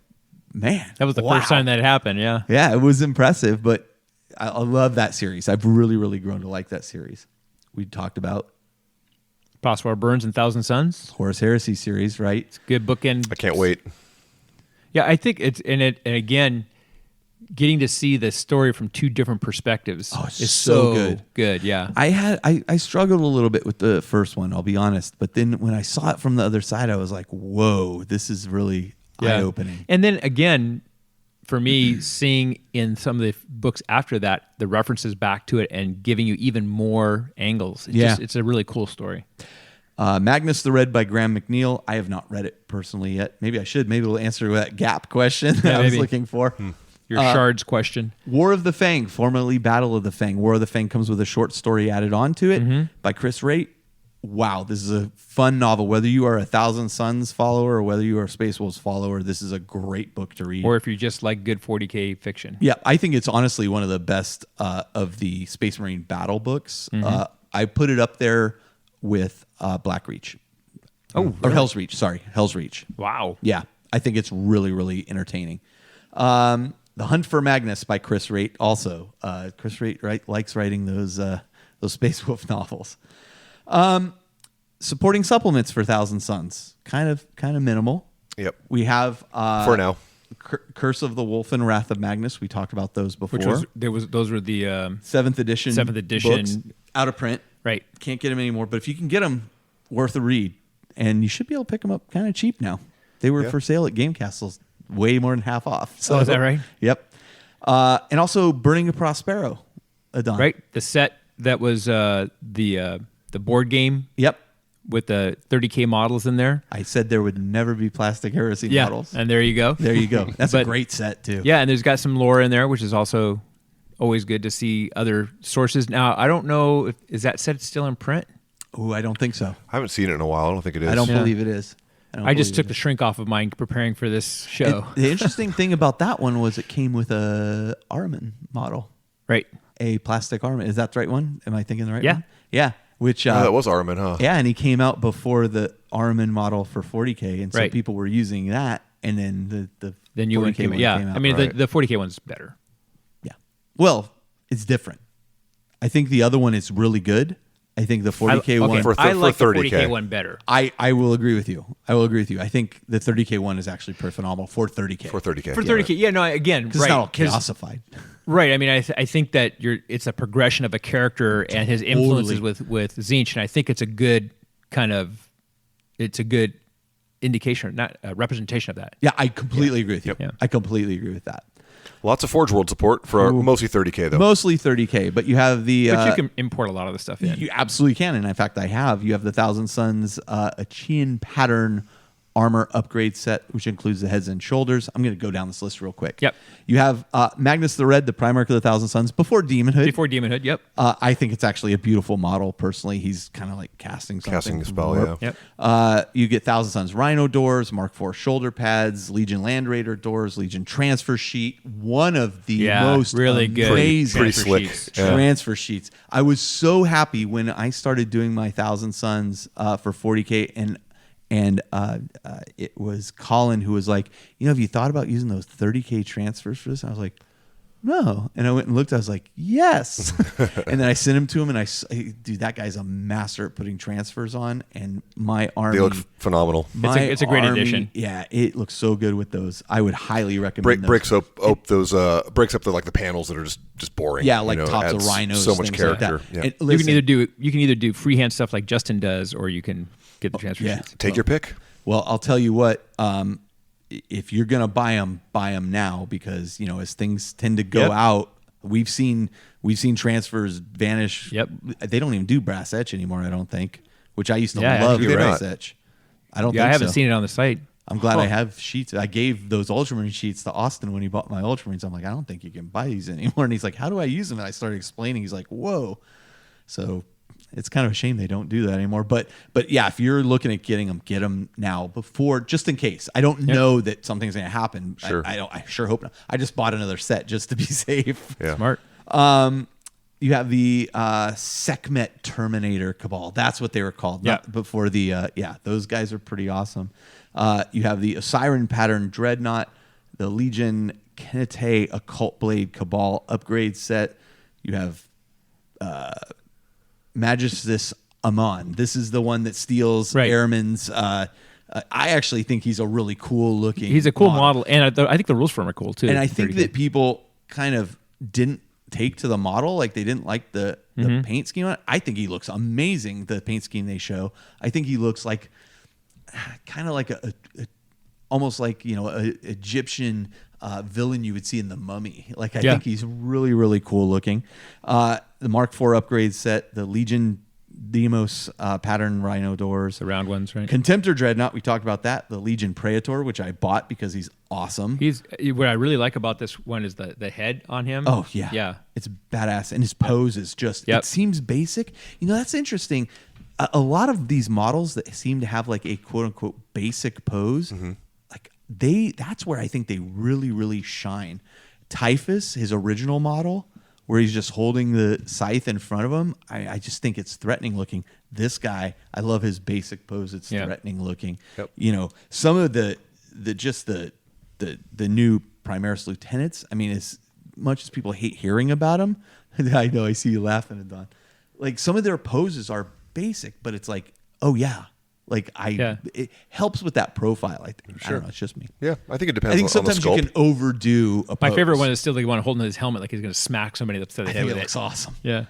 man. That was the first time that happened, yeah. Yeah, it was impressive, but I love that series. I've really, really grown to like that series. We talked about Prospero Burns and Thousand Sons. Horus Heresy series, right? It's a good bookend. I can't wait. Yeah, I think it's and again, getting to see the story from 2 different perspectives it's is so so good. good. Yeah. I struggled a little bit with the first one, I'll be honest. But then when I saw it from the other side, I was like, whoa, this is really eye-opening. And then again, for me, seeing in some of the books after that, the references back to it and giving you even more angles. It's a really cool story. Magnus the Red by Graham McNeil. I have not read it personally yet. Maybe I should. Maybe it'll answer that gap question that I was maybe. looking for. Your shards question. War of the Fang, formerly Battle of the Fang. War of the Fang comes with a short story added on to it by Chris Raitt. Wow, this is a fun novel. Whether you are a Thousand Sons follower or whether you are a Space Wolves follower, this is a great book to read. Or if you just like good 40K fiction. Yeah, I think it's honestly one of the best of the Space Marine battle books. I put it up there with Black Reach. Oh, Or Hell's Reach. Sorry, Hell's Reach. Wow. Yeah, I think it's really, really entertaining. The Hunt for Magnus by Chris Raitt also. Chris Raitt likes writing those Space Wolf novels. Supporting supplements for Thousand Suns, kind of minimal. Yep. We have For now. Curse of the Wolf and Wrath of Magnus. We talked about those before. Those were the 7th edition. 7th edition. Books, out of print. Right. Can't get them anymore. But if you can get them, worth a read. And you should be able to pick them up kind of cheap now. They were for sale at Game Castles, way more than half off. So, is that right? Yep. And also Burning of Prospero, Adon. Right. The set that was the board game. Yep. With the 30K models in there. I said there would never be Plastic Heresy models. And there you go. There you go. That's a great set, too. Yeah, and there's got some lore in there, which is also always good to see other sources. Now, I don't know, is that set still in print? Oh, I don't think so. I haven't seen it in a while. I don't think it is. I don't believe it is. I just took the shrink off of mine preparing for this show. And the interesting thing about that one was it came with a Armin model. Right. A plastic Armin. Is that the right one? Am I thinking the right Yeah. one? Yeah. Which that was Armin, huh? Yeah, and he came out before the Armin model for 40K, and so Right. people were using that, and then the Then you 40K came out. I mean, right. the 40K one's better. Yeah. Well, it's different. I think the other one is really good. I think the 40K one. I like the 30K. 40K one better. I will agree with you. I think the 30K one is actually pretty phenomenal for 30K. For 30K. For 30K, yeah, no, again, Because right. it's not all chaosified. Right. I mean, I think that it's a progression of a character and his influences with Tzeentch, and I think it's a good indication, not a representation of that. Yeah, I completely agree with you. Yeah. I completely agree with that. Lots of Forge World support for mostly 30K, though. Mostly 30K, but you have the... But you can import a lot of the stuff in. You absolutely can, and in fact, I have. You have the Thousand Suns Achaean pattern armor upgrade set, which includes the heads and shoulders. I'm going to go down this list real quick. Yep. You have Magnus the Red, the Primarch of the Thousand Suns, before Demon Hood. Before Demon Hood, yep. I think it's actually a beautiful model, personally. He's kind of like casting something. Casting a spell, yeah. Yep. You get Thousand Suns Rhino doors, Mark IV shoulder pads, Legion Land Raider doors, Legion transfer sheet. One of the most really good amazing Pretty slick. transfer sheets. I was so happy when I started doing my Thousand Suns for 40K, and it was Colin who was like, have you thought about using those 30K transfers for this? And I was like, no. And I went and looked. I was like, yes. And then I sent him to him, and dude, that guy's a master at putting transfers on. And my army, They look phenomenal. It's a great addition. Yeah, it looks so good with those. I would highly recommend those. Breaks up the panels that are just boring. Yeah, like tops of adds rhinos. So much things like character. that. Yeah. And You can either do freehand stuff like Justin does, or you can get the transfer sheets. Take your pick. Well, I'll tell you what. If you're gonna buy them now, because as things tend to go out. We've seen transfers vanish. Yep. They don't even do brass etch anymore, I don't think. Which I used to Yeah, love do they brass not? etch. I don't. Yeah, think I haven't so. seen it on the site. I'm glad I have sheets. I gave those Ultramarine sheets to Austin when he bought my Ultramarines. I'm like, I don't think you can buy these anymore. And he's like, how do I use them? And I started explaining. He's like, whoa. So it's kind of a shame they don't do that anymore. But yeah, if you're looking at getting them, get them now before, just in case. I don't know that something's going to happen. Sure. I sure hope not. I just bought another set just to be safe. Yeah. Smart. You have the Sekhmet Terminator Cabal. That's what they were called. Yeah. Before the those guys are pretty awesome. You have the Osiren Pattern Dreadnought, the Legion Kenete Occult Blade Cabal upgrade set. You have Magistus Amon. This is the one that steals Airman's. I actually think he's a really cool looking. He's a cool model, and I think the rules for him are cool too. And I think that people kind of didn't take to the model, like they didn't like the paint scheme on it. I think he looks amazing. The paint scheme they show. I think he looks like kind of like a almost like a Egyptian villain you would see in The Mummy. Like I think he's really, really cool looking. The Mark IV upgrade set, the Legion Demos pattern Rhino doors, the round ones, right? Contemptor Dreadnought, we talked about that. The Legion Praetor, which I bought because he's awesome. What I really like about this one is the head on him. Oh yeah, yeah, it's badass, and his pose is just. It seems basic. That's interesting. A lot of these models that seem to have like a quote unquote basic pose, like that's where I think they really, really shine. Typhus, his original model, where he's just holding the scythe in front of him, I just think it's threatening looking. This guy, I love his basic pose. It's threatening looking. Yep. You know, some of the new Primaris lieutenants. I mean, as much as people hate hearing about them, I know I see you laughing, Don. Like some of their poses are basic, but it's like, oh yeah. Like it helps with that profile. I think. Sure. I don't know. It's just me. Yeah, I think it depends. I think on the sometimes sculpt. you can overdo a pose. My favorite one is still the one holding his helmet like he's going to smack somebody upside the head with it looks awesome. Yeah.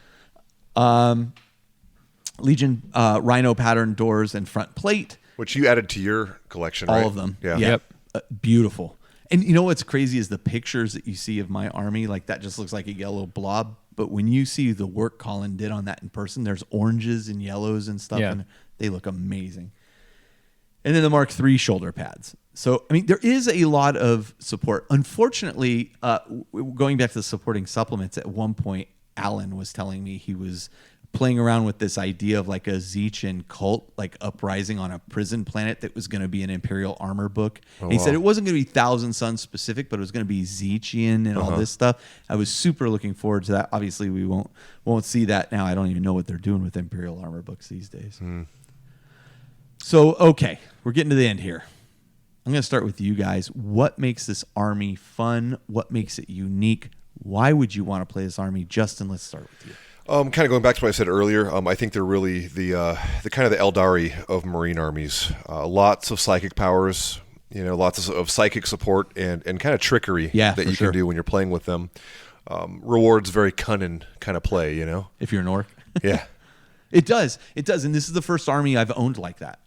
Legion rhino pattern doors and front plate. Which you added to your collection, All right? of them. Yeah. Yep. Beautiful. And you know what's crazy is the pictures that you see of my army. Like that just looks like a yellow blob. But when you see the work Colin did on that in person, there's oranges and yellows and stuff, and they look amazing. And then the Mark III shoulder pads. So, I mean, there is a lot of support. Unfortunately, going back to the supporting supplements, at one point, Alan was telling me he was playing around with this idea of like a Zechian cult, like uprising on a prison planet that was going to be an Imperial armor book. And he said it wasn't going to be Thousand Suns specific, but it was going to be Zechian and all this stuff. I was super looking forward to that. Obviously, we won't see that now. I don't even know what they're doing with Imperial armor books these days. So, okay, we're getting to the end here. I'm going to start with you guys. What makes this army fun? What makes it unique? Why would you want to play this army? Justin, let's start with you. Kind of going back to what I said earlier, I think they're really the kind of the Eldari of Marine armies. Lots of psychic powers, lots of psychic support and kind of trickery that you can do when you're playing with them. Rewards very cunning kind of play, If you're an orc. Yeah. It does. And this is the first army I've owned like that.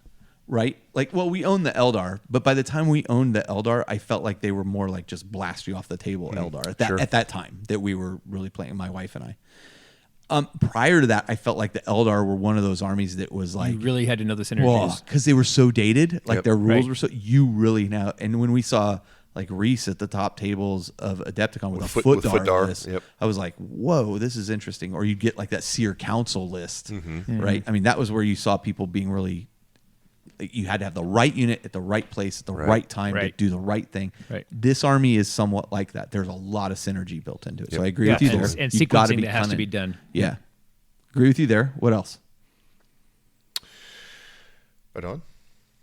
Right? Like, well, we owned the Eldar, but by the time we owned the Eldar, I felt like they were more like just blast you off the table Eldar at that time that we were really playing, my wife and I. Prior to that, I felt like the Eldar were one of those armies that was like... You really had to know the synergies. Because they were so dated. Like their rules Right. were so... You really now... And when we saw like Reese at the top tables of Adepticon with a Footdar list, I was like, whoa, this is interesting. Or you'd get like that Seer Council list, right? I mean, that was where you saw people being really... You had to have the right unit at the right place at the right time to do the right thing. Right. This army is somewhat like that. There's a lot of synergy built into it. So I agree with you there. And You've got sequencing that has to be done. Yeah. Agree with you there. What else? Right on.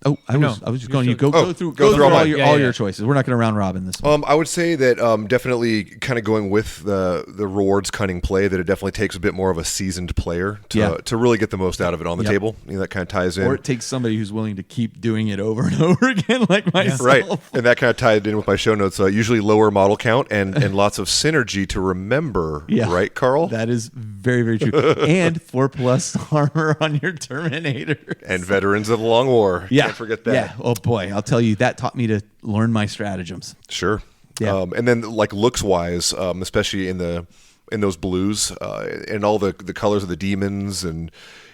Oh, I was just going. You go through all your choices. We're not going to round robin this one. I would say that definitely kind of going with the rewards cunning play, that it definitely takes a bit more of a seasoned player to really get the most out of it on the table. That kind of ties in. Or it takes somebody who's willing to keep doing it over and over again, like myself. Right, and that kind of tied in with my show notes. Usually lower model count and lots of synergy to remember. Yeah. Right, Carl? That is very, very true. And 4+ armor on your Terminator. And veterans of the Long War. Yeah. Can't forget that. Yeah. Oh boy, I'll tell you, that taught me to learn my stratagems. Sure. Yeah. And then like looks wise, especially in those blues and all the colors of the demons, and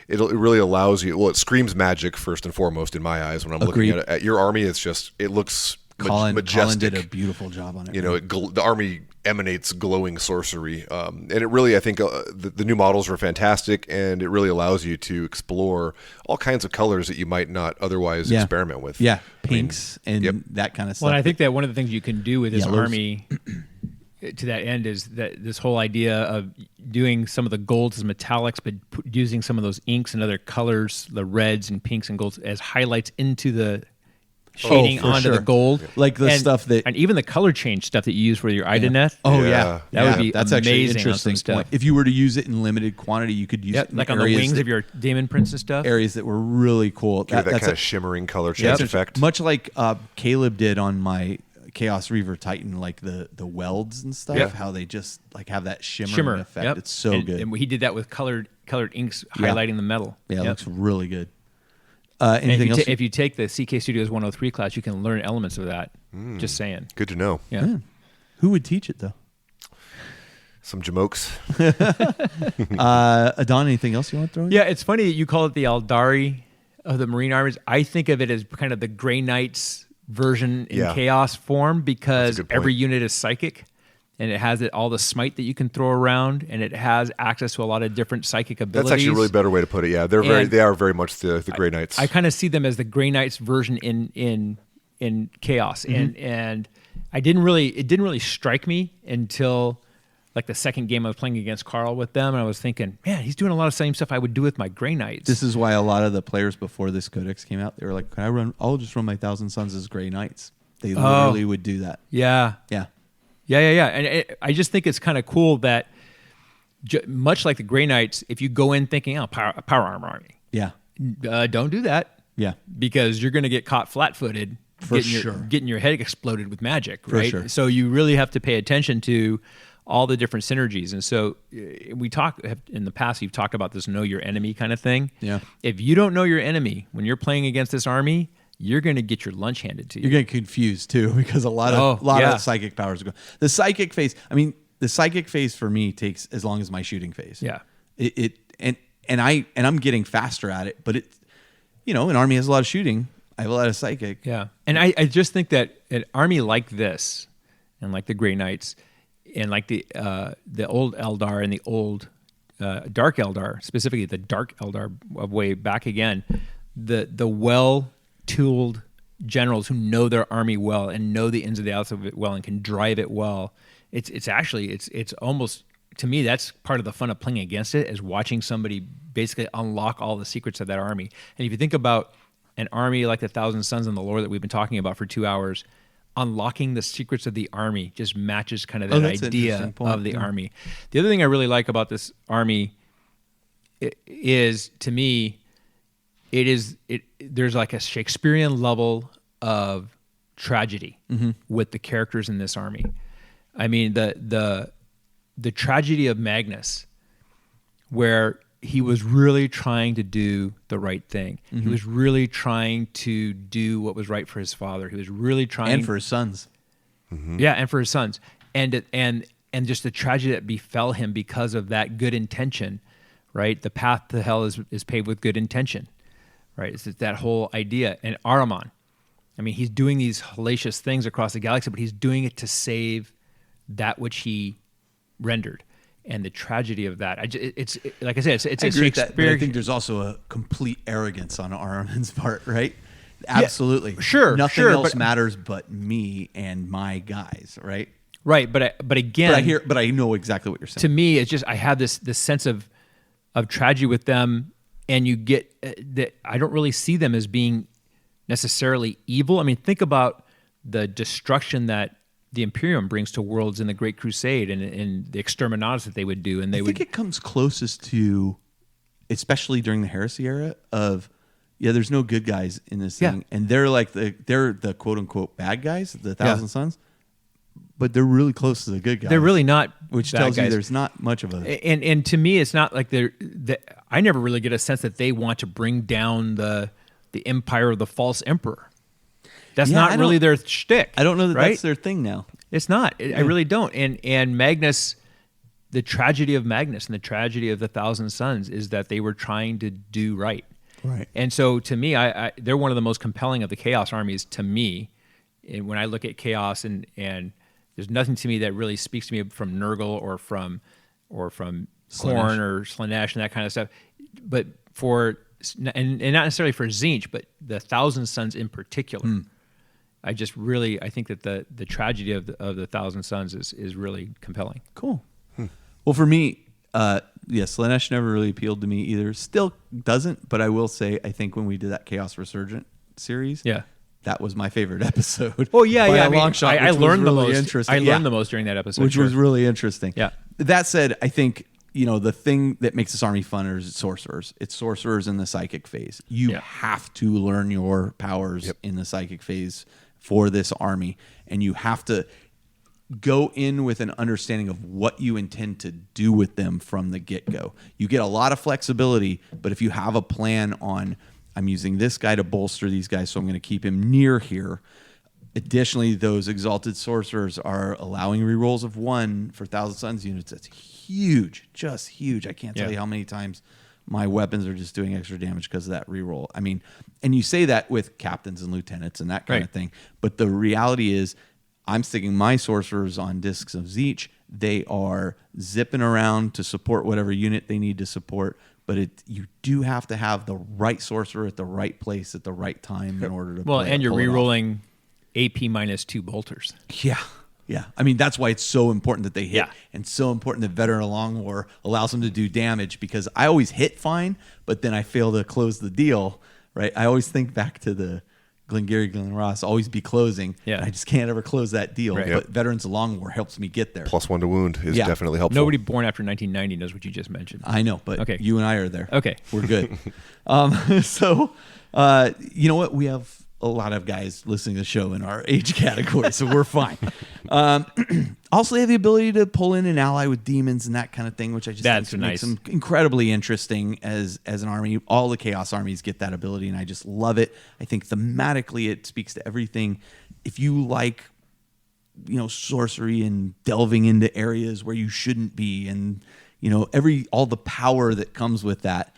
it really allows you. Well, it screams magic first and foremost in my eyes when I'm looking at your army. It's just it looks majestic. Colin did a beautiful job on it. The army emanates glowing sorcery, and it really, I think, the new models are fantastic, and it really allows you to explore all kinds of colors that you might not otherwise experiment with. Yeah, pinks and that kind of stuff. Well, I think that one of the things you can do with this army to that end is that this whole idea of doing some of the golds as metallics, but using some of those inks and other colors, the reds and pinks and golds, as highlights into the shading onto the gold, like the stuff that, and even the color change stuff that you use for your Idanet. That would be that's amazing. Actually an interesting stuff. point. If you were to use it in limited quantity, you could use it in like on the wings of your Daemon Prince and stuff. Areas that were really cool. That kind of shimmering color change effect, much like Caleb did on my Chaos Reaver Titan, like the welds and stuff. How they just like have that shimmer effect. It's so good. And he did that with colored inks highlighting the metal. Yeah, it looks really good. Anything else? If you take the CK Studios 103 class, you can learn elements of that. Just saying. Good to know. Yeah. Who would teach it though? Some jamokes. Adon, anything else you want to throw in? Yeah, it's funny that you call it the Eldari of the Marine armies. I think of it as kind of the Grey Knights version in chaos form, because every unit is psychic. And it has all the smite that you can throw around, and it has access to a lot of different psychic abilities. That's actually a really better way to put it. Yeah, they are very much the Grey Knights. I kind of see them as the Grey Knights version in chaos, and it didn't really strike me until like the second game I was playing against Carl with them, and I was thinking, man, he's doing a lot of the same stuff I would do with my Grey Knights. This is why a lot of the players before this codex came out, they were like, I'll just run my Thousand Sons as Grey Knights. They literally would do that. Yeah. Yeah. And I just think it's kind of cool that much like the Grey Knights, if you go in thinking, power armor army. Yeah. Don't do that. Yeah. Because you're going to get caught flat-footed. Getting your head exploded with magic, right? For sure. So you really have to pay attention to all the different synergies. And so we in the past, you've talked about this know your enemy kind of thing. Yeah. If you don't know your enemy, when you're playing against this army, you're going to get your lunch handed to you. You're getting confused too, because a lot of psychic powers go. The psychic phase, the psychic phase for me takes as long as my shooting phase. Yeah. I'm getting faster at it, but an army has a lot of shooting. I have a lot of psychic. Yeah. And I just think that an army like this, and like the Grey Knights, and like the old Eldar and the old Dark Eldar, specifically the Dark Eldar of way back again, the well-tooled generals who know their army well and know the ins and the outs of it well and can drive it well. It's almost, to me, that's part of the fun of playing against it, is watching somebody basically unlock all the secrets of that army. And if you think about an army like the Thousand Sons and the lore that we've been talking about for 2 hours, unlocking the secrets of the army just matches kind of that idea of the army. The other thing I really like about this army is, to me, there's like a Shakespearean level of tragedy with the characters in this army. I mean, the tragedy of Magnus, where he was really trying to do the right thing. Mm-hmm. He was really trying to do what was right for his father. He was really trying, and for his sons. Mm-hmm. Yeah, and for his sons, and just the tragedy that befell him because of that good intention. Right, the path to hell is paved with good intention. Right, it's that whole idea. And Ahriman, I mean, he's doing these hellacious things across the galaxy, but he's doing it to save that which he rendered. And the tragedy of that, like I said, it's a Shakespeare. I think there's also a complete arrogance on Ahriman's part, right? Absolutely, yeah, sure. Nothing else matters but me and my guys, right? Right, but again, but I know exactly what you're saying. To me, it's just I have this sense of tragedy with them, and you get that I don't really see them as being necessarily evil. I mean, think about the destruction that the Imperium brings to worlds in the Great Crusade and the exterminatus that they would do. And I think it comes closest to, especially during the Heresy era, of, there's no good guys in this thing. And they're like they're the quote unquote bad guys, the Thousand Sons, but they're really close to the good guys. They're really not, which tells you there's not much of a. And to me, it's not like I never really get a sense that they want to bring down the empire of the false emperor. That's not really their shtick. I don't know that that's their thing now. It's not. I really don't. And Magnus, the tragedy of Magnus and the tragedy of the Thousand Sons is that they were trying to do right. Right. And so to me, they're one of the most compelling of the Chaos armies to me. And when I look at Chaos and there's nothing to me that really speaks to me from Nurgle or from Khorne or Slaanesh and that kind of stuff. But and not necessarily for Tzeentch, but the Thousand Sons in particular. I think that the tragedy of the Thousand Sons is really compelling. Cool. Well, for me, Slaanesh never really appealed to me either. Still doesn't, but I will say, I think when we did that Chaos Resurgent series, that was my favorite episode. Oh yeah, by yeah. a long shot, I learned the most. Interesting. I learned the most during that episode, which was really interesting. Yeah. That said, I think the thing that makes this army fun is sorcerers. It's sorcerers in the psychic phase. You have to learn your powers in the psychic phase for this army, and you have to go in with an understanding of what you intend to do with them from the get-go. You get a lot of flexibility, but if you have a plan on, I'm using this guy to bolster these guys, so I'm going to keep him near here. Additionally, those exalted sorcerers are allowing rerolls of 1 for Thousand Sons units. That's huge, just huge. I can't tell you how many times my weapons are just doing extra damage because of that reroll. I mean, and you say that with captains and lieutenants and that kind of thing, but the reality is I'm sticking my sorcerers on discs of Tzeentch. They are zipping around to support whatever unit they need to support, but you do have to have the right sorcerer at the right place at the right time in order to and you're rerolling AP -2 bolters. Yeah. Yeah, I mean that's why it's so important that they hit, Yeah. and so important that Veteran of Long War allows them to do damage, because I always hit fine, but then I fail to close the deal. Right? I always think back to the Glengarry Glen Ross, always be closing. Yeah. And I just can't ever close that deal. Right. But Veterans of Long War helps me get there. +1 to wound is Yeah. definitely helpful. Nobody born after 1990 knows what you just mentioned. I know, but Okay. you and I are there. Okay. We're good. So, you know what? We have a lot of guys listening to the show in our age category, so we're fine. Also, they have the ability to pull in an ally with demons and that kind of thing, which I just That's think makes nice. them incredibly interesting as an army. All the Chaos armies get that ability, and I just love it. I think thematically it speaks to everything. If you like, sorcery and delving into areas where you shouldn't be, and all the power that comes with that.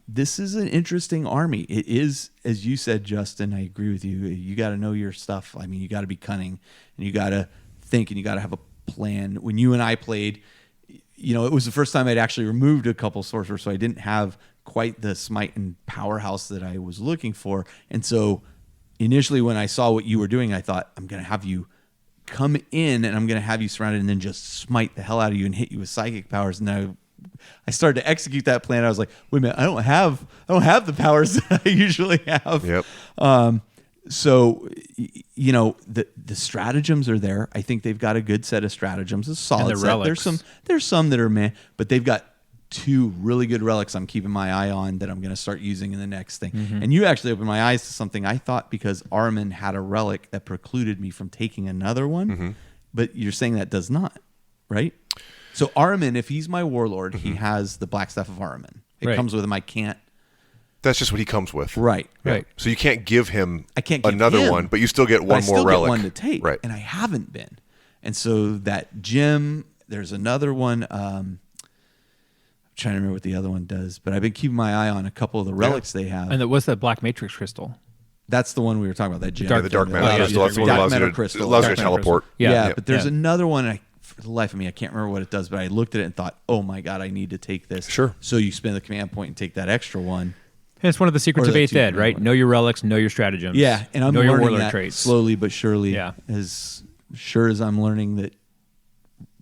This is an interesting army. It is, as you said, Justin, I agree with you. You got to know your stuff. I mean, you got to be cunning, and you got to think, and you got to have a plan. When you and I played, it was the first time I'd actually removed a couple sorcerers, so I didn't have quite the smite and powerhouse that I was looking for. And so initially when I saw what you were doing, I thought, I'm going to have you come in, and I'm going to have you surrounded, and then just smite the hell out of you and hit you with psychic powers. And I started to execute that plan. I was like, wait a minute, I don't have the powers that I usually have. Yep. So, the stratagems are there. I think they've got a good set of stratagems. A solid And the set. relics. There's some that are meh, but they've got 2 really good relics I'm keeping my eye on that I'm going to start using in the next thing. Mm-hmm. And you actually opened my eyes to something I thought, because Armin had a relic that precluded me from taking another one, Mm-hmm. but you're saying that does not, right? So Armin, if he's my warlord, he has the Black Staff of Armin. It Right. comes with him. I can't. That's just what he comes with. Right. Yeah. Right. So you can't give him I can't give another him, one, but you still get But one I still more relic. get one to take. Right. And I haven't been. And so that gem, there's another one. I'm trying to remember what the other one does, but I've been keeping my eye on a couple of the relics they have. And what's that Black Matrix crystal? That's the one we were talking about. That gem. Yeah, the dark matter yeah, crystal. That's the one that Dark allows you matter to, crystal. allows you Dark to matter teleport. Yeah, Yeah. but there's Yeah. another one. For the life of me, I can't remember what it does, but I looked at it and thought, oh my God, I need to take this. Sure. So you spend the command point and take that extra one. And it's one of the secrets Or of the 8th 2 Ed, right? one. Know your relics, know your stratagems. Yeah, and I'm know your learning warlord that traits. slowly but surely. Yeah. As sure as I'm learning that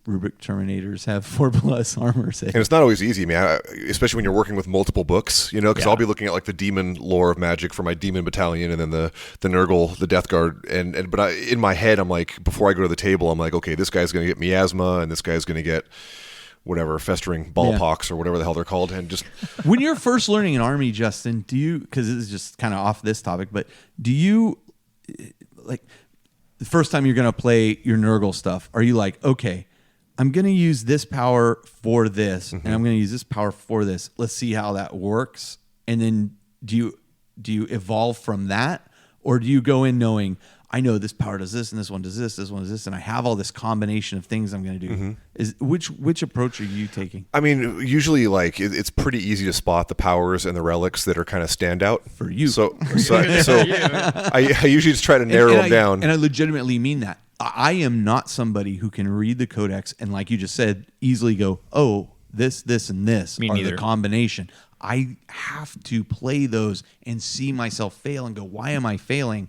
Rubric Terminators have 4+ armor save. And it's not always easy, man, especially when you're working with multiple books, because Yeah. I'll be looking at like the demon lore of magic for my demon battalion, and then the Nurgle, the Death Guard, but in my head, I'm like, before I go to the table, I'm like, okay, this guy's going to get miasma, and this guy's going to get whatever, festering ballpox or whatever the hell they're called, and just When you're first learning an army, Justin, because this is just kind of off this topic, but do you, like, the first time you're going to play your Nurgle stuff, are you like, okay, I'm going to use this power for this, and I'm going to use this power for this. Let's see how that works. And then do you evolve from that, or do you go in knowing, I know this power does this, and this one does this one does this, and I have all this combination of things I'm going to do? Which approach are you taking? I mean, usually, like it's pretty easy to spot the powers and the relics that are kind of standout For you. So I usually just try to narrow them down. And I legitimately mean that. I am not somebody who can read the codex and, like you just said, easily go, oh, this, and this Me are neither. the combination. I have to play those and see myself fail and go, why am I failing?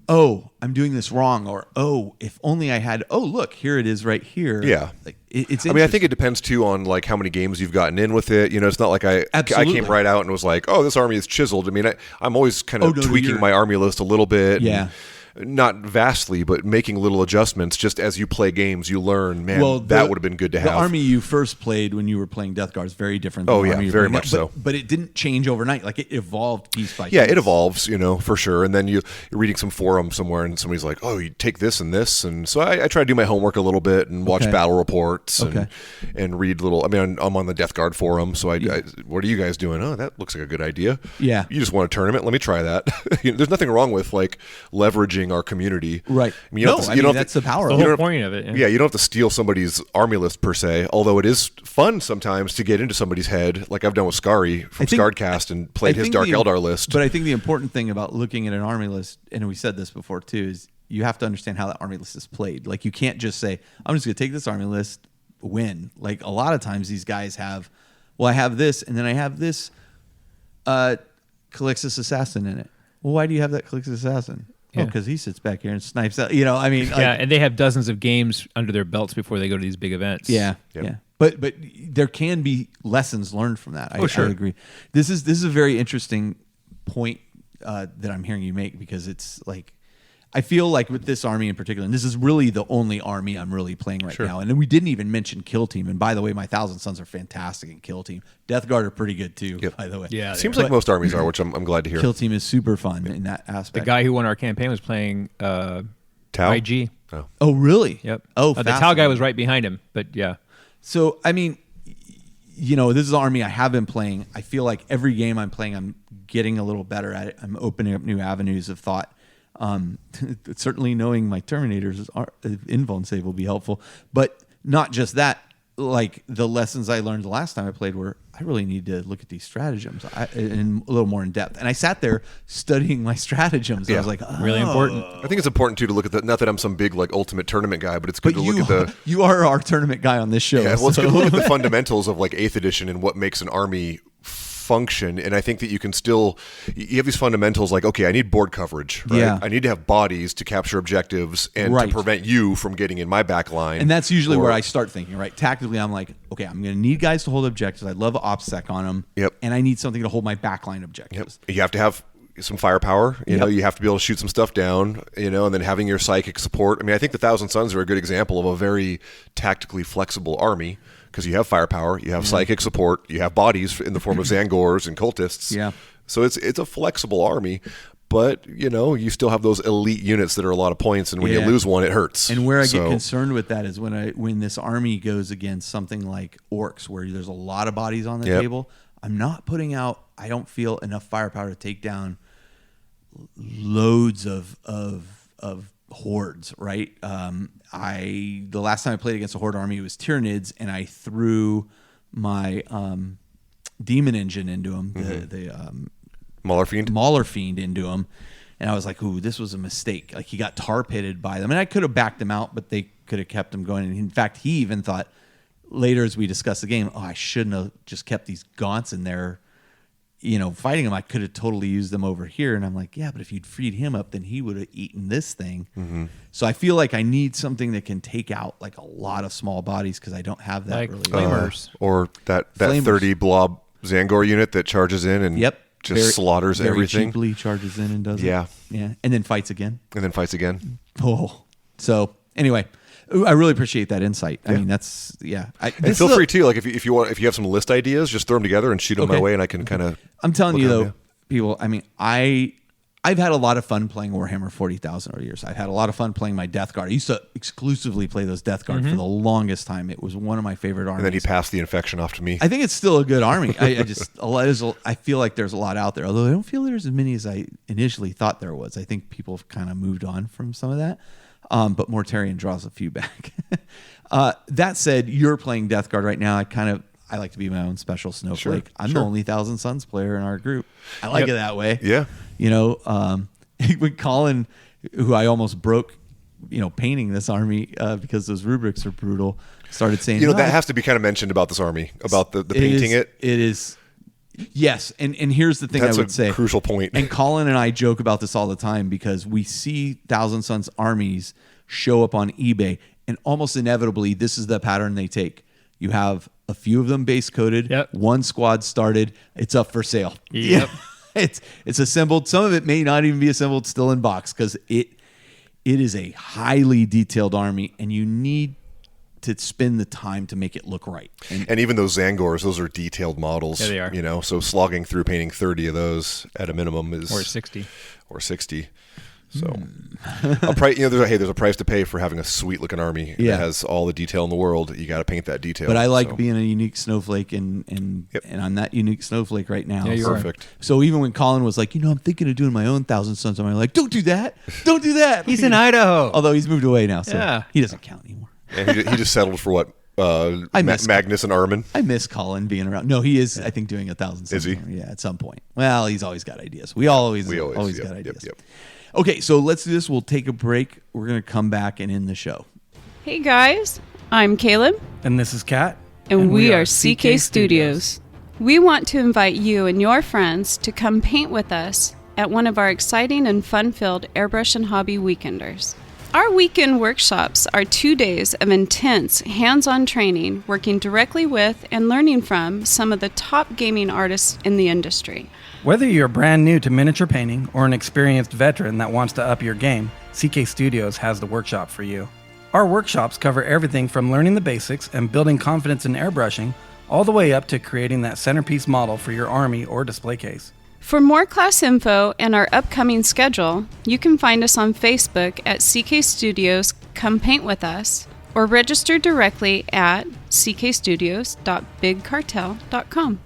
Oh, I'm doing this wrong. Or, oh, if only I had, oh, look, here it is right here. Yeah. Like, it's I mean, I think it depends too on like how many games you've gotten in with it. It's not like I Absolutely. came right out and was like, oh, this army is chiseled. I mean, I'm always kind of Oh, no, tweaking you're- my army list a little bit. Yeah. And not vastly, but making little adjustments. Just as you play games, you learn. Man, that would have been good to have. The army you first played when you were playing Death Guard is very different than Oh, the yeah, army you're very playing now. much so. But it didn't change overnight. Like, it evolved piece by piece. Yeah, it evolves, for sure. And then you're reading some forum somewhere, and somebody's like, "Oh, you take this and this," and so I try to do my homework a little bit and watch Okay. battle reports Okay. and read little. I mean, I'm on the Death Guard forum, so I what are you guys doing? Oh, that looks like a good idea. Yeah. You just want a tournament? Let me try that. There's nothing wrong with like leveraging our community, Right. I mean, you don't No, have to- I you mean, don't have that's to- the power The of you it. whole don't have- point of it. Yeah, you don't have to steal somebody's army list per se, although it is fun sometimes to get into somebody's head, like I've done with Scary from I think- Scardcast and played I his think Dark the- Eldar list. But I think the important thing about looking at an army list, and we said this before too, is you have to understand how that army list is played. Like, you can't just say, I'm just going to take this army list, win. Like, a lot of times these guys have, well, I have this, and then I have this Calixtus Assassin in it. Well, why do you have that Calixtus Assassin? because he sits back here and snipes out. You know, I mean, Yeah, and they have dozens of games under their belts before they go to these big events. Yeah, Yep. yeah. But there can be lessons learned from that. I agree. This is a very interesting point that I'm hearing you make, because it's like, I feel like with this army in particular, and this is really the only army I'm really playing right now. And then we didn't even mention Kill Team. And by the way, my Thousand Sons are fantastic in Kill Team. Death Guard are pretty good too, by the way. Yeah, Seems like most armies are, which I'm glad to hear. Kill Team is super fun in that the aspect. guy who won our campaign was playing Tau? IG. Oh, really? Yep. Oh, the Tau guy was right behind him, but yeah. So, I mean, you know, this is an army I have been playing. I feel like every game I'm playing, I'm getting a little better at it. I'm opening up new avenues of thought. Certainly knowing my Terminators invuln save will be helpful, but not just that. Like the lessons I learned the last time I played were, I really need to look at these stratagems in a little more in depth. And I sat there studying my stratagems. I was like, really important. I think it's important too to look at not that I'm some big like ultimate tournament guy, but it's good to look at the. You are our tournament guy on this show. Yeah, well, it's good to look at the fundamentals of like 8th edition and what makes an army function. And I think that you can still, you have these fundamentals like, okay, I need board coverage, right? Yeah. I need to have bodies to capture objectives and to prevent you from getting in my back line. And that's usually where I start thinking, right? Tactically, I'm like, okay, I'm going to need guys to hold objectives. I love OPSEC on them. Yep. And I need something to hold my backline objectives. You have to have some firepower, you know, you have to be able to shoot some stuff down, you know, and then having your psychic support. I mean, I think the Thousand Sons are a good example of a very tactically flexible army, because you have firepower, you have psychic support, you have bodies in the form of Zangors and cultists. Yeah. So it's a flexible army, but you know, you still have those elite units that are a lot of points, and when you lose one, it hurts. And where I get concerned with that is when this army goes against something like orcs, where there's a lot of bodies on the table. I'm not putting out, I don't feel enough firepower to take down loads of hordes, right? The last time I played against a horde army, it was Tyranids, and I threw my demon engine into him, the Mauler Fiend into him, and I was like, ooh, this was a mistake. Like, he got tar pitted by them, and I could have backed him out, but they could have kept him going. And in fact, he even thought later as we discussed the game, I shouldn't have just kept these gaunts in there, you know, fighting him. I could have totally used them over here. And I'm like, yeah, but if you'd freed him up, then he would have eaten this thing. So I feel like I need something that can take out like a lot of small bodies, because I don't have that, like really. flamers. Or that Flamers. 30 blob Zangor unit that charges in and just slaughters very everything. Cheaply charges in and does it. Yeah. And then fights again. Oh, so anyway, I really appreciate that insight. I mean, that's And feel free too. Like if you have some list ideas, just throw them together and shoot them my way, and I can kind of. I'm telling you though, people. I mean, I've had a lot of fun playing Warhammer 40,000 over the years. I've had a lot of fun playing my Death Guard. I used to exclusively play those Death Guard for the longest time. It was one of my favorite armies. And then he passed the infection off to me. I think it's still a good army. I feel like there's a lot out there, although I don't feel there's as many as I initially thought there was. I think people have kind of moved on from some of that. But Mortarion draws a few back. That said, you're playing Death Guard right now. I like to be my own special snowflake. I'm the only Thousand Sons player in our group. I like it that way. Yeah. You know, when Colin, who I almost broke, you know, painting this army because those rubrics are brutal, started saying, you know, that has to be kind of mentioned about this army, about the painting it. It is. Yes, and here's the thing That's I would say. Crucial point. And Colin and I joke about this all the time, because we see Thousand Sons armies show up on eBay, and almost inevitably, this is the pattern they take. You have a few of them base coated, one squad started, it's up for sale. Yep. It's assembled. Some of it may not even be assembled, still in box, because it is a highly detailed army, and you need to spend the time to make it look right. And even those Zangors, those are detailed models. Yeah, they are. You know, so slogging through painting 30 of those at a minimum is... Or 60. So, there's a price to pay for having a sweet looking army that has all the detail in the world. You got to paint that detail. But I like being a unique snowflake, and I'm that unique snowflake right now. Yeah, you're perfect. So even when Colin was like, I'm thinking of doing my own Thousand Sons, I'm like, don't do that. Don't do that. He's in Idaho. Although he's moved away now, so he doesn't count anymore. And he just settled for what? Magnus and Armin. I miss Colin being around. No, he is, I think, doing 1,000 Sons. Is he? Yeah, at some point. Well, he's always got ideas. We always got ideas. Okay, so let's do this. We'll take a break. We're going to come back and end the show. Hey guys, I'm Caleb. And this is Kat. And we are CK Studios. We want to invite you and your friends to come paint with us at one of our exciting and fun-filled Airbrush and Hobby Weekenders. Our weekend workshops are 2 days of intense, hands-on training, working directly with and learning from some of the top gaming artists in the industry. Whether you're brand new to miniature painting or an experienced veteran that wants to up your game, CK Studios has the workshop for you. Our workshops cover everything from learning the basics and building confidence in airbrushing, all the way up to creating that centerpiece model for your army or display case. For more class info and our upcoming schedule, you can find us on Facebook at CK Studios Come Paint With Us, or register directly at ckstudios.bigcartel.com.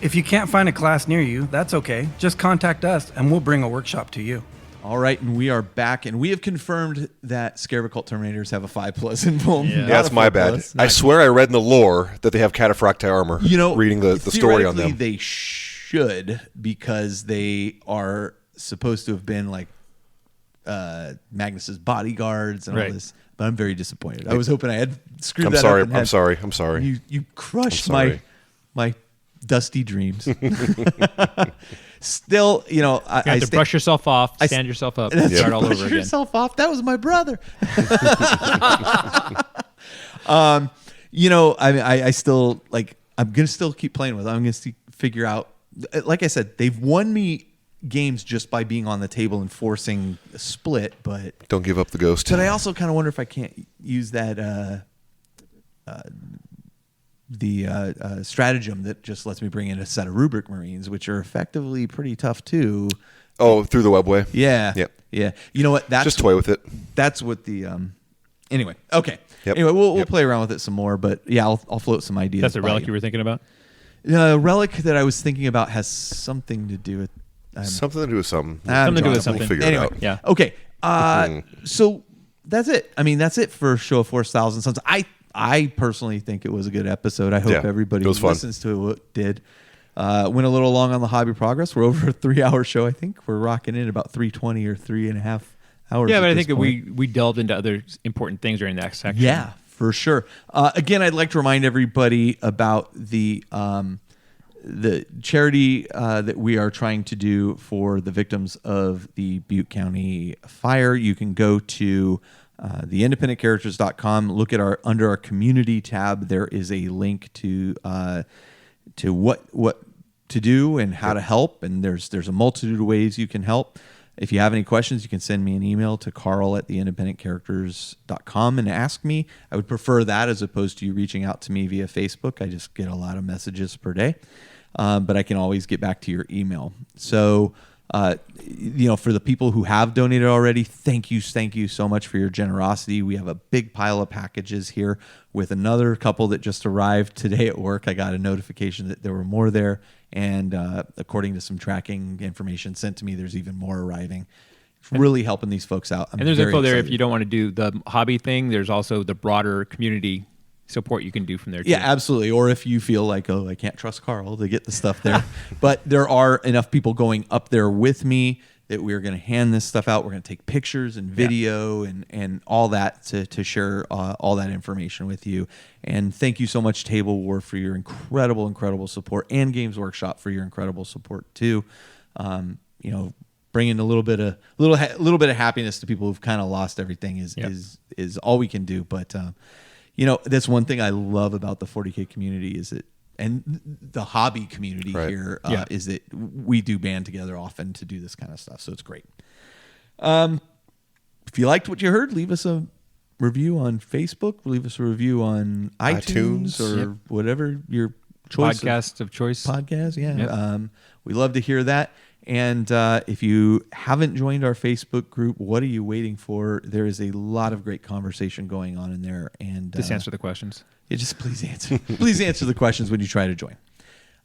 If you can't find a class near you, that's okay. Just contact us and we'll bring a workshop to you. All right, and we are back, and we have confirmed that Scarabacult Terminators have a 5+ in them. Yeah, that's my bad. I swear I read in the lore that they have cataphractii armor. Reading the story on them. They should, because they are supposed to have been like Magnus's bodyguards and all this. But I'm very disappointed. I was hoping I had screwed that up. I'm sorry. You crushed my dusty dreams. Still, I have to brush yourself off, stand yourself up, and start all over again. Brush yourself off. That was my brother. I still I'm gonna still keep playing with it. I'm gonna figure out. Like I said, they've won me games just by being on the table and forcing a split, but don't give up the ghost. But I also kind of wonder if I can't use that stratagem that just lets me bring in a set of rubric marines, which are effectively pretty tough too. Oh, through the webway. Yeah. Yep. Yeah. You know what? That's just toy with it. That's what the anyway. Okay. Yep. Anyway, we'll play around with it some more, but yeah, I'll float some ideas. That's a relic you were thinking about? The relic that I was thinking about has something to do with something to do with something. Something to do with something. We'll figure anyway, it out. Yeah. Okay. So that's it. I mean, that's it for Show of Force Thousand Suns. I personally think it was a good episode. I hope everybody who listens to it did. Went a little long on the hobby progress. We're over a 3-hour show, I think. We're rocking in about 3:20 or 3.5 hours. Yeah, but I think that we delved into other important things during that section. Yeah, for sure. Again, I'd like to remind everybody about the charity that we are trying to do for the victims of the Butte County fire. You can go to theindependentcharacters.com. Look at under our community tab. There is a link to what to do and how to help, and there's a multitude of ways you can help. If you have any questions, you can send me an email to carl@theindependentcharacters.com and ask me. I would prefer that as opposed to you reaching out to me via Facebook. I just get a lot of messages per day, but I can always get back to your email. So for the people who have donated already, thank you so much for your generosity. We have a big pile of packages here with another couple that just arrived today at work. I got a notification that there were more there, and according to some tracking information sent to me, there's even more arriving. It's really helping these folks out. And there's info there if you don't want to do the hobby thing. There's also the broader community support you can do from there too. Yeah, absolutely. Or if you feel like, I can't trust Carl to get the stuff there. But there are enough people going up there with me that we're going to hand this stuff out. We're going to take pictures and video and all that to share all that information with you. And thank you so much, Table War, for your incredible support, and Games Workshop for your incredible support too. Bringing a little bit of happiness to people who've kind of lost everything is all we can do. But that's one thing I love about the 40K community and the hobby community here is that we do band together often to do this kind of stuff. So it's great. If you liked what you heard, leave us a review on Facebook. Leave us a review on iTunes or whatever your choice. Podcast of choice. Podcast, yeah. Yep. We love to hear that. And if you haven't joined our Facebook group, what are you waiting for? There is a lot of great conversation going on in there. And just answer the questions. Yeah, just please answer. Please answer the questions when you try to join.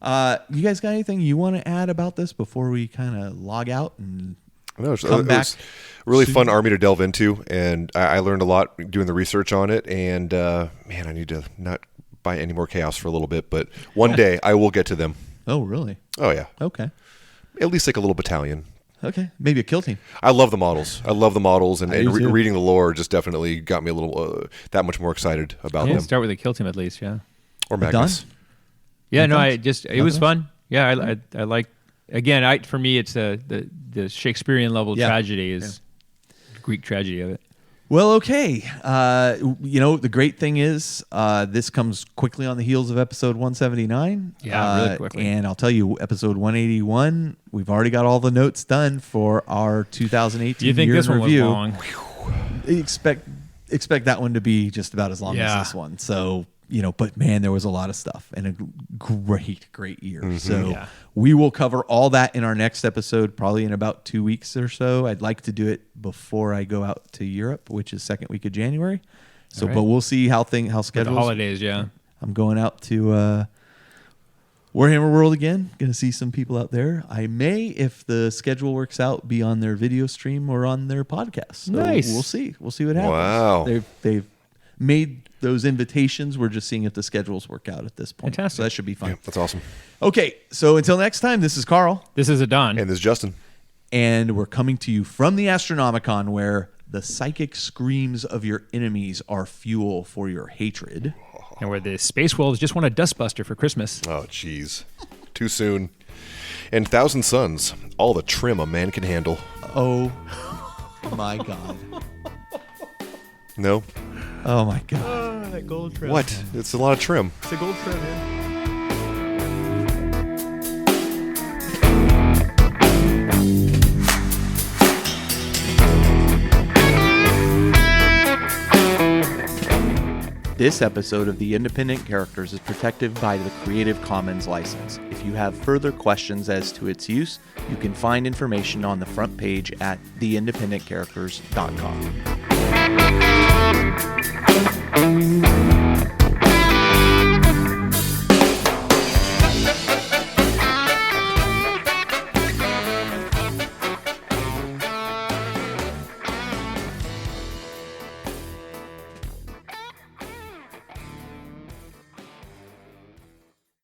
You guys got anything you want to add about this before we kind of log out and come back? It was a really fun army to delve into, and I learned a lot doing the research on it. And I need to not buy any more chaos for a little bit, but one day I will get to them. Oh, really? Oh, yeah. Okay. At least like a little battalion. Okay, maybe a kill team. I love the models, and reading the lore just definitely got me a little that much more excited about them. Start with a kill team at least, yeah. Or Magnus. Yeah, no, it was fun. Yeah, I like Again, for me, it's the Shakespearean level Yeah. tragedy is Greek tragedy of it. Well, okay. The great thing is this comes quickly on the heels of episode 179. Yeah, really quickly. And I'll tell you, episode 181, we've already got all the notes done for our 2018 Do you think year this in one review. was long? Expect that one to be just about as long as this one. So, but man, there was a lot of stuff and a great year. So we will cover all that in our next episode, probably in about 2 weeks or so. I'd like to do it before I go out to Europe, which is second week of January. So, All right. but we'll see how For schedules. the holidays, yeah. I'm going out to Warhammer World again. Going to see some people out there. I may, if the schedule works out, be on their video stream or on their podcast. So Nice. We'll see. We'll see what happens. Wow. They've made those invitations. We're just seeing if the schedules work out at this point. Fantastic. So that should be fun. Yeah, that's awesome. Okay, so until next time, this is Carl, This is Adon. And this is Justin. and we're coming to you from the Astronomicon, where the psychic screams of your enemies are fuel for your hatred. And where the Space Wolves just want a dustbuster for Christmas. Oh, jeez. Too soon. And Thousand Suns, all the trim a man can handle. Oh my God. No? Oh my God. That gold trim. What? It's a lot of trim. It's a gold trim, man. This episode of The Independent Characters is protected by the Creative Commons license. If you have further questions as to its use, you can find information on the front page at theindependentcharacters.com.